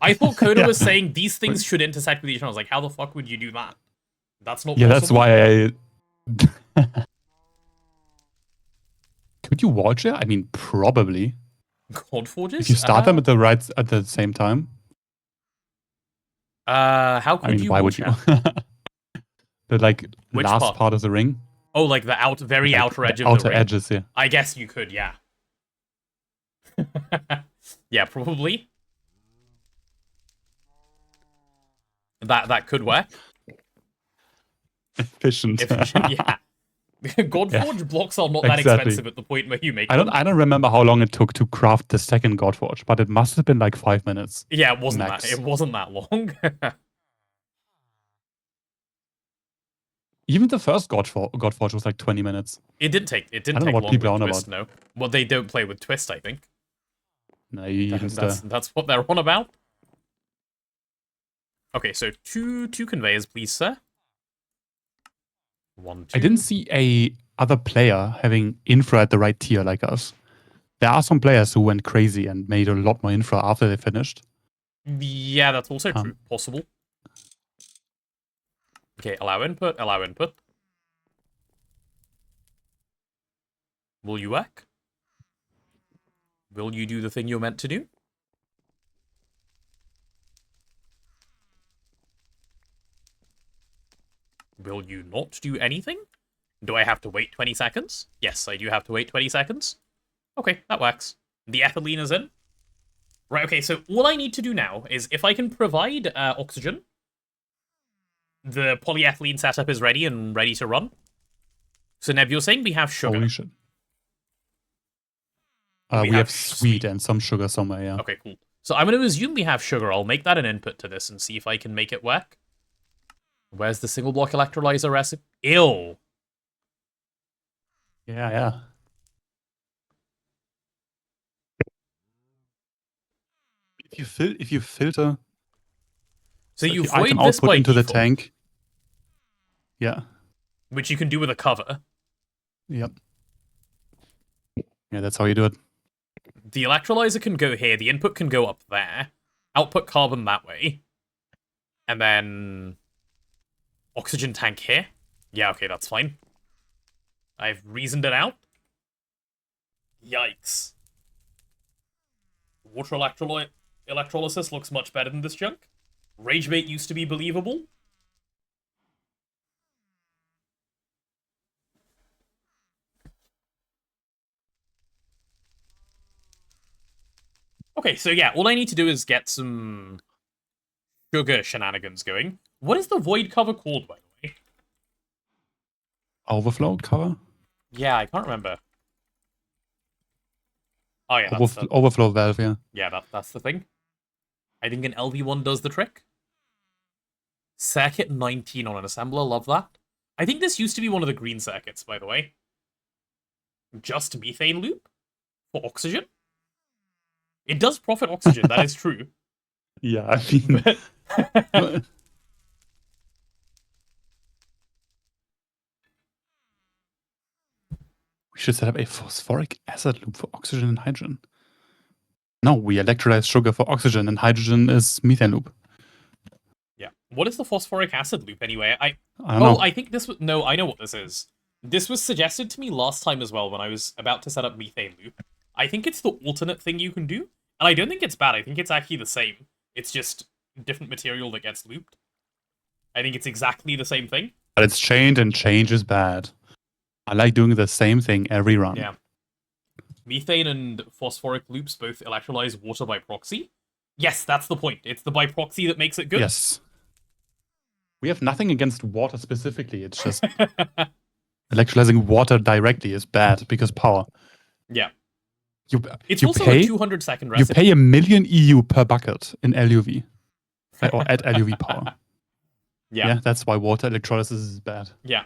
I thought Kona was saying these things should intersect with each other. I was like, how the fuck would you do that? That's not possible. That's why I... Could you watch it? I mean, probably. God forges? If you start them at the same time. How could you why watch would you? The like Which last part of the ring. Oh, like the very like, outer edge of outer the ring. edges, yeah. I guess you could, yeah. Yeah, probably. That could work. Efficient, yeah. Godforge blocks are not that expensive at the point where you make them. I don't remember how long it took to craft the second Godforge, but it must have been like 5 minutes. Yeah, it wasn't max. that. It wasn't that long. Even the first Godforge was like 20 minutes. It didn't take what long people with are on Twist, about. no. Well, they don't play with Twist, I think. No, that's what they're on about. Okay, so two conveyors, please, sir. 1, 2. I didn't see a other player having infra at the right tier like us. There are some players who went crazy and made a lot more infra after they finished. Yeah, that's also true. Possible. Okay, allow input, allow input. Will you work? Will you do the thing you're meant to do? Will you not do anything? Do I have to wait 20 seconds? Yes, I do have to wait 20 seconds. Okay, that works. The ethylene is in. Right, okay, so all I need to do now is if I can provide oxygen, the polyethylene setup is ready and ready to run. So, Nev, you're saying we have sugar. Holy shit. We have sweet and some sugar somewhere, yeah. Okay, cool. So I'm going to assume we have sugar. I'll make that an input to this and see if I can make it work. Where's the single block electrolyzer recipe? Ew. Yeah. if you filter So you the item void this output by into the default, tank. Yeah. which you can do with a cover. Yep. Yeah, that's how you do it. The electrolyzer can go here, the input can go up there, output carbon that way, and then oxygen tank here. Yeah, okay, that's fine. I've reasoned it out. Yikes. Water electrolysis looks much better than this junk. Ragebait used to be believable. Okay, so yeah, all I need to do is get some sugar shenanigans going. What is the void cover called, by the way? Overflow cover? Yeah, I can't remember. Oh yeah, that's the, Overflow valve, yeah. yeah, that's the thing. I think an LV1 does the trick. Circuit 19 on an assembler, love that. I think this used to be one of the green circuits, by the way. Just methane loop? For oxygen? It does profit oxygen, that is true. Yeah, I mean... But we should set up a phosphoric acid loop for oxygen and hydrogen. No, we electrolyze sugar for oxygen and hydrogen is methane loop. yeah. What is the phosphoric acid loop anyway? I don't know. I think this was... No, I know what this is. This was suggested to me last time as well when I was about to set up methane loop. I think it's the alternate thing you can do. And I don't think it's bad. I think it's actually the same. It's just different material that gets looped. I think it's exactly the same thing. But it's chained and change is bad. I like doing the same thing every run. Yeah. Methane and phosphoric loops both electrolyze water by proxy. Yes, that's the point. It's the by proxy that makes it good. Yes. We have nothing against water specifically. It's just electrolyzing water directly is bad because power. Yeah. It's also a 200-second You recipe. pay 1 million EU per bucket in LUV. Or at LUV power. Yeah. That's why water electrolysis is bad. Yeah.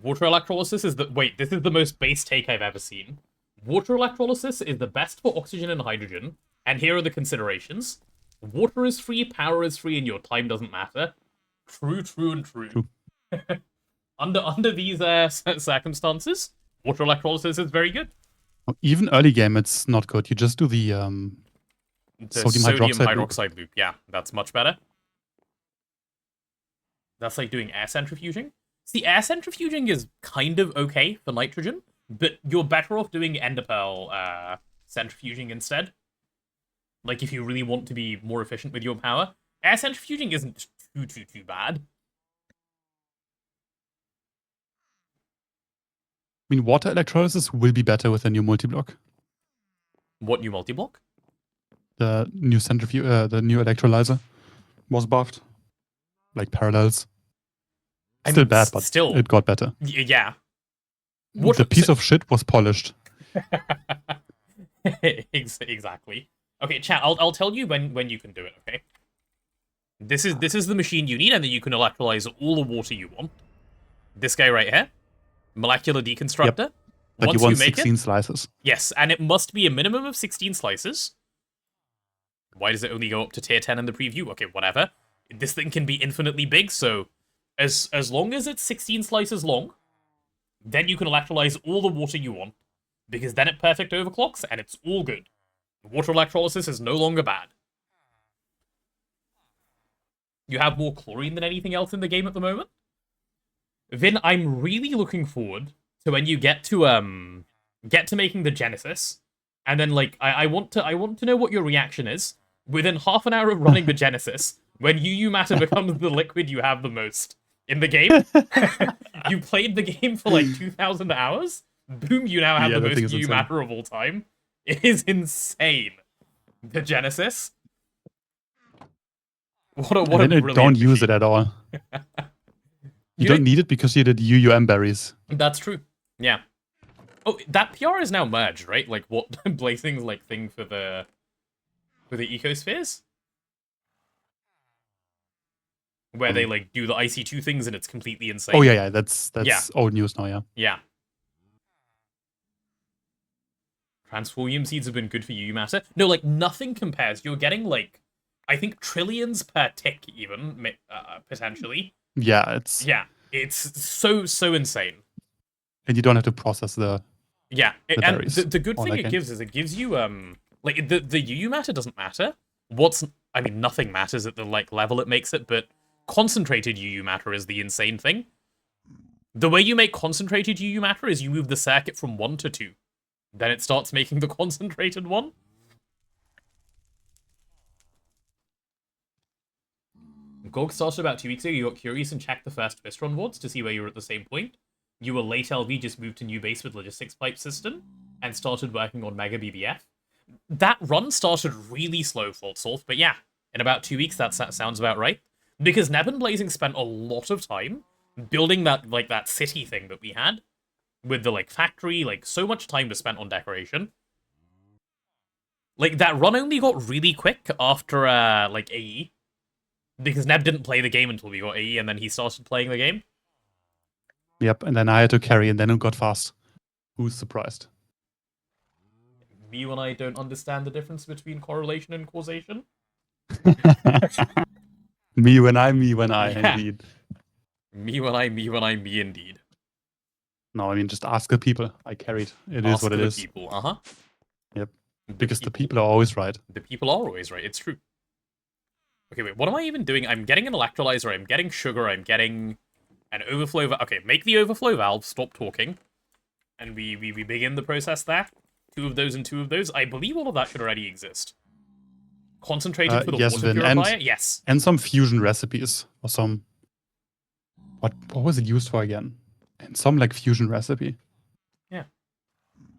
Water electrolysis is the... Wait, this is the most base take I've ever seen. Water electrolysis is the best for oxygen and hydrogen, and here are the considerations. Water is free, power is free, and your time doesn't matter. True, true, and true. Under these circumstances, water electrolysis is very good. Even early game, it's not good. You just do the sodium hydroxide loop. Yeah, that's much better. That's like doing air centrifuging. See, air centrifuging is kind of okay for nitrogen, but you're better off doing endopearl centrifuging instead. Like, if you really want to be more efficient with your power, air centrifuging isn't too bad. I mean, water electrolysis will be better with a new multi-block. What new multi-block? The new the new electrolyzer was buffed. Like parallels. Still bad, but still, it got better. Yeah. The piece of shit was polished. Exactly. Okay, chat. I'll tell you when you can do it. Okay. This is the machine you need, and then you can electrolyze all the water you want. This guy right here, molecular deconstructor. Yep. But Once you want you make 16 slices. Yes, and it must be a minimum of 16 slices. Why does it only go up to tier 10 in the preview? Okay, whatever. This thing can be infinitely big, so as long as it's 16 slices long, then you can electrolyze all the water you want, because then it perfect overclocks, and it's all good. Water electrolysis is no longer bad. You have more chlorine than anything else in the game at the moment. Vin, I'm really looking forward to when you get to making the Genesis, and then like I want to know what your reaction is within half an hour of running the Genesis when UU matter becomes the liquid you have the most in the game. You played the game for like 2,000 hours. Boom! You now have the most UU matter of all time. It is insane. The Genesis. What a brilliant don't machine. use it at all. You don't need it because you did UUM berries. That's true. Yeah. Oh, that PR is now merged, right? Like what Blazing's like thing for the ecospheres? where they like do the IC2 things and it's completely insane. Oh yeah, that's Yeah. old news now. Yeah. Yeah. Transformium seeds have been good for you, Master. No, like, nothing compares. You're getting, like, I think trillions per tick, even, potentially. Yeah, it's Yeah, it's so insane. and you don't have to process the Yeah, The and berries. the good Or thing like it it. gives is it gives you, like, the UU matter doesn't matter. I mean, nothing matters at the, like, level it makes it, but concentrated UU matter is the insane thing. The way you make concentrated UU matter is you move the circuit from 1 to 2. Then it starts making the concentrated one. GoG started about 2 weeks ago. You got curious and checked the first twist run VODs to see where you were at the same point. You were late LV, just moved to new base with logistics pipe system, and started working on Mega BBF. That run started really slow, Faultsolve, but yeah, in about 2 weeks, that sounds about right. Because Neb and Blazing spent a lot of time building that, like, that city thing that we had, with the, like, factory, like, so much time was spent on decoration. Like, that run only got really quick after, like, AE. Because Neb didn't play the game until we got AE, and then he started playing the game. Yep, and then I had to carry, and then it got fast. Who's surprised? Me when I don't understand the difference between correlation and causation. Me when I, Yeah. indeed. Me indeed. No, I mean, just ask the people. I carried. It is Ask what it the is. people, Yep. Because the people are always right. The people are always right, it's true. Okay, wait, what am I even doing? I'm getting an electrolyzer, I'm getting sugar, I'm getting an overflow valve. Okay, make the overflow valve, stop talking. And we begin the process there. 2 of those and 2 of those. I believe all of that should already exist. Concentrated for the Yes, water Vin, purifier? Yes. And some fusion recipes or some. What was it used for again? And some like fusion recipe. Yeah.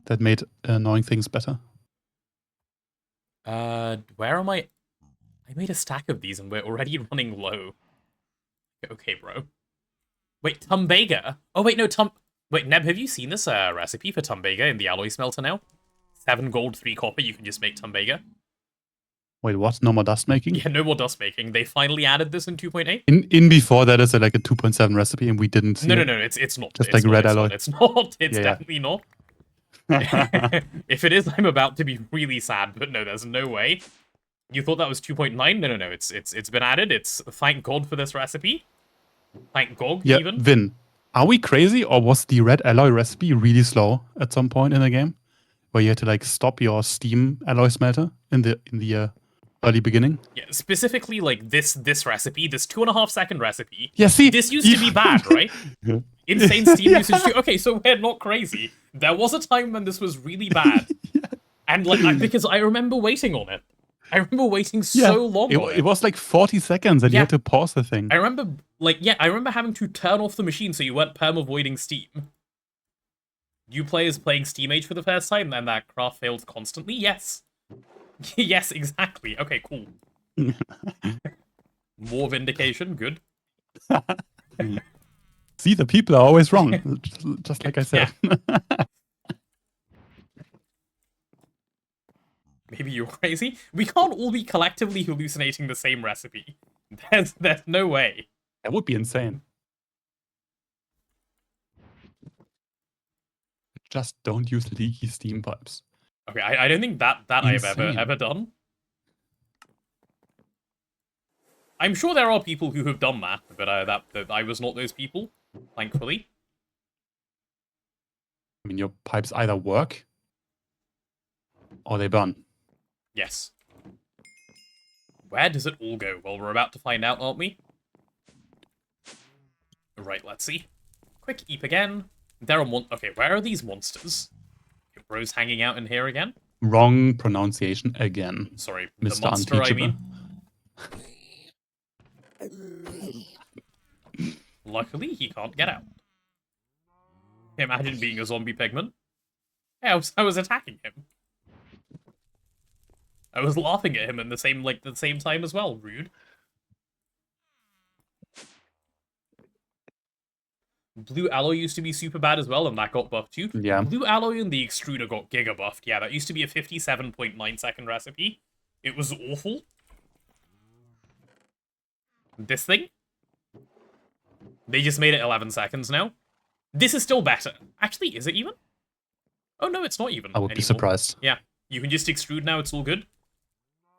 That made annoying things better. Where am I? I made a stack of these and we're already running low. Okay, bro. Wait, Tumbega? Oh, wait, no, Wait, Neb, have you seen this recipe for Tumbega in the alloy smelter now? 7 gold, 3 copper, you can just make Tumbega. Wait, what? No more dust making? Yeah, no more dust making. They finally added this in 2.8. In before that is like a 2.7 recipe, and we didn't see No, it. it's not. Just It's like not, red it's alloy. Not, it's not. It's Yeah. definitely not. If it is, I'm about to be really sad, but no, there's no way. You thought that was 2.9? No. It's been added. It's thank God for this recipe. Thank GoG, Yeah, even. Vin, are we crazy, or was the red alloy recipe really slow at some point in the game, where you had to like stop your steam alloy smelter in the early beginning? Yeah, specifically like this recipe, this 2.5 second recipe. Yeah, see, This used to be bad, right? Insane steam usage too. Okay, so we're not crazy. There was a time when this was really bad, and like because I remember waiting on it. I remember waiting so long on It was like 40 seconds, and you Yeah. had to pause the thing. I remember, I remember having to turn off the machine so you weren't perma-voiding Steam. You players playing Steam Age for the first time, and that craft failed constantly? Yes. Yes, exactly. Okay, cool. More vindication, good. See, the people are always wrong, just like I said. Maybe you're crazy? We can't all be collectively hallucinating the same recipe. There's no way. That would be insane. Just don't use leaky steam pipes. Okay, I don't think that I've Insane. ever done. I'm sure there are people who have done that, but that I was not those people, thankfully. I mean, your pipes either work or they burn. Yes. Where does it all go? Well, we're about to find out, aren't we? Right, let's see. Quick eep again. There are okay, where are these monsters? Bro's hanging out in here again? Wrong pronunciation again. Sorry, Mr. the monster, I Unteachable. mean. Luckily, he can't get out. Imagine being a zombie pigment. Yeah, I was attacking him. I was laughing at him in the same time as well. Rude. Blue alloy used to be super bad as well, and that got buffed too. Yeah. Blue alloy and the extruder got giga buffed. Yeah, that used to be a 57.9 second recipe. It was awful. This thing? They just made it 11 seconds now. This is still better. Actually, is it even? Oh no, it's not even I would be anymore. surprised. Yeah, you can just extrude now, it's all good.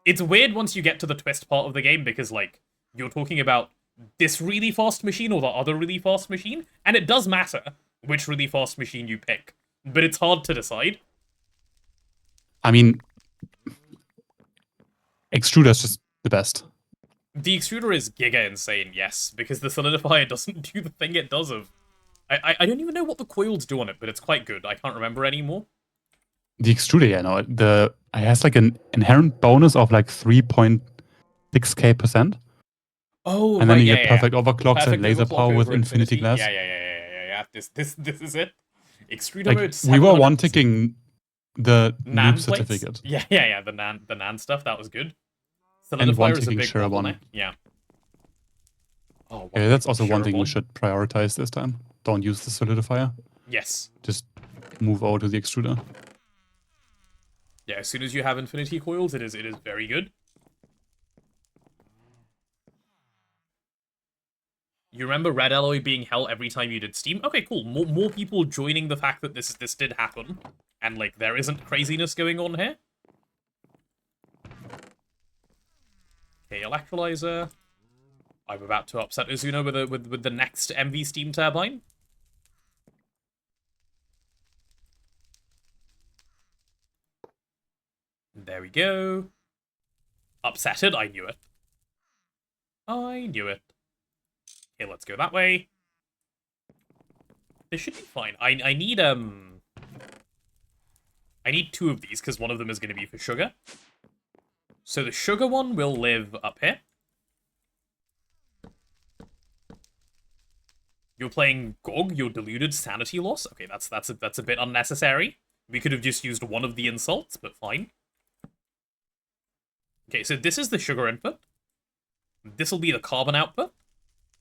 It's weird once you get to the twist part of the game because, like, you're talking about this really fast machine or the other really fast machine, and it does matter which really fast machine you pick, but it's hard to decide. I mean, extruder's just the best. The extruder is giga insane, yes, because the solidifier doesn't do the thing it does of... I don't even know what the coils do on it, but it's quite good. I can't remember anymore. The extruder, yeah, no, it has like an inherent bonus of like 3.6k%. Oh, and right, then you yeah, get yeah, perfect overclocks perfect and laser overclock power with over infinity glass. Yeah. This is it. Extruder Like, mode. we were 700 one ticking the NAND noob plates? certificate. Yeah. The NAND stuff that was good. And one Solidifier is a ticking big Sure one. bottleneck. Yeah. Oh, Yeah, that's also one thing we one. should prioritize this time. Don't use the solidifier. Yes. Just move over to the extruder. Yeah, as soon as you have infinity coils, it is very good. You remember red alloy being hell every time you did Steam? Okay, cool. More people joining the fact that this did happen, and like there isn't craziness going on here. Okay, electrolyzer. I'm about to upset Azuna with the next MV steam turbine. There we go. Upsetted, I knew it. I knew it. Okay, let's go that way. This should be fine. I need two of these, because one of them is going to be for sugar. So the sugar one will live up here. You're playing GoG, your deluded sanity loss. Okay, that's a bit unnecessary. We could have just used one of the insults, but fine. Okay, so this is the sugar input. This will be the carbon output.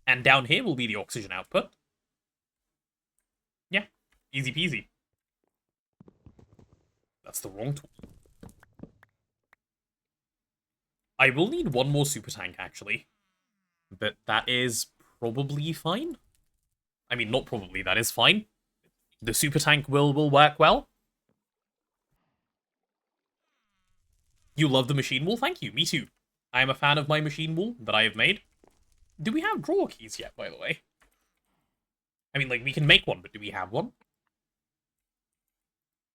And down here will be the oxygen output. Yeah, easy peasy. That's the wrong tool. I will need one more super tank, actually. But that is probably fine. I mean, not probably, that is fine. The super tank will work well. You love the machine wool? Thank you, me too. I am a fan of my machine wool that I have made. Do we have drawer keys yet, by the way? I mean, like, we can make one, but do we have one?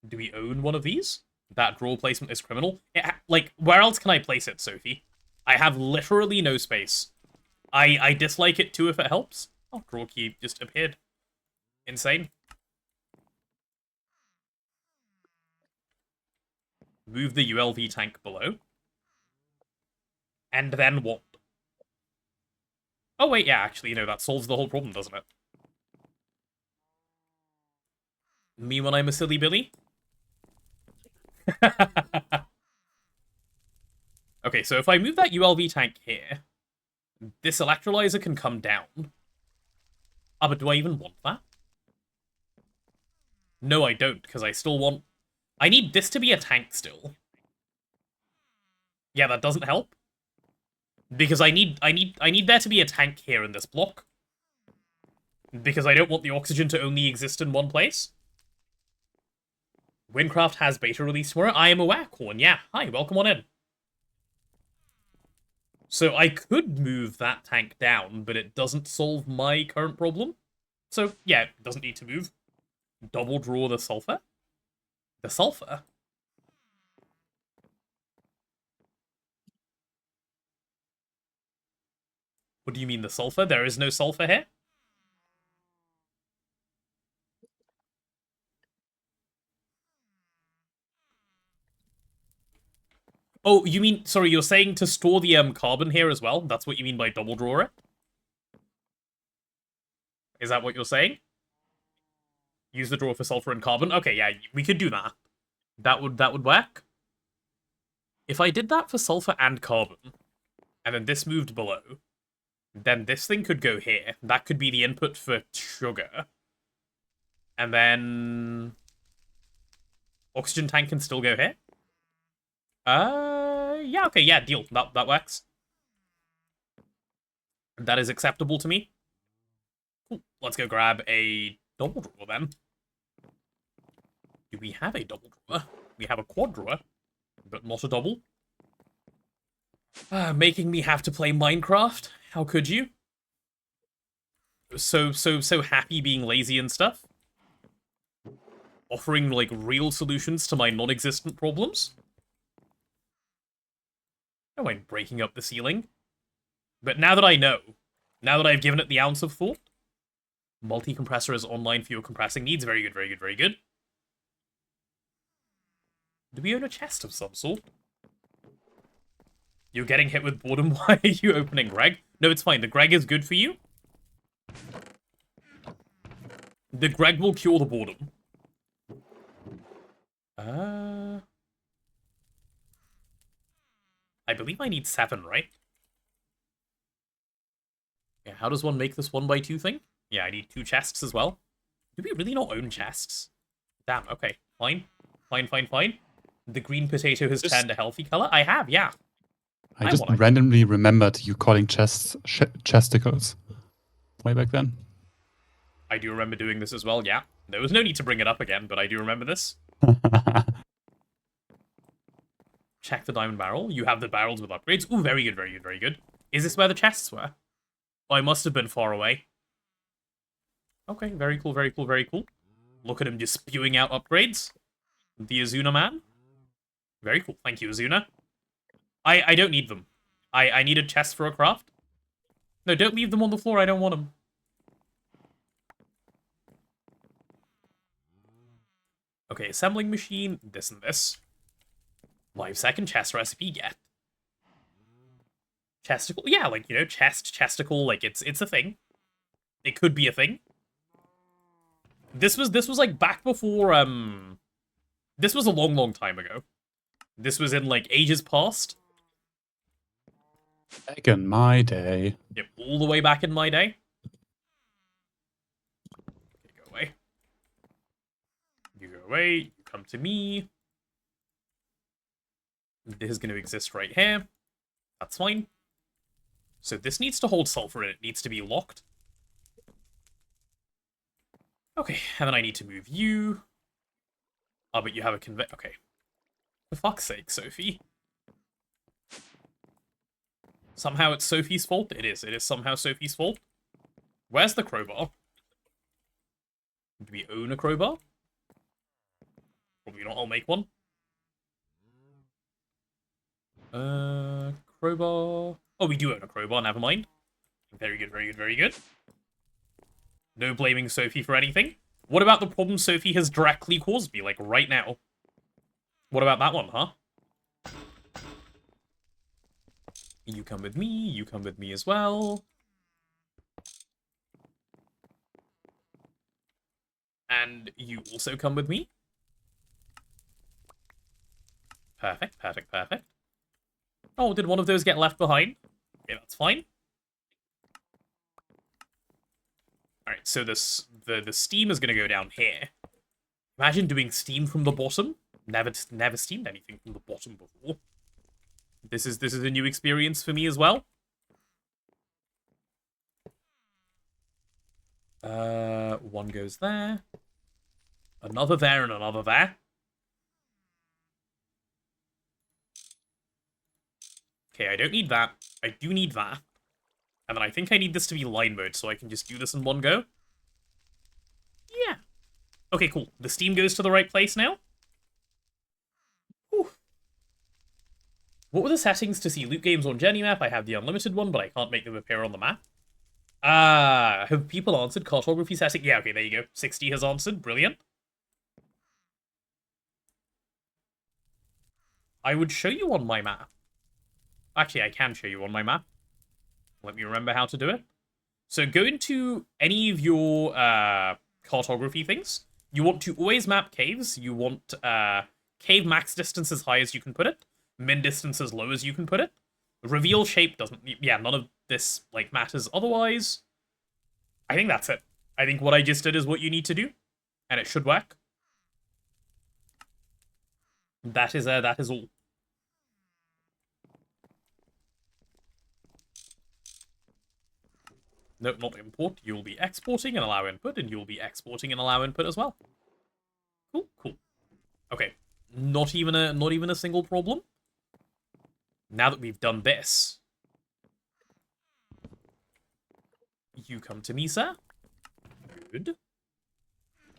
Do we own one of these? That drawer placement is criminal. Like, where else can I place it, Sophie? I have literally no space. I dislike it too if it helps. Oh, drawer key just appeared. Insane. Move the ULV tank below. And then what? Oh wait, yeah, actually, you know, that solves the whole problem, doesn't it? Me when I'm a silly Billy? Okay, so if I move that ULV tank here, this electrolyzer can come down. Ah, but do I even want that? No, I don't, because I still want... I need this to be a tank still. Yeah, that doesn't help. Because I need there to be a tank here in this block. Because I don't want the oxygen to only exist in one place. Windcraft has beta release tomorrow. I am aware, Corn. Yeah, hi, welcome on in. So I could move that tank down, but it doesn't solve my current problem. So, yeah, it doesn't need to move. Double draw the sulfur? The sulfur? What do you mean, the sulfur? There is no sulfur here? Oh, you mean... Sorry, you're saying to store the carbon here as well? That's what you mean by double draw it? Is that what you're saying? Use the drawer for sulfur and carbon? Okay, yeah, we could do that. That would work. If I did that for sulfur and carbon, and then this moved below, then this thing could go here. That could be the input for sugar. And then... Oxygen tank can still go here? Yeah, okay, yeah, deal. That works. That is acceptable to me. let's go grab a double drawer then. Do we have a double drawer? We have a quad drawer, but not a double. Making me have to play Minecraft. How could you? So happy being lazy and stuff. Offering, like, real solutions to my non-existent problems. I don't mind breaking up the ceiling. But now that I know, now that I've given it the ounce of thought, multi-compressor is online for your compressing needs. Very good, very good, very good. Do we own a chest of some sort? You're getting hit with boredom. Why are you opening Greg? No, it's fine. The Greg is good for you. The Greg will cure the boredom. I believe I need 7, right? Yeah, how does one make this 1x2 thing? Yeah, I need 2 chests as well. Do we really not own chests? Damn, okay. Fine. Fine, fine, fine. The green potato has turned a healthy color. I have, yeah. I just randomly remembered you calling chests chesticles way back then. I do remember doing this as well, yeah. There was no need to bring it up again, but I do remember this. Check the diamond barrel. You have the barrels with upgrades. Ooh, very good, very good, very good. Is this where the chests were? Oh, I must have been far away. Okay, very cool, very cool, very cool. Look at him just spewing out upgrades. The Azuna man. Very cool. Thank you, Azuna. I don't need them. I need a chest for a craft. No, don't leave them on the floor. I don't want them. Okay, assembling machine, this and this. 5 second chest recipe, get. Chesticle, yeah, like, you know, chesticle, like, it's a thing. It could be a thing. This was like back before, this was a long, long time ago. This was in, like, ages past. Back in my day. Yep, all the way back in my day. Okay, go away. You go away, you come to me. This is going to exist right here. That's fine. So this needs to hold sulfur and it needs to be locked. Okay, and then I need to move you. Oh, but you have a okay. For fuck's sake, Sophie. Somehow it's Sophie's fault? It is. It is somehow Sophie's fault. Where's the crowbar? Do we own a crowbar? Probably not. I'll make one. Crowbar. Oh, we do own a crowbar. Never mind. Very good, very good, very good. No blaming Sophie for anything. What about the problem Sophie has directly caused me, like, right now? What about that one, huh? You come with me as well. And you also come with me. Perfect, perfect, perfect. Oh, did one of those get left behind? Okay, that's fine. Alright, so this the steam is gonna go down here. Imagine doing steam from the bottom. Never steamed anything from the bottom before. This is a new experience for me as well. One goes there. Another there and another there. Okay, I don't need that. I do need that. And then I think I need this to be line mode, so I can just do this in one go. Yeah. Okay, cool. The steam goes to the right place now. Whew. What were the settings to see loot games on Jenny map? I have the unlimited one, but I can't make them appear on the map. Have people answered cartography setting? Yeah, okay, there you go. 60 has answered. Brilliant. I would show you on my map. Actually, I can show you on my map. Let me remember how to do it. So go into any of your cartography things. You want to always map caves. You want cave max distance as high as you can put it. Min distance as low as you can put it. Reveal shape doesn't... Yeah, none of this like matters otherwise. I think that's it. I think what I just did is what you need to do. And it should work. That is all. No, not import. You will be exporting and allow input, and you will be exporting and allow input as well. Cool, cool. Okay, not even a single problem. Now that we've done this, you come to me, sir. Good.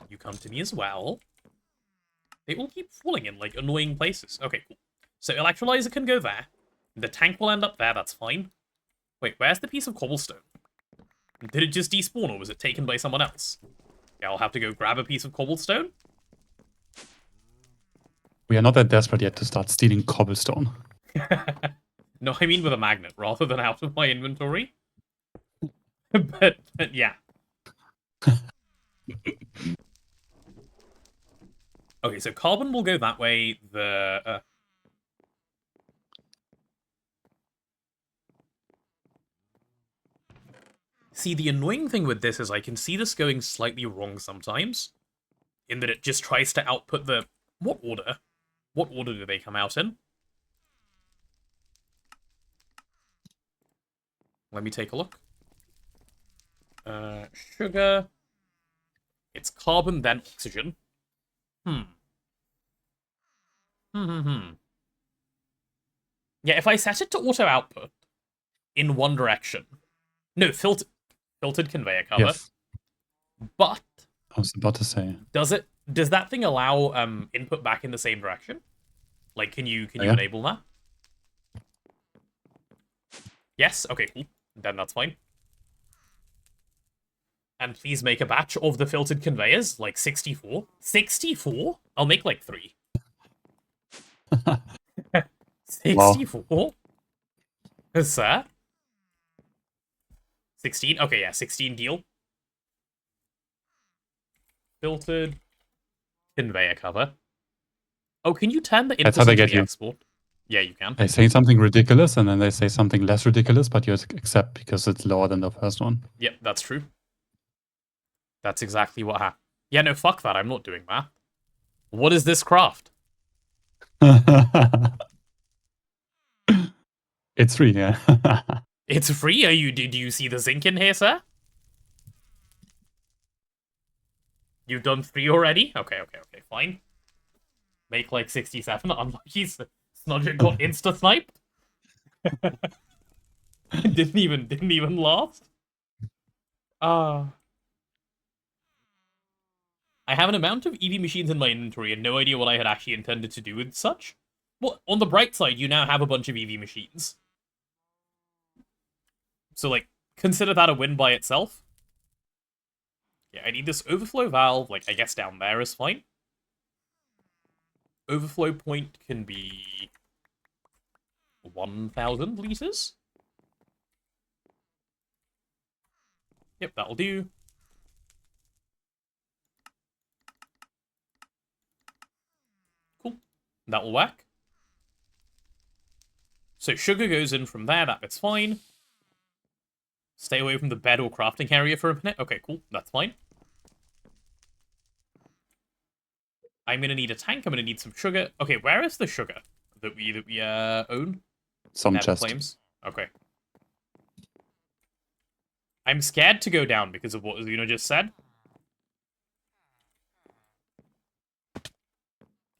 You come to me as well. They all keep falling in, like, annoying places. Okay, cool. So electrolyzer can go there. The tank will end up there, that's fine. Wait, where's the piece of cobblestone? Did it just despawn, or was it taken by someone else? Yeah, I'll have to go grab a piece of cobblestone. We are not that desperate yet to start stealing cobblestone. No, I mean with a magnet, rather than out of my inventory. but yeah. Okay, so carbon will go that way. See, the annoying thing with this is I can see this going slightly wrong sometimes, in that it just tries to output the... What order? What order do they come out in? Let me take a look. Sugar. It's carbon, then oxygen. Yeah, if I set it to auto output in one direction. No, filtered conveyor cover. Yes. But I was about to say. Does that thing allow input back in the same direction? Like, can you enable that? Yes? Okay, cool. Then that's fine. And please make a batch of the filtered conveyors, like 64. 64? I'll make like 3. 64? Wow. Sir? 16? Okay, yeah, 16 deal. Filtered conveyor cover. Oh, can you turn the input into the export? Yeah, you can. They say something ridiculous, and then they say something less ridiculous, but you accept because it's lower than the first one. Yep, that's true. That's exactly what happened. Yeah, no, fuck that. I'm not doing that. What is this craft? It's free, yeah. It's free? Do you see the zinc in here, sir? You've done 3 already? Okay, fine. Make like 67. Unlucky. Snodger got insta-sniped. didn't even last. I have an amount of EV machines in my inventory and no idea what I had actually intended to do with such. Well, on the bright side, you now have a bunch of EV machines. So, like, consider that a win by itself. Yeah, I need this overflow valve, like, I guess down there is fine. Overflow point can be 1,000 liters. Yep, that'll do. Cool. That will work. So sugar goes in from there, that bit's fine. Stay away from the bed or crafting area for a minute. Okay, cool, that's fine. I'm gonna need a tank, I'm gonna need some sugar. Okay, where is the sugar that we own? Some chest. Flames. Okay. I'm scared to go down because of what Azuna just said.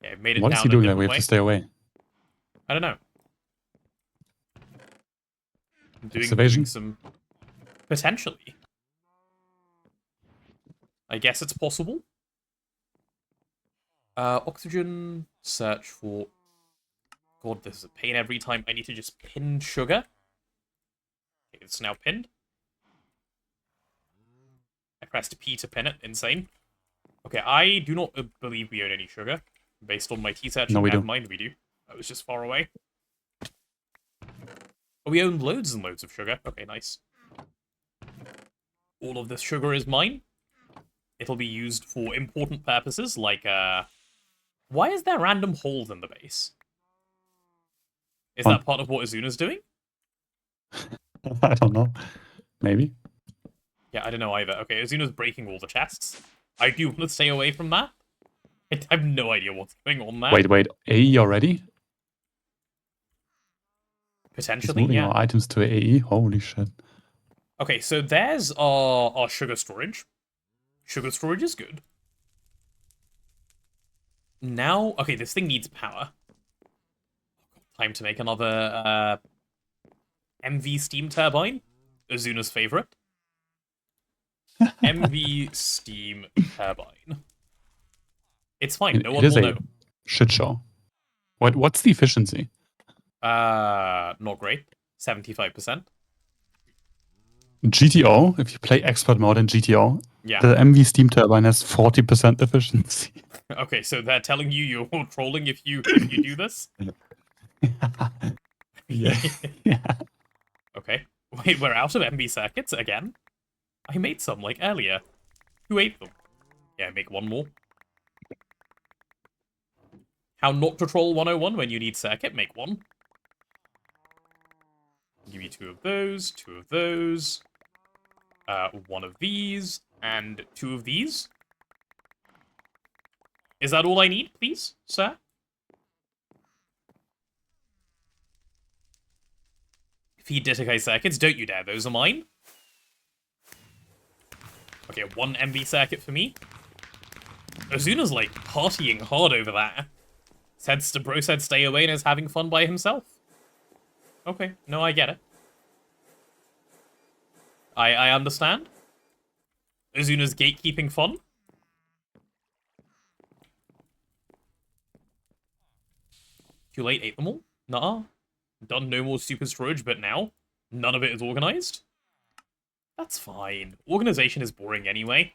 Yeah, I've made it what down. What is he doing that we have to stay away? I don't know. I'm Excavation? doing some... Potentially. I guess it's possible. Oxygen, search for... God, this is a pain every time. I need to just pin sugar. Okay, it's now pinned. I pressed P to pin it. Insane. Okay, I do not believe we own any sugar. Based on my T-search. No, we do. Never mind, we do. I was just far away. Oh, we own loads and loads of sugar. Okay, nice. All of this sugar is mine. It'll be used for important purposes, like, why is there random holes in the base? Is that part of what Azuna's doing? I don't know. Maybe. Yeah, I don't know either. Okay, Azuna's breaking all the chests. I do want to stay away from that. I have no idea what's going on there. Wait. AE already? Potentially, He's moving yeah. our items to AE? Holy shit. Okay, so there's our sugar storage. Sugar storage is good. Now, okay, this thing needs power. Time to make another MV steam turbine. Azuna's favorite. MV steam turbine. It's fine, no It one is will a know. shit show. What's the efficiency? Not great. 75%. GTO, if you play expert mode in GTO, Yeah. the MV steam turbine has 40% efficiency. Okay, so they're telling you you're trolling if you do this? yeah. yeah. Okay. Wait, we're out of MV circuits again? I made some, like, earlier. Who ate them? Yeah, make one more. How not to troll 101 when you need circuit? Make one. Give you two of those, one of these, and two of these. Is that all I need, please, sir? Feed Ditakai circuits, don't you dare, those are mine. Okay, one MV circuit for me. Azuna's, like, partying hard over that. Bro said stay away and is having fun by himself. Okay, no, I get it. I understand. Azuna's gatekeeping fun. Too late, ate them all? Nuh-uh. Done no more super storage, but now none of it is organized? That's fine. Organization is boring anyway.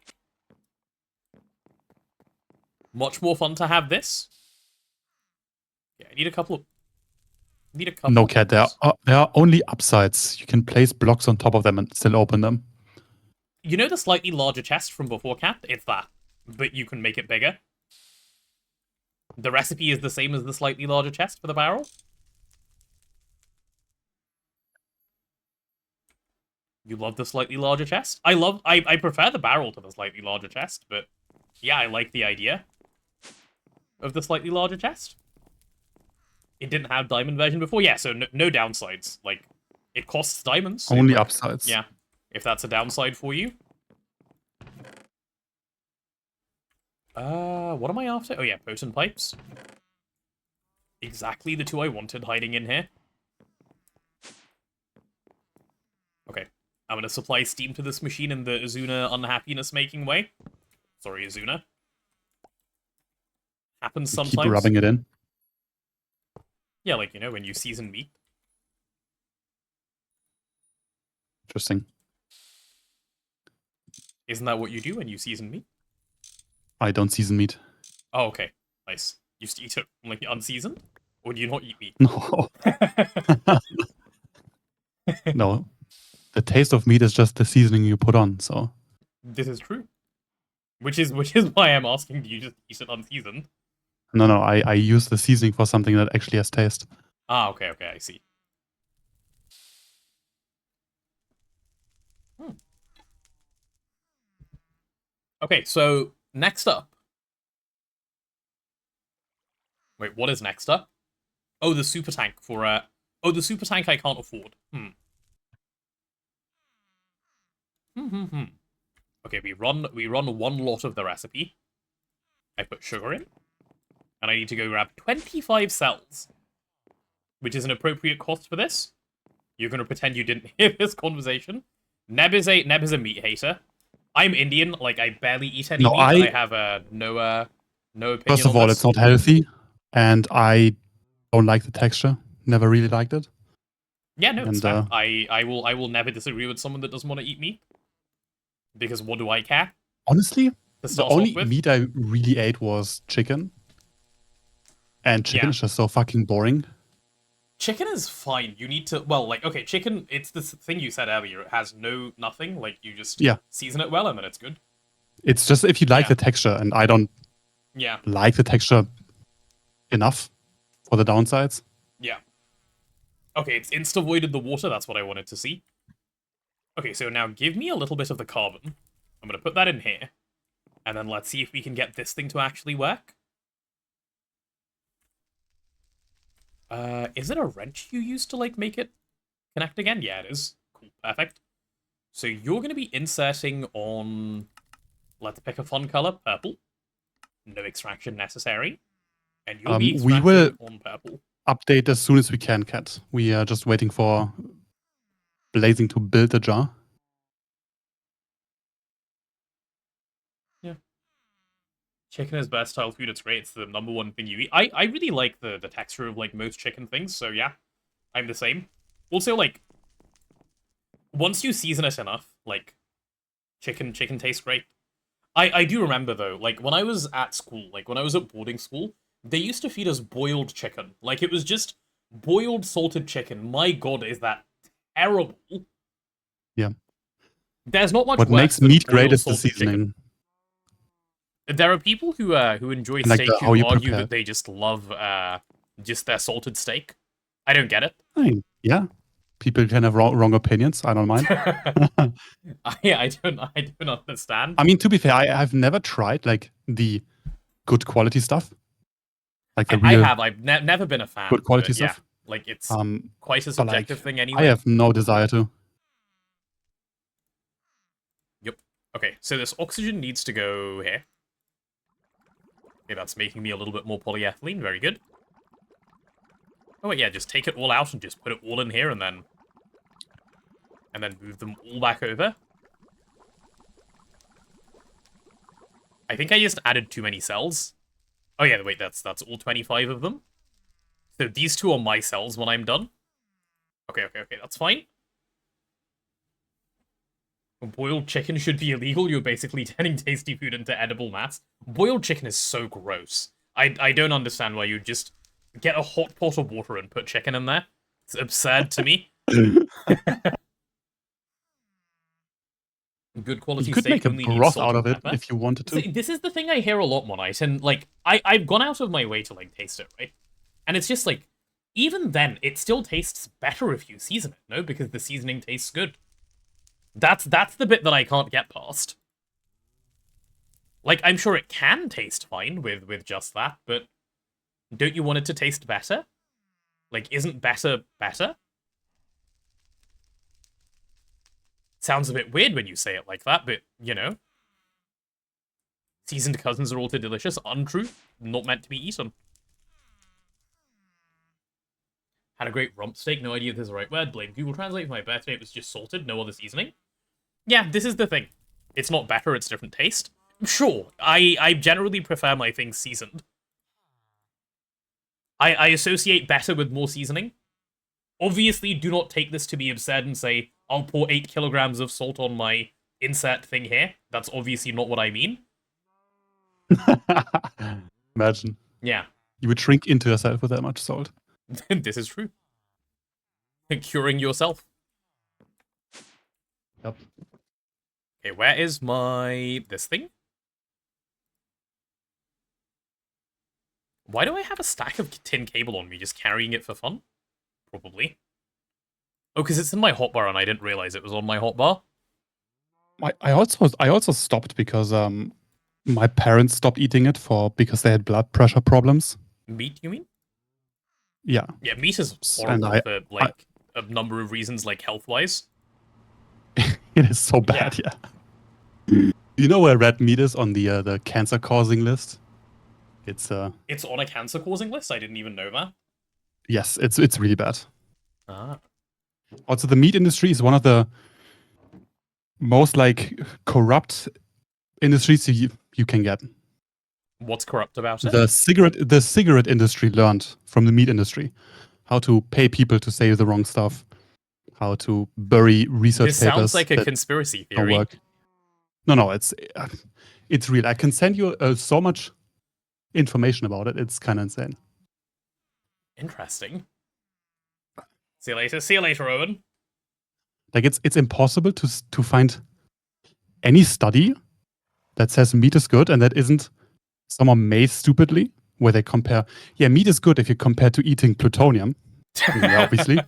Much more fun to have this. Yeah, I need a couple of... No, Cat, there are only upsides. You can place blocks on top of them and still open them. You know the slightly larger chest from before, Cat? It's that. But you can make it bigger. The recipe is the same as the slightly larger chest for the barrel. You love the slightly larger chest? I prefer the barrel to the slightly larger chest, but yeah, I like the idea of the slightly larger chest. It didn't have diamond version before. Yeah, so no downsides. Like, it costs diamonds. So only like, upsides. Yeah, if that's a downside for you. What am I after? Oh yeah, potent pipes. Exactly the two I wanted hiding in here. Okay, I'm gonna supply steam to this machine in the Azuna unhappiness-making way. Sorry, Azuna. Happens sometimes. Keep rubbing it in. Yeah, like, you know, when you season meat. Interesting. Isn't that what you do when you season meat? I don't season meat. Oh, okay. Nice. You just eat it, like, unseasoned? Or do you not eat meat? No. No. The taste of meat is just the seasoning you put on, so. This is true. Which is why I'm asking, do you just eat it unseasoned? No, I use the seasoning for something that actually has taste. Ah, okay, I see. Okay, so next up. Wait, what is next up? Oh, the super tank for oh, the super tank I can't afford. Okay, we run one lot of the recipe. I put sugar in. And I need to go grab 25 cells. Which is an appropriate cost for this. You're gonna pretend you didn't hear this conversation. Neb is a meat hater. I'm Indian, like I barely eat any meat. I have no opinion. First of all, it's not healthy, and I don't like the texture. Never really liked it. Yeah, no, it's fair. I will never disagree with someone that doesn't want to eat meat. Because what do I care? Honestly, the only meat I really ate was chicken. And chicken is just so fucking boring. Chicken is fine. You need to, well, like, okay, chicken, it's this thing you said earlier. It has nothing. Like, you just season it well and then it's good. It's just if you like the texture, and I don't like the texture enough for the downsides. Yeah. Okay, it's insta-voided the water. That's what I wanted to see. Okay, so now give me a little bit of the carbon. I'm going to put that in here. And then let's see if we can get this thing to actually work. Is it a wrench you used to, like, make it connect again? Yeah, it is. Cool, perfect. So you're going to be inserting on, let's pick a fun color, purple. No extraction necessary. And you'll be We extracting will on purple. update as soon as we can, Cat. We are just waiting for Blazing to build the jar. Yeah. Chicken is versatile food. It's great. It's the number one thing you eat. I really like the texture of like most chicken things. So yeah, I'm the same. Also, like, once you season it enough, like, chicken tastes great. I do remember though, like when I was at school, like when I was at boarding school, they used to feed us boiled chicken. Like it was just boiled salted chicken. My god, is that terrible? Yeah. There's not much What worse makes than meat boiled great is the salted seasoning. chicken. There are people who enjoy And, like, steak how who you argue prepare that they just love just their salted steak. I don't get it. I mean, yeah. People can have wrong opinions. I don't mind. I don't understand. I mean, to be fair, I've never tried like the good quality stuff. Like the real I've never been a fan. good quality but yeah, stuff. like it's quite a But subjective like, thing I anyway. have no desire to. Yep. Okay, so this oxygen needs to go here. Okay, that's making me a little bit more polyethylene. Very good. Oh, wait, yeah, just take it all out and just put it all in here and then move them all back over. I think I just added too many cells. Oh, yeah, wait, that's all 25 of them. So these two are my cells when I'm done. Okay, that's fine. Boiled chicken should be illegal. You're basically turning tasty food into edible mass. Boiled chicken is so gross. I don't understand why you just get a hot pot of water and put chicken in there. It's absurd to me. Good quality You could steak make a only needs broth salt out and of it pepper. if you wanted to. See, this is the thing I hear a lot, Monite, and like I've gone out of my way to like taste it, right? And it's just like, even then, it still tastes better if you season it, no? Because the seasoning tastes good. That's the bit that I can't get past. Like, I'm sure it can taste fine with just that, but don't you want it to taste better? Like, isn't better better? Sounds a bit weird when you say it like that, but, you know. Seasoned cousins are all too delicious. Untrue. Not meant to be eaten. Had a great rump steak. No idea if this is the right word. Blame Google Translate for my birthday. It was just salted. No other seasoning. Yeah, this is the thing. It's not better. It's different taste. Sure. I generally prefer my things seasoned. I associate better with more seasoning. Obviously, do not take this to be absurd and say, I'll pour 8 kilograms of salt on my insert thing here. That's obviously not what I mean. Imagine. Yeah. You would shrink into yourself with that much salt. This is true. Curing yourself. Yep. Okay, where is this thing? Why do I have a stack of tin cable on me, just carrying it for fun? Probably. Oh, because it's in my hotbar and I didn't realize it was on my hotbar. I also stopped because my parents stopped eating it because they had blood pressure problems. Meat, you mean? Yeah. Yeah, meat is And horrible for, like, a number of reasons, like, health-wise. It is so bad, yeah. You know where red meat is on the cancer-causing list? It's on a cancer-causing list? I didn't even know that. Yes, it's really bad. Ah. Also, the meat industry is one of the most like corrupt industries you can get. What's corrupt about it? The cigarette industry learned from the meat industry how to pay people to say the wrong stuff, how to bury research This papers. sounds like a conspiracy theory. Work. No, it's real. I can send you so much information about it. It's kind of insane. Interesting. See you later. See you later, Owen. Like it's impossible to find any study that says meat is good and that isn't someone made stupidly, where they compare. Yeah, meat is good if you compare to eating plutonium. Yeah, obviously.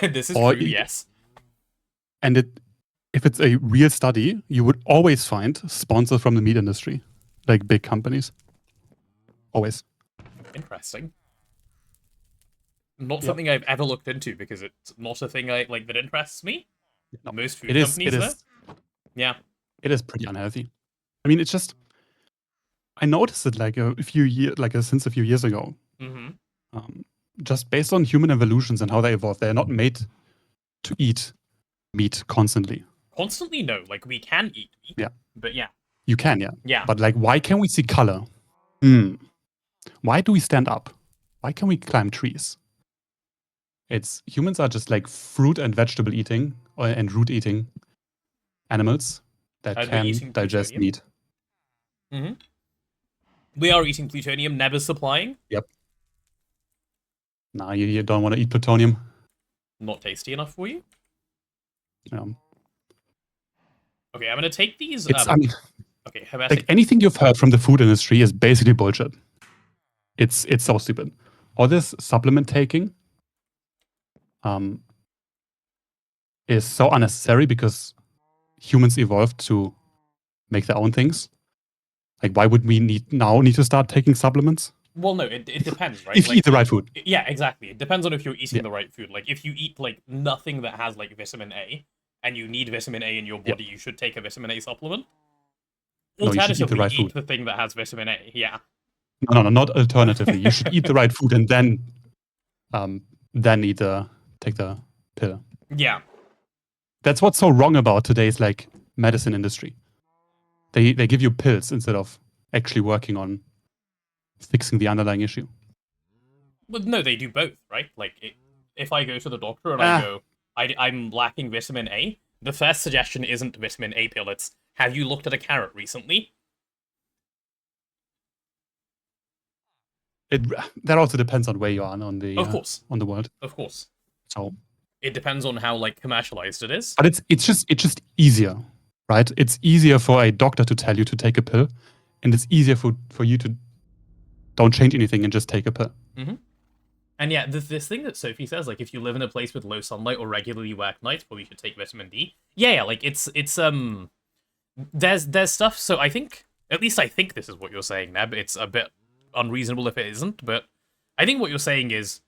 This is true. Yes. And if it's a real study, you would always find sponsors from the meat industry, like big companies. Always. Interesting. Not something I've ever looked into because it's not a thing that interests me. No, Most food it is. companies, It though. is. Yeah. It is pretty unhealthy. I mean, it's just. I noticed it like since a few years ago. Mm-hmm. Just based on human evolutions and how they evolved, they are not made to eat meat constantly. Constantly, no. Like, we can eat meat. Yeah. But yeah. You can, yeah. Yeah. But like, why can we see color? Why do we stand up? Why can we climb trees? Humans are just like fruit and vegetable eating and root eating animals that We're can eating digest plutonium. meat. Mm-hmm. We are eating plutonium. Never's supplying. Yep. Nah, you don't want to eat plutonium. Not tasty enough for you. Okay, I'm gonna take these. I mean, Okay, like anything you've heard from the food industry is basically bullshit. It's so stupid. All this supplement taking is so unnecessary because humans evolved to make their own things. Like, why would we need to start taking supplements? Well, no, it depends, right? If you eat the right food. Yeah, exactly. It depends on if you're eating the right food. Like, if you eat like nothing that has like vitamin A, and you need vitamin A in your body, you should take a vitamin A supplement. No, you should eat the Alternatively, right eat food. the thing that has vitamin A. Yeah. No, not alternatively. You should eat the right food and then take the pill. Yeah. That's what's so wrong about today's like medicine industry. They give you pills instead of actually working on fixing the underlying issue. Well, no, they do both, right? Like, if I go to the doctor and I go, I'm lacking vitamin A, the first suggestion isn't vitamin A pill. It's, have you looked at a carrot recently? That also depends on where you are on the Of course. on the world. Of course. So it depends on how like commercialized it is. But it's just easier, right? It's easier for a doctor to tell you to take a pill, and it's easier for you to don't change anything and just take a pill. Mm-hmm. And yeah, this thing that Sophie says, like, if you live in a place with low sunlight or regularly work nights, probably should take vitamin D. Yeah, like it's there's stuff. So I think, at least I think this is what you're saying, Neb. It's a bit unreasonable if it isn't, but I think what you're saying is,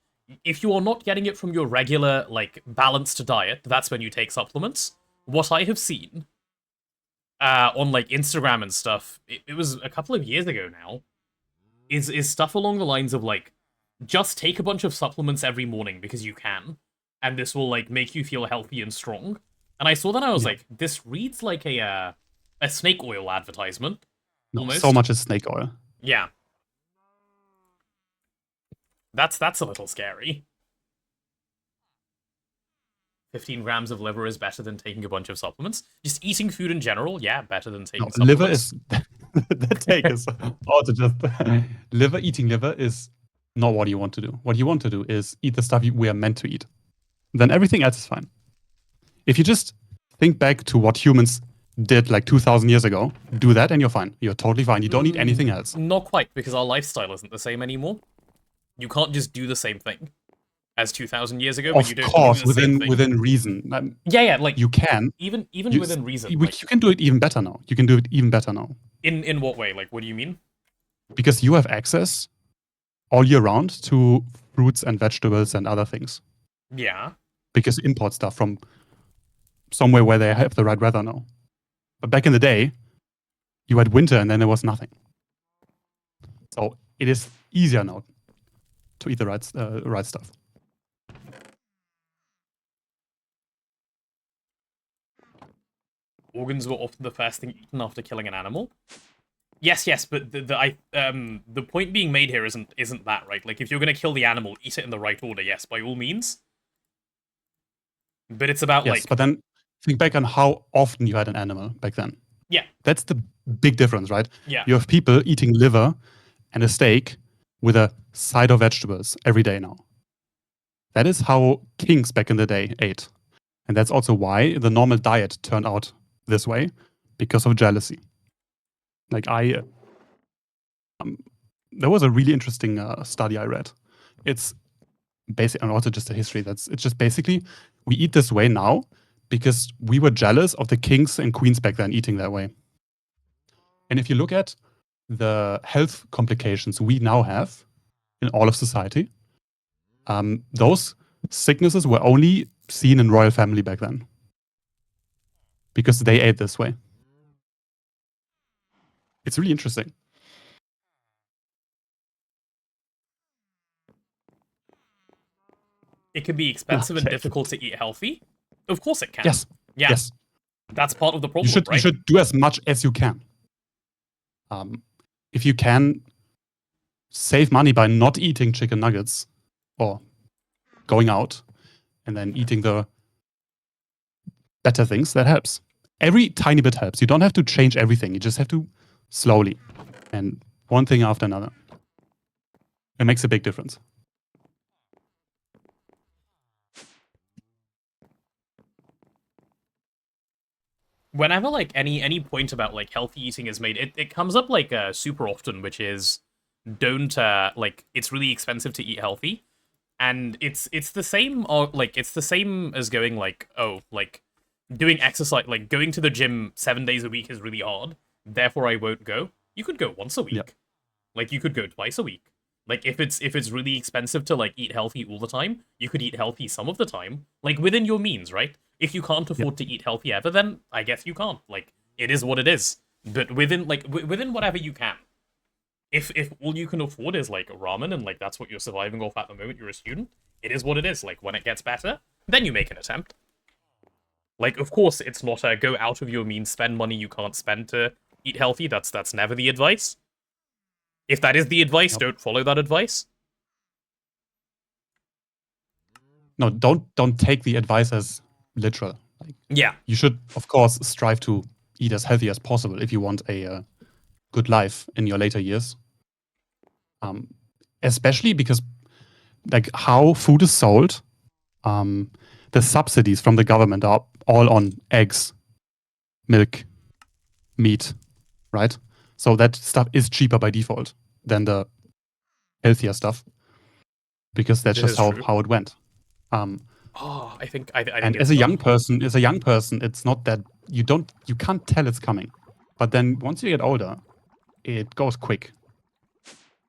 if you are not getting it from your regular, like, balanced diet, that's when you take supplements. What I have seen on, like, Instagram and stuff, it was a couple of years ago now, is stuff along the lines of, like, just take a bunch of supplements every morning because you can, and this will, like, make you feel healthy and strong. And I saw that and I was like, this reads like a snake oil advertisement. No, almost. so much is snake oil. Yeah. That's a little scary. 15 grams of liver is better than taking a bunch of supplements. Just eating food in general, yeah, better than taking supplements. Liver is the take is also just eating liver is not what you want to do. What you want to do is eat the stuff we are meant to eat. Then everything else is fine. If you just think back to what humans did like 2,000 years ago, do that and you're fine. You're totally fine. You don't need anything else. Not quite, because our lifestyle isn't the same anymore. You can't just do the same thing as 2,000 years ago, but you don't Of course, do the same thing. within reason. Yeah, like you can. Even You- within reason. You Like, can do it even better now. You can do it even better now. in what way? Like, what do you mean? Because you have access all year round to fruits and vegetables and other things. Yeah. Because you import stuff from somewhere where they have the right weather now. But back in the day, you had winter and then there was nothing. So it is easier now to eat the right stuff. Organs were often the first thing eaten after killing an animal. Yes, but the point being made here isn't that, right? Like, if you're gonna kill the animal, eat it in the right order, yes, by all means. But it's about, Yes, like... but then think back on how often you had an animal back then. Yeah. That's the big difference, right? Yeah. You have people eating liver and a steak with a side of vegetables every day now. That is how kings back in the day ate. And that's also why the normal diet turned out this way, because of jealousy. Like there was a really interesting study I read. It's basic, and also just a history. It's just basically we eat this way now because we were jealous of the kings and queens back then eating that way. And if you look at the health complications we now have in all of society, those sicknesses were only seen in royal family back then. because they ate this way. It's really interesting. It can be expensive and Okay. difficult to eat healthy. Of course it can. Yes. Yeah. Yes. That's part of the problem, You should right? you should do as much as you can. If you can save money by not eating chicken nuggets or going out and then eating the better things, that helps. Every tiny bit helps. You don't have to change everything. You just have to slowly and one thing after another. It makes a big difference. Whenever like any point about like healthy eating is made, it comes up like super often, which is don't like it's really expensive to eat healthy. And it's the same or like it's the same as going like, oh, like doing exercise, like going to the gym 7 days a week is really hard, therefore I won't go. You could go once a week. Yep. Like you could go twice a week. Like if it's really expensive to like eat healthy all the time, you could eat healthy some of the time, like within your means, right? If you can't afford to eat healthy ever, then I guess you can't. Like it is what it is. But within like within whatever you can. If all you can afford is like ramen and like that's what you're surviving off at the moment, you're a student, it is what it is. Like when it gets better, then you make an attempt. Like of course it's not a go out of your means, spend money you can't spend to eat healthy. That's never the advice. If that is the advice, Nope. don't follow that advice. No, don't take the advice as literal. Like Yeah. you should, of course, strive to eat as healthy as possible if you want a good life in your later years. Especially because, like, how food is sold, the subsidies from the government are all on eggs, milk, meat, right? So that stuff is cheaper by default than the healthier stuff because that's This just is true. how it went. Oh, I think And it's as a young done. person, it's not that you can't tell it's coming. But then once you get older, it goes quick.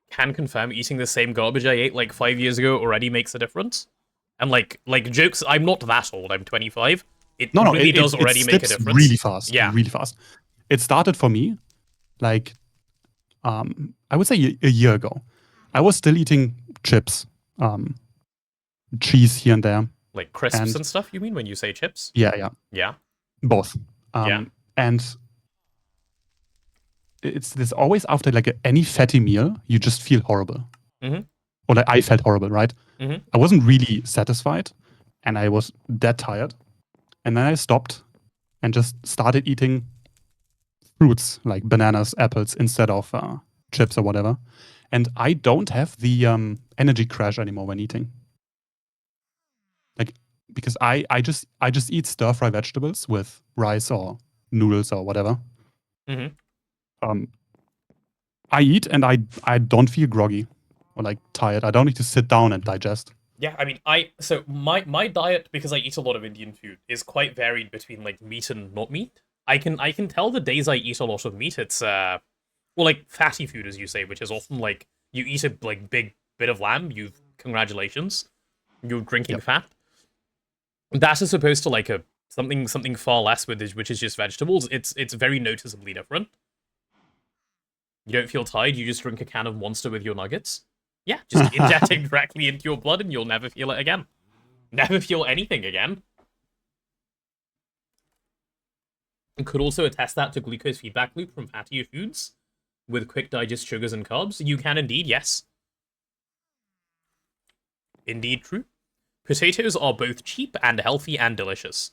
Can confirm eating the same garbage I ate like 5 years ago already makes a difference. And like jokes, I'm not that old. I'm 25. It No, really does already it make a slips difference. really fast. Yeah. Really fast. It started for me like I would say a year ago. I was still eating chips, cheese here and there. Like crisps And- and stuff, you mean, when you say chips? Yeah, Yeah. both. Yeah. And there's always after like any fatty meal, you just feel horrible. Mhm. Or like I felt horrible, right? Mhm. I wasn't really satisfied, and I was that tired. And then I stopped and just started eating fruits like bananas, apples instead of chips or whatever. And I don't have the energy crash anymore when eating. Like because I just eat stir fry vegetables with rice or noodles or whatever. Mhm. I eat and I don't feel groggy or like tired. I don't need to sit down and digest. Yeah, I mean, so my diet, because I eat a lot of Indian food, is quite varied between like meat and not meat. I can tell the days I eat a lot of meat, it's well, like fatty food, as you say, which is often like you eat a like big bit of lamb, congratulations, you're drinking Yep. fat. That is opposed to like a something far less with which is just vegetables. It's very noticeably different. You don't feel tired, you just drink a can of Monster with your nuggets. Yeah, just inject it directly into your blood and you'll never feel it again. Never feel anything again. And could also attest that to glucose feedback loop from fattier foods with quick digest sugars and carbs. You can indeed, yes. Indeed true. Potatoes are both cheap and healthy and delicious.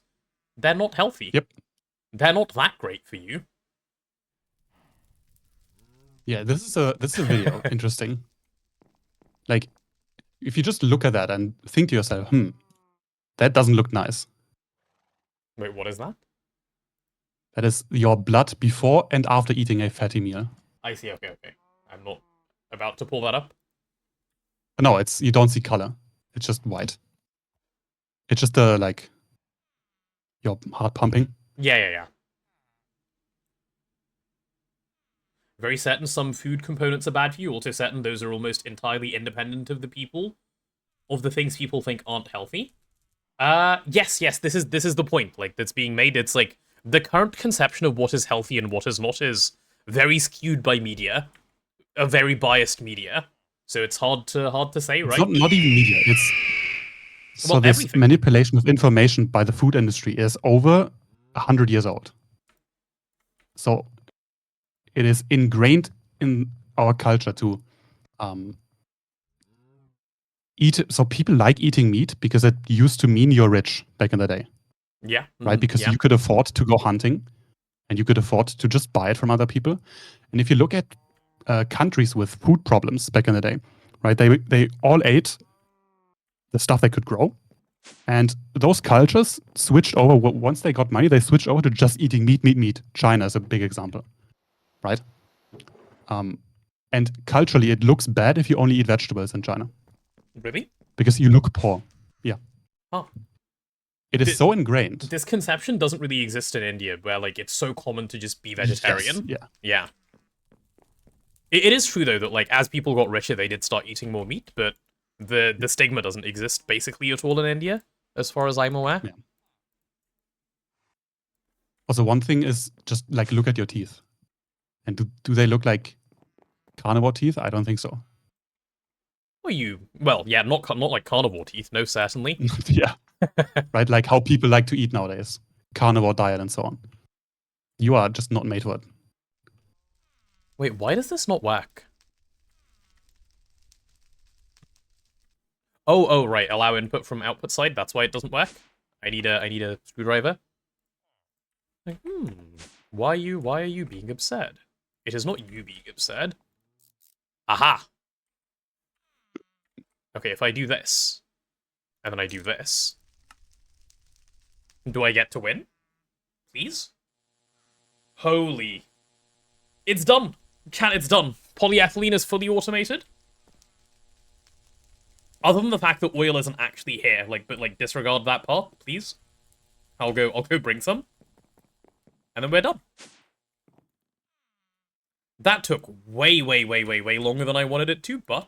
They're not healthy. Yep. They're not that great for you. Yeah, this is a video. Interesting. Like, if you just look at that and think to yourself, that doesn't look nice. Wait, what is that? That is your blood before and after eating a fatty meal. I see, okay. I'm not about to pull that up. No, you don't see color. It's just white. It's just like your heart pumping. Yeah. Very certain some food components are bad for you. Also certain those are almost entirely independent of the things people think aren't healthy. Yes, this is the point. Like that's being made. It's like the current conception of what is healthy and what is not is very skewed by media, a very biased media. So it's hard to say, right? It's not even media. It's so Well, this everything. manipulation of information by the food industry is over 100 years old. So it is ingrained in our culture to eat. So people like eating meat because it used to mean you're rich back in the day, Yeah. right? Because yeah. you could afford to go hunting, and you could afford to just buy it from other people. And if you look at countries with food problems back in the day, right? They all ate the stuff they could grow, and those cultures switched over. Once they got money, they switched over to just eating meat. China is a big example, right? And culturally, it looks bad if you only eat vegetables in China Really? because you look poor. Yeah. Oh. It is so ingrained. This conception doesn't really exist in India, where like it's so common to just be vegetarian. Yes, Yeah. It is true though that like as people got richer, they did start eating more meat, but the stigma doesn't exist basically at all in India, as far as I'm aware. Yeah. Also, one thing is just like look at your teeth, and do they look like carnivore teeth? I don't think so. Well, yeah, not like carnivore teeth, no, certainly. Yeah. Right, like how people like to eat nowadays, carnivore diet and so on. You are just not made for it. Wait, why does this not work? Oh, right. Allow input from output side. That's why it doesn't work. I need a screwdriver. Like, why are you being absurd? It is not you being absurd. Aha. Okay, if I do this, and then I do this, do I get to win? Please? Holy. It's done. It's done. Polyethylene is fully automated. Other than the fact that oil isn't actually here, but disregard that part, please. I'll go bring some. And then we're done. That took way longer than I wanted it to, but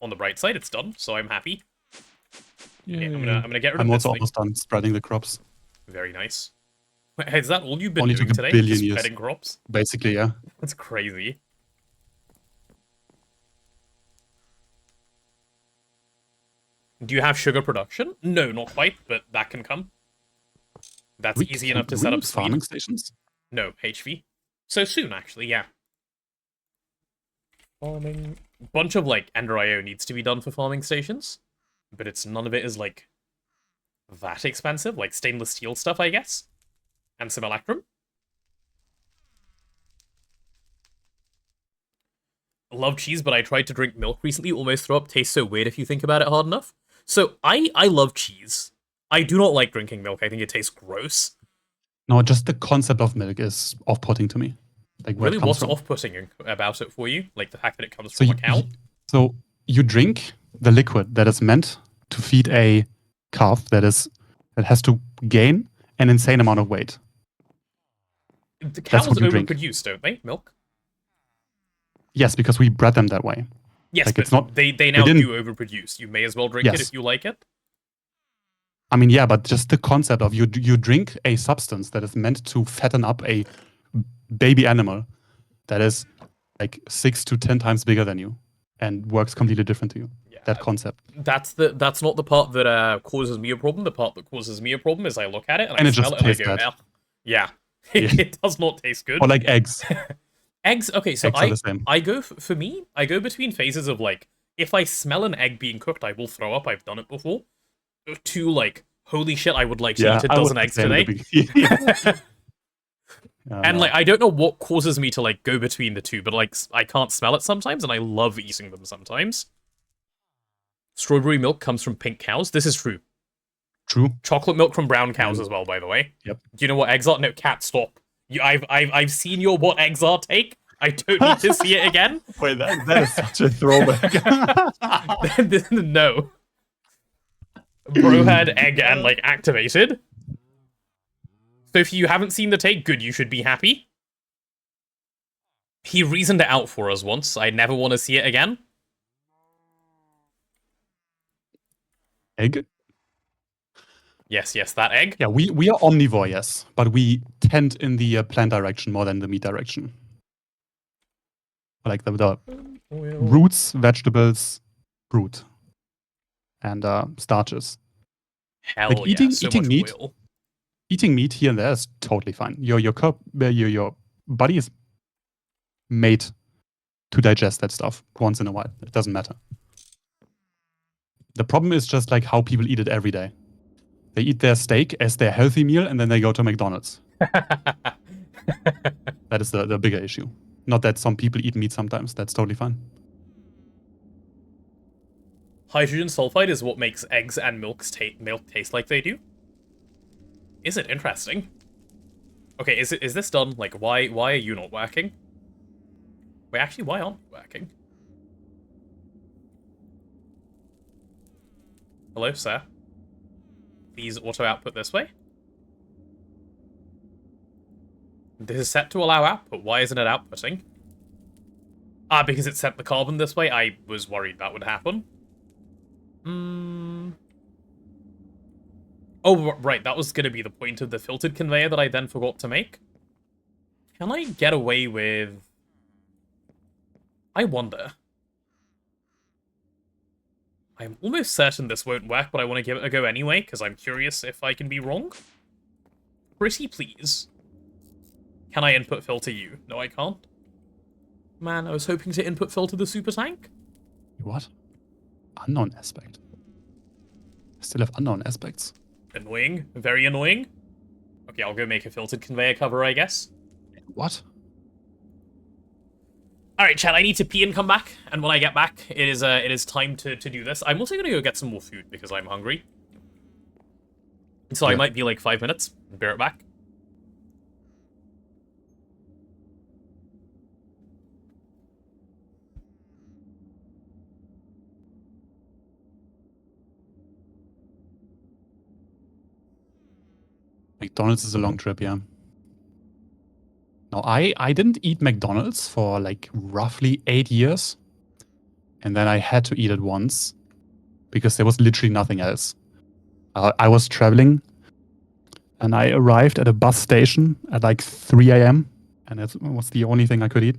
on the bright side, it's done, so I'm happy. Yeah, I'm gonna get rid of I'm this also thing. almost done spreading the crops. Very nice. Wait, is that all you've been Only doing took a today? billion Just years. spreading crops? Basically, yeah. That's crazy. Do you have sugar production? No, not quite, but that can come. That's easy enough to set up speed. Farming stations? No, HV. So soon, actually, yeah. Farming. Bunch of, like, Ender IO needs to be done for farming stations. But none of it is, like, that expensive. Like, stainless steel stuff, I guess. And some electrum. Love cheese, but I tried to drink milk recently. Almost throw up. Tastes so weird if you think about it hard enough. So, I love cheese. I do not like drinking milk. I think it tastes gross. No, just the concept of milk is off-putting to me. Like where Really, it comes what's from. off-putting about it for you? Like the fact that it comes from a cow? So you drink the liquid that is meant to feed a calf that has to gain an insane amount of weight. The cows what you drink. overproduce, don't they? Milk? Yes, because we bred them that way. Yes, like but it's not, they now do overproduce. You may as well drink it if you like it. I mean, yeah, but just the concept of you drink a substance that is meant to fatten up a baby animal that is like 6 to 10 times bigger than you and works completely different to you. Yeah, that concept. That's not the part that causes me a problem. The part that causes me a problem is I look at it and I it smell just it and I tastes go, bad. yeah. It does not taste good. Or like eggs. Eggs, okay, so eggs are the same. I go between phases of like, if I smell an egg being cooked, I will throw up. I've done it before. To like, holy shit, I would like to eat a dozen eggs today. And like, I don't know what causes me to like go between the two, but like, I can't smell it sometimes, and I love eating them sometimes. Strawberry milk comes from pink cows. This is true. True. Chocolate milk from brown cows as well, by the way. Yep. Do you know what eggs are? No, cat, stop. I've seen your what eggs are take. I don't need to see it again. Wait, that is such a throwback. No. Bro had egg and like activated. So if you haven't seen the take, good, you should be happy. He reasoned it out for us once. I never want to see it again. Egg? Yes, yes, that egg. Yeah, we are omnivore, yes, but we tend in the plant direction more than the meat direction. Like the roots, vegetables, fruit, and starches. Hell Like yeah, eating so eating much meat, oil. eating meat here and there is totally fine. Your body is made to digest that stuff once in a while. It doesn't matter. The problem is just like how people eat it every day. They eat their steak as their healthy meal and then they go to McDonald's. That is the bigger issue. Not that some people eat meat sometimes. That's totally fine. Hydrogen sulfide is what makes eggs and milk taste like they do? Is it interesting? Okay, is this done? Like, why are you not working? Wait, actually, why aren't you working? Hello, sir? Please auto output this way. This is set to allow output. Why isn't it outputting? Ah, because it sent the carbon this way? I was worried that would happen. Oh, right, that was going to be the point of the filtered conveyor that I then forgot to make. Can I get away with... I wonder. I'm almost certain this won't work, but I want to give it a go anyway, because I'm curious if I can be wrong. Pretty please. Can I input filter you? No, I can't. Man, I was hoping to input filter the super tank. What? Unknown aspect. I still have unknown aspects. Annoying. Very annoying. Okay, I'll go make a filtered conveyor cover, I guess. What? Alright, chat, I need to pee and come back, and when I get back, it is time to do this. I'm also gonna go get some more food, because I'm hungry. So I might be like 5 minutes. Be right back. McDonald's is a long trip, yeah. No, I didn't eat McDonald's for like roughly 8 years. And then I had to eat it once because there was literally nothing else. I was traveling and I arrived at a bus station at like 3 a.m. and that was the only thing I could eat.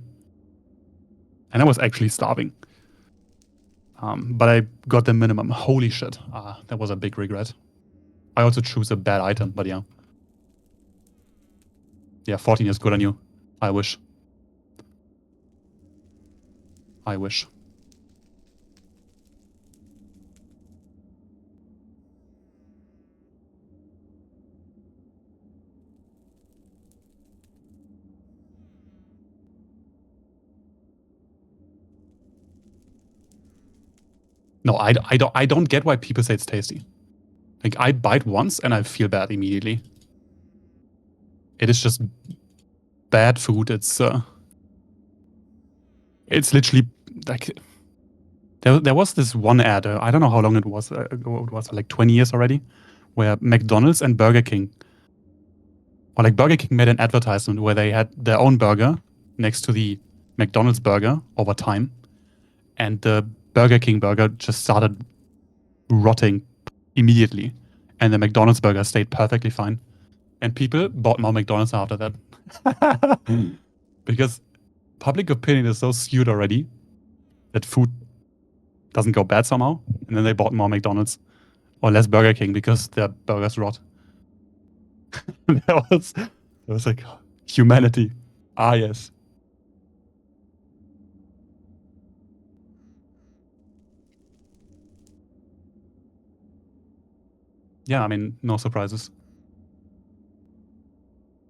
And I was actually starving. But I got the minimum. Holy shit. That was a big regret. I also chose a bad item, but yeah. Yeah, 14 is good on you. I wish. I wish. No, I don't get why people say it's tasty. Like, I bite once and I feel bad immediately. It is just bad food. It's literally like there was this one ad. I don't know how long it was ago. It was like 20 years already, where McDonald's and Burger King, or like Burger King made an advertisement where they had their own burger next to the McDonald's burger over time, and the Burger King burger just started rotting immediately, and the McDonald's burger stayed perfectly fine, and people bought more McDonald's after that. Because public opinion is so skewed already that food doesn't go bad somehow, and then they bought more McDonald's or less Burger King because their burgers rot. That was like humanity. Ah, yes. Yeah, I mean, no surprises.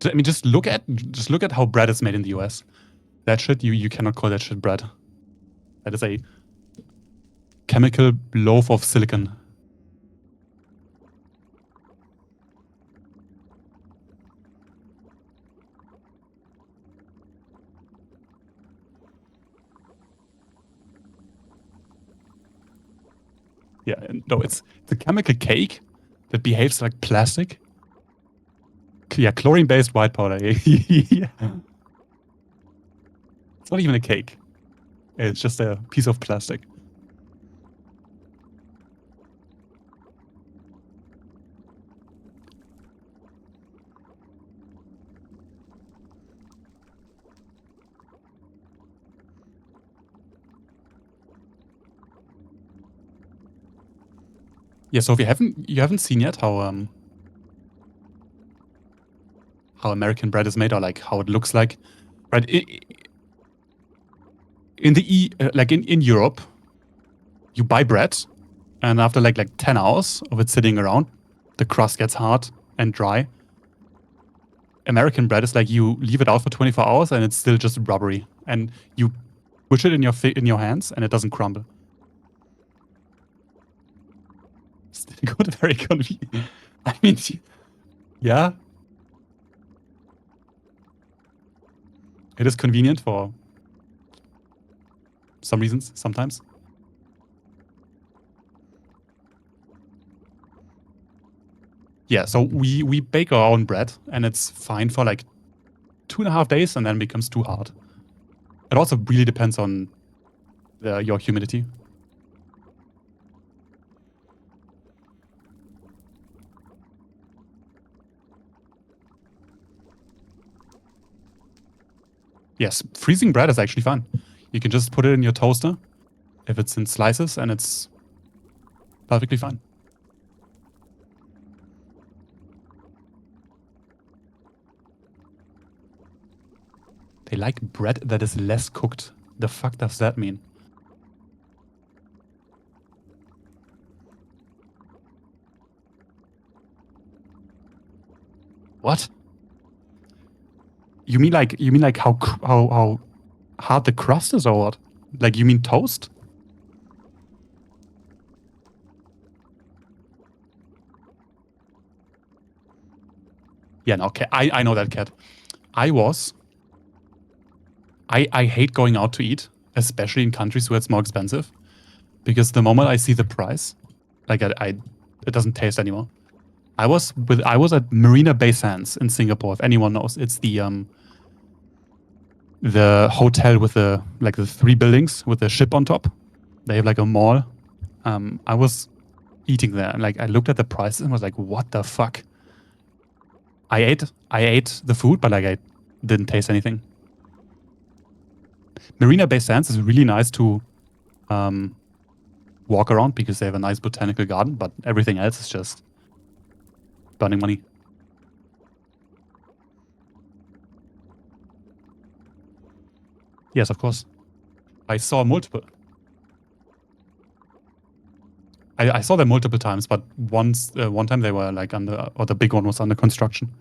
I mean, just look at how bread is made in the US. That shit, you cannot call that shit bread. That is a chemical loaf of silicon. Yeah, no, it's a chemical cake that behaves like plastic. Yeah, chlorine-based white powder. Yeah. It's not even a cake. It's just a piece of plastic. Yeah, so if you haven't seen yet how American bread is made, or like how it looks like, right? In the in Europe, you buy bread, and after like 10 hours of it sitting around, the crust gets hard and dry. American bread is like you leave it out for 24 hours and it's still just rubbery, and you push it in your hands and it doesn't crumble. Still good, very convenient. I mean, yeah, it is convenient for some reasons sometimes. Yeah, so we bake our own bread, and it's fine for like 2.5 days, and then becomes too hard. It also really depends on your humidity. Yes, freezing bread is actually fun. You can just put it in your toaster if it's in slices, and it's perfectly fine. They like bread that is less cooked. The fuck does that mean? What? You mean like how hard the crust is, or what? Like, you mean toast? Yeah, no, okay. I know that, cat. I hate going out to eat, especially in countries where it's more expensive, because the moment I see the price, like it doesn't taste anymore. I was at Marina Bay Sands in Singapore. If anyone knows, it's the hotel with the 3 buildings with the ship on top. They have like a mall. I was eating there, and like I looked at the prices and was like, "What the fuck?" I ate the food, but like I didn't taste anything. Marina Bay Sands is really nice to walk around because they have a nice botanical garden, but everything else is just burning money. Yes, of course. I saw multiple. I saw them multiple times, but one time they were like or the big one was under construction.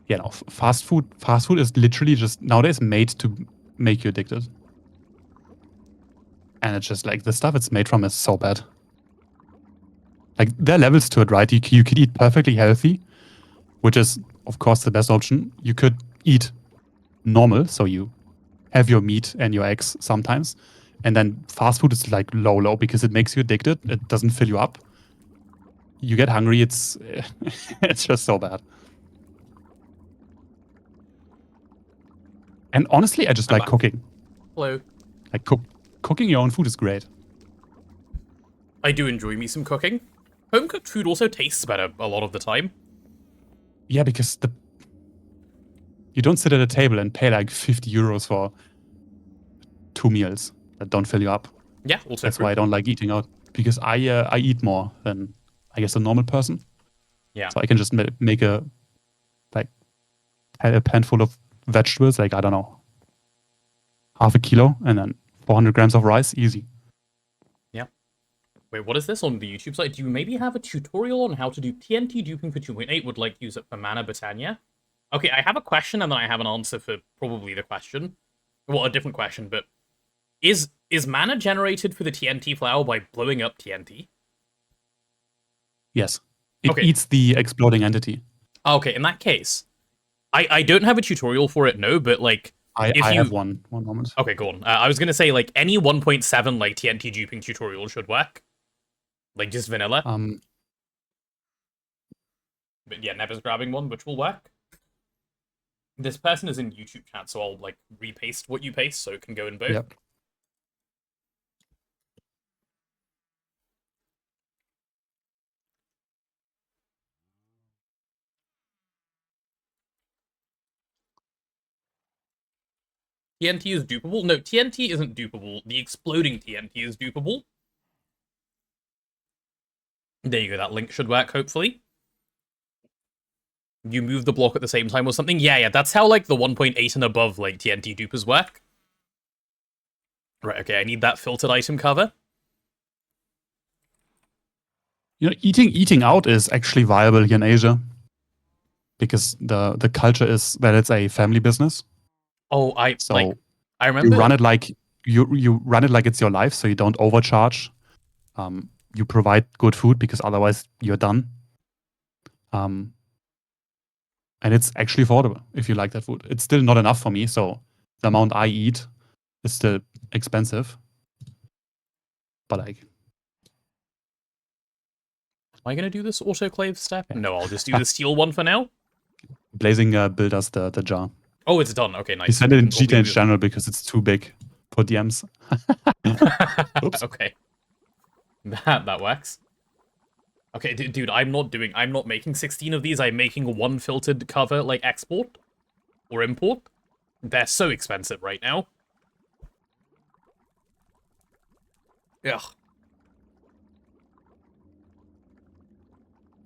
Yeah, no, fast food is literally just nowadays made to make you addicted. And it's just like the stuff it's made from is so bad. Like, there are levels to it, right? You could eat perfectly healthy, which is, of course, the best option. You could eat normal, so you have your meat and your eggs sometimes. And then fast food is like low because it makes you addicted. It doesn't fill you up. You get hungry. It's it's just so bad. And honestly, I just like cooking. Hello. Like cooking your own food is great. I do enjoy me some cooking. Home cooked food also tastes better a lot of the time. Yeah, because you don't sit at a table and pay like 50 euros for 2 meals that don't fill you up. Yeah, also That's true. why I don't like eating out, because I eat more than, I guess, a normal person. Yeah. So I can just make a pan full of vegetables, like, I don't know, half a kilo, and then 400 grams of rice, easy. Yeah. Wait, what is this on the YouTube site? Do you maybe have a tutorial on how to do TNT duping for 2.8? Would like to use it for Mana Britannia? Okay, I have a question and then I have an answer for probably the question. Well, a different question, but is mana generated for the TNT flower by blowing up TNT? Yes. It Okay. eats the exploding entity. Okay, in that case, I don't have a tutorial for it, no, but like, I have one moment. Okay, go on. I was gonna say, like, any 1.7 like TNT duping tutorial should work. Like, just vanilla. But yeah, Never's grabbing one, which will work. This person is in YouTube chat, so I'll like repaste what you paste so it can go in both. Yep. TNT is dupable? No, TNT isn't dupable. The exploding TNT is dupable. There you go, that link should work, hopefully. You move the block at the same time or something? Yeah, that's how, like, the 1.8 and above, like, TNT dupers work. Right, okay, I need that filtered item cover. You know, eating out is actually viable here in Asia. Because the culture is that it's a family business. Oh, I remember... You run it like you run it like it's your life, so you don't overcharge. You provide good food because otherwise you're done. And it's actually affordable if you like that food. It's still not enough for me, so the amount I eat is still expensive. But like, am I gonna do this autoclave step? No, I'll just do the steel one for now. Blazing built us the jar. Oh, it's done. Okay, nice. He sent it in GTNH channel because it's too big for DMs. Oops. Okay. That works. Okay, dude, I'm not making 16 of these. I'm making one filtered cover, like, export or import. They're so expensive right now. Ugh.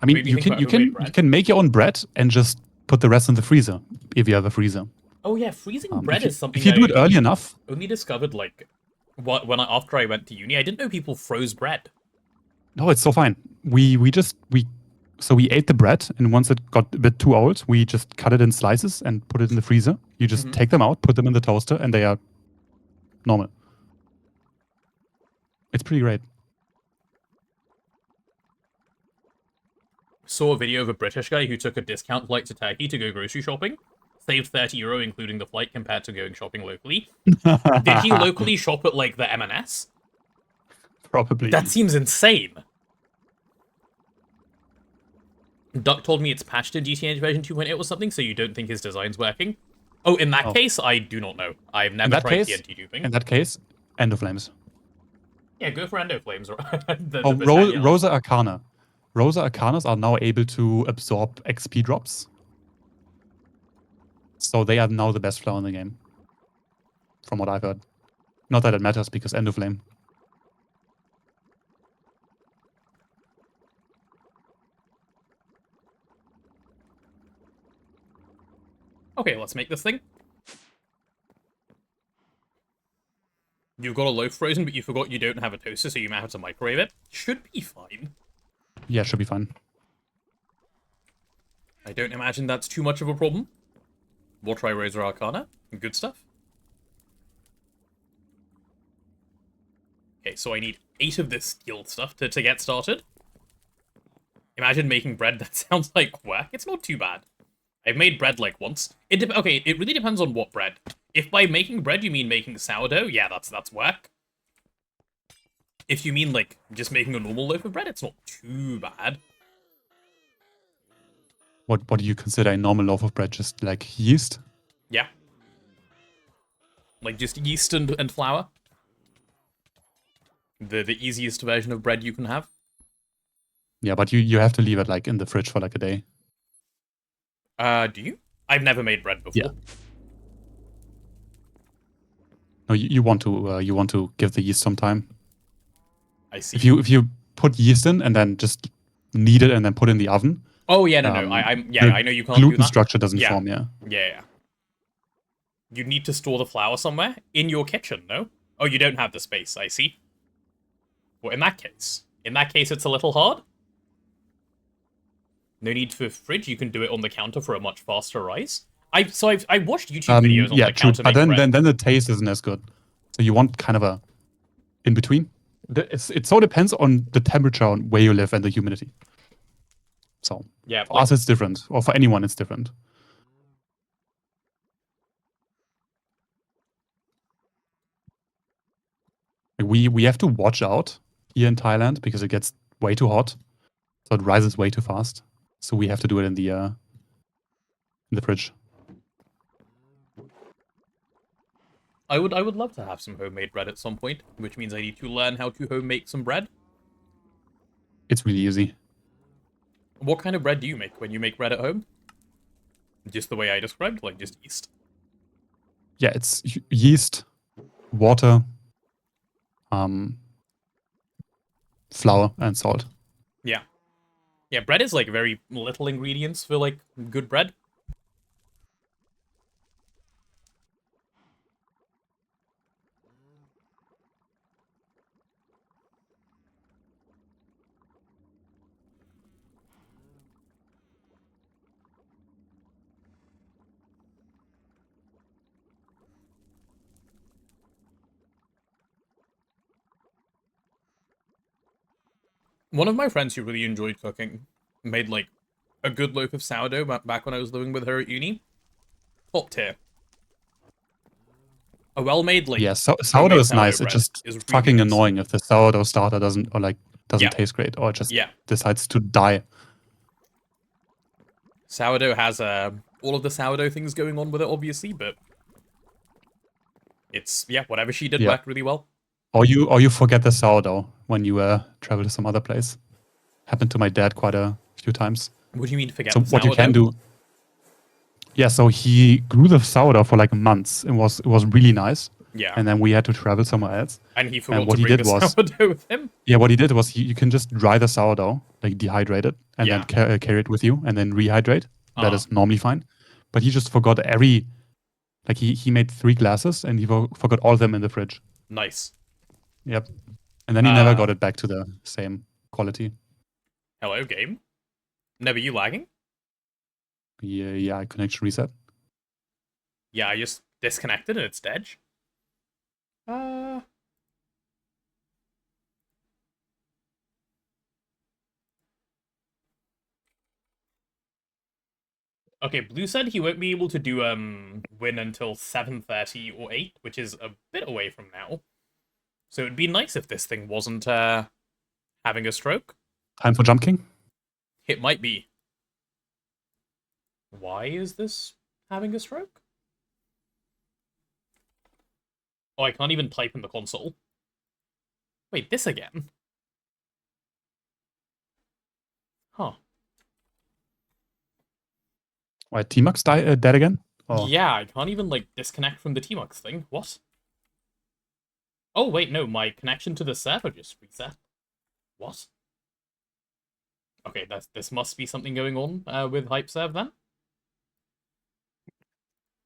I mean, you can make your own bread and just put the rest in the freezer if you have a freezer. Oh yeah, freezing bread is something. If you do it early enough. Only discovered like after I went to uni. I didn't know people froze bread. No, it's so fine. We ate the bread, and once it got a bit too old, we just cut it in slices and put it in the freezer. You just take them out, put them in the toaster, and they are normal. It's pretty great. Saw a video of a British guy who took a discount flight to Turkey to go grocery shopping. Saved €30 including the flight compared to going shopping locally. Did he locally shop at like the M&S? Probably. That seems insane. Duck told me it's patched in GTNH version 2.8 or something, so you don't think his design's working? Oh, in that case, I do not know. I've never tried TNT duping. In that case, Endo Flames. Yeah, go for Endo Flames. Rosa Arcana. Rosa Arcanas are now able to absorb XP drops. So they are now the best flower in the game. From what I've heard. Not that it matters, because Endo Flame. Okay, let's make this thing. You've got a loaf frozen, but you forgot you don't have a toaster, so you might have to microwave it. Should be fine. Yeah, it should be fine. I don't imagine that's too much of a problem. We'll try Rosa Arcana. Good stuff. Okay, so I need 8 of this skilled stuff to get started. Imagine making bread. That sounds like work. It's not too bad. I've made bread like once. Okay, it really depends on what bread. If by making bread you mean making sourdough, yeah, that's work. If you mean like just making a normal loaf of bread, it's not too bad. What do you consider a normal loaf of bread? Just like yeast? Yeah. Like just yeast and flour. The easiest version of bread you can have. Yeah, but you have to leave it like in the fridge for like a day. Do you? I've never made bread before. Yeah. No, you want to give the yeast some time. I see. If you put yeast in and then just knead it and then put it in the oven. Oh yeah, no. I know you can't do that. Gluten structure doesn't form. Yeah. You need to store the flour somewhere in your kitchen. No. Oh, you don't have the space. I see. Well, in that case, it's a little hard. No need for fridge. You can do it on the counter for a much faster rise. I've watched YouTube videos on the counter. But then the taste isn't as good. So you want kind of a in between. It so depends on the temperature on where you live and the humidity. So yeah, for us it's different, or for anyone it's different. We have to watch out here in Thailand because it gets way too hot, so it rises way too fast. So we have to do it in the fridge. I would love to have some homemade bread at some point, which means I need to learn how to home make some bread. It's really easy. What kind of bread do you make when you make bread at home? Just the way I described, like just yeast. yeah, it's yeast, water, flour, and salt. Yeah. Yeah, bread is like very little ingredients for like good bread. One of my friends who really enjoyed cooking made like a good loaf of sourdough back when I was living with her at uni. Top tier. A well-made like Yeah, sourdough homemade is nice. bread It's just is really fucking nice. annoying if the sourdough starter doesn't Yeah. taste great or just Yeah. decides to die. Sourdough has all of the sourdough things going on with it, obviously, but it's whatever she did Yeah. worked really well. Or you forget the sourdough when you travel to some other place. Happened to my dad quite a few times. What do you mean forget So the what you can sourdough? do, yeah. So he grew the sourdough for like months. It was really nice. Yeah. And then we had to travel somewhere else. And he forgot what to he bring did the was- sourdough with him. Yeah, what he did was you can just dry the sourdough, like dehydrate it, and Yeah. then carry it with you, and then rehydrate. That Uh-huh. is normally fine. But he just forgot he made 3 glasses and he forgot all of them in the fridge. Nice. Yep. And then he never got it back to the same quality. Hello, game. Never you lagging? Yeah, connection reset. Yeah, I just disconnected and it's dead. Okay, Blue said he won't be able to do win until 7:30 or 8, which is a bit away from now. So it'd be nice if this thing wasn't having a stroke. Time for Jump King? It might be. Why is this having a stroke? Oh, I can't even type in the console. Wait, this again? Huh. Why, T-Mux dead again? Oh. Yeah, I can't even, like, disconnect from the Tmux thing. What? Oh, wait, no, my connection to the server just reset. What? Okay, this must be something going on with HypeSrv then?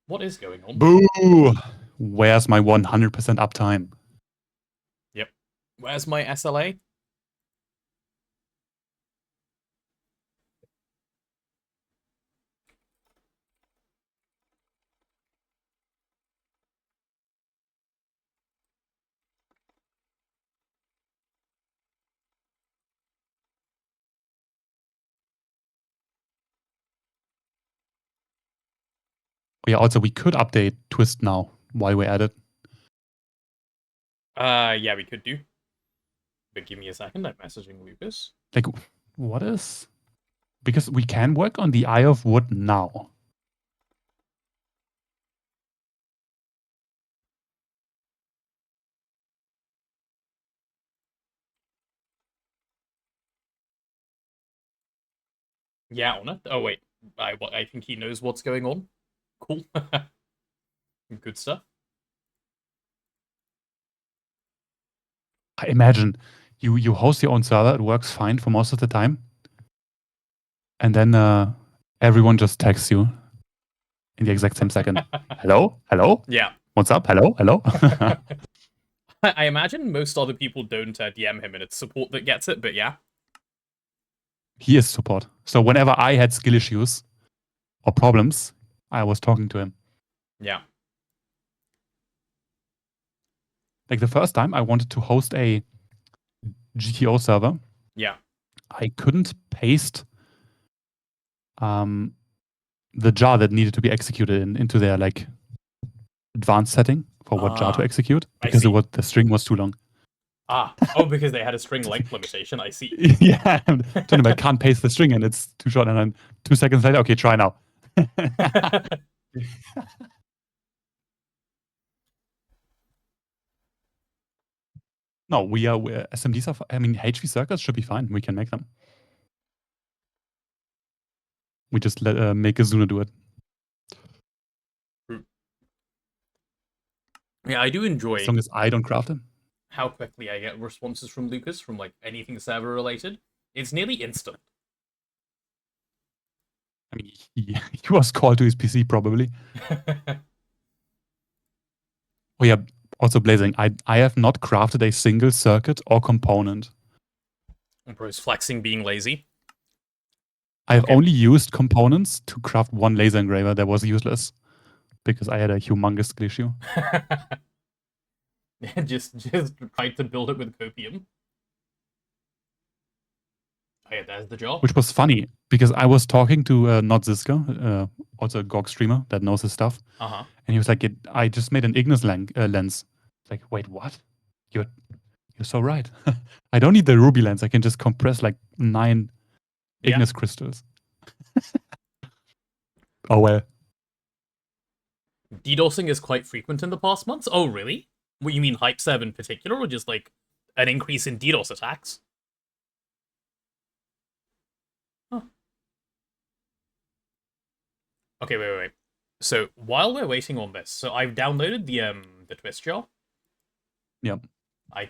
What is going on? Boo! Where's my 100% uptime? Yep. Where's my SLA? Yeah, also we could update Twist now while we're at it. Yeah, we could do. But give me a second, I'm messaging Lucas. Like, what is? Because we can work on the Eye of Wood now. Yeah, on it. Oh, wait. I think he knows what's going on. Cool. Good stuff. I imagine you host your own server, it works fine for most of the time. And then everyone just texts you in the exact same second. Hello? Hello? Yeah. What's up? Hello? Hello? I imagine most other people don't DM him and it's support that gets it, but yeah. He is support. So whenever I had skill issues or problems, I was talking to him. Yeah. Like the first time I wanted to host a GTO server. Yeah. I couldn't paste the jar that needed to be executed into their like advanced setting for what jar to execute because the string was too long. Oh, because they had a string length limitation. I see. Yeah, I can't paste the string and it's too short. And then 2 seconds later, okay, try now. No, we're SMDs are. I mean, HV circuits should be fine. We can make them. We just make Azuna do it. Yeah, I do enjoy As long as I don't craft them. how quickly I get responses from Lucas from like anything server related. It's nearly instant. I mean, he was called to his PC probably. Oh yeah, also Blazing. I have not crafted a single circuit or component. Bro's flexing being lazy. I have Okay. only used components to craft one laser engraver that was useless because I had a humongous skill issue. just tried to build it with copium. Oh yeah, there's the job. Which was funny because I was talking to Not Ziska, also a GOG streamer that knows his stuff. Uh-huh. And he was like, I just made an Ignis lens. Like, wait, what? You're so right. I don't need the Ruby lens. I can just compress like 9 Ignis crystals. Oh well. DDoSing is quite frequent in the past months. Oh, really? What, you mean HypeSrv in particular, or just like an increase in DDoS attacks? Huh. Okay, wait. So while we're waiting on this, so I've downloaded the twist jar. Yep. I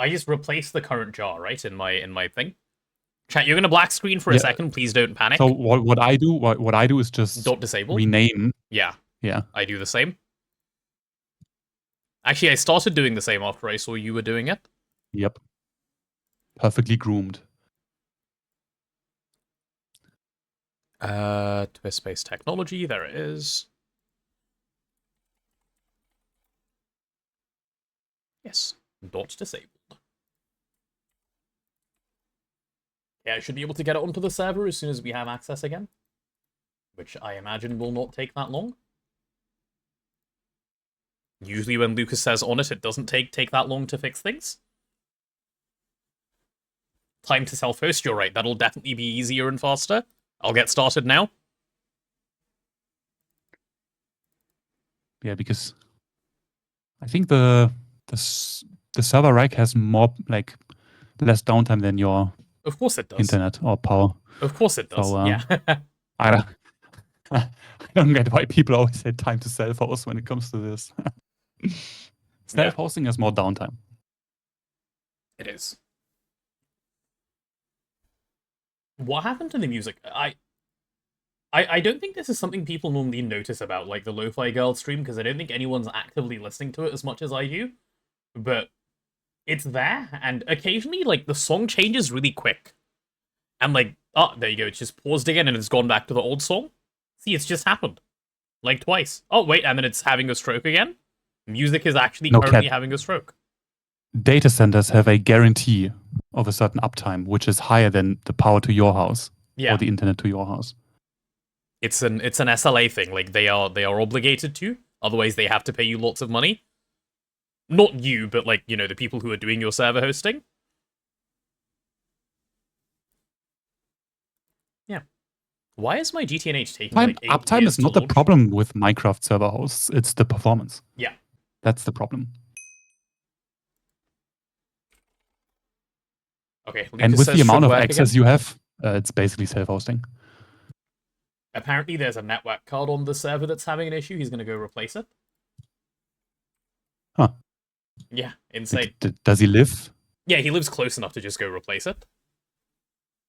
just replace the current jar, right, in my thing. Chat, you're gonna black screen for a second. Please don't panic. So what I do is just don't disable. rename. Yeah. Yeah. I do the same. Actually, I started doing the same after I saw you were doing it. Yep. Perfectly groomed. Twist-based technology, there it is. Yes, dot disabled. Yeah, I should be able to get it onto the server as soon as we have access again. Which I imagine will not take that long. Usually when Lucas says on it, it doesn't take that long to fix things. Time to self-host, you're right. That'll definitely be easier and faster. I'll get started now. Yeah, because I think the server rack has more less downtime than your Of course it does. internet or power. Of course it does. So, yeah. I don't get why people always say time to self-host when it comes to this. Self-hosting has more downtime. It is. What happened to the music? I don't think this is something people normally notice about, like, the Lo-Fi Girl stream, because I don't think anyone's actively listening to it as much as I do. But it's there, and occasionally, like, the song changes really quick. And, like, oh, there you go, it's just paused again, and it's gone back to the old song. See, it's just happened. Like, twice. Oh, wait, and then it's having a stroke again? Music is actually currently having a stroke. Data centers have a guarantee of a certain uptime, which is higher than the power to your house or the internet to your house. It's an SLA thing. Like they are obligated to. Otherwise, they have to pay you lots of money. Not you, but like the people who are doing your server hosting. Yeah. Why is my GTNH taking like 8 uptime years is not to the problem with Minecraft server hosts. It's the performance. Yeah. That's the problem. Okay. Lucas and with the amount of access again. you have, it's basically self-hosting. Apparently, there's a network card on the server that's having an issue. He's going to go replace it. Huh. Yeah, insane. Does he live? Yeah, he lives close enough to just go replace it.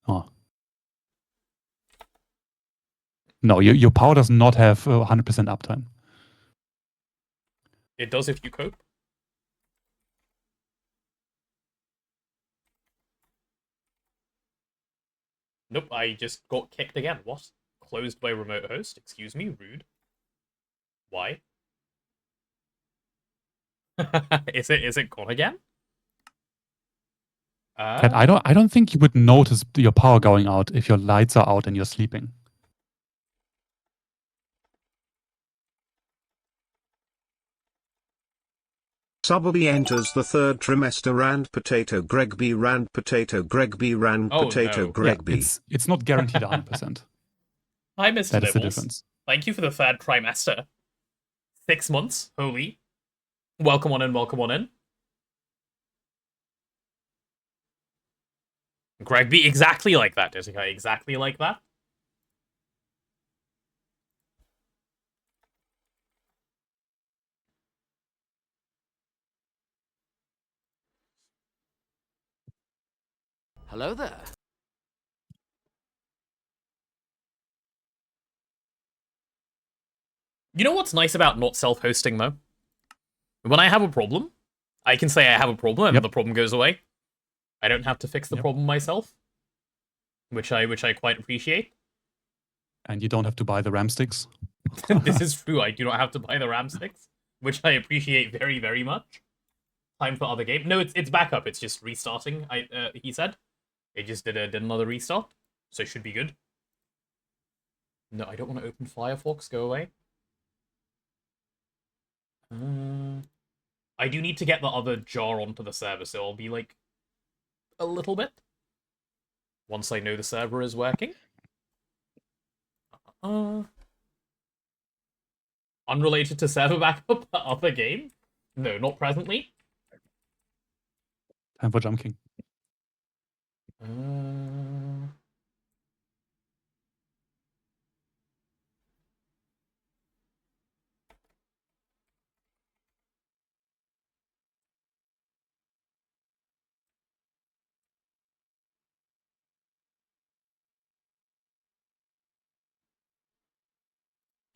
Oh. No, your power does not have 100% uptime. It does if you cope. Nope, I just got kicked again. What? Closed by remote host? Excuse me, rude. Why? Is it gone again? I don't think you would notice your power going out if your lights are out and you're sleeping. Subby enters the third trimester. Rand potato Greg B. Rand potato Greg B. Rand potato Greg B. It's not guaranteed 100%. Hi, Mr. That is the Nibbles. difference. Thank you for the third trimester. 6 months, holy. Welcome on in, welcome on in. Greg B, exactly like that, Jessica, exactly like that. Hello there. You know what's nice about not self-hosting, though? When I have a problem, I can say I have a problem and the problem goes away. I don't have to fix the problem myself, which I quite appreciate. And you don't have to buy the RAM sticks. This is true. I do not have to buy the RAM sticks, which I appreciate very, very much. Time for other game. No, it's backup. It's just restarting. He said it just did another restart, so it should be good. No, I don't want to open Firefox. Go away. I do need to get the other jar onto the server, so I'll be like a little bit once I know the server is working. Unrelated to server backup, other game? No, not presently. Time for Jump King.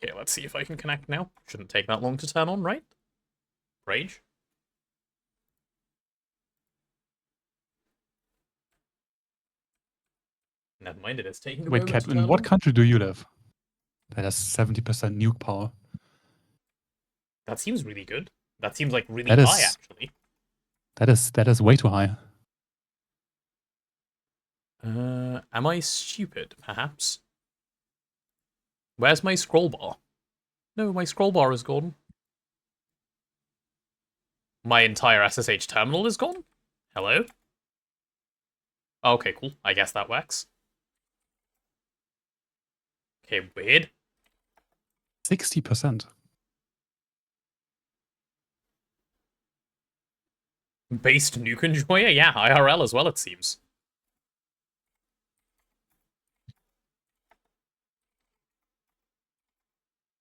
Okay, let's see if I can connect now. Shouldn't take that long to turn on, right? Rage. Never mind, it is taking a Wait, moment Kat, to in turn what on. country do you live? That has 70% nuke power. That seems really good. That seems like really That high, is- actually. That is way too high. Am I stupid, perhaps? Where's my scroll bar? No, my scroll bar is gone. My entire SSH terminal is gone? Hello? Okay, cool. I guess that works. Okay, weird. 60%. Based nuke enjoyer? Yeah, IRL as well, it seems.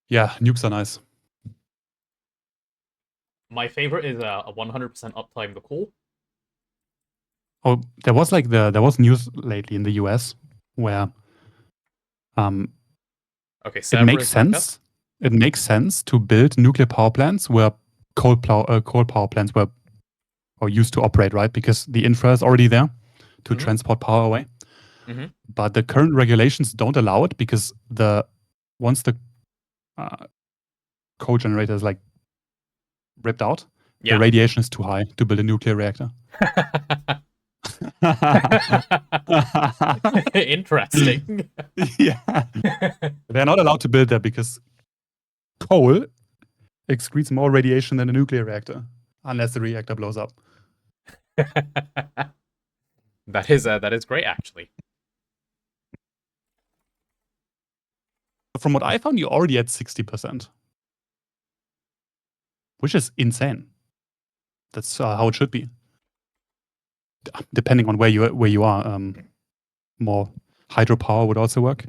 Yeah, nukes are nice. My favorite is a 100% uptime the core. Oh, there was news lately in the US where Okay, it server makes is back up. sense. It makes sense to build nuclear power plants where coal power plants were or used to operate, right? Because the infra is already there to transport power away. But the current regulations don't allow it because once the coal generator is like ripped out, the radiation is too high to build a nuclear reactor. Interesting. Yeah. They're not allowed to build that because coal excretes more radiation than a nuclear reactor, unless the reactor blows up. That is great, actually. From what I found, you're already at 60%, which is insane. That's how it should be. Depending on where you are, more hydropower would also work.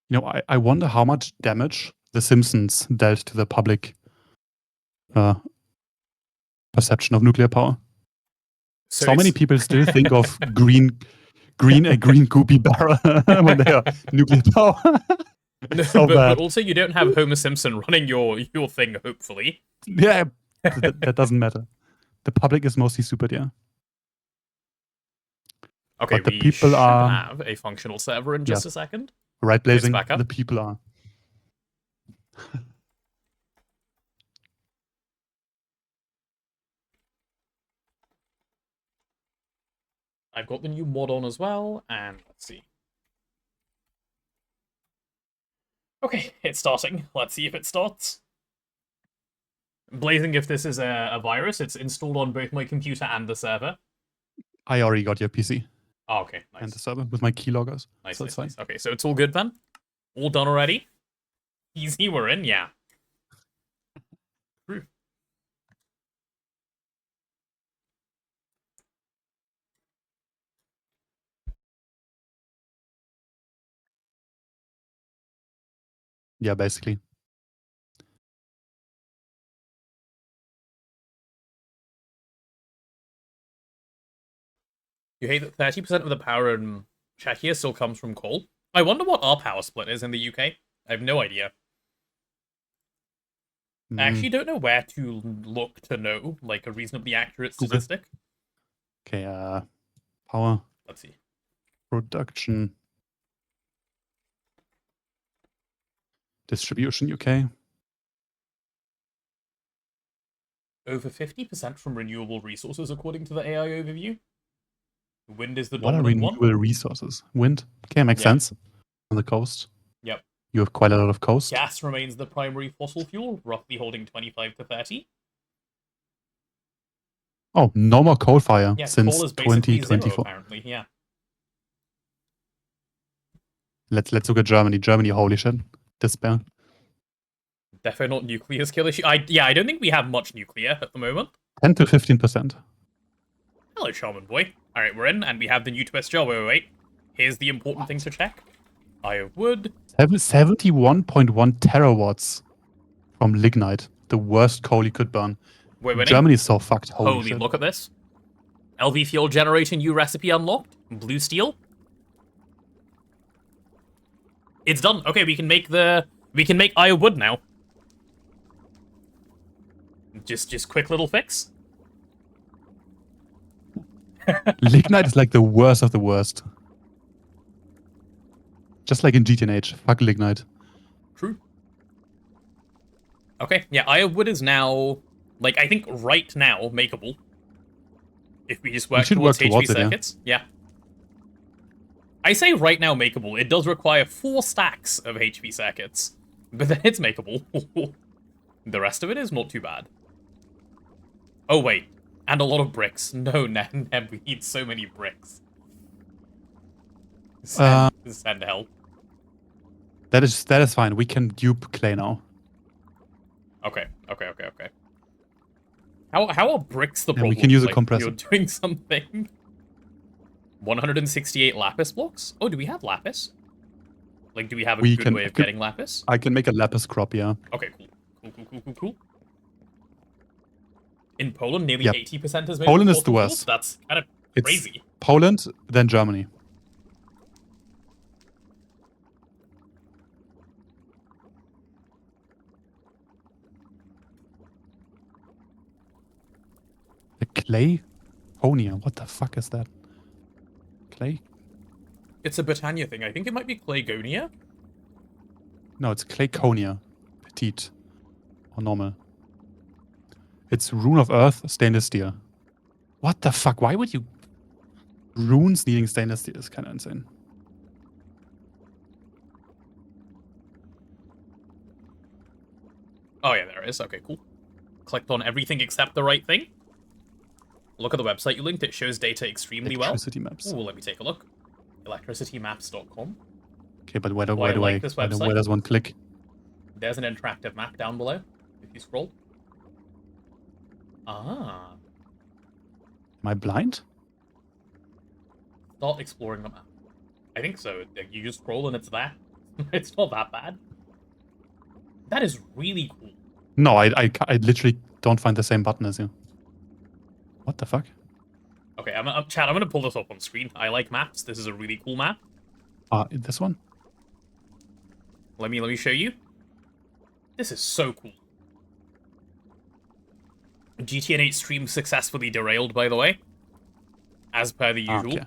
You know, I wonder how much damage The Simpsons dealt to the public perception of nuclear power. So many people still think of a green goopy barrel when they are nuclear power. No, so but also you don't have Homer Simpson running your thing, hopefully. Yeah, that doesn't matter. The public is mostly stupid, yeah. Okay, but the we people should are have a functional server in just a second. Right, Blazing. Back up. The people are. I've got the new mod on as well, and let's see. Okay, it's starting. Let's see if it starts. Blazing, if this is a virus, it's installed on both my computer and the server. I already got your PC. Oh, okay, nice. And the server with my keyloggers. Nice, so nice, it's fine. nice. Okay, so it's all good then? All done already? Easy, we're in, yeah. True. Yeah, basically. You hate that 30% of the power in Czechia still comes from coal? I wonder what our power split is in the UK. I have no idea. I actually don't know where to look to know, like, a reasonably accurate statistic. Okay, power. Let's see. Production. Distribution, UK. Over 50% from renewable resources, according to the AI overview. Wind is the What are dominant one. renewable resources? Wind? Okay, makes sense. On the coast. Yep. You have quite a lot of coast. Gas remains the primary fossil fuel, roughly holding 25 to 30. Oh, no more coal fire since coal is basically 2024. zero, apparently, yeah. Let's look at Germany. Germany, holy shit. Despair. Defo not nuclear skill issue. I don't think we have much nuclear at the moment. 10 to 15%. Hello, Shaman Boy. Alright, we're in, and we have the new twist jar. Wait. Here's the important thing to check. Iron wood. 71.1 terawatts from lignite. The worst coal you could burn. We're winning. Germany's so fucked. Holy shit. Look at this. LV fuel generation new recipe unlocked. Blue steel. It's done. Okay, we can make iron wood now. Just quick little fix. Lignite is like the worst of the worst. Just like in GTNH. Fuck lignite. True. Okay, yeah, iron wood is now, like, I think right now makeable. If we just work towards HP circuits. Yeah. I say right now makeable. It does require 4 stacks of HP circuits, but then it's makeable. The rest of it is not too bad. Oh, wait. And a lot of bricks. No, Neb, we need so many bricks. Send help. That is fine. We can dupe clay now. Okay. How are bricks the problem? We can use a like, compressor. You're doing something. 168 lapis blocks? Oh, do we have lapis? Like, do we have a good way of getting lapis? I can make a lapis crop, yeah. Okay, cool. In Poland, nearly 80% is made. Poland is the worst. That's kind of crazy. It's Poland, then Germany. The clay conia. What the fuck is that? Clay? It's a Britannia thing. I think it might be Claygonia. No, it's clay conia. Petite. Or normal. It's rune of earth, stainless steel. What the fuck? Why would you... Runes needing stainless steel is kind of insane. Oh yeah, there it is. Okay, cool. Clicked on everything except the right thing. Look at the website you linked. It shows data extremely well. Electricity maps. Ooh, let me take a look. Electricitymaps.com. Okay, but where does one click? There's an interactive map down below, if you scroll. Ah. Am I blind? Start exploring the map. I think so. You just scroll and it's there. It's not that bad. That is really cool. No, I literally don't find the same button as you. What the fuck? Okay, Chad, I'm gonna pull this up on screen. I like maps. This is a really cool map. This one? Let me show you. This is so cool. GTNH stream successfully derailed, by the way. As per the usual. Okay.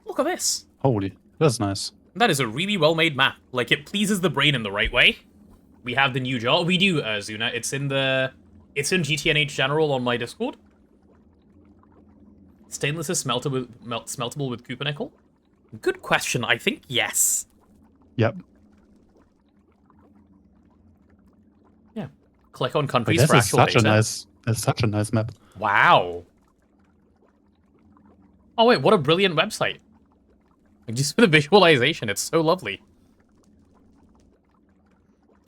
Look at this. Holy, that's nice. That is a really well-made map. Like, it pleases the brain in the right way. We have the new jar. We do, Azuna. It's in GTNH General on my Discord. Stainless is smeltable with copper nickel? Good question. I think yes. Yep. Yeah. Click on countries for actual data. That's such a nice map. Wow. Oh wait, what a brilliant website. Like, just for the visualization, it's so lovely.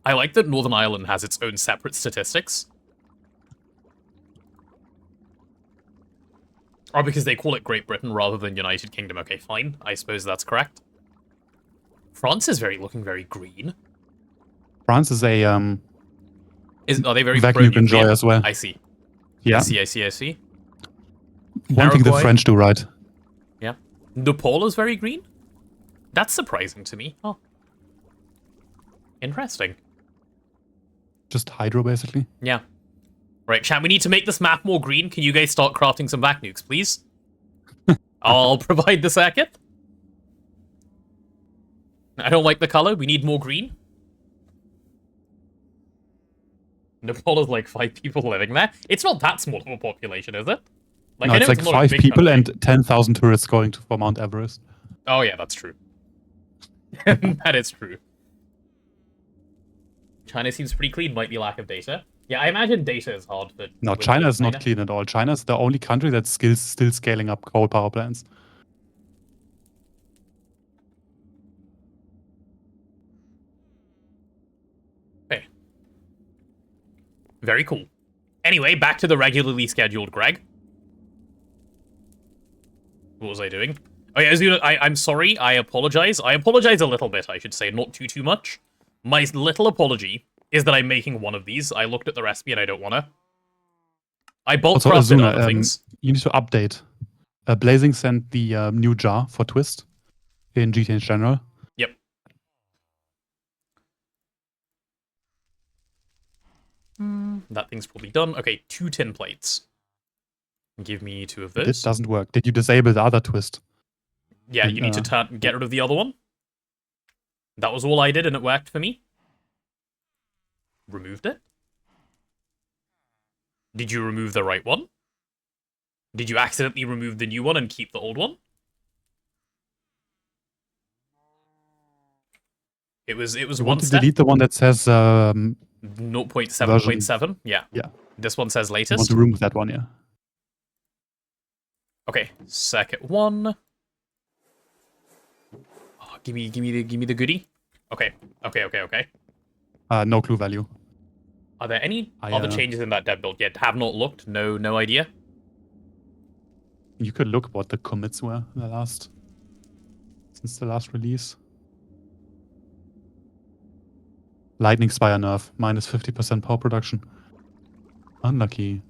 I like that Northern Ireland has its own separate statistics. Or because they call it Great Britain rather than United Kingdom. Okay, fine. I suppose that's correct. France is looking very green. France is a Are they very vacuum you can enjoy pro-nuclear? as well. I see. Yeah. I see. One thing the Paraguay? French do right. Yeah. Nepal is very green? That's surprising to me. Oh. Interesting. Just hydro, basically. Yeah. Right, chat, we need to make this map more green. Can you guys start crafting some vac nukes, please? I'll provide the circuit. I don't like the color. We need more green. Nepal is like 5 people living there. It's not that small of a population, is it? Like, No, I know it's like not a 5 big people country. and 10,000 tourists going for Mount Everest. Oh yeah, that's true. That is true. China seems pretty clean, might be lack of data. Yeah, I imagine data is hard, but... No, China is not clean at all. China is the only country that's still scaling up coal power plants. Okay. Very cool. Anyway, back to the regularly scheduled Greg. What was I doing? Oh yeah, Azuna, I'm sorry, I apologize. I apologize a little bit, I should say, not too much. My little apology is that I'm making one of these. I looked at the recipe and I don't wanna. I bulk Also, crafted Azuna, other things. you need to update. Blazing sent the new jar for Twist in GTNH General. Yep. That thing's probably done. Okay, 2 tin plates. Give me 2 of those. This doesn't work. Did you disable the other Twist? Yeah, you need to get rid of the other one. That was all I did, and it worked for me. Removed it. Did you remove the right one? Did you accidentally remove the new one and keep the old one? It was You one want to step. delete the one that says 0.7.7. Yeah. Yeah. This one says You want latest. to remove that one, yeah. Okay, second one. Oh, give me the goodie. Okay. No clue value. Are there any other changes in that dev build yet? Have not looked. No idea. You could look what the commits were since the last release. Lightning Spire nerf, minus 50% power production. Unlucky.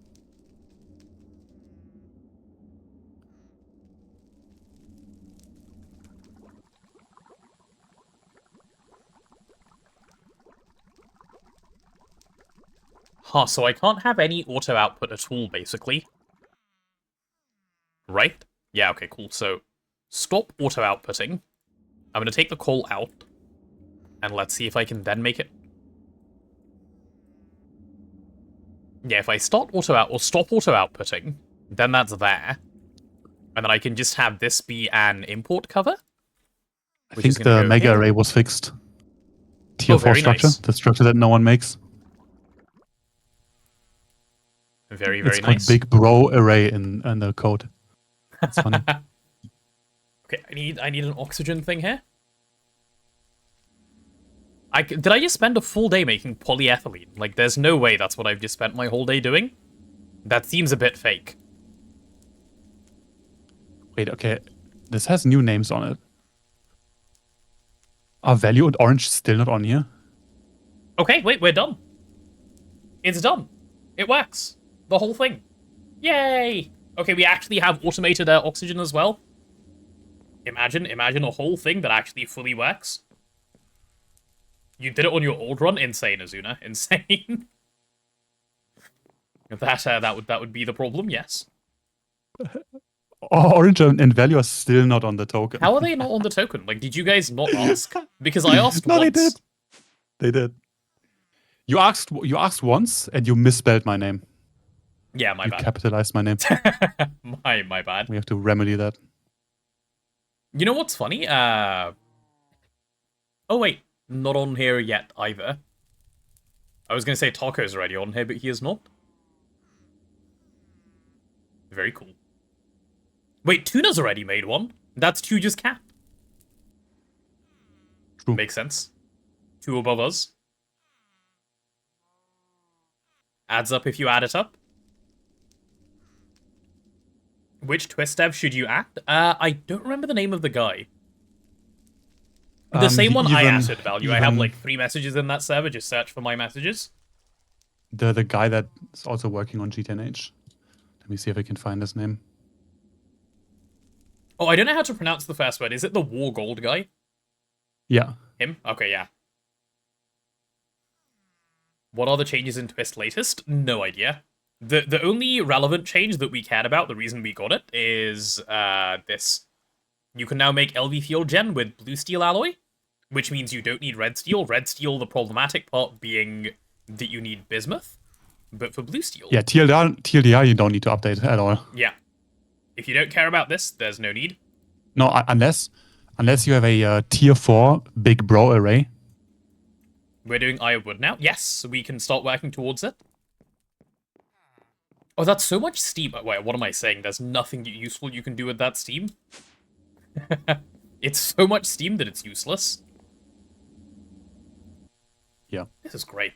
Huh, so I can't have any auto output at all, basically. Right? Yeah, okay, cool. So, stop auto outputting. I'm going to take the coal out. And let's see if I can then make it. Yeah, if I stop auto outputting, then that's there. And then I can just have this be an import cover. I think the mega array was fixed. Tier 4 structure, nice. the structure that no one makes. Very it's nice. called Big Bro Array in the code. That's funny. Okay, I need an oxygen thing here. Did I just spend a full day making polyethylene? Like, there's no way that's what I've just spent my whole day doing. That seems a bit fake. Wait, okay. This has new names on it. Are value and orange still not on here? Okay, wait, we're done. It's done. It works. The whole thing. Yay! Okay, we actually have automated oxygen as well. Imagine a whole thing that actually fully works. You did it on your old run? Insane, Azuna. Insane. That would be the problem, yes. Orange and value are still not on the token. How are they not on the token? Like, did you guys not ask? Because I asked No, once. they did. They did. You asked once and you misspelled my name. Yeah, my bad. You capitalized my name. my bad. We have to remedy that. You know what's funny? Oh wait, not on here yet either. I was gonna say Taco's already on here, but he is not. Very cool. Wait, Tuna's already made one. That's 2 just capped. True. Makes sense. 2 above us. Adds up if you add it up. Which twist dev should you add? I don't remember the name of the guy. The same one I even- asked value. I have even like 3 messages in that server. Just search for my messages. the guy that's also working on GTNH. Let me see if I can find his name. Oh, I don't know how to pronounce the first word. Is it the War Gold guy? Yeah. Him? Okay, yeah. What are the changes in Twist latest? No idea. The only relevant change that we cared about, the reason we got it, is this. You can now make LV Field Gen with blue steel alloy, which means you don't need red steel. Red steel, the problematic part being that you need bismuth. But for blue steel... Yeah, TLDR you don't need to update at all. Yeah. If you don't care about this, there's no need. No, unless you have a tier 4 big bro array. We're doing Eye of Wood now. Yes, we can start working towards it. Oh, that's so much steam. Wait, what am I saying? There's nothing useful you can do with that steam? It's so much steam that it's useless. Yeah. This is great.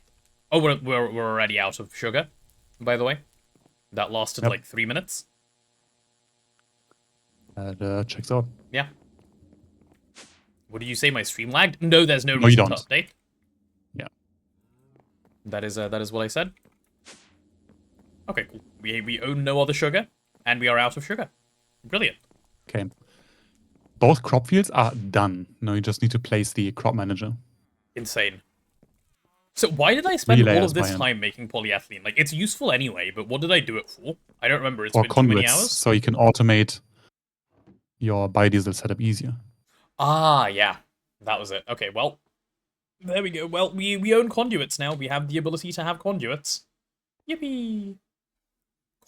Oh, we're already out of sugar, by the way. That lasted like 3 minutes. That checks out. Yeah. What did you say? My stream lagged? No, there's no No, you reason to don't. update. Yeah. That is what I said. Okay, cool. We own no other sugar, and we are out of sugar. Brilliant. Okay. Both crop fields are done. Now you just need to place the crop manager. Insane. So why did I spend Relay all as of this my end. time making polyethylene? Like, it's useful anyway, but what did I do it for? I don't remember. It's Or been too many conduits, hours. so you can automate your biodiesel setup easier. Ah, yeah. That was it. Okay, well, there we go. Well, we own conduits now. We have the ability to have conduits. Yippee!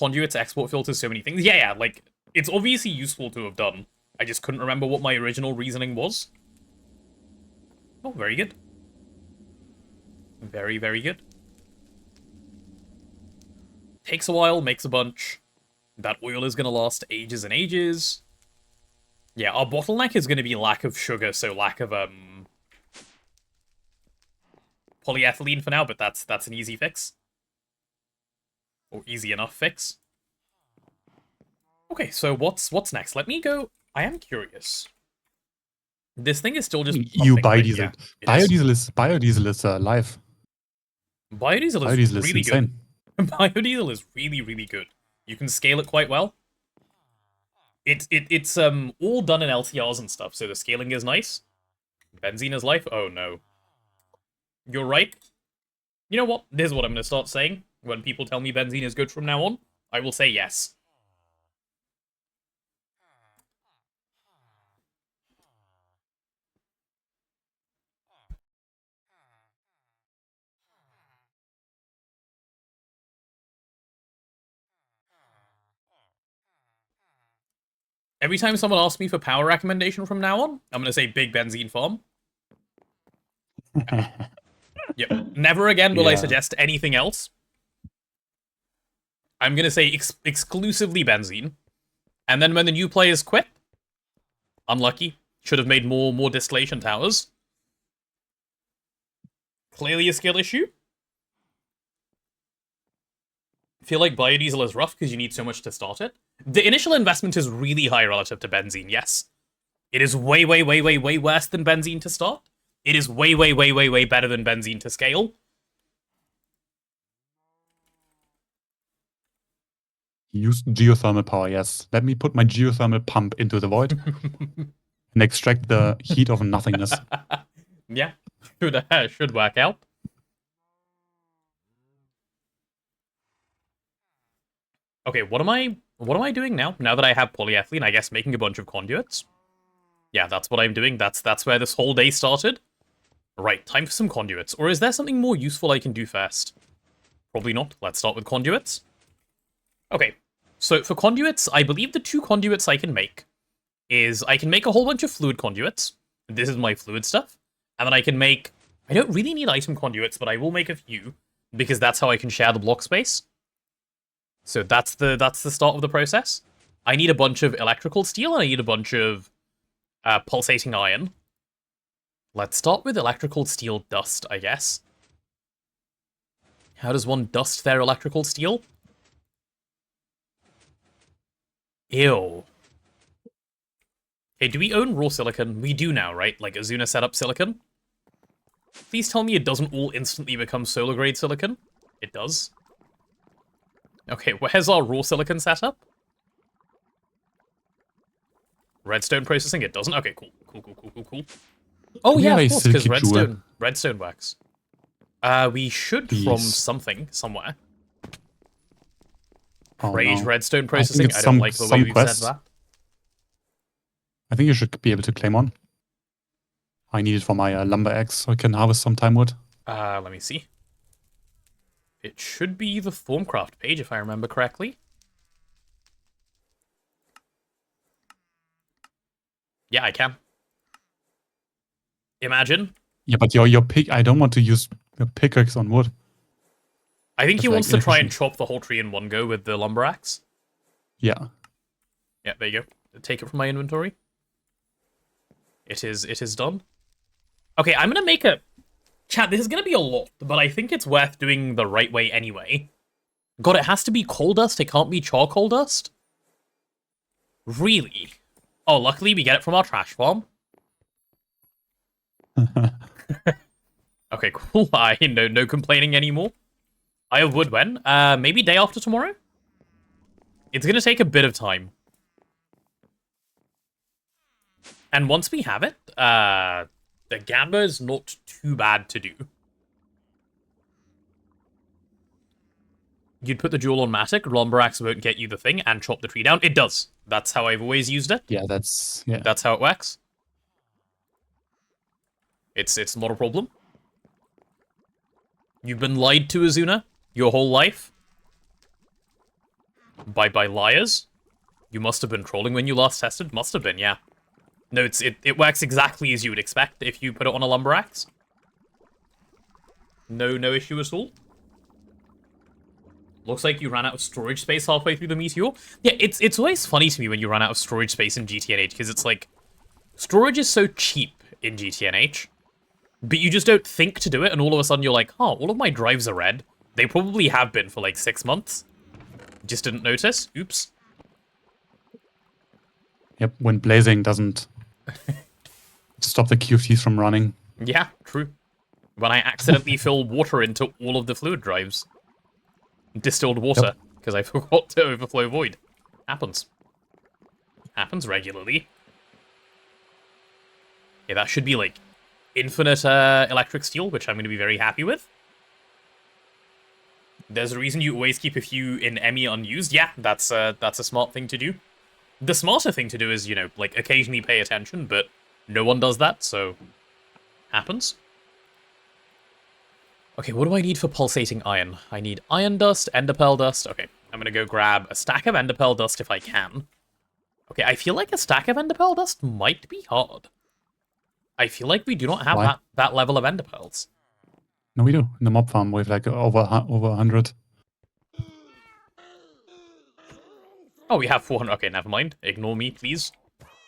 Conduits, export filters, so many things. Yeah, like, it's obviously useful to have done. I just couldn't remember what my original reasoning was. Oh, very good. Very, very good. Takes a while, makes a bunch. That oil is going to last ages and ages. Yeah, our bottleneck is going to be lack of sugar, so lack of polyethylene for now, but that's an easy fix. Or easy enough fix. Okay, so what's next? Let me go. I am curious. This thing is still just EU pumping, right? biodiesel. Yeah, it is. Biodiesel is live. Biodiesel Biodiesel is is really insane. good. Biodiesel is really, really good. You can scale it quite well. It's all done in LTRs and stuff, so the scaling is nice. Benzene is life? Oh no. You're right. You know what? This is what I'm gonna start saying. When people tell me benzene is good from now on, I will say yes. Every time someone asks me for power recommendation from now on, I'm gonna say big benzene farm. Yep. Never again will I Yeah. suggest anything else. I'm gonna say exclusively benzene. And then when the new players quit, unlucky. Should have made more distillation towers. Clearly a skill issue. Feel like biodiesel is rough because you need so much to start it. The initial investment is really high relative to benzene, yes. It is way, way, way, way, way worse than benzene to start. It is way, way, way, way, way better than benzene to scale. Use geothermal power, yes. Let me put my geothermal pump into the void and extract the heat of nothingness. Yeah, should work out. Okay, what am I doing now? Now that I have polyethylene, I guess making a bunch of conduits. Yeah, that's what I'm doing. That's where this whole day started. Right, time for some conduits. Or is there something more useful I can do first? Probably not. Let's start with conduits. Okay, so for conduits, I believe the 2 conduits I can make is I can make a whole bunch of fluid conduits. This is my fluid stuff. And then I can make... I don't really need item conduits, but I will make a few, because that's how I can share the block space. So that's the start of the process. I need a bunch of electrical steel, and I need a bunch of pulsating iron. Let's start with electrical steel dust, I guess. How does one dust their electrical steel? Ew. Okay, do we own raw silicon? We do now, right? Like Azuna set up silicon? Please tell me it doesn't all instantly become solar grade silicon. It does. Okay, where's our raw silicon setup? Redstone processing, it doesn't. Okay, cool. Cool. Oh yeah, of course, because redstone wax. We should from something, somewhere. Praise redstone processing. I don't like the way we've said that. I think you should be able to claim on. I need it for my lumber axe so I can harvest some time wood. Let me see. It should be the Formcraft page, if I remember correctly. Yeah, I can. Imagine. Yeah, but your pick. I don't want to use a pickaxe on wood. I think he wants to try and chop the whole tree in one go with the lumber axe. Yeah. Yeah, there you go. Take it from my inventory. It is done. Okay, I'm gonna make a... Chat, this is gonna be a lot, but I think it's worth doing the right way anyway. God, it has to be coal dust, it can't be charcoal dust? Really? Oh, luckily we get it from our trash farm. Okay, cool. No complaining anymore. I have wood when? Maybe day after tomorrow? It's gonna take a bit of time. And once we have it, the gamba is not too bad to do. You'd put the jewel on Matic, lumber axe won't get you the thing, and chop the tree down. It does. That's how I've always used it. Yeah, that's how it works. It's not a problem. You've been lied to, Azuna, your whole life. By liars. You must have been trolling when you last tested. Must have been, yeah. No, it works exactly as you would expect if you put it on a lumber axe. No issue at all. Looks like you ran out of storage space halfway through the meteor. Yeah, it's always funny to me when you run out of storage space in GTNH, because it's like, storage is so cheap in GTNH, but you just don't think to do it, and all of a sudden you're like, oh, all of my drives are red. They probably have been for like 6 months. Just didn't notice. Oops. Yep, when blazing doesn't stop the QFTs from running. Yeah, true. When I accidentally fill water into all of the fluid drives. Distilled water, because I forgot to overflow void. Happens. Happens regularly. Yeah, that should be like infinite electric steel, which I'm going to be very happy with. There's a reason you always keep a few in ME unused. Yeah, that's a smart thing to do. The smarter thing to do is, you know, like, occasionally pay attention, but no one does that, so... Happens. Okay, what do I need for pulsating iron? I need iron dust, enderpearl dust. Okay, I'm gonna go grab a stack of enderpearl dust if I can. Okay, I feel like a stack of enderpearl dust might be hard. I feel like we do not have that level of enderpearls. No, we do. In the mob farm, we have like over 100. Oh, we have 400. Okay, never mind. Ignore me, please.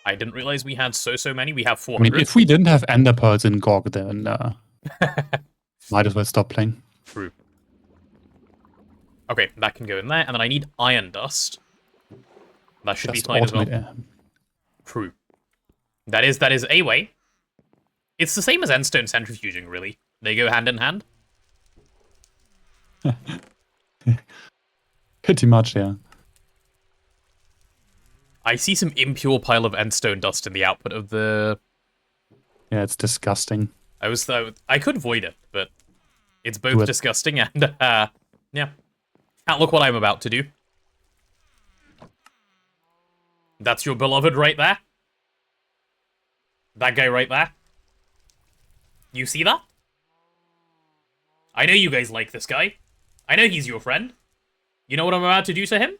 I didn't realize we had so many. We have 400. I mean, if we didn't have ender pearls in GoG, then might as well stop playing. True. Okay, that can go in there. And then I need iron dust. That should be fine as well. True. That is a way. It's the same as endstone centrifuging, really. They go hand in hand. Pretty much, yeah. I see some impure pile of endstone dust in the output of the... Yeah, it's disgusting. I could void it, but it's both disgusting and, yeah. Can't look what I'm about to do. That's your beloved right there. That guy right there. You see that? I know you guys like this guy. I know he's your friend. You know what I'm about to do to him?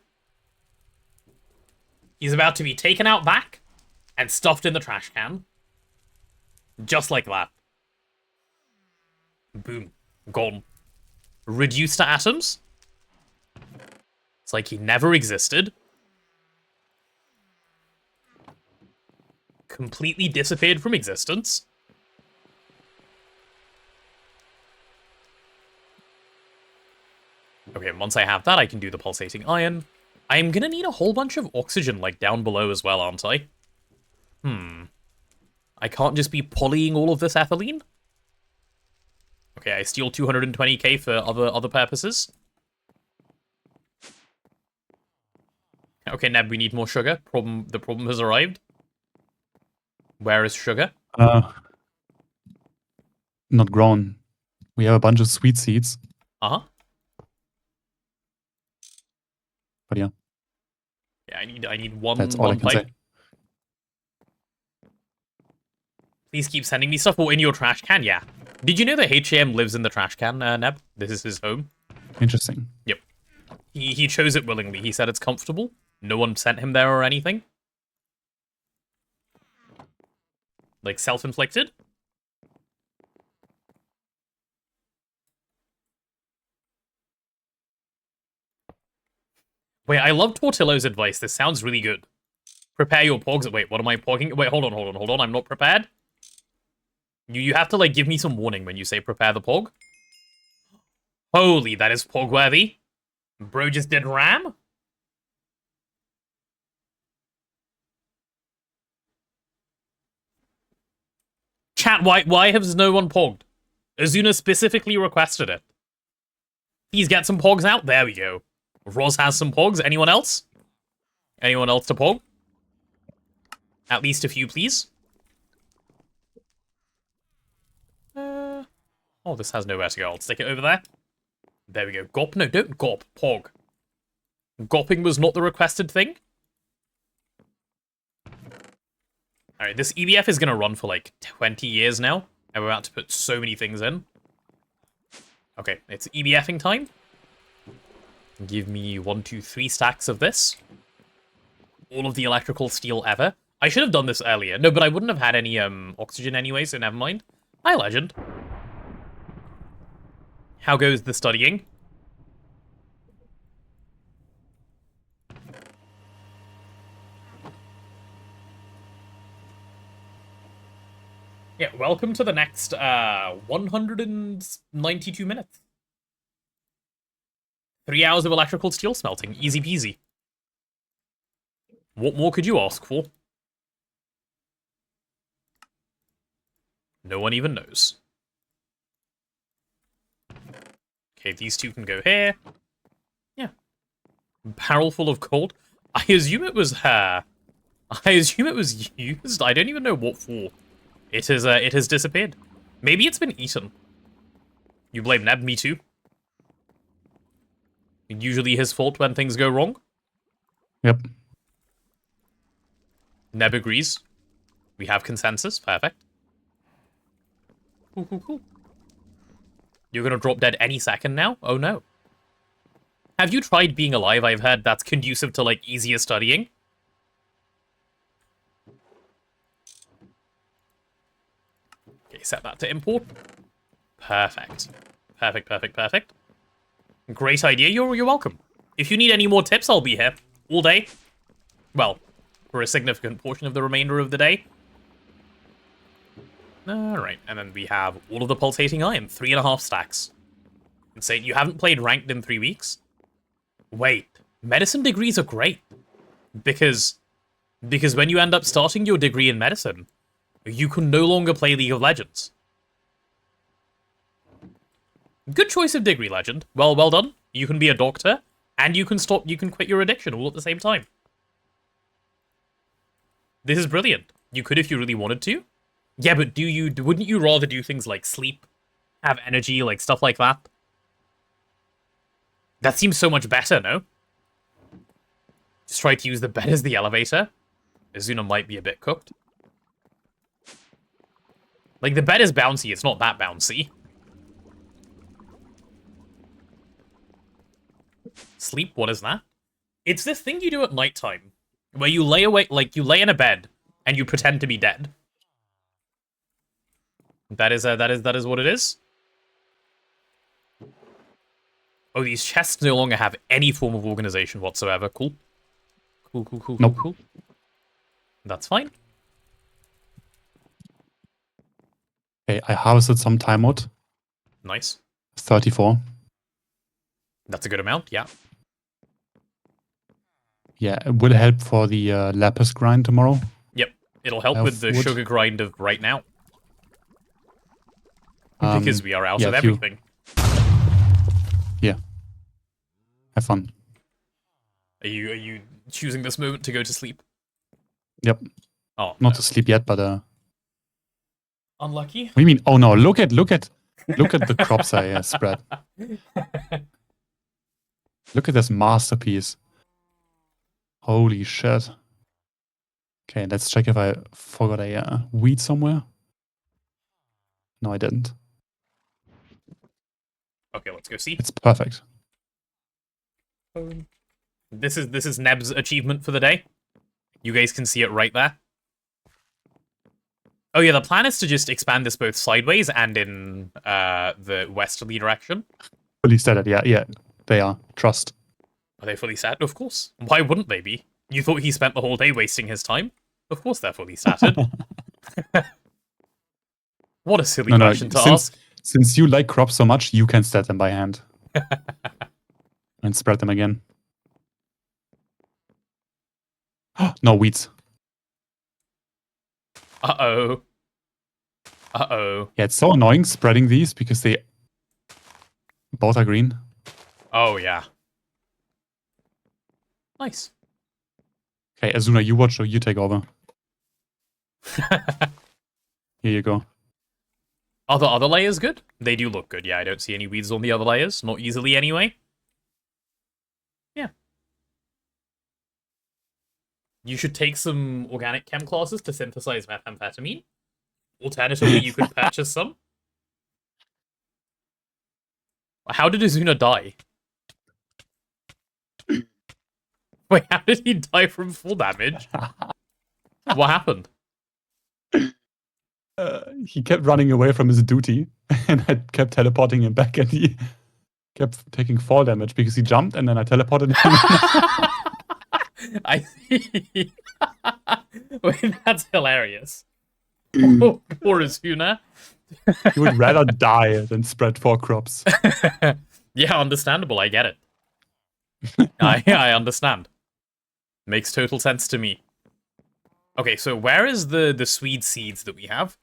He's about to be taken out back and stuffed in the trash can. Just like that. Boom. Gone. Reduced to atoms. It's like he never existed. Completely disappeared from existence. Okay, once I have that, I can do the pulsating iron. I'm gonna need a whole bunch of oxygen, like, down below as well, aren't I? I can't just be polying all of this ethylene? Okay, I steal 220k for other purposes. Okay, Neb, we need more sugar. The problem has arrived. Where is sugar? Not grown. We have a bunch of sweet seeds. Uh-huh. But yeah. Yeah, I need one, That's all I one can pipe. say. Please keep sending me stuff. Or in your trash can, yeah. Did you know that HAM lives in the trash can, Neb? This is his home. Interesting. Yep. He chose it willingly. He said it's comfortable. No one sent him there or anything. Like, self-inflicted? Wait, I love Tortillo's advice. This sounds really good. Prepare your pogs. Wait, what am I pogging? Wait, hold on. I'm not prepared. You have to, like, give me some warning when you say prepare the pog. Holy, that is pog-worthy. Bro just did ram? Chat, why has no one pogged? Azuna specifically requested it. Please get some pogs out. There we go. Roz has some pogs. Anyone else? Anyone else to pog? At least a few, please. Oh, this has nowhere to go. I'll stick it over there. There we go. Gop? No, don't gop. Pog. Gopping was not the requested thing. Alright, this EDF is going to run for like 20 years now. And we're about to put so many things in. Okay, it's EDFing time. Give me 1, 2, 3 stacks of this. All of the electrical steel ever. I should have done this earlier. No, but I wouldn't have had any oxygen anyway, so never mind. Hi, Legend. How goes the studying? Yeah, welcome to the next 192 minutes. 3 hours of electrical steel smelting. Easy peasy. What more could you ask for? No one even knows. Okay, these two can go here. Yeah. Barrel full of gold. I assume it was I assume it was used. I don't even know what for. It has disappeared. Maybe it's been eaten. You blame Neb, me too. Usually his fault when things go wrong. Yep. Neb agrees. We have consensus. Perfect. Cool. You're gonna drop dead any second now? Oh no. Have you tried being alive? I've heard that's conducive to, like, easier studying. Okay, set that to import. Perfect. Perfect. Great idea. You're welcome. If you need any more tips, I'll be here all day. Well, for a significant portion of the remainder of the day. Alright, and then we have all of the pulsating iron, 3.5 stacks. Insane, you haven't played ranked in 3 weeks? Wait, medicine degrees are great. Because when you end up starting your degree in medicine, you can no longer play League of Legends. Good choice of degree, Legend. Well done. You can be a doctor, and you can quit your addiction all at the same time. This is brilliant. You could if you really wanted to. Yeah, but wouldn't you rather do things like sleep, have energy, like stuff like that? That seems so much better, no? Just try to use the bed as the elevator. Azuna might be a bit cooked. Like, the bed is bouncy, it's not that bouncy. Sleep, what is that? It's this thing you do at nighttime, where you lay awake, like, you lay in a bed, and you pretend to be dead. That is what it is. Oh, these chests no longer have any form of organization whatsoever. Cool. Cool. That's fine. Okay, I harvested some time out. Nice. 34. That's a good amount, yeah. Yeah, it will help for the lapis grind tomorrow. Yep. It'll help have with the wood. sugar grind of right now. Because we are out of if you- everything. Yeah. Have fun. Are you choosing this moment to go to sleep? Yep. Oh, Not to sleep yet, but unlucky. what do you mean? Oh no! Look at the crops I spread. Look at this masterpiece. Holy shit. Okay, let's check if I forgot a weed somewhere. No, I didn't. Okay, let's go see. It's perfect. This is Neb's achievement for the day. You guys can see it right there. Oh yeah, the plan is to just expand this both sideways and in the westerly direction. Fully stated, yeah. They are. Trust. Are they fully sat? Of course. Why wouldn't they be? You thought he spent the whole day wasting his time? Of course they're fully statted. What a silly question to ask. Since you like crops so much, you can stat them by hand. And spread them again. No weeds. Uh-oh. Uh-oh. Yeah, it's so annoying spreading these because they both are green. Oh, yeah. Nice. Okay, Azuna, you watch or you take over. Here you go. Are the other layers good? They do look good, yeah. I don't see any weeds on the other layers. Not easily, anyway. Yeah. You should take some organic chem classes to synthesize methamphetamine. Alternatively, you could purchase some. How did Azuna die? Wait, how did he die from full damage? What happened? He kept running away from his duty, and I kept teleporting him back, and he kept taking fall damage because he jumped, and then I teleported him. I see. Wait, that's hilarious. Oh, poor Azuna. He would rather die than spread 4 crops. Yeah, understandable. I get it. I understand. Makes total sense to me. Okay, so where is the Swede seeds that we have?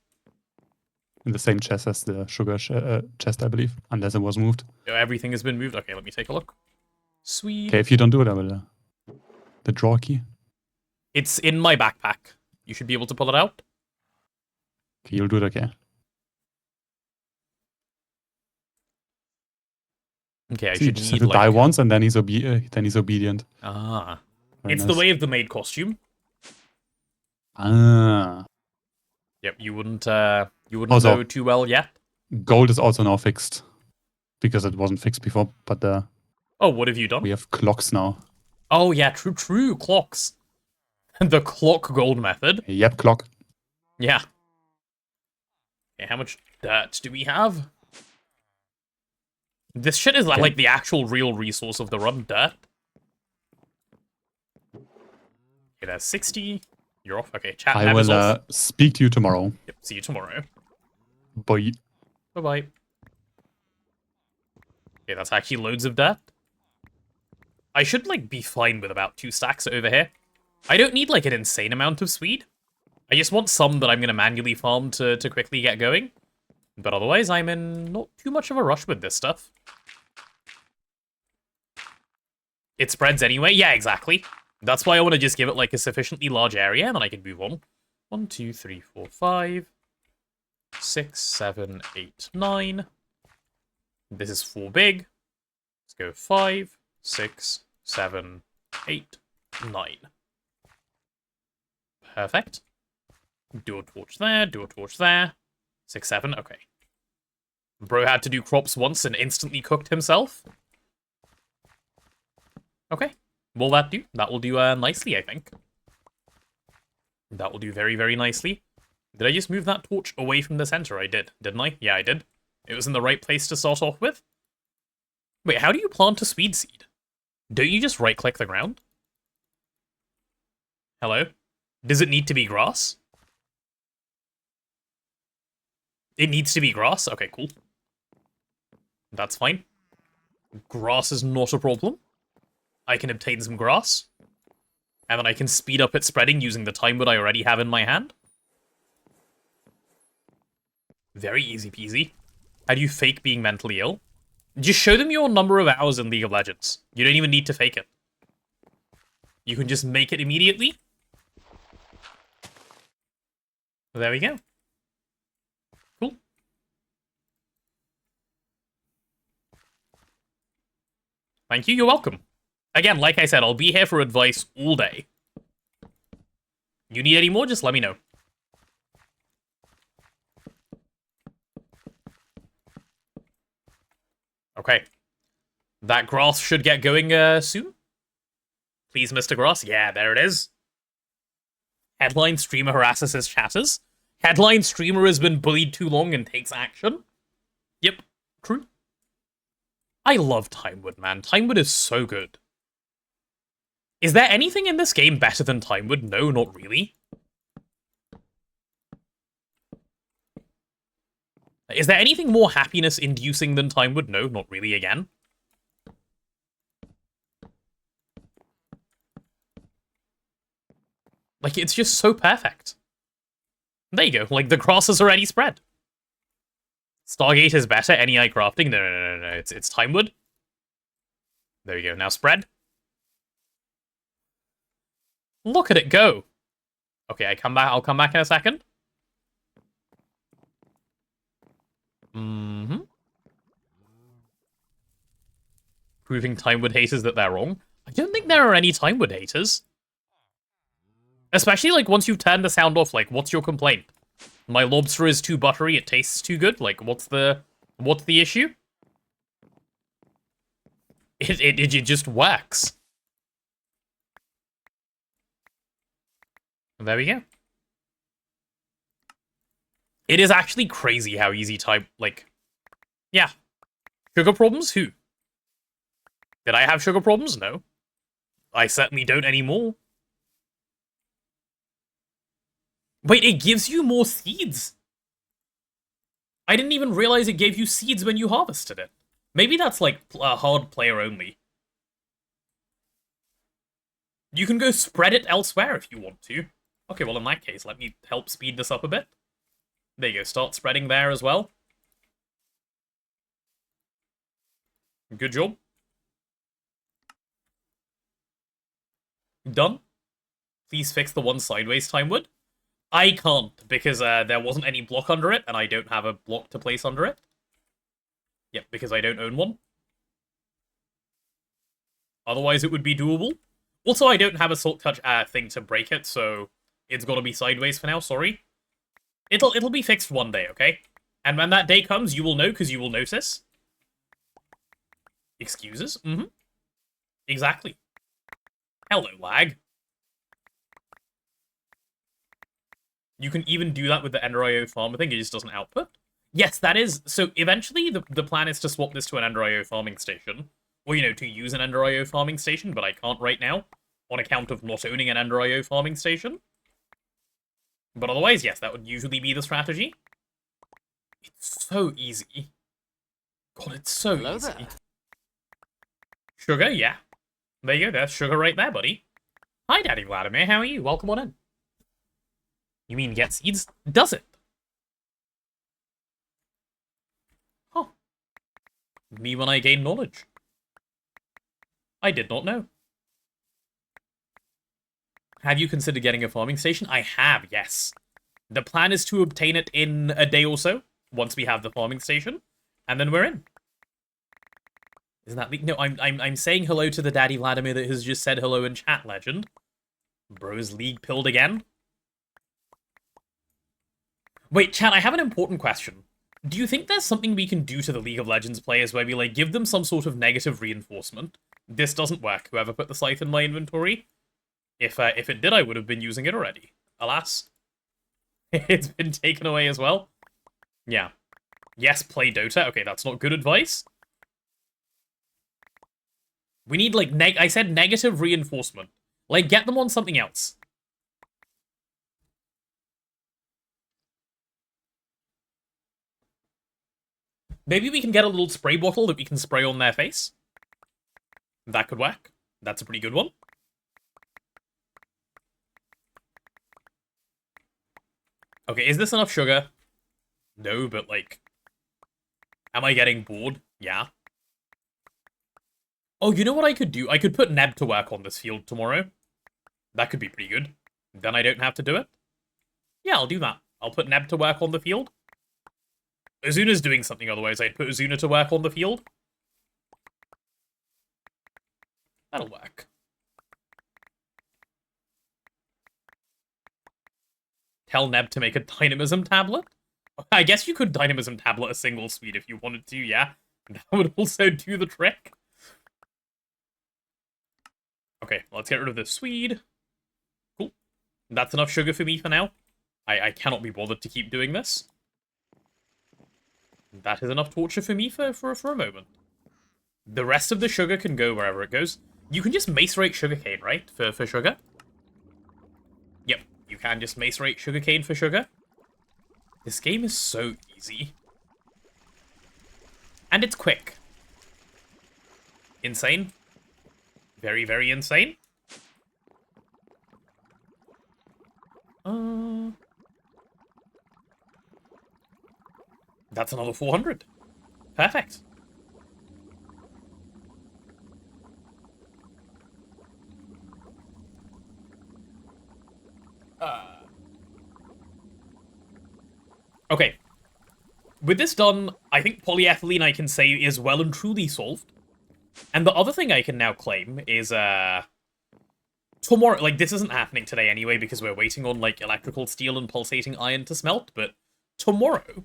In the same chest as the sugar chest, I believe, unless it was moved. Oh, everything has been moved. Okay, let me take a look. Swede. Okay, if you don't do it, I will. The draw key. It's in my backpack. You should be able to pull it out. Okay, you'll do it again. Okay, I So you should just need have to die like... once, and then he's obedient. Ah. Very It's nice. the way of the maid costume. Ah. Yep, you wouldn't Also- know too well yet. Gold is also now fixed because it wasn't fixed before, but Oh, what have you done? we have clocks now. Oh yeah, true, clocks. The clock gold method. Yep, clock. Yeah. Okay, how much dirt do we have? This shit is like the actual real resource of the run, dirt. Okay, that's 60. You're off. Okay, chat I tab is will off. speak to you tomorrow. Yep, see you tomorrow. Bye. Bye-bye. Okay, that's actually loads of dirt. I should, like, be fine with about 2 stacks over here. I don't need, like, an insane amount of Swede. I just want some that I'm going to manually farm to quickly get going. But otherwise, I'm in not too much of a rush with this stuff. It spreads anyway? Yeah, exactly. That's why I want to just give it, like, a sufficiently large area, and then I can move on. 1, 2, 3, 4, 5, 6, 7, 8, 9. This is 4 big. Let's go 5, 6, 7, 8, 9. Perfect. Do a torch there, do a torch there. 6, 7, okay. Bro had to do crops once and instantly cooked himself. Okay. Will that do? That will do nicely, I think. That will do very, very nicely. Did I just move that torch away from the center? I did, didn't I? Yeah, I did. It was in the right place to start off with. Wait, how do you plant a Swede seed? Don't you just right-click the ground? Hello? Does it need to be grass? It needs to be grass? Okay, cool. That's fine. Grass is not a problem. I can obtain some grass. And then I can speed up its spreading using the time wood I already have in my hand. Very easy peasy. How do you fake being mentally ill? Just show them your number of hours in League of Legends. You don't even need to fake it. You can just make it immediately. There we go. Cool. Thank you, you're welcome. Again, like I said, I'll be here for advice all day. You need any more, just let me know. Okay. That grass should get going soon. Please, Mr. Grass. Yeah, there it is. Headline streamer harasses his chatters. Headline streamer has been bullied too long and takes action. Yep, true. I love Timewood, man. Timewood is so good. Is there anything in this game better than Timewood? No, not really. Is there anything more happiness-inducing than Timewood? No, not really again. Like, it's just so perfect. There you go, like, the grass is already spread. Stargate is better, NEI crafting? No, it's Timewood. There you go, now spread. Look at it go. Okay, I'll come back in a second. Proving Timewood haters that they're wrong. I don't think there are any Timewood haters. Especially, like, once you've turned the sound off, like, what's your complaint? My lobster is too buttery, it tastes too good? Like, what's the issue? It just works. There we go. It is actually crazy how easy yeah. Sugar problems? Who? Did I have sugar problems? No. I certainly don't anymore. Wait, it gives you more seeds? I didn't even realize it gave you seeds when you harvested it. Maybe that's, like, hard player only. You can go spread it elsewhere if you want to. Okay, well, in that case, let me help speed this up a bit. There you go, start spreading there as well. Good job. Done. Please fix the one sideways Timewood. I can't, because there wasn't any block under it, and I don't have a block to place under it. Yep, because I don't own one. Otherwise, it would be doable. Also, I don't have a Silk Touch thing to break it, so it's gotta be sideways for now, sorry. It'll be fixed one day, okay? And when that day comes, you will know, because you will notice. Excuses? Mm-hmm. Exactly. Hello, lag. You can even do that with the Ender.io farm. I think it just doesn't output. Yes, that is... So, eventually, the plan is to swap this to an Ender.io farming station. Or, you know, to use an Ender.io farming station, but I can't right now. On account of not owning an Ender.io farming station. But otherwise, yes, that would usually be the strategy. It's so easy. God, it's so easy. There. Sugar, yeah. There you go, there's sugar right there, buddy. Hi, Daddy Vladimir, how are you? Welcome on in. You mean get seeds? Does it? Huh. Me when I gain knowledge. I did not know. Have you considered getting a farming station? I have, yes. The plan is to obtain it in a day or so, once we have the farming station, and then we're in. Isn't that no? I'm saying hello to the Daddy Vladimir that has just said hello in chat, legend. Bro's league pilled again. Wait, chat, I have an important question. Do you think there's something we can do to the League of Legends players where we, like, give them some sort of negative reinforcement? This doesn't work, whoever put the scythe in my inventory. If it did, I would have been using it already. Alas. It's been taken away as well. Yeah. Yes, play Dota. Okay, that's not good advice. We need, like, I said negative reinforcement. Like, get them on something else. Maybe we can get a little spray bottle that we can spray on their face. That could work. That's a pretty good one. Okay, is this enough sugar? No, but like, am I getting bored? Yeah. Oh, you know what I could do? I could put Neb to work on this field tomorrow. That could be pretty good. Then I don't have to do it. Yeah, I'll do that. I'll put Neb to work on the field. Azuna's doing something otherwise. I'd put Azuna to work on the field. That'll work. Tell Neb to make a dynamism tablet? I guess you could dynamism tablet a single speed if you wanted to, yeah. That would also do the trick. Okay, let's get rid of this Swede. Cool. That's enough sugar for me for now. I cannot be bothered to keep doing this. That is enough torture for me for a moment. The rest of the sugar can go wherever it goes. You can just macerate sugarcane, right? For sugar? Yep, you can just macerate sugarcane for sugar. This game is so easy. And it's quick. Insane. Very, very insane. That's another 400. Perfect. Okay. With this done, I think polyethylene I can say is well and truly solved. And the other thing I can now claim is, tomorrow, like, this isn't happening today anyway because we're waiting on, like, electrical steel and pulsating iron to smelt, but tomorrow,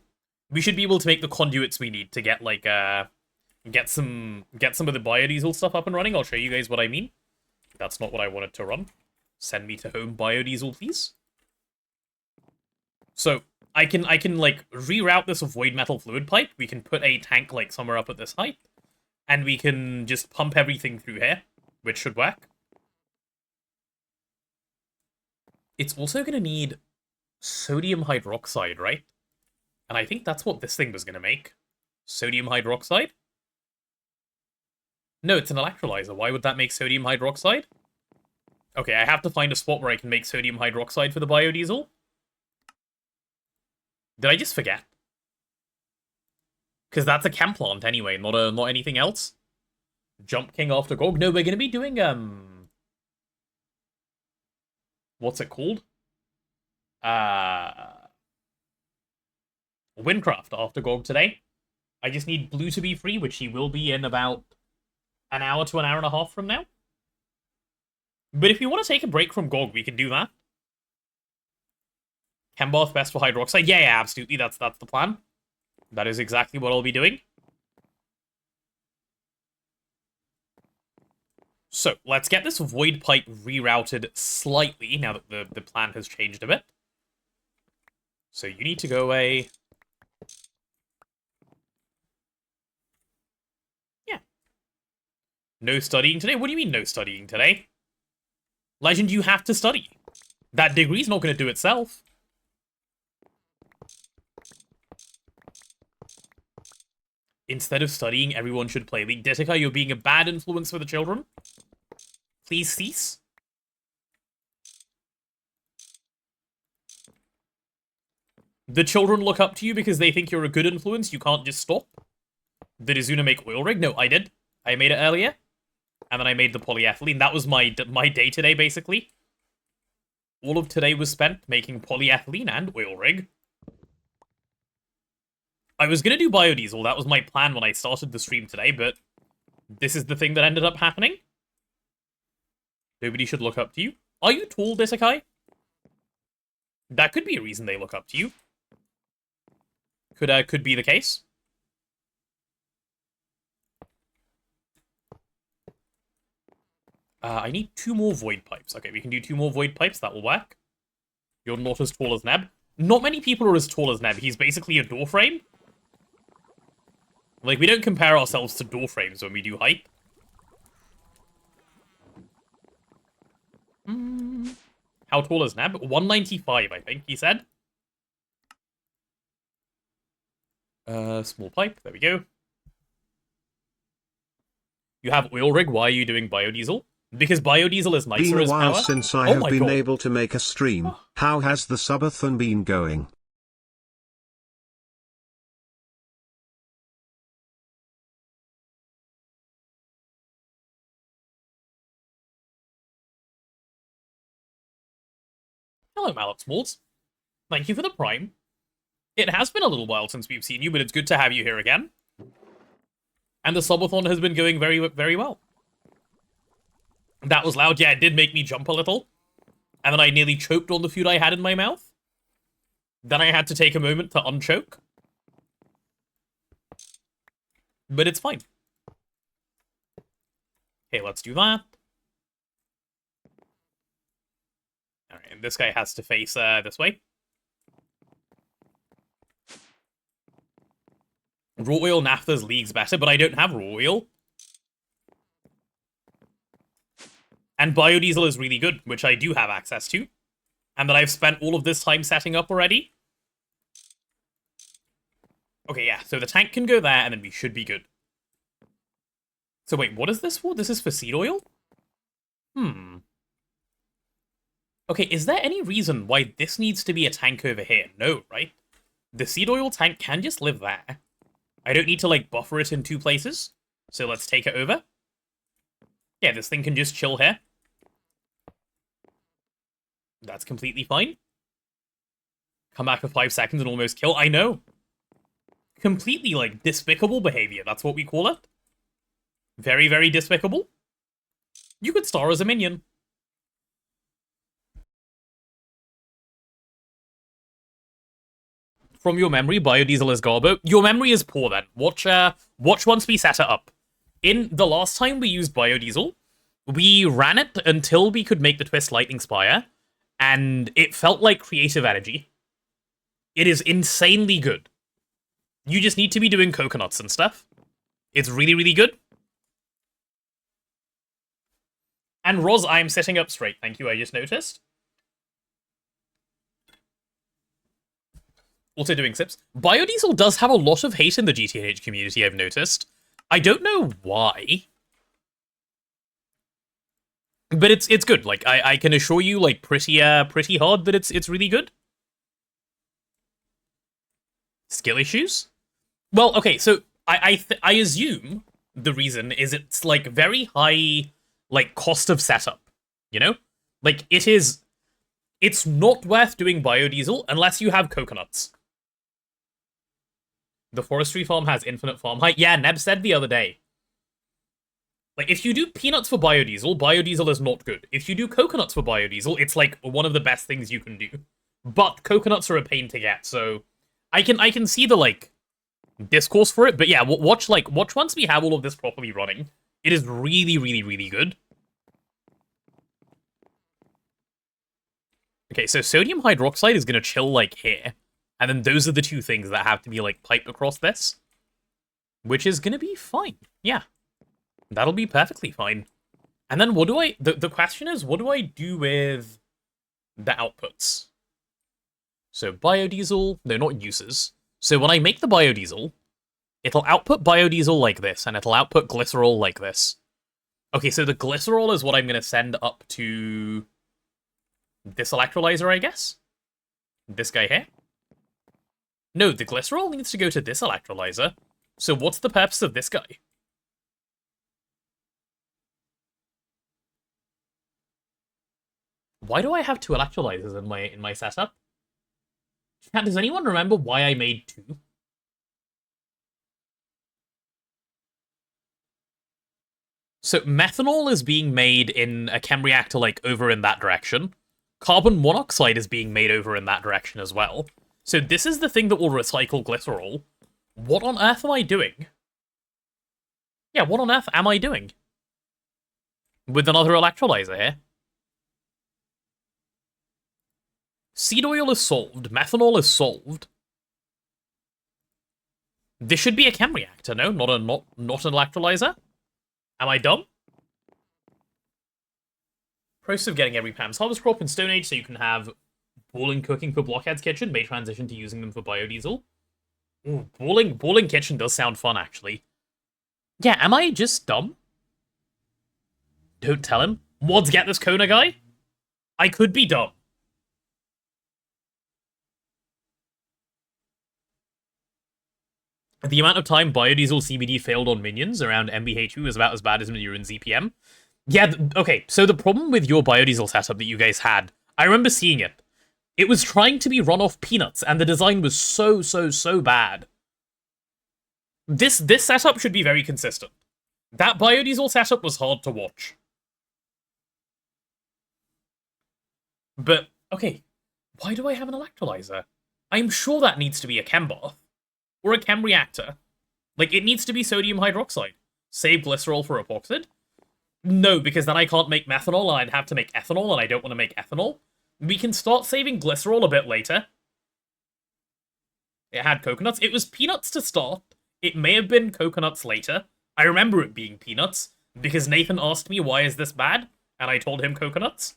we should be able to make the conduits we need to get, like, get some of the biodiesel stuff up and running. I'll show you guys what I mean. That's not what I wanted to run. Send me to home biodiesel, please. So, I can, like, reroute this void metal fluid pipe. We can put a tank, like, somewhere up at this height. And we can just pump everything through here, which should work. It's also going to need sodium hydroxide, right? And I think that's what this thing was going to make. Sodium hydroxide? No, it's an electrolyzer. Why would that make sodium hydroxide? Okay, I have to find a spot where I can make sodium hydroxide for the biodiesel. Did I just forget? Because that's a chem plant anyway, not anything else. Jump King after GoG. No, we're going to be doing, what's it called? Windcraft after GoG today. I just need Blue to be free, which he will be in about an hour to an hour and a half from now. But if you want to take a break from GoG, we can do that. Chem bath best for hydroxide. Yeah, absolutely. That's the plan. That is exactly what I'll be doing. So, let's get this void pipe rerouted slightly now that the plan has changed a bit. So you need to go away. Yeah. No studying today? What do you mean no studying today? Legend, you have to study. That degree's not going to do itself. Instead of studying, everyone should play League. Ditika, you're being a bad influence for the children. Please cease. The children look up to you because they think you're a good influence. You can't just stop. Did Azuna make oil rig? No, I did. I made it earlier. And then I made the polyethylene. That was my day today, basically. All of today was spent making polyethylene and oil rig. I was going to do biodiesel. That was my plan when I started the stream today, but this is the thing that ended up happening. Nobody should look up to you. Are you tall, Disakai? That could be a reason they look up to you. Could be the case. I need 2 more void pipes. Okay, we can do 2 more void pipes. That will work. You're not as tall as Neb. Not many people are as tall as Neb. He's basically a door frame. Like, we don't compare ourselves to door frames when we do hype. How tall is Neb? 195, I think, he said. Small pipe. There we go. You have oil rig. Why are you doing biodiesel? Because biodiesel is nicer as power. Been a while since I have been able to make a stream. How has the subathon been going? Hello, Mallet Smalls. Thank you for the Prime. It has been a little while since we've seen you, but it's good to have you here again. And the subathon has been going very, very well. That was loud. Yeah, it did make me jump a little. And then I nearly choked on the food I had in my mouth. Then I had to take a moment to unchoke. But it's fine. Okay, let's do that. Alright, and this guy has to face this way. Raw oil naphtha's league's better, but I don't have raw oil. And biodiesel is really good, which I do have access to. And that I've spent all of this time setting up already. Okay, yeah, so the tank can go there, and then we should be good. So wait, what is this for? This is for seed oil? Okay, is there any reason why this needs to be a tank over here? No, right? The seed oil tank can just live there. I don't need to, like, buffer it in 2 places. So let's take it over. Yeah, this thing can just chill here. That's completely fine. Come back for 5 seconds and almost kill. I know. Completely, like, despicable behavior. That's what we call it. Very, very despicable. You could star as a minion. From your memory, biodiesel is garbo. Your memory is poor then. Watch once we set it up. In the last time we used biodiesel, we ran it until we could make the twist lightning spire, and it felt like creative energy. It is insanely good. You just need to be doing coconuts and stuff. It's really, really good. And Roz, I am sitting up straight. Thank you, I just noticed. Also doing sips. Biodiesel does have a lot of hate in the GTNH community, I've noticed. I don't know why. But it's good. Like, I can assure you, like, pretty hard that it's really good. Skill issues? Well, okay, so I assume the reason is it's, like, very high, like, cost of setup, you know? Like, it's not worth doing biodiesel unless you have coconuts. The forestry farm has infinite farm height. Yeah, Neb said the other day. Like, if you do peanuts for biodiesel, biodiesel is not good. If you do coconuts for biodiesel, it's, like, one of the best things you can do. But coconuts are a pain to get, so I can see the, like, discourse for it. But yeah, watch once we have all of this properly running. It is really, really, really good. Okay, so sodium hydroxide is going to chill, like, here. And then those are the 2 things that have to be, like, piped across this. Which is going to be fine. Yeah. That'll be perfectly fine. And then what do I... The question is, what do I do with the outputs? So biodiesel... No, not uses. So when I make the biodiesel, it'll output biodiesel like this, and it'll output glycerol like this. Okay, so the glycerol is what I'm going to send up to this electrolyzer, I guess? This guy here? No, the glycerol needs to go to this electrolyzer. So what's the purpose of this guy? Why do I have 2 electrolyzers in my setup? Chat, does anyone remember why I made 2? So methanol is being made in a chem reactor, like, over in that direction. Carbon monoxide is being made over in that direction as well. So this is the thing that will recycle glycerol. What on earth am I doing? Yeah, what on earth am I doing? With another electrolyzer here. Seed oil is solved. Methanol is solved. This should be a chem reactor, no? Not an electrolyzer? Am I dumb? Process of getting every Pam's harvest crop in Stone Age so you can have boiling cooking for Blockhead's Kitchen may transition to using them for biodiesel. Ooh, boiling kitchen does sound fun, actually. Yeah, am I just dumb? Don't tell him. Mods get this Kona guy? I could be dumb. The amount of time biodiesel CBD failed on minions around MBH2 is about as bad as when you're in ZPM. Yeah, okay, so the problem with your biodiesel setup that you guys had, I remember seeing it. It was trying to be run off peanuts, and the design was so bad. This setup should be very consistent. That biodiesel setup was hard to watch. But, okay, why do I have an electrolyzer? I'm sure that needs to be a chem bath. Or a chem reactor. Like, it needs to be sodium hydroxide. Save glycerol for epoxid? No, because then I can't make methanol, and I'd have to make ethanol, and I don't want to make ethanol. We can start saving glycerol a bit later. It had coconuts. It was peanuts to start. It may have been coconuts later. I remember it being peanuts, because Nathan asked me, why is this bad? And I told him coconuts.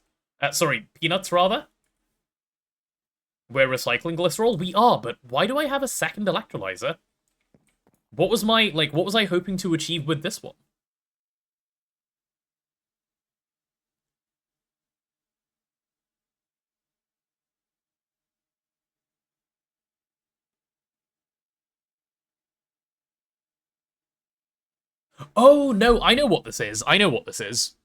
Sorry, peanuts, rather. We're recycling glycerol? We are, but why do I have a second electrolyzer? What was what was I hoping to achieve with this one? Oh, no, I know what this is. I know what this is.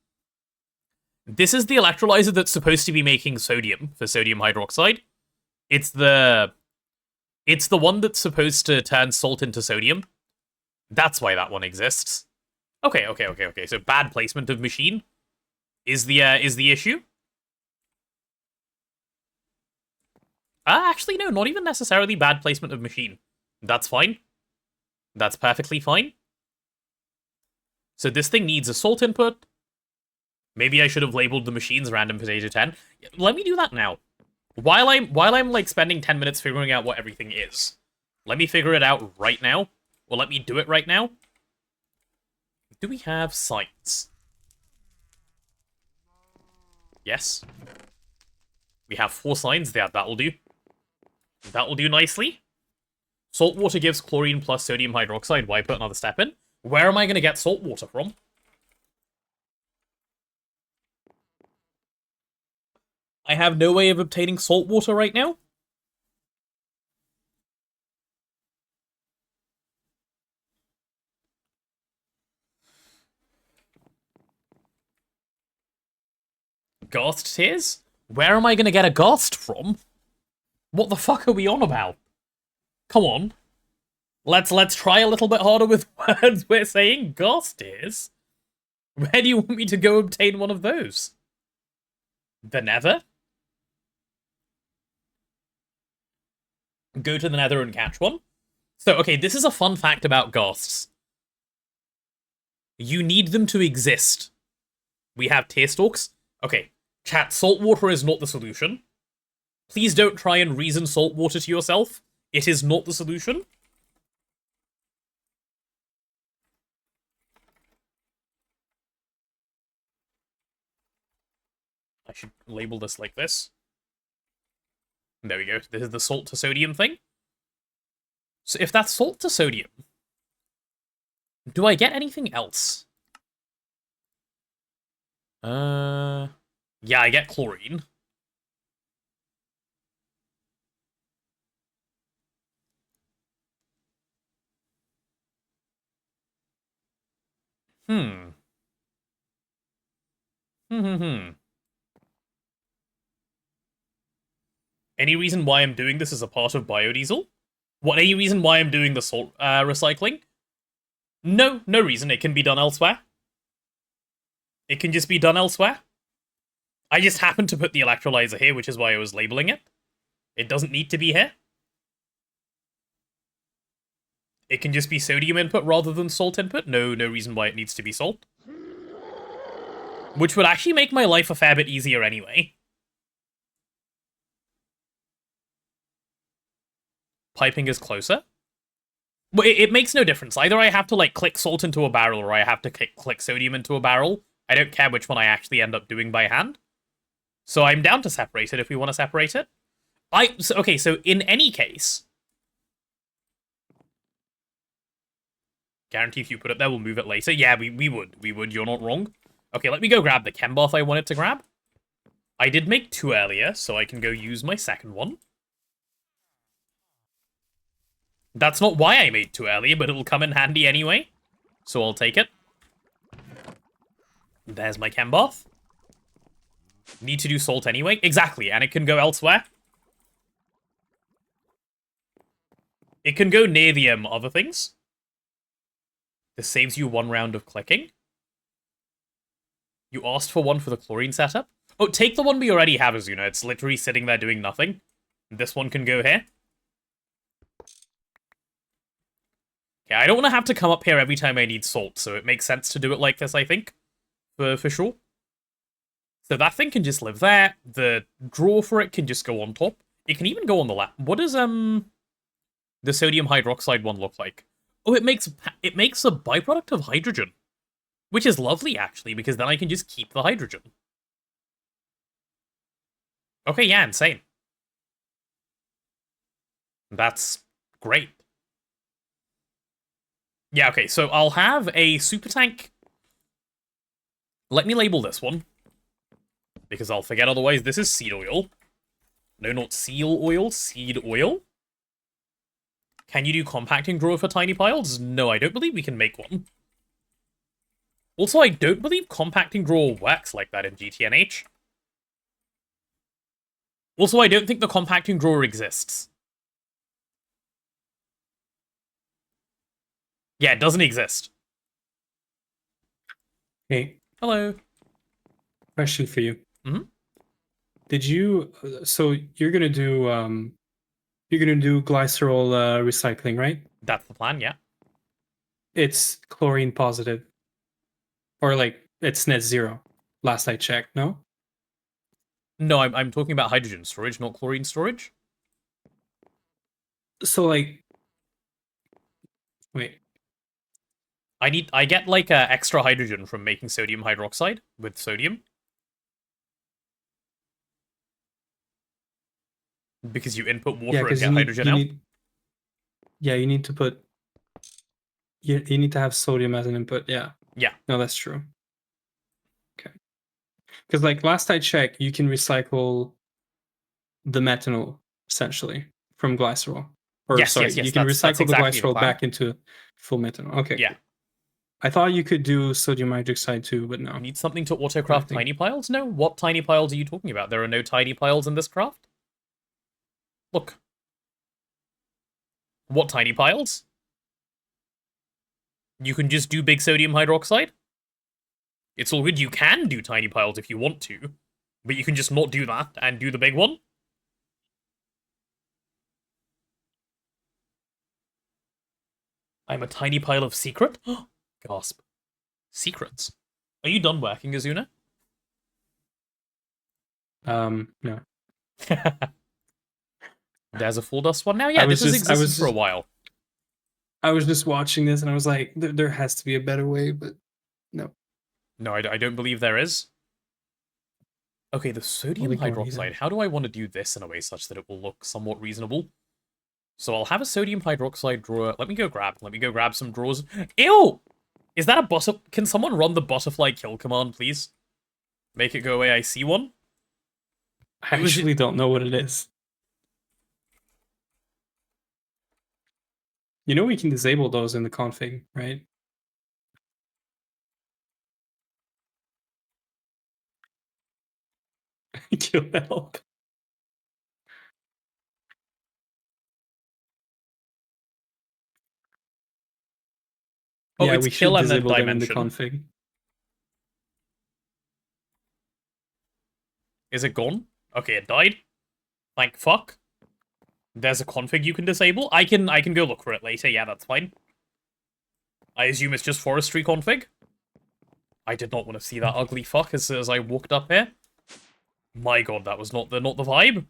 This is the electrolyzer that's supposed to be making sodium for sodium hydroxide. It's the one that's supposed to turn salt into sodium. That's why that one exists. Okay. So bad placement of machine is the issue. Actually, no, not even necessarily bad placement of machine. That's fine. That's perfectly fine. So this thing needs a salt input. Maybe I should have labeled the machines random potato 10. Let me do that now. While I'm like spending 10 minutes figuring out what everything is. Let me figure it out right now. Or let me do it right now. Do we have science? Yes. We have 4 signs. That'll do. That'll do nicely. Salt water gives chlorine plus sodium hydroxide. Why put another step in? Where am I going to get salt water from? I have no way of obtaining salt water right now. Ghast tears? Where am I going to get a ghast from? What the fuck are we on about? Come on. Let's try a little bit harder with words we're saying. Ghast tears? Where do you want me to go obtain one of those? The Nether? Go to the Nether and catch one? So, okay, this is a fun fact about ghasts. You need them to exist. We have tear stalks. Okay, chat, salt water is not the solution. Please don't try and reason salt water to yourself. It is not the solution. I should label this like this. There we go. This is the salt to sodium thing. So if that's salt to sodium, do I get anything else? Yeah, I get chlorine. Any reason why I'm doing this as a part of biodiesel? What, any reason why I'm doing the salt recycling? No reason. It can be done elsewhere. It can just be done elsewhere. I just happened to put the electrolyzer here, which is why I was labeling it. It doesn't need to be here. It can just be sodium input rather than salt input. No reason why it needs to be salt. Which would actually make my life a fair bit easier anyway. Piping is closer. Well, it makes no difference. Either I have to, like, click salt into a barrel or I have to click sodium into a barrel. I don't care which one I actually end up doing by hand. So I'm down to separate it if we want to separate it. Okay, so in any case... Guarantee if you put it there, we'll move it later. Yeah, we would. We would, you're not wrong. Okay, let me go grab the chem bath I wanted to grab. I did make 2 earlier, so I can go use my second one. That's not why I made 2 earlier, but it'll come in handy anyway. So I'll take it. There's my chem bath. Need to do salt anyway. Exactly, and it can go elsewhere. It can go near the other things. This saves you 1 round of clicking. You asked for one for the chlorine setup. Oh, take the one we already have, Azuna. It's literally sitting there doing nothing. This one can go here. Yeah, I don't want to have to come up here every time I need salt, so it makes sense to do it like this, I think. For sure. So that thing can just live there. The drawer for it can just go on top. It can even go on the left. What does the sodium hydroxide one look like? Oh, it makes a byproduct of hydrogen. Which is lovely, actually, because then I can just keep the hydrogen. Okay, yeah, insane. That's great. Yeah, okay, so I'll have a super tank. Let me label this one. Because I'll forget otherwise. This is seed oil. No, not seal oil, seed oil. Can you do compacting drawer for tiny piles? No, I don't believe we can make one. Also, I don't believe compacting drawer works like that in GTNH. Also, I don't think the compacting drawer exists. Yeah, it doesn't exist. Hey. Hello. Question for you. Mm-hmm. Did you? So you're gonna do glycerol recycling, right? That's the plan. Yeah. It's chlorine positive, or like it's net zero. Last I checked, no. No, I'm talking about hydrogen storage, not chlorine storage. So like, wait. I get like extra hydrogen from making sodium hydroxide with sodium. Because you input water and get hydrogen out. You need to put. You need to have sodium as an input. Yeah. Yeah. No, that's true. Okay. Because like last I checked, you can recycle the methanol essentially from glycerol. Or yes, sorry, yes, yes. you can that's recycle exactly the glycerol back into full methanol. Okay. Yeah. Cool. I thought you could do sodium hydroxide too, but no. You need something to autocraft tiny piles? No? What tiny piles are you talking about? There are no tiny piles in this craft? Look. What tiny piles? You can just do big sodium hydroxide? It's all good. You can do tiny piles if you want to, but you can just not do that and do the big one. I'm a tiny pile of secret? Gasp. Secrets. Are you done working, Azuna? No. There's a full dust one now? Yeah, this has existed for a while. I was just watching this and I was like, there has to be a better way, but no. No, I don't believe there is. Okay, the sodium hydroxide. How do I want to do this in a way such that it will look somewhat reasonable? So I'll have a sodium hydroxide drawer. Let me go grab some drawers. Ew! Is that a butter? Can someone run the butterfly kill command, please? Make it go away. I see one. I actually don't know what it is. You know we can disable those in the config, right? Kill help. Oh, yeah, it's we kill should and then disable them in the dimension. config. Is it gone? Okay, it died. Thank fuck. There's a config you can disable. I can go look for it later. Yeah, that's fine. I assume it's just forestry config. I did not want to see that ugly fuck as I walked up here. My god, that was not the vibe.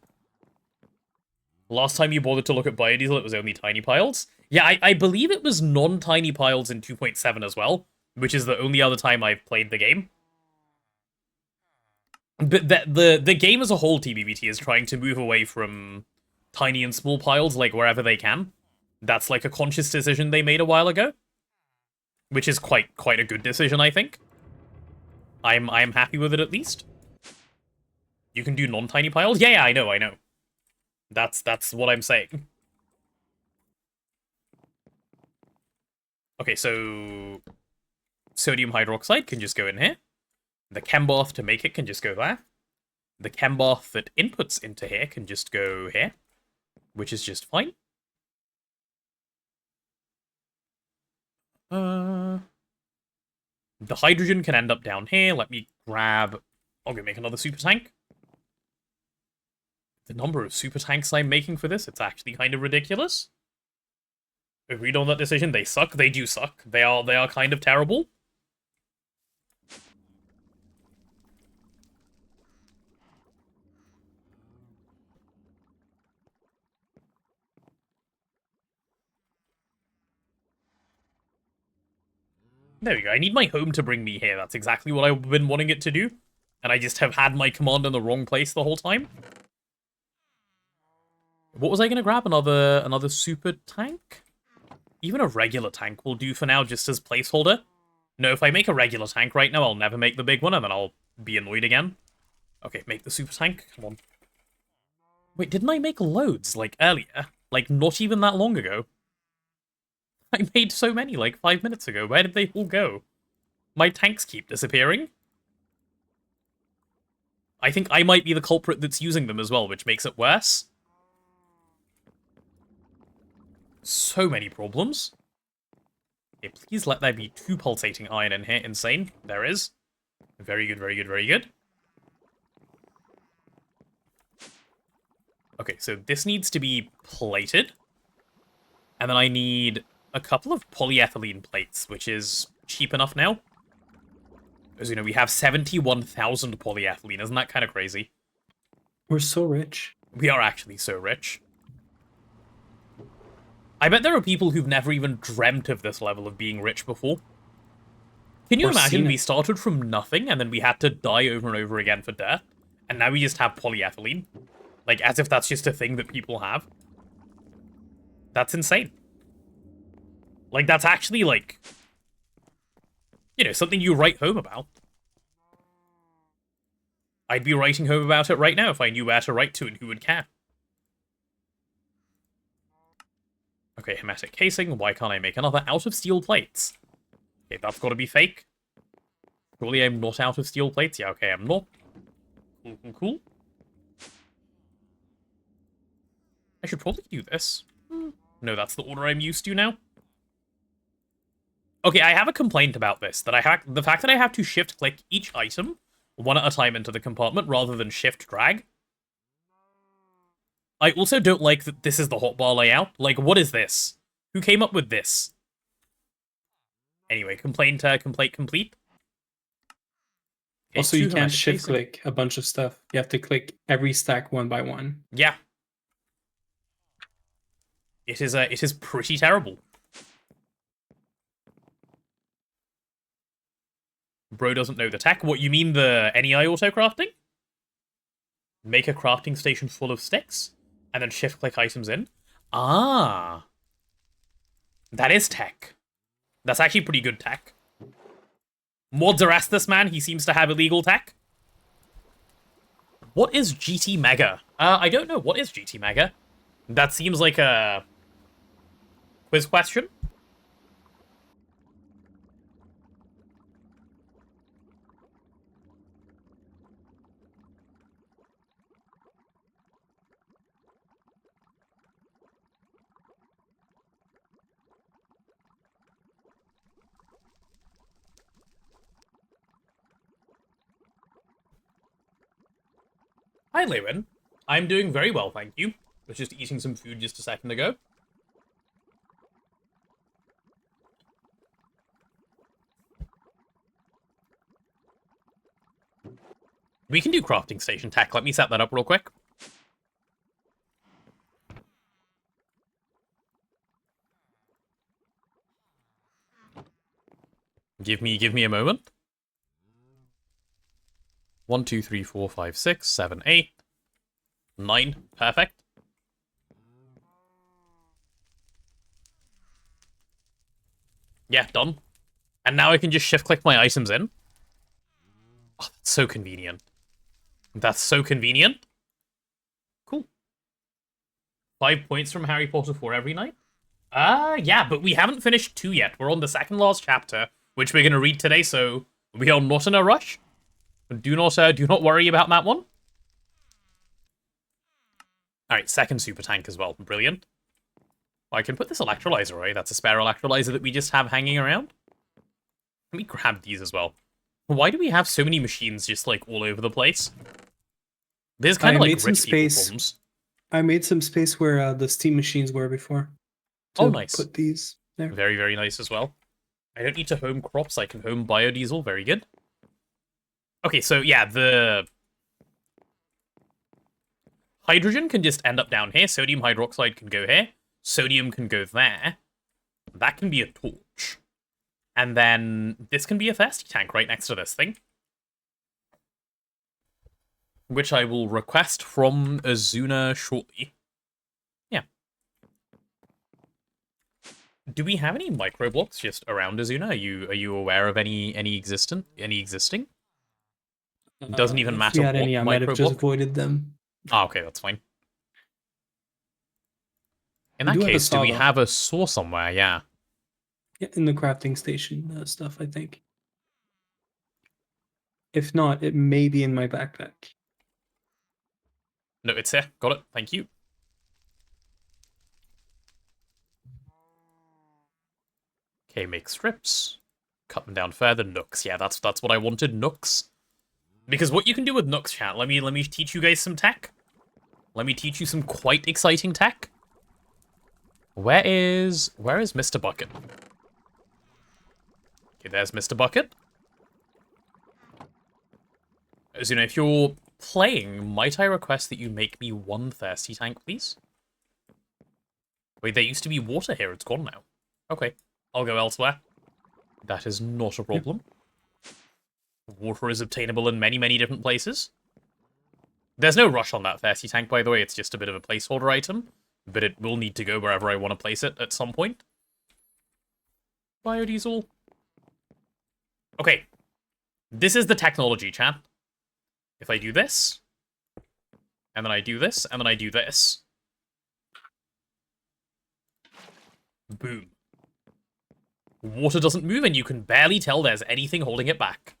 Last time you bothered to look at biodiesel, it was only tiny piles. Yeah, I believe it was non-tiny piles in 2.7 as well, which is the only other time I've played the game. But the game as a whole, TBBT, is trying to move away from tiny and small piles, like, wherever they can. That's, like, a conscious decision they made a while ago. Which is quite a good decision, I think. I'm happy with it, at least. You can do non-tiny piles? Yeah, I know. That's what I'm saying. Okay, so sodium hydroxide can just go in here. The chem bath to make it can just go there. The chem bath that inputs into here can just go here, which is just fine. The hydrogen can end up down here. Let me grab... I'll go make another super tank. The number of super tanks I'm making for this, it's actually kind of ridiculous. Agreed on that decision. They suck. They do suck. They are kind of terrible. There we go. I need my home to bring me here. That's exactly what I've been wanting it to do. And I just have had my command in the wrong place the whole time. What was I going to grab? Another super tank? Even a regular tank will do for now, just as placeholder. No, if I make a regular tank right now, I'll never make the big one, and then I'll be annoyed again. Okay, make the super tank. Come on. Wait, didn't I make loads, like, earlier? Like, not even that long ago. I made so many, like, 5 minutes ago. Where did they all go? My tanks keep disappearing. I think I might be the culprit that's using them as well, which makes it worse. So many problems. Okay, please let there be 2 pulsating iron in here. Insane. There is. Very good, very good, very good. Okay, so this needs to be plated. And then I need a couple of polyethylene plates, which is cheap enough now. As you know, we have 71,000 polyethylene. Isn't that kind of crazy? We're so rich. We are actually so rich. I bet there are people who've never even dreamt of this level of being rich before. Can you imagine we started from nothing and then we had to die over and over again for dirt? And now we just have polyethylene? Like, as if that's just a thing that people have? That's insane. Like, that's actually, like, you know, something you write home about. I'd be writing home about it right now if I knew where to write to and who would care. Okay, hermetic casing. Why can't I make another out of steel plates? Okay, that's got to be fake. Surely I'm not out of steel plates. Yeah, okay, I'm not. Cool, cool, cool. I should probably do this. No, that's the order I'm used to now. Okay, I have a complaint about this. That the fact that I have to shift-click each item one at a time into the compartment rather than shift-drag. I also don't like that this is the hotbar layout. Like, what is this? Who came up with this? Anyway, complaint complete. Okay, also, you can't shift-click a bunch of stuff. You have to click every stack one by one. Yeah. It is pretty terrible. Bro doesn't know the tech. What, you mean the NEI auto-crafting? Make a crafting station full of sticks, and then shift-click items in? Ah. That is tech. That's actually pretty good tech. Mods arrest this man. He seems to have illegal tech. What is GT Mega? I don't know. What is GT Mega? That seems like a quiz question. Hi, Lewin. I'm doing very well, thank you. Was just eating some food just a second ago. We can do crafting station tech. Let me set that up real quick. Give me a moment. 1, 2, 3, 4, 5, 6, 7, 8, 9. Perfect. Yeah, done. And now I can just shift-click my items in. Oh, that's so convenient. That's so convenient. Cool. 5 points from Harry Potter 4 every night? Yeah, but we haven't finished 2 yet. We're on the second last chapter, which we're going to read today, so we are not in a rush. Do not worry about that one. Alright, second super tank as well. Brilliant. I can put this electrolyzer away. That's a spare electrolyzer that we just have hanging around. Let me grab these as well. Why do we have so many machines just, like, all over the place? There's kind of, like, rich people problems. I made some space where the steam machines were before. Oh, nice. Put these there. Very, very nice as well. I don't need to home crops. I can home biodiesel. Very good. Okay, so, yeah, the hydrogen can just end up down here. Sodium hydroxide can go here. Sodium can go there. That can be a torch. And then this can be a thirsty tank right next to this thing. Which I will request from Azuna shortly. Yeah. Do we have any microblocks just around Azuna? Are you aware of any existing? It doesn't even matter if we had what any, I might have just microblock. avoided them. Ah, okay, that's fine. In that case, do we have a saw somewhere? Yeah. Yeah, in the crafting station stuff, I think. If not, it may be in my backpack. No, it's here. Got it. Thank you. Okay, make strips. Cut them down further. Nooks. Yeah, that's what I wanted. Nooks. Because what you can do with nooks, chat. Let me teach you guys some tech. Let me teach you some quite exciting tech. Where is Mr. Bucket? Okay, there's Mr. Bucket. As you know, if you're playing, might I request that you make me one thirsty tank, please? Wait, there used to be water here. It's gone now. Okay, I'll go elsewhere. That is not a problem. Water is obtainable in many, many different places. There's no rush on that thirsty tank, by the way. It's just a bit of a placeholder item. But it will need to go wherever I want to place it at some point. Biodiesel. Okay. This is the technology, chat. If I do this, and then I do this, and then I do this. Boom. Water doesn't move, and you can barely tell there's anything holding it back.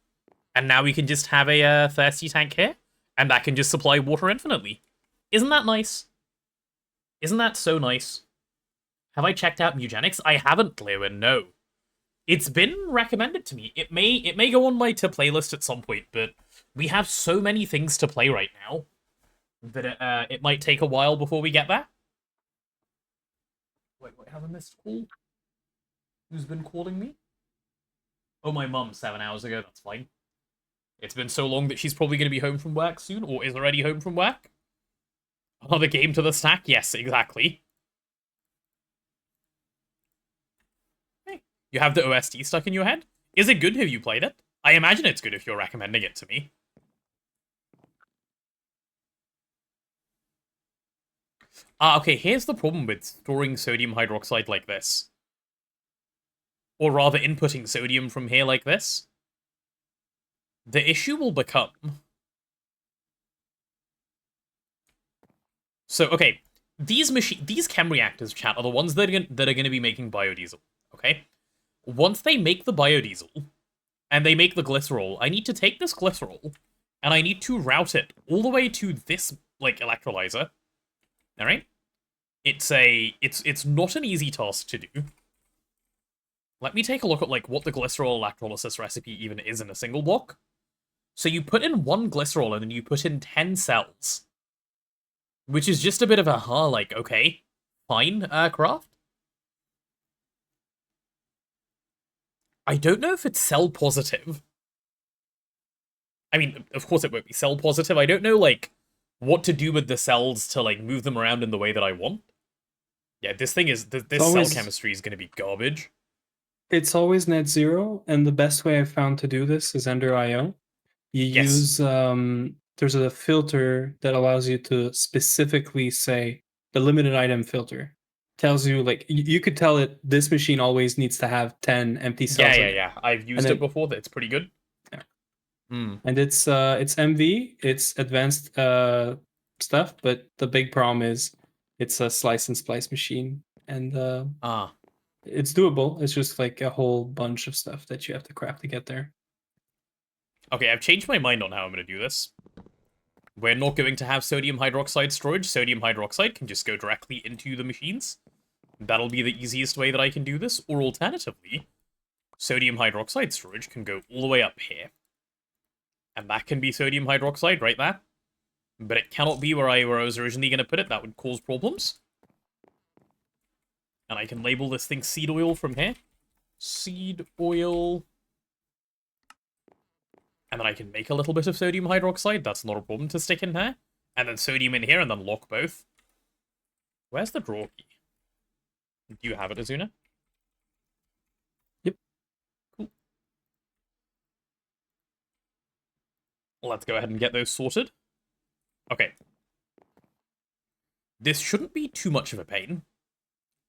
And now we can just have a thirsty tank here, and that can just supply water infinitely. Isn't that nice? Isn't that so nice? Have I checked out Mugenics? I haven't, Lewin, no. It's been recommended to me. It may go on my to-playlist at some point, but we have so many things to play right now that it might take a while before we get there. Wait, have a missed call? Who's been calling me? Oh, my mum, 7 hours ago. That's fine. It's been so long that she's probably going to be home from work soon, or is already home from work. Another game to the stack? Yes, exactly. Hey, you have the OST stuck in your head? Is it good? Have you played it? I imagine it's good if you're recommending it to me. Okay, here's the problem with storing sodium hydroxide like this. Or rather, inputting sodium from here like this. The issue will become... So, okay, these chem reactors, chat, are the ones that are going to be making biodiesel, okay? Once they make the biodiesel, and they make the glycerol, I need to take this glycerol, and I need to route it all the way to this, like, electrolyzer. Alright? It's not an easy task to do. Let me take a look at, like, what the glycerol electrolysis recipe even is in a single block. So you put in 1 glycerol, and then you put in 10 cells. Which is just a bit of a, like, okay, fine, craft. I don't know if it's cell positive. I mean, of course it won't be cell positive. I don't know, like, what to do with the cells to, like, move them around in the way that I want. Yeah, this thing is, this cell chemistry is going to be garbage. It's always net zero, and the best way I've found to do this is under IO. You use, there's a filter that allows you to specifically say the limited item filter. Tells you, like, you could tell it this machine always needs to have 10 empty cells. Yeah. I've used it before. It's pretty good. Yeah. And it's MV, it's advanced stuff, but the big problem is it's a slice and splice machine, and it's doable. It's just like a whole bunch of stuff that you have to craft to get there. Okay, I've changed my mind on how I'm going to do this. We're not going to have sodium hydroxide storage. Sodium hydroxide can just go directly into the machines. That'll be the easiest way that I can do this, or alternatively, sodium hydroxide storage can go all the way up here. And that can be sodium hydroxide right there. But it cannot be where I was originally going to put it. That would cause problems. And I can label this thing seed oil from here. Seed oil. And then I can make a little bit of sodium hydroxide. That's not a problem to stick in here. And then sodium in here, and then lock both. Where's the draw key? Do you have it, Azuna? Yep. Cool. Let's go ahead and get those sorted. Okay. This shouldn't be too much of a pain.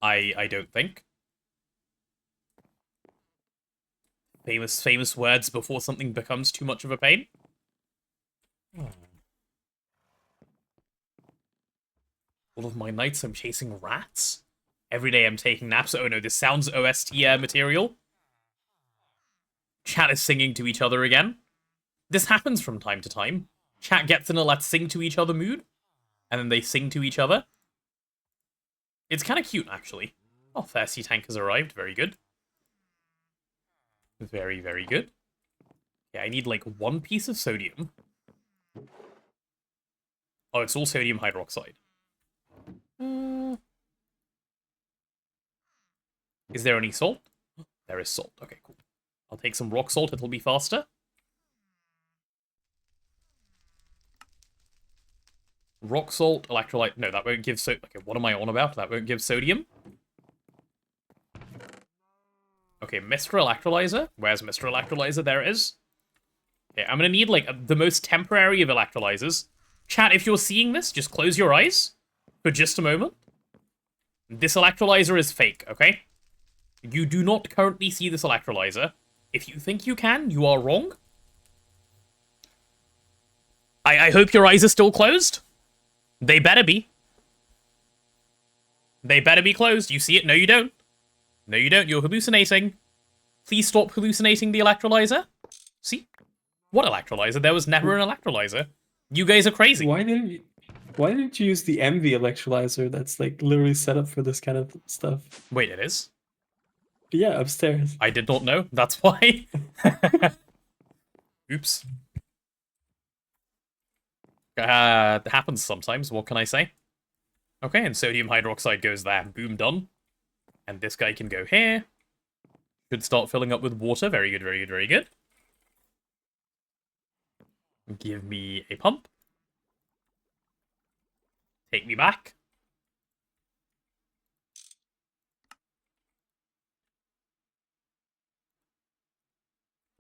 I don't think. Famous words before something becomes too much of a pain. All of my nights I'm chasing rats. Every day I'm taking naps. Oh no, this sounds OST material. Chat is singing to each other again. This happens from time to time. Chat gets in a let's sing to each other mood. And then they sing to each other. It's kind of cute, actually. Oh, Thirsty Tank has arrived. Very good. Very, very good. Yeah, I need, like, one piece of sodium. Oh, it's all sodium hydroxide. Is there any salt? There is salt. Okay, cool. I'll take some rock salt. It'll be faster. Rock salt, electrolyte. No, that won't give so. Okay, what am I on about? That won't give sodium. Okay, Mr. Electrolyzer. Where's Mr. Electrolyzer? There it is. Okay, I'm gonna need, like, the most temporary of electrolyzers. Chat, if you're seeing this, just close your eyes for just a moment. This electrolyzer is fake, okay? You do not currently see this electrolyzer. If you think you can, you are wrong. I hope your eyes are still closed. They better be. They better be closed. You see it? No, you don't. No, you don't. You're hallucinating. Please stop hallucinating the electrolyzer. See? What electrolyzer? There was never an electrolyzer. You guys are crazy. Why didn't you use the MV electrolyzer that's like literally set up for this kind of stuff? Wait, it is? Yeah, upstairs. I did not know. That's why. Oops. It happens sometimes. What can I say? Okay, and sodium hydroxide goes there. Boom, done. And this guy can go here. Should start filling up with water. Very good, very good, very good. Give me a pump. Take me back.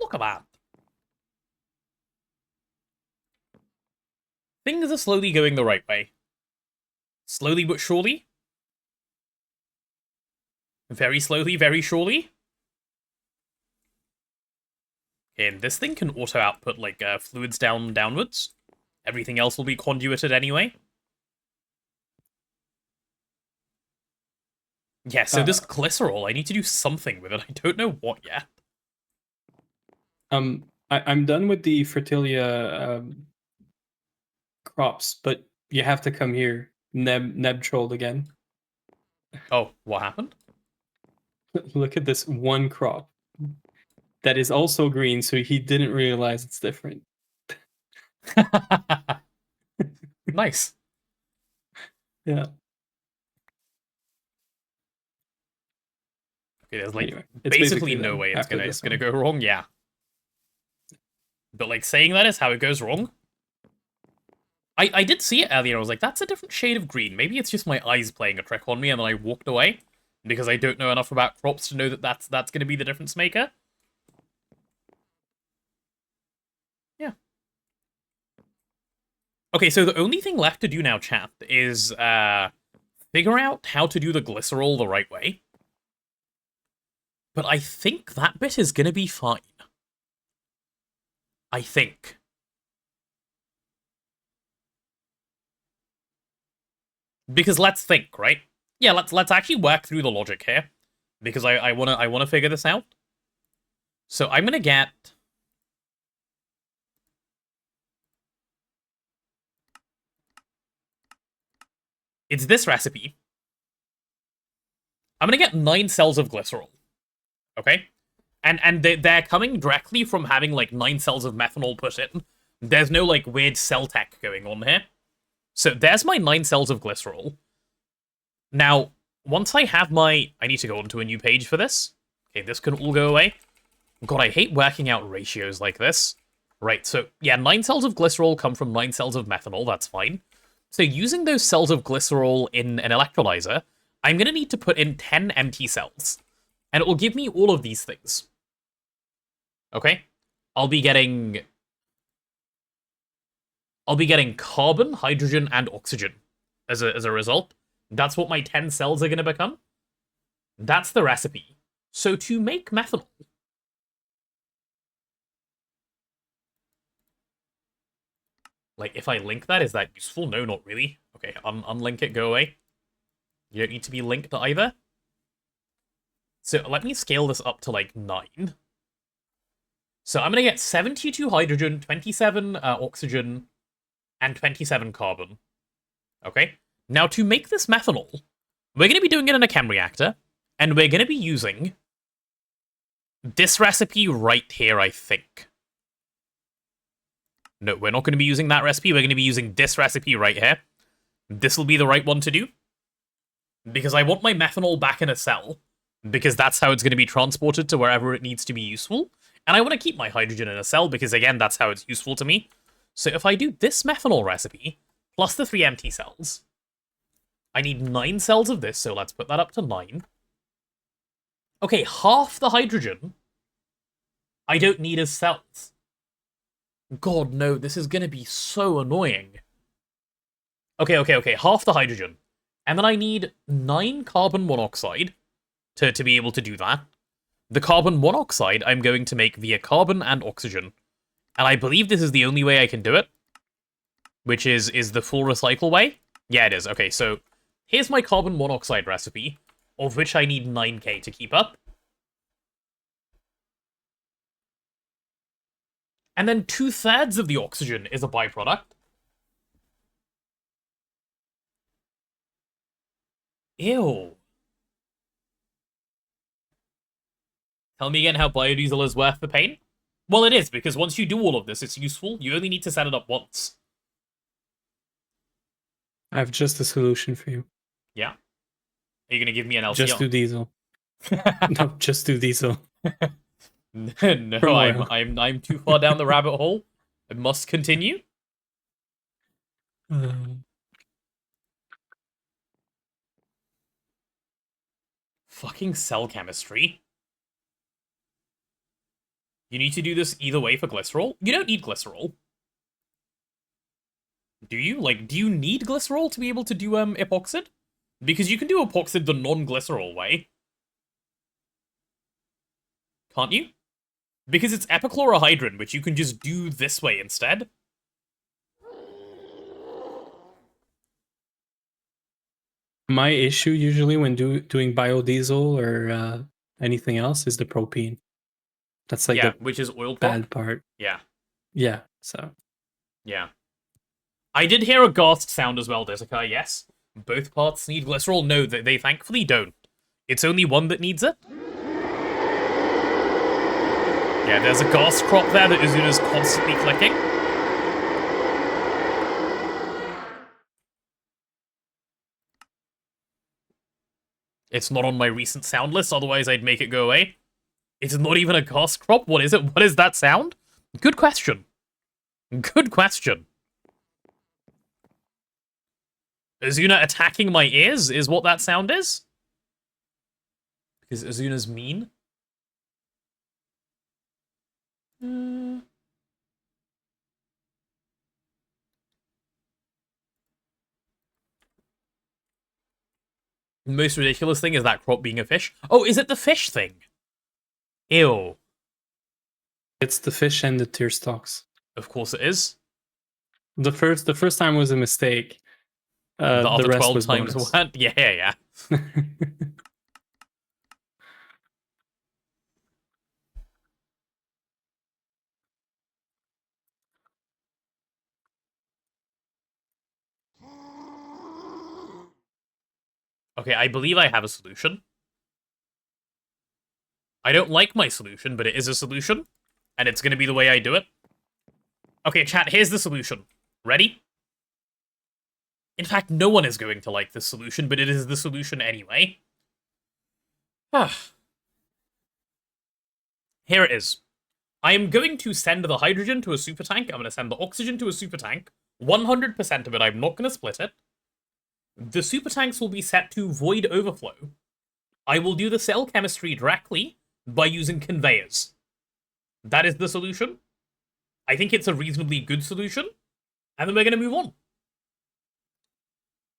Look at that. Things are slowly going the right way. Slowly but surely. Very slowly, very surely. And this thing can auto-output, like, fluids downwards. Everything else will be conduited anyway. Yeah, so this glycerol, I need to do something with it. I don't know what yet. I'm done with the Fertilia crops, but you have to come here. Neb trolled again. Oh, what happened? Look at this one crop that is also green, so he didn't realize it's different. Nice. Yeah. Okay, there's like Anyway, basically no way it's gonna go wrong. Yeah. But like saying that is how it goes wrong. I did see it earlier. I was like, that's a different shade of green. Maybe it's just my eyes playing a trick on me, and then I walked away because I don't know enough about crops to know that that's gonna be the difference maker. Yeah. Okay, so the only thing left to do now, chat, is figure out how to do the glycerol the right way. But I think that bit is gonna be fine. I think. Because let's think, right? Yeah, let's actually work through the logic here. Because I wanna figure this out. So I'm gonna get it's this recipe. I'm gonna get 9 cells of glycerol. Okay? And they're coming directly from having, like, 9 cells of methanol put in. There's no, like, weird cell tech going on here. So there's my 9 cells of glycerol. Now, once I have my... I need to go onto a new page for this. Okay, this can all go away. God, I hate working out ratios like this. Right, so, yeah, 9 cells of glycerol come from 9 cells of methanol, that's fine. So using those cells of glycerol in an electrolyzer, I'm going to need to put in 10 empty cells. And it will give me all of these things. Okay? I'll be getting carbon, hydrogen, and oxygen as a result. That's what my 10 cells are going to become. That's the recipe. So to make methanol, like, if I link that, is that useful? No, not really. Okay, unlink it, go away. You don't need to be linked either. So let me scale this up to, like, 9. So I'm going to get 72 hydrogen, 27 oxygen, and 27 carbon. Okay? Now, to make this methanol, we're going to be doing it in a chem reactor, and we're going to be using this recipe right here, I think. No, we're not going to be using that recipe. We're going to be using this recipe right here. This will be the right one to do. Because I want my methanol back in a cell. Because that's how it's going to be transported to wherever it needs to be useful. And I want to keep my hydrogen in a cell because, again, that's how it's useful to me. So if I do this methanol recipe, plus the 3 empty cells, I need 9 cells of this, so let's put that up to 9. Okay, half the hydrogen I don't need as cells. God, no, this is going to be so annoying. Okay, half the hydrogen. And then I need 9 carbon monoxide to be able to do that. The carbon monoxide I'm going to make via carbon and oxygen. And I believe this is the only way I can do it. Which is the full recycle way? Yeah, it is. Okay, so here's my carbon monoxide recipe, of which I need 9k to keep up. And then 2/3 of the oxygen is a byproduct. Ew. Tell me again how biodiesel is worth the pain? Well, it is, because once you do all of this, it's useful. You only need to set it up once. I have just a solution for you. Yeah? Are you going to give me an LCR? Just do diesel. No, just do diesel. No, I'm too far down the rabbit hole. I must continue. Fucking cell chemistry. You need to do this either way for glycerol. You don't need glycerol. Do you? Like, do you need glycerol to be able to do epoxid? Because you can do epoxid the non-glycerol way. Can't you? Because it's epichlorohydrin, which you can just do this way instead. My issue usually when doing biodiesel or anything else is the propene. That's like the which is oil bad part. Yeah. Yeah, so. Yeah. I did hear a ghast sound as well, Desica, yes. Both parts need glycerol. No, they thankfully don't. It's only one that needs it. Yeah, there's a ghast crop there that Azuna's constantly clicking. It's not on my recent sound list, otherwise I'd make it go away. It's not even a ghast crop? What is it? What is that sound? Good question. Good question. Azuna attacking my ears is what that sound is? Because Azuna's mean? The most ridiculous thing is that crop being a fish. Oh, is it the fish thing? Ew. It's the fish and the tear stalks. Of course it is. The first time was a mistake. The other rest 12 was times bonus. weren't? Yeah. Okay, I believe I have a solution. I don't like my solution, but it is a solution, and it's going to be the way I do it. Okay, chat, here's the solution. Ready? In fact, no one is going to like this solution, but it is the solution anyway. Here it is. I am going to send the hydrogen to a super tank. I'm going to send the oxygen to a super tank. 100% of it, I'm not going to split it. The super tanks will be set to void overflow. I will do the cell chemistry directly by using conveyors. That is the solution. I think it's a reasonably good solution. And then we're going to move on.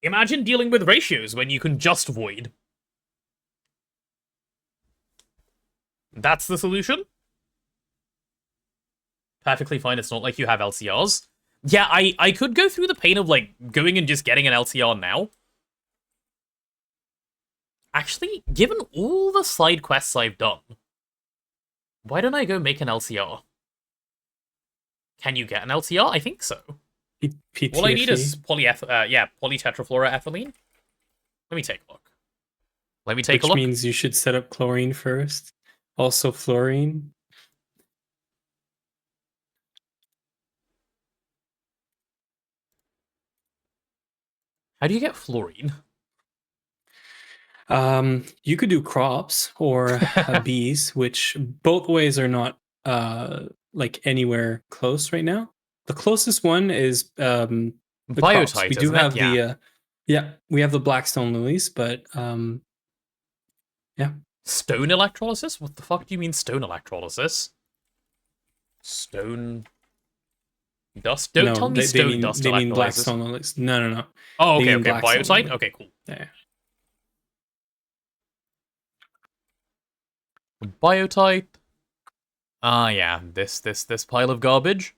Imagine dealing with ratios when you can just void. That's the solution. Perfectly fine, it's not like you have LCRs. Yeah, I could go through the pain of, like, going and just getting an LCR now. Actually, given all the side quests I've done, why don't I go make an LCR? Can you get an LCR? I think so. PTFE. All I need is polytetrafluoroethylene. Let me take a look. Which means you should set up chlorine first. Also fluorine. How do you get fluorine? You could do crops or bees, which both ways are not like anywhere close right now. The closest one is the crops. Biotite. We do have yeah. We have the blackstone lilies, but yeah. Stone electrolysis? What the fuck do you mean stone electrolysis? Stone dust? Don't tell me stone dust they electrolysis. mean blackstone lilies. No. Oh, okay. Biotite? Lily. Okay, cool. Yeah. Biotite. Yeah. This pile of garbage.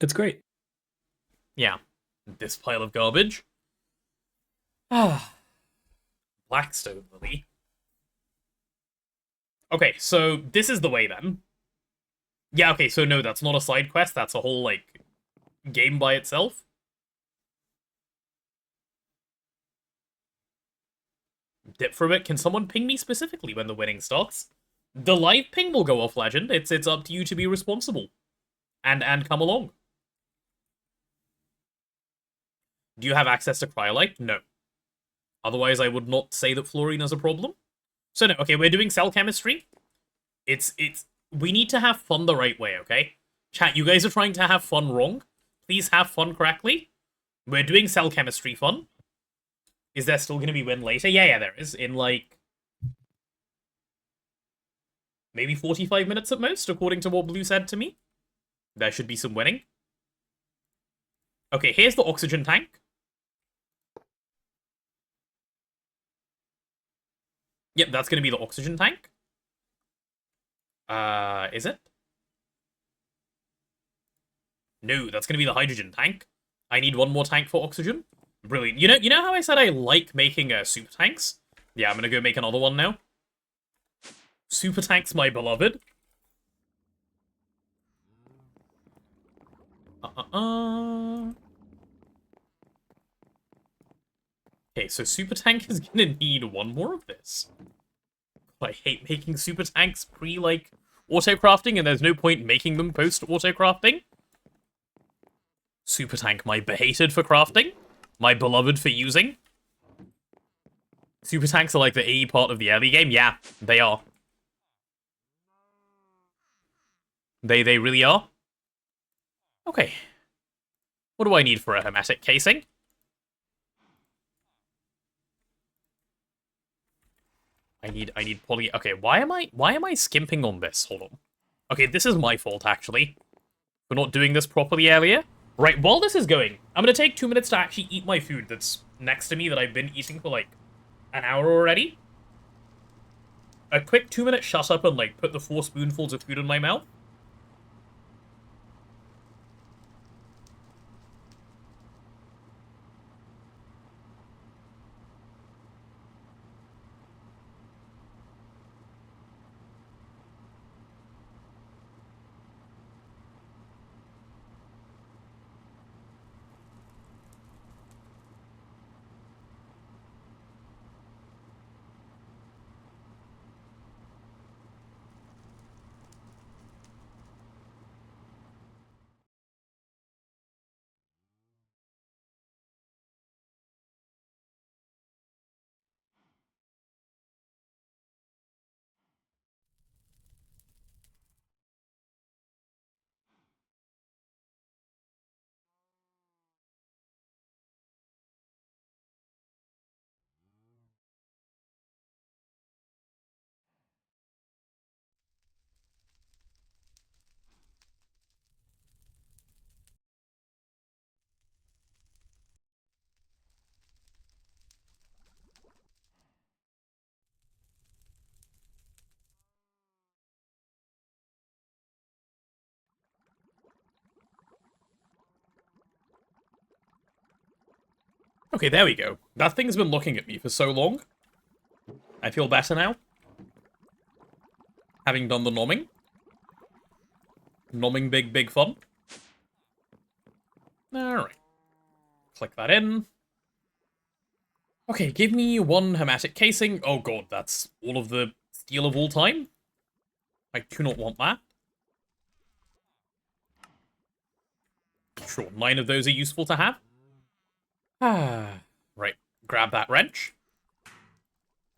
It's great. Yeah. This pile of garbage. Ah. Blackstone lily. Okay, so this is the way then. Yeah, okay, so no, that's not a side quest, that's a whole, like, game by itself. Dip for a bit. Can someone ping me specifically when the winning starts? The live ping will go off, Legend. It's up to you to be responsible. And come along. Do you have access to cryolite? No. Otherwise, I would not say that fluorine is a problem. So no, okay, we're doing cell chemistry. We need to have fun the right way, okay? Chat, you guys are trying to have fun wrong. Please have fun correctly. We're doing cell chemistry fun. Is there still going to be win later? Yeah, there is. In, like, maybe 45 minutes at most, according to what Blue said to me. There should be some winning. Okay, here's the oxygen tank. Yep, that's going to be the oxygen tank. Is it? No, that's going to be the hydrogen tank. I need one more tank for oxygen. Brilliant. You know how I said I like making super tanks? Yeah, I'm going to go make another one now. Super tanks, my beloved. Okay, so super tank is going to need one more of this. I hate making super tanks pre, like, auto-crafting, and there's no point making them post-auto-crafting. Super tank, my behated for crafting. My beloved for using. Super tanks are like the AE part of the early game. Yeah, they are. They really are. Okay. What do I need for a hermetic casing? I need poly. Okay, why am I skimping on this? Hold on. Okay, this is my fault actually for not doing this properly earlier. Right, while this is going, I'm gonna take 2 minutes to actually eat my food that's next to me that I've been eating for like an hour already. A quick 2-minute shut up and like put the 4 spoonfuls of food in my mouth. Okay, there we go. That thing's been looking at me for so long. I feel better now. Having done the nomming. Nomming big fun. Alright. Click that in. Okay, give me one hermetic casing. Oh god, that's all of the steel of all time. I do not want that. Sure, 9 of those are useful to have. Ah, right. Grab that wrench.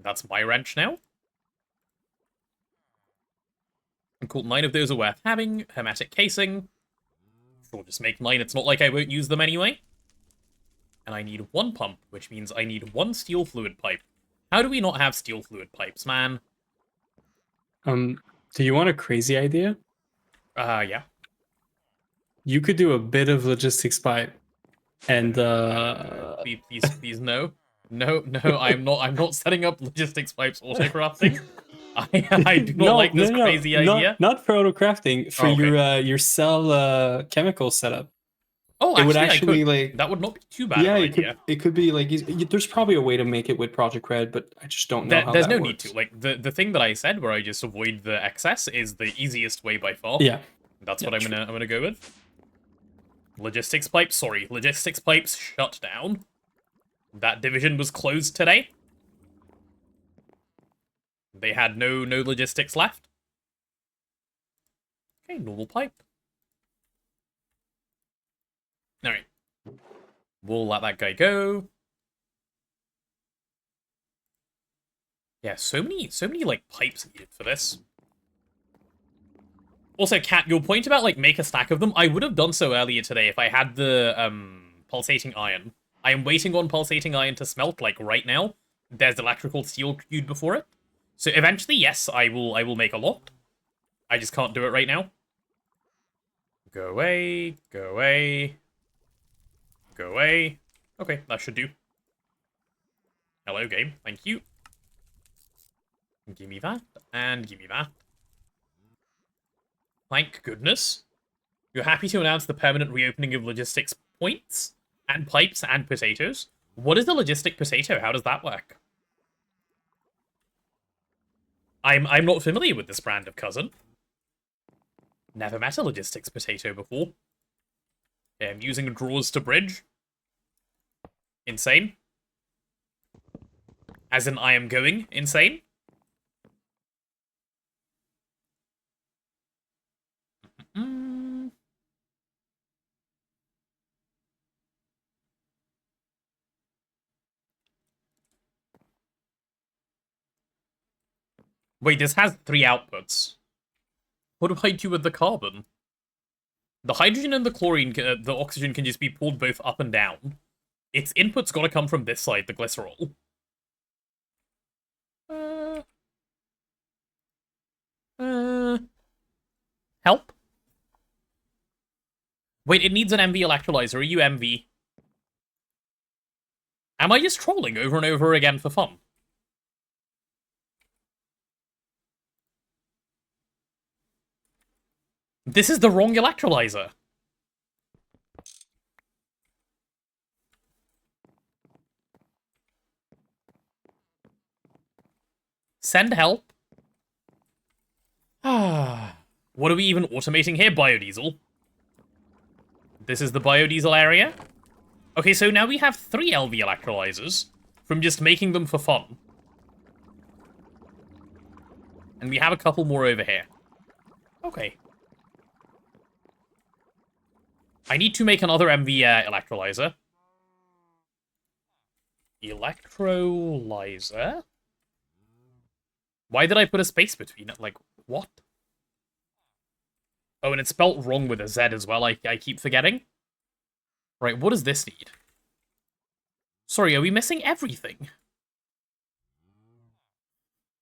That's my wrench now. And cool, 9 of those are worth having. Hermetic casing. Sure, just make 9. It's not like I won't use them anyway. And I need 1 pump, which means I need 1 steel fluid pipe. How do we not have steel fluid pipes, man? Do you want a crazy idea? Yeah. You could do a bit of logistics pipe, and please, no, I'm not setting up logistics pipes auto-crafting. I do not like this crazy idea. Not for auto crafting, for okay. your cell chemical setup. Oh, it would actually like that would not be too bad. Yeah, of an idea. It could be like there's probably a way to make it with Project Red, but I just don't know how there's that no works. need to. Like the thing that I said, where I just avoid the excess, is the easiest way by far. Yeah, that's what I'm gonna go with. Logistics pipes. Sorry, logistics pipes shut down. That division was closed today. They had no logistics left. Okay, normal pipe. Alright. We'll let that guy go. Yeah, so many like pipes needed for this. Also, Kat, your point about like make a stack of them, I would have done so earlier today if I had the pulsating iron. I am waiting on pulsating iron to smelt, like right now. There's electrical steel queued before it. So eventually, yes, I will make a lot. I just can't do it right now. Go away, go away. Go away. Okay, that should do. Hello, game. Thank you. Give me that, and give me that. Thank goodness. You're happy to announce the permanent reopening of logistics points, and pipes, and potatoes. What is the logistic potato? How does that work? I'm not familiar with this brand of cousin. Never met a logistics potato before. Yeah, I'm using drawers to bridge. Insane. As in, I am going insane. Wait, this has 3 outputs. What do I do with the carbon? The hydrogen and the chlorine, the oxygen can just be pulled both up and down. Its input's gotta come from this side, the glycerol. Help? Wait, it needs an MV electrolyzer. Are you MV? Am I just trolling over and over again for fun? This is the wrong electrolyzer. Send help. What are we even automating here? Biodiesel. This is the biodiesel area. Okay, so now we have 3 LV electrolyzers from just making them for fun. And we have a couple more over here. Okay. I need to make another MV electrolyzer. Electrolyzer? Why did I put a space between it? Like, what? Oh, and it's spelt wrong with a Z as well. I keep forgetting. Right, what does this need? Sorry, are we missing everything?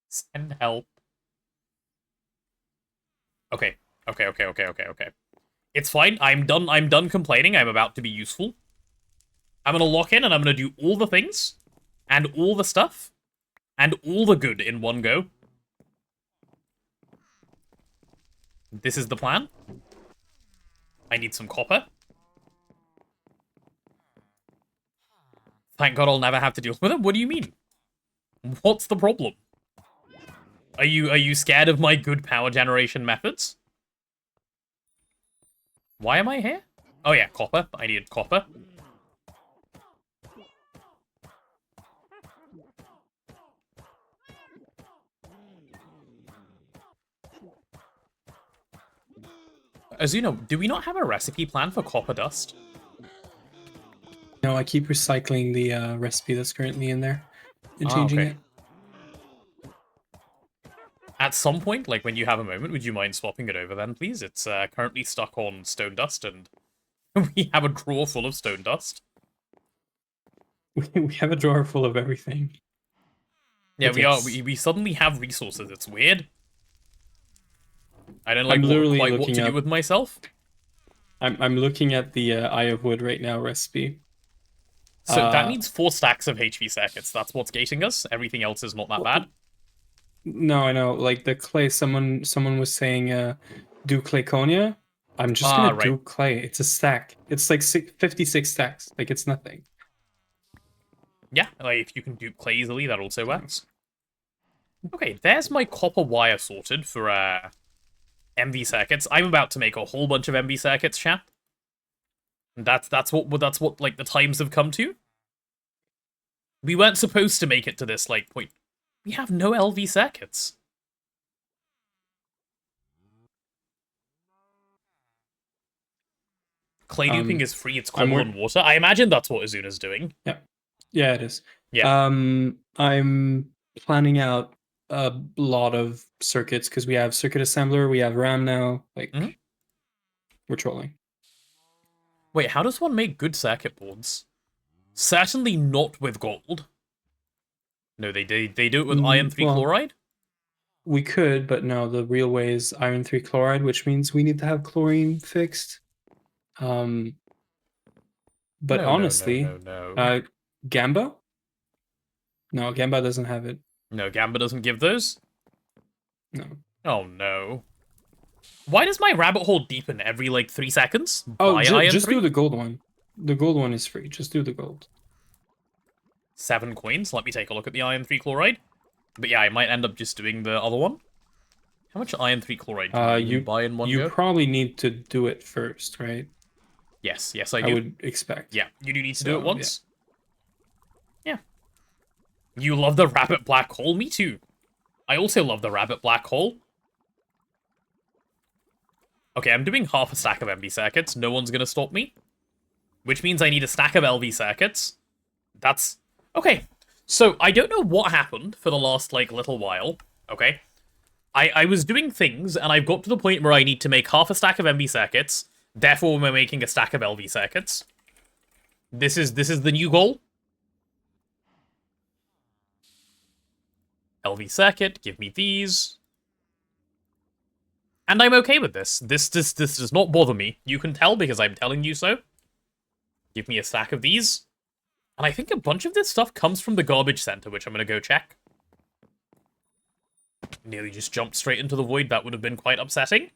Send help. Okay. Okay. It's fine. I'm done complaining. I'm about to be useful. I'm gonna lock in and I'm gonna do all the things. And all the stuff. And all the good in one go. This is the plan. I need some copper. Thank God I'll never have to deal with it. What do you mean? What's the problem? Are you scared of my good power generation methods? Why am I here? Oh yeah, copper. I needed copper. Azuna, do we not have a recipe plan for copper dust? No, I keep recycling the recipe that's currently in there and changing okay. it. At some point, like when you have a moment, would you mind swapping it over then, please? It's currently stuck on stone dust, and we have a drawer full of stone dust. We have a drawer full of everything. Yeah, But we yes. are. We suddenly have resources. It's weird. I don't like I'm literally quite what looking to do up- with myself. I'm looking at the Eye of Wood right now recipe. So that needs 4 stacks of HV circuits. That's what's gating us. Everything else is not that bad. No, I know. Like the clay, someone was saying, do clayconia. I'm just gonna do clay. It's a stack. It's like 56 stacks. Like it's nothing. Yeah, like if you can dupe clay easily, that also works. Okay, there's my copper wire sorted for MV circuits. I'm about to make a whole bunch of MV circuits, chat. That's what like the times have come to. We weren't supposed to make it to this like point. We have no LV circuits. Clay duping is free. It's cobble and water. I imagine that's what Azuna's doing. Yeah, it is. Yeah. I'm planning out a lot of circuits because we have circuit assembler, we have RAM now. Like we're trolling. Wait, how does one make good circuit boards? Certainly not with gold. No, they do it with iron 3 chloride? We could, but no, the real way is iron 3 chloride, which means we need to have chlorine fixed. But No, honestly, no. Gamba? No, Gamba doesn't have it. No, Gamba doesn't give those? No. Oh no. Why does my rabbit hole deepen every like 3 seconds? Oh, just do the gold one. The gold one is free. Just do the gold. 7 coins. Let me take a look at the iron 3 chloride. But yeah, I might end up just doing the other one. How much iron 3 chloride can you buy in one go? You probably need to do it first, right? Yes, I do. I would expect. Yeah, you do need to do it once. Yeah. You love the rabbit black hole? Me too. I also love the rabbit black hole. Okay, I'm doing half a stack of MV circuits. No one's gonna stop me. Which means I need a stack of LV circuits. That's... Okay, so I don't know what happened for the last, like, little while. Okay? I was doing things, and I've got to the point where I need to make half a stack of MV circuits. Therefore, we're making a stack of LV circuits. This is the new goal. LV circuit, give me these. And I'm okay with this. This does not bother me. You can tell because I'm telling you so. Give me a stack of these. And I think a bunch of this stuff comes from the garbage center, which I'm going to go check. Nearly just jumped straight into the void. That would have been quite upsetting.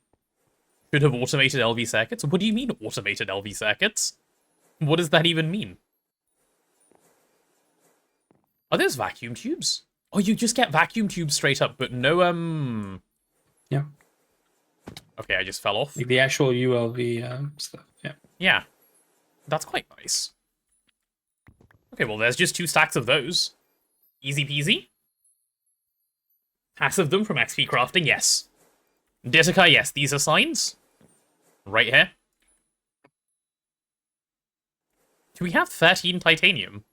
Should have automated LV circuits. What do you mean automated LV circuits? What does that even mean? Are those vacuum tubes? Oh, you just get vacuum tubes straight up, but no, Yeah. Okay, I just fell off. Like the actual ULV stuff, yeah. Yeah. That's quite nice. Okay, well, there's just 2 stacks of those. Easy peasy. Passive them from XP crafting, yes. Ditika, yes, these are signs. Right here. Do we have 13 titanium?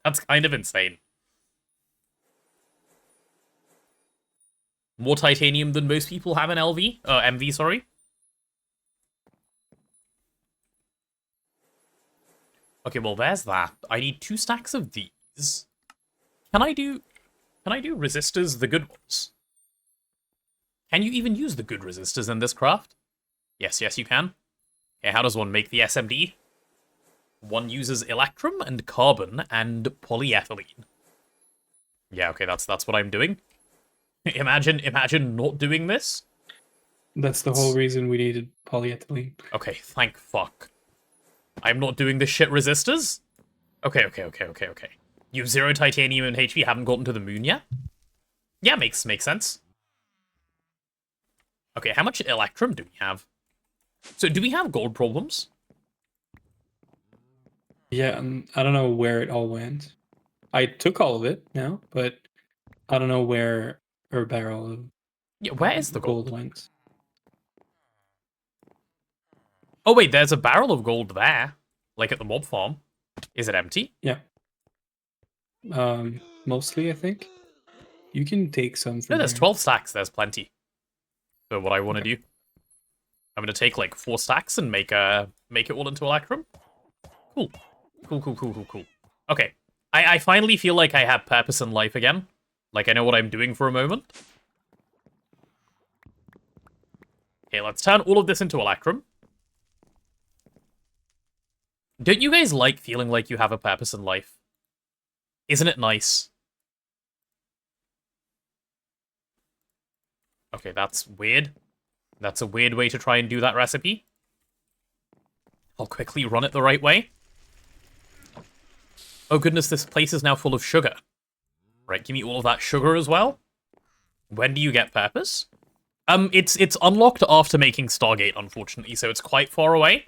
That's kind of insane. More titanium than most people have in MV, sorry. Okay, well, there's that. I need 2 stacks of these. Can I do resistors, the good ones? Can you even use the good resistors in this craft? Yes, you can. Okay, how does one make the SMD? One uses electrum and carbon and polyethylene. Yeah, okay, that's what I'm doing. Imagine not doing this. That's the whole reason we needed polyethylene. Okay, thank fuck. I'm not doing the shit resistors? Okay. You have 0 titanium and HP, haven't gotten to the moon yet? Yeah, makes sense. Okay, how much electrum do we have? So, do we have gold problems? Yeah, I don't know where it all went. I took all of it now, but I don't know where our barrel of Where is the gold gold? went. Oh, wait, there's a barrel of gold there. Like at the mob farm. Is it empty? Yeah. Mostly, I think. You can take some from No, there's here. 12 stacks. There's plenty. So what I want to do, I'm going to take like 4 stacks and make it all into electrum. Cool. Okay. I finally feel like I have purpose in life again. Like I know what I'm doing for a moment. Okay, let's turn all of this into electrum. Don't you guys like feeling like you have a purpose in life? Isn't it nice? Okay, that's weird. That's a weird way to try and do that recipe. I'll quickly run it the right way. Oh goodness, this place is now full of sugar. Right, give me all of that sugar as well. When do you get purpose? It's unlocked after making Stargate, unfortunately, so it's quite far away.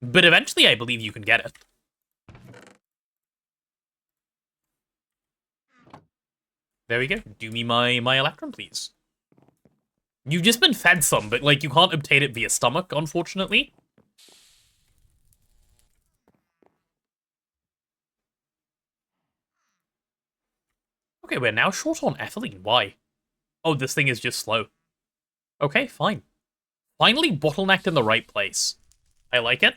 But eventually, I believe you can get it. There we go. Do me my electrum, please. You've just been fed some, but like you can't obtain it via stomach, unfortunately. Okay, we're now short on ethylene. Why? Oh, this thing is just slow. Okay, fine. Finally bottlenecked in the right place. I like it.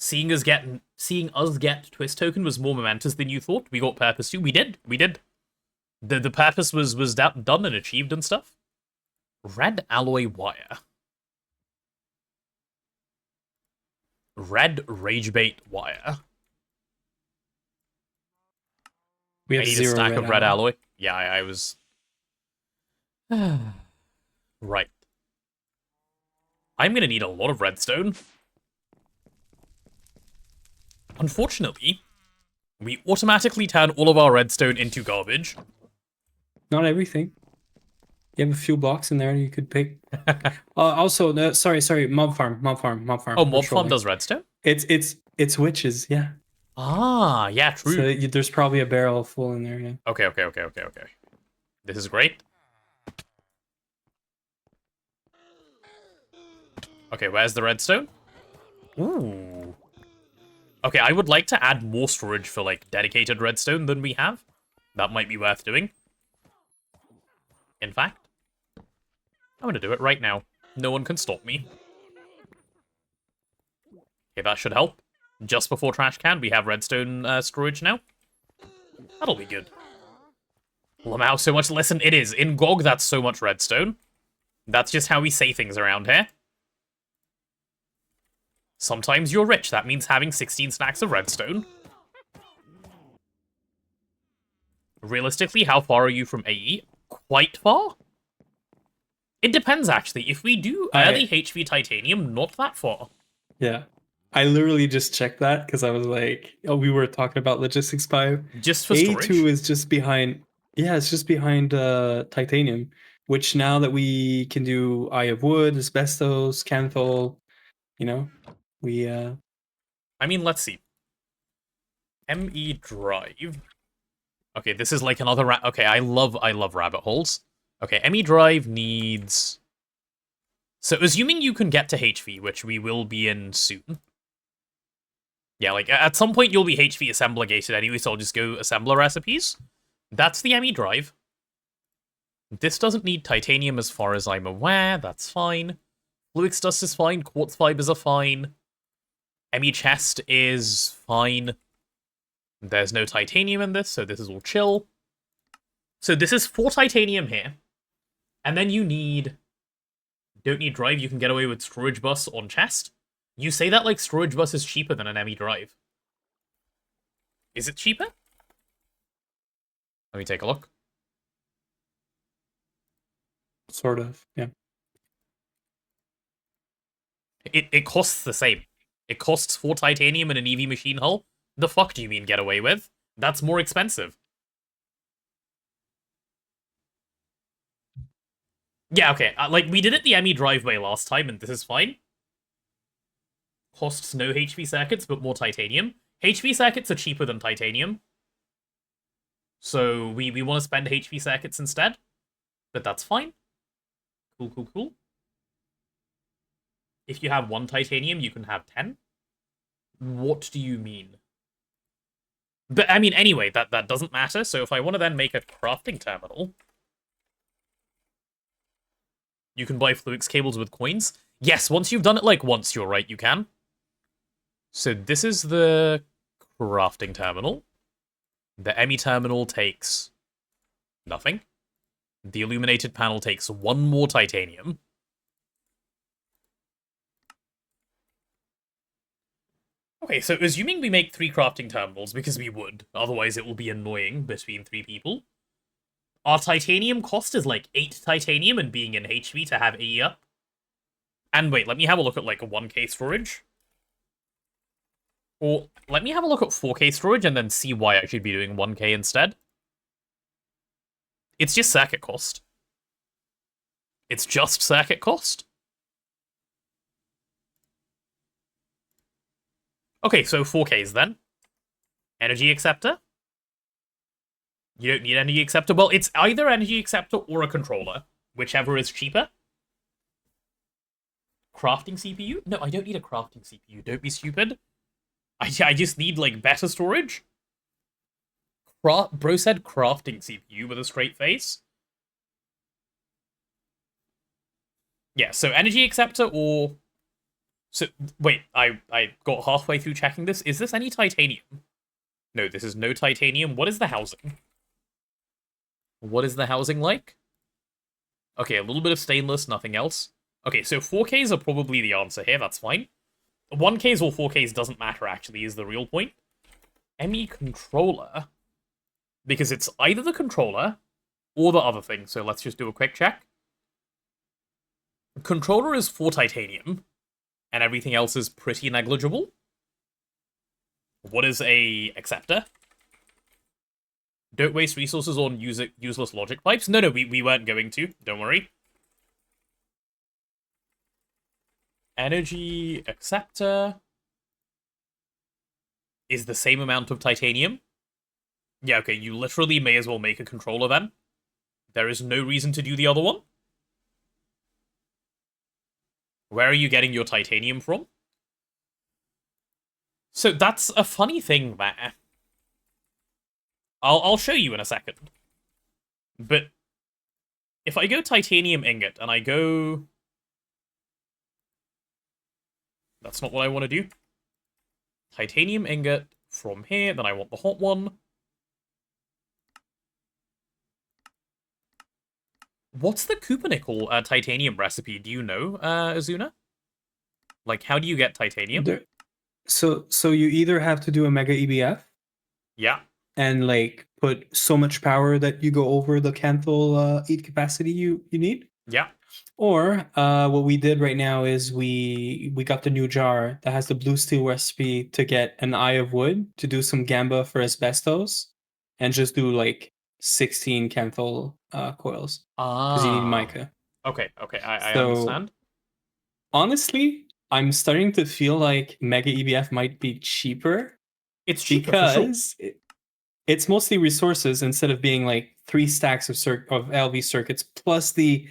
Seeing us get Twist Token was more momentous than you thought. We got purpose too. We did. The purpose was done and achieved and stuff. Red alloy wire. Red ragebait wire. We have I need a 0 stack of red alloy. alloy. Yeah, I was... Right. I'm gonna need a lot of redstone. Unfortunately, we automatically turn all of our redstone into garbage. Not everything. You have a few blocks in there you could pick. Also, sorry, mob farm. Oh, mob farm does redstone? It's witches, yeah. Ah, yeah, true. So there's probably a barrel full in there, yeah. Okay. This is great. Okay, where's the redstone? Ooh. Okay, I would like to add more storage for, like, dedicated redstone than we have. That might be worth doing. In fact, I'm gonna do it right now. No one can stop me. Okay, that should help. Just before trash can, we have redstone storage now. That'll be good. Lamau, so much. Listen, it is. In GOG, that's so much redstone. That's just how we say things around here. Sometimes you're rich. That means having 16 stacks of redstone. Realistically, how far are you from AE? Quite far? It depends, actually. If we do early HV titanium, not that far. Yeah. I literally just checked that because I was like, oh, we were talking about logistics 5. Just for A2 storage? is just behind. Yeah, it's just behind titanium, which now that we can do Eye of Wood, asbestos, canthol, you know, we I mean, let's see. ME drive. Okay, this is like another okay, I love rabbit holes. Okay, ME drive needs... So assuming you can get to HV, which we will be in soon. Yeah, like at some point you'll be HV assembler gated anyway, so I'll just go assembler recipes. That's the ME drive. This doesn't need titanium as far as I'm aware, that's fine. Fluix dust is fine, quartz fibers are fine. ME chest is fine. There's no titanium in this, so this is all chill. So this is 4 titanium here. And then you need... Don't need drive, you can get away with storage bus on chest. You say that like storage bus is cheaper than an ME drive. Is it cheaper? Let me take a look. sort of, yeah. It costs the same. It costs 4 titanium and an EV machine hull. The fuck do you mean get away with? That's more expensive. Yeah, okay. Like, we did it the ME driveway last time, and this is fine. Costs no HV circuits, but more titanium. HV circuits are cheaper than titanium. So we want to spend HV circuits instead. But that's fine. Cool, cool, cool. If you have 1 titanium, you can have 10. What do you mean? But, I mean, anyway, that doesn't matter. So if I want to then make a crafting terminal... You can buy Fluix cables with coins. Yes, once you've done it like once, you're right, you can. So this is the crafting terminal. The ME terminal takes nothing. The illuminated panel takes 1 more titanium. Okay, so assuming we make 3 crafting terminals, because we would, otherwise it will be annoying between 3 people. Our titanium cost is like 8 titanium and being in HV to have AE up. And wait, let me have a look at like a 1k storage. Or let me have a look at 4k storage and then see why I should be doing 1k instead. It's just circuit cost. It's just circuit cost. Okay, so 4Ks then. Energy acceptor. You don't need energy acceptor. Well, it's either energy acceptor or a controller. Whichever is cheaper. Crafting CPU? No, I don't need a crafting CPU. Don't be stupid. I just need, like, better storage. Bro said crafting CPU with a straight face. Yeah, so energy acceptor or... So, wait, I got halfway through checking this. Is this any titanium? No, this is no titanium. What is the housing? What is the housing like? Okay, a little bit of stainless, nothing else. Okay, so 4Ks are probably the answer here, that's fine. 1Ks or 4Ks doesn't matter, actually, is the real point. ME controller, because it's either the controller or the other thing, so let's just do a quick check. Controller is 4 titanium, and everything else is pretty negligible. What is a acceptor? Don't waste resources on useless logic pipes. No, we weren't going to. Don't worry. Energy acceptor is the same amount of titanium. Yeah, okay, you literally may as well make a controller then. There is no reason to do the other one. Where are you getting your titanium from? So that's a funny thing there. I'll show you in a second. But if I go titanium ingot and I go... That's not what I want to do. Titanium ingot from here, then I want the hot one. What's the cupronickel titanium recipe? Do you know, Azuna? Like, how do you get titanium? So you either have to do a mega EBF. Yeah. And like put so much power that you go over the Canthal heat capacity you need. Yeah. Or what we did right now is we got the new jar that has the blue steel recipe to get an eye of wood to do some gamba for asbestos and just do like 16 Canthal coils. Because you need mica. Okay, I understand. Honestly, I'm starting to feel like Mega EBF might be cheaper. It's cheaper because for sure. It's mostly resources instead of being like 3 stacks of LV circuits plus the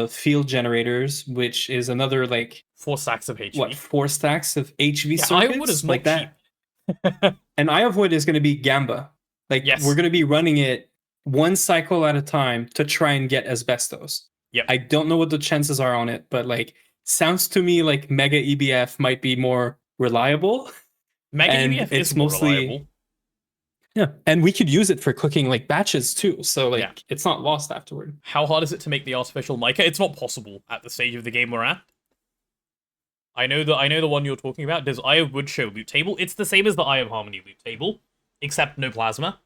field generators, which is another like 4 stacks of HV. What, 4 stacks of HV circuits? Eye of wood is like not that. And Eye of Wood is going to be gamba. Like we're going to be running it 1 cycle at a time to try and get asbestos. Yep. I don't know what the chances are on it, but like sounds to me like Mega EBF might be more reliable. Mega EBF is more reliable. Yeah, and we could use it for cooking like batches too, so like it's not lost afterward. How hard is it to make the artificial mica? It's not possible at the stage of the game we're at. I know the one you're talking about. Does Eye of Wood show loot table? It's the same as the Eye of Harmony loot table, except no plasma.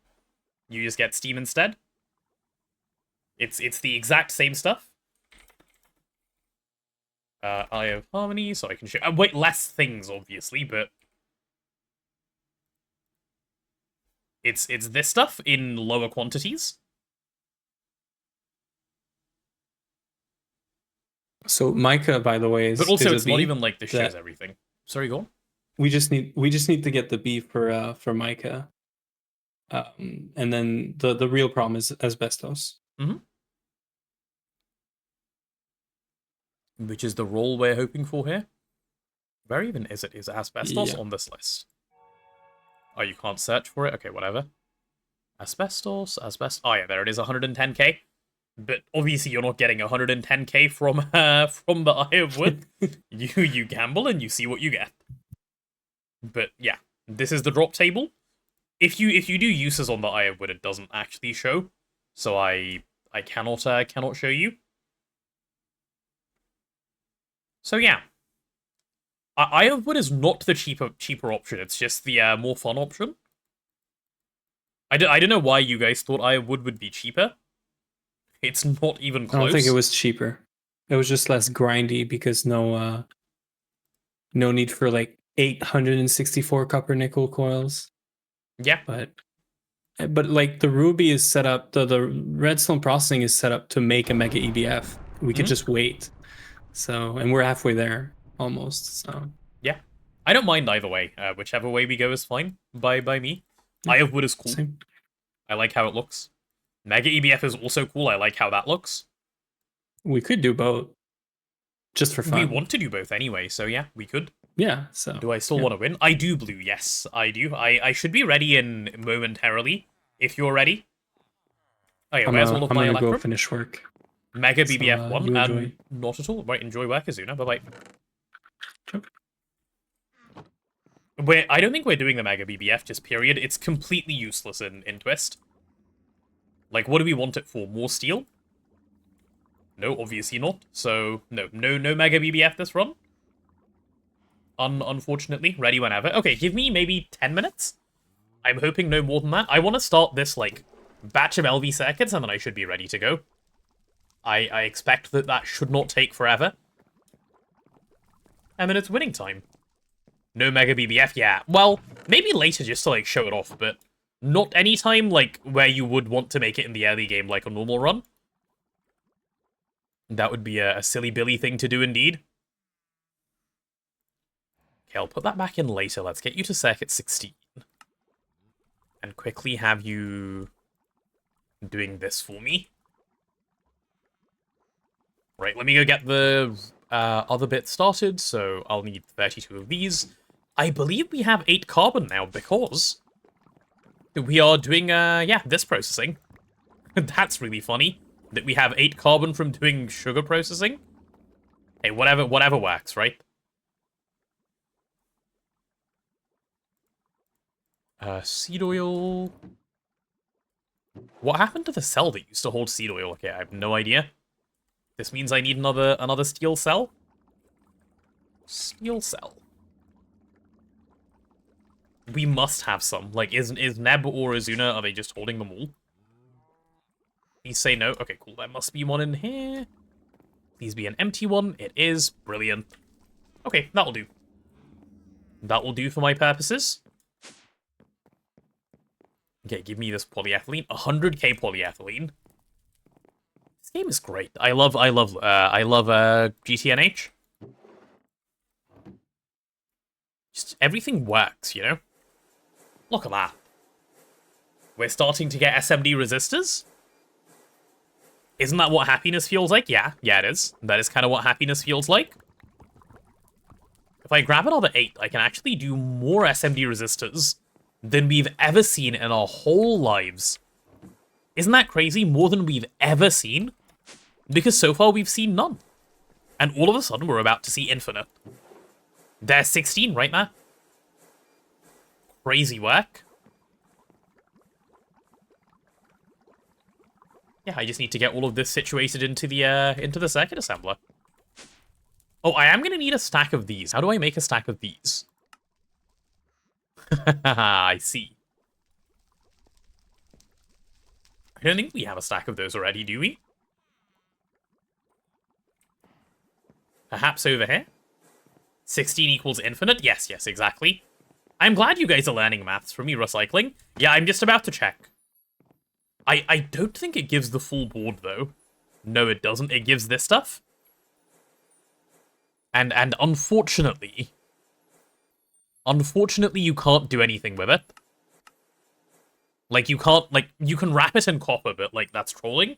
You just get steam instead. It's the exact same stuff. Eye of Harmony, so I can show... wait, less things, obviously, but... It's this stuff in lower quantities. So mica, by the way, is but also is a it's not B even like this shows that everything. Sorry, go on. we just need to get the B for mica, and then the real problem is asbestos. Which is the role we're hoping for here. Where even is it? Is asbestos on this list? Oh, you can't search for it? Okay, whatever. Asbestos. Oh yeah, there it is, 110k. But obviously you're not getting 110k from the Eye of Wood. you gamble and you see what you get. But yeah, this is the drop table. If you do uses on the Eye of Wood, it doesn't actually show. So I cannot show you. So yeah. Eye of Wood is not the cheaper option, it's just the more fun option. I don't know why you guys thought Eye of Wood would be cheaper. It's not even close. I don't think it was cheaper. It was just less grindy because no need for like 864 copper nickel coils. Yeah. But like the Ruby is set up, the redstone processing is set up to make a mega EBF. We could just wait. So, and we're halfway there almost. So yeah, I don't mind either way. Whichever way we go is fine by me. Eye of Wood is cool. Same. I like how it looks. Mega EBF is also cool. I like how that looks. We could do both, just for fun. We want to do both anyway, so yeah, we could. Yeah. So do I still want to win? I do, Blue. Yes, I do. I should be ready in momentarily. If you're ready. Oh yeah, where's all of my electrum? Go finish work. Mega BBF 1 and enjoy. not at all. Right, enjoy work, Azuna. Bye bye. I don't think we're doing the Mega BBF, just period. It's completely useless in Twist. Like, what do we want it for? More steel? No, obviously not. So, no Mega BBF this run. Unfortunately. Ready whenever. Okay, give me maybe 10 minutes. I'm hoping no more than that. I want to start this, like, batch of LV circuits, and then I should be ready to go. I expect that should not take forever. And then it's winning time. No Mega BBF, yeah. Well, maybe later just to, like, show it off, but not any time, like, where you would want to make it in the early game like a normal run. That would be a silly Billy thing to do indeed. Okay, I'll put that back in later. Let's get you to circuit 16. And quickly have you doing this for me. Right, let me go get the other bit started, so I'll need 32 of these. I believe we have 8 carbon now, because we are doing, this processing. That's really funny, that we have 8 carbon from doing sugar processing. Hey, whatever works, right? Seed oil. What happened to the cell that used to hold seed oil? Okay, I have no idea. This means I need another steel cell. Steel cell. We must have some. Like, is Neb or Azuna, are they just holding them all? Please say no. Okay, cool. There must be one in here. Please be an empty one. It is. Brilliant. Okay, that'll do. That will do for my purposes. Okay, give me this polyethylene. 100k polyethylene. This game is great. I love GTNH. Just everything works, you know? Look at that. We're starting to get SMD resistors. Isn't that what happiness feels like? Yeah, it is. That is kind of what happiness feels like. If I grab another 8, I can actually do more SMD resistors than we've ever seen in our whole lives. Isn't that crazy? More than we've ever seen? Because so far we've seen none. And all of a sudden we're about to see infinite. There's 16 right now. Crazy work. Yeah, I just need to get all of this situated into the circuit assembler. Oh, I am going to need a stack of these. How do I make a stack of these? I see. I don't think we have a stack of those already, do we? Perhaps over here? 16 equals infinite? Yes, yes, exactly. I'm glad you guys are learning maths from me recycling. Yeah, I'm just about to check. I don't think it gives the full board, though. No, it doesn't. It gives this stuff. And unfortunately... Unfortunately, you can't do anything with it. Like, you can't... Like, you can wrap it in copper, but, like, that's trolling.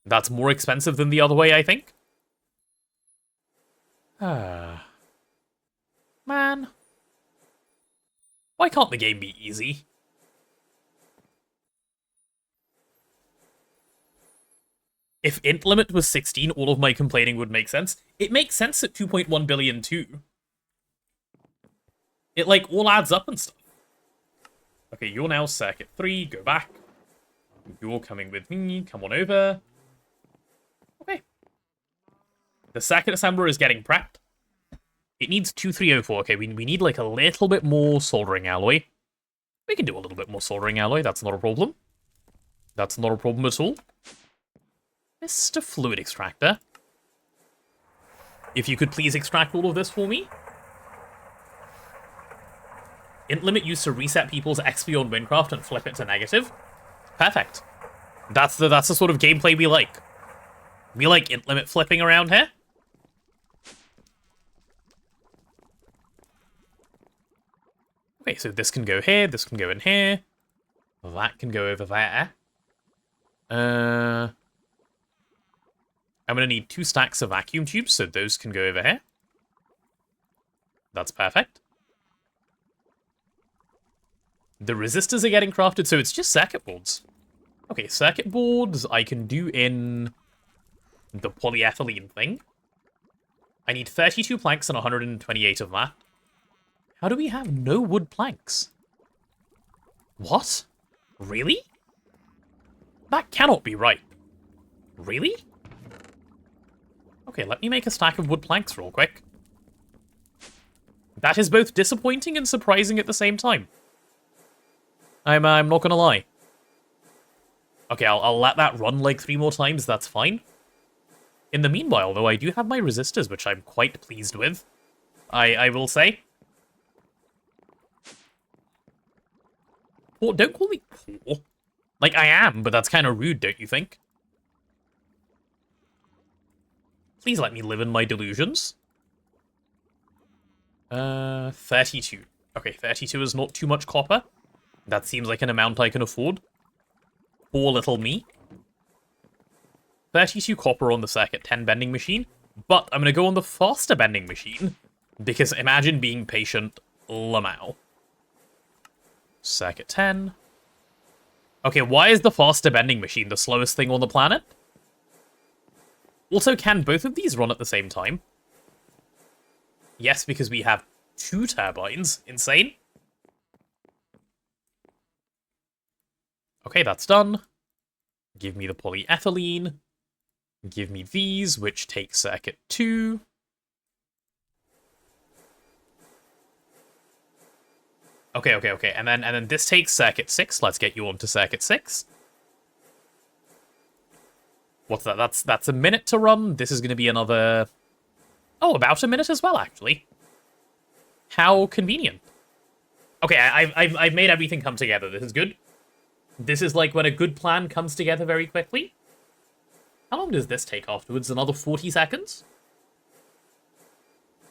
That's more expensive than the other way, I think. Ah. Man. Why can't the game be easy? If int limit was 16, all of my complaining would make sense. It makes sense at 2.1 billion too. It, like, all adds up and stuff. Okay, you're now circuit 3, go back. You're coming with me, come on over. Okay. The circuit assembler is getting prepped. It needs 2304. Okay, we need, like, a little bit more soldering alloy. We can do a little bit more soldering alloy, that's not a problem. That's not a problem at all. Mr. Fluid Extractor. If you could please extract all of this for me. Int limit used to reset people's XP on Minecraft and flip it to negative. Perfect. That's the sort of gameplay we like. We like int limit flipping around here. Okay, so this can go here, this can go in here. That can go over there. I'm going to need 2 stacks of vacuum tubes, so those can go over here. That's perfect. The resistors are getting crafted, so it's just circuit boards. Okay, circuit boards I can do in the polyethylene thing. I need 32 planks and 128 of that. How do we have no wood planks? What? Really? That cannot be right. Really? Okay, let me make a stack of wood planks real quick. That is both disappointing and surprising at the same time. I'm not gonna lie. Okay, I'll let that run like 3 more times, that's fine. In the meanwhile, though, I do have my resistors, which I'm quite pleased with. I will say. Poor, don't call me poor. Like, I am, but that's kind of rude, don't you think? Please let me live in my delusions. 32. Okay, 32 is not too much copper. That seems like an amount I can afford. Poor little me. 32 copper on the circuit 10 bending machine, but I'm going to go on the faster bending machine, because imagine being patient, lamau. Circuit 10. Okay, why is the faster bending machine the slowest thing on the planet? Also, can both of these run at the same time? Yes, because we have 2 turbines. Insane. Okay, that's done. Give me the polyethylene. Give me these, which take circuit 2. Okay. And then this takes circuit 6. Let's get you onto circuit 6. What's that? That's a minute to run. This is going to be another... Oh, about a minute as well, actually. How convenient. Okay, I've made everything come together. This is good. This is like when a good plan comes together very quickly. How long does this take afterwards? Another 40 seconds?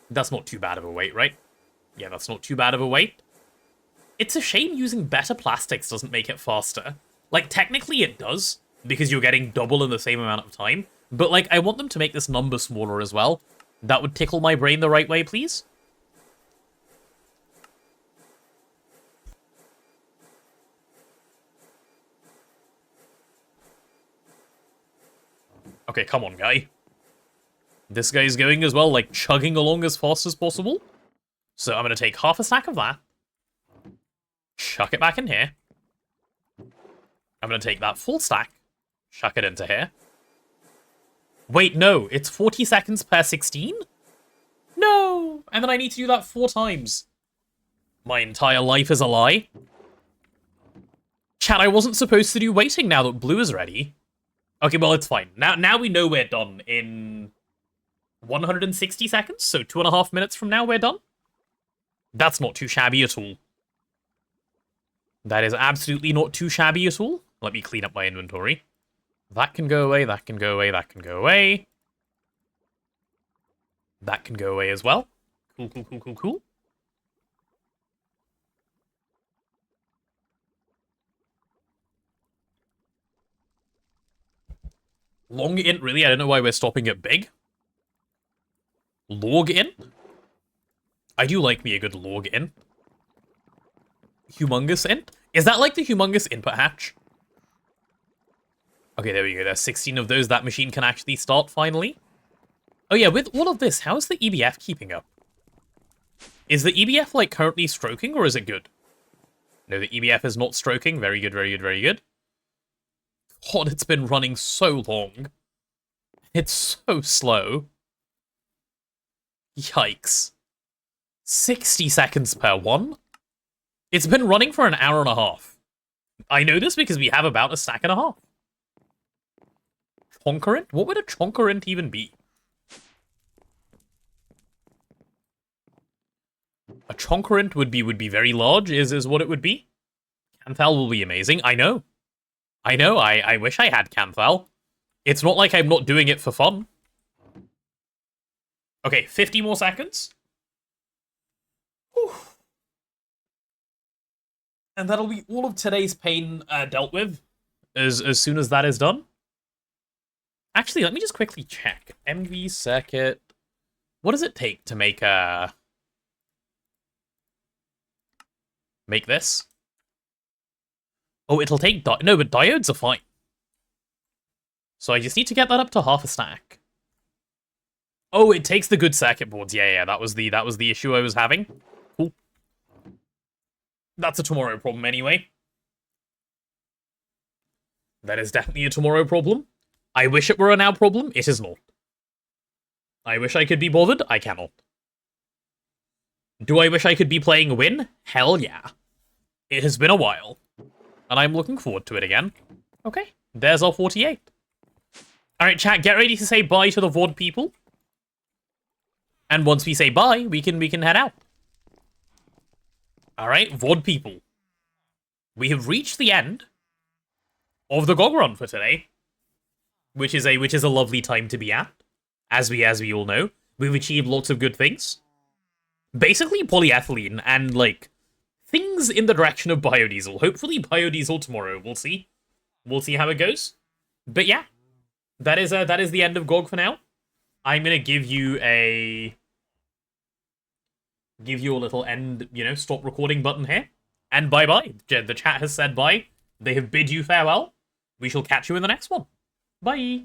That's not too bad of a wait, right? Yeah, that's not too bad of a wait. It's a shame using better plastics doesn't make it faster. Like, technically it does, because you're getting double in the same amount of time. But, like, I want them to make this number smaller as well. That would tickle my brain the right way, please. Okay, come on, guy. This guy's going as well, like, chugging along as fast as possible. So I'm going to take half a stack of that. Chuck it back in here. I'm going to take that full stack. Chuck it into here. Wait, no. It's 40 seconds per 16? No! And then I need to do that 4 times. My entire life is a lie. Chat, I wasn't supposed to do waiting now that blue is ready. Okay, well, it's fine. Now we know we're done in 160 seconds, so 2.5 minutes from now we're done. That's not too shabby at all. That is absolutely not too shabby at all. Let me clean up my inventory. That can go away, that can go away, that can go away. That can go away as well. Cool, cool, cool, cool, cool. Long int, really? I don't know why we're stopping at big. Log int? I do like me a good log int. Humongous int? Is that like the humongous input hatch? Okay, there we go. There's 16 of those. That machine can actually start finally. Oh yeah, with all of this, how is the EBF keeping up? Is the EBF like currently stroking or is it good? No, the EBF is not stroking. Very good, very good, very good. God, it's been running so long. It's so slow. Yikes. 60 seconds per one? It's been running for an hour and a half. I know this because we have about a stack and a half. Chonkerint? What would a chonkerint even be? A chonkerint would be very large, is what it would be. Canthal will be amazing. I know. I wish I had Canthal. It's not like I'm not doing it for fun. Okay, 50 more seconds. Whew. And that'll be all of today's pain dealt with as soon as that is done. Actually, let me just quickly check. MV circuit. What does it take to make make this? Oh, it'll take no, but diodes are fine. So I just need to get that up to half a stack. Oh, it takes the good circuit boards. Yeah, that was the issue I was having. Cool. That's a tomorrow problem anyway. That is definitely a tomorrow problem. I wish it were a now problem. It is not. I wish I could be bothered. I cannot. Do I wish I could be playing Win? Hell yeah. It has been a while. And I'm looking forward to it again. Okay, there's our 48. Alright, chat, get ready to say bye to the VOD people. And once we say bye, we can head out. Alright, VOD people. We have reached the end of the GOG run for today. Which is a lovely time to be at. As we all know. We've achieved lots of good things. Basically polyethylene and like things in the direction of biodiesel. Hopefully biodiesel tomorrow. We'll see. We'll see how it goes. But yeah. That is the end of GOG for now. I'm gonna give you a little end, stop recording button here. And bye-bye. The chat has said bye. They have bid you farewell. We shall catch you in the next one. Bye.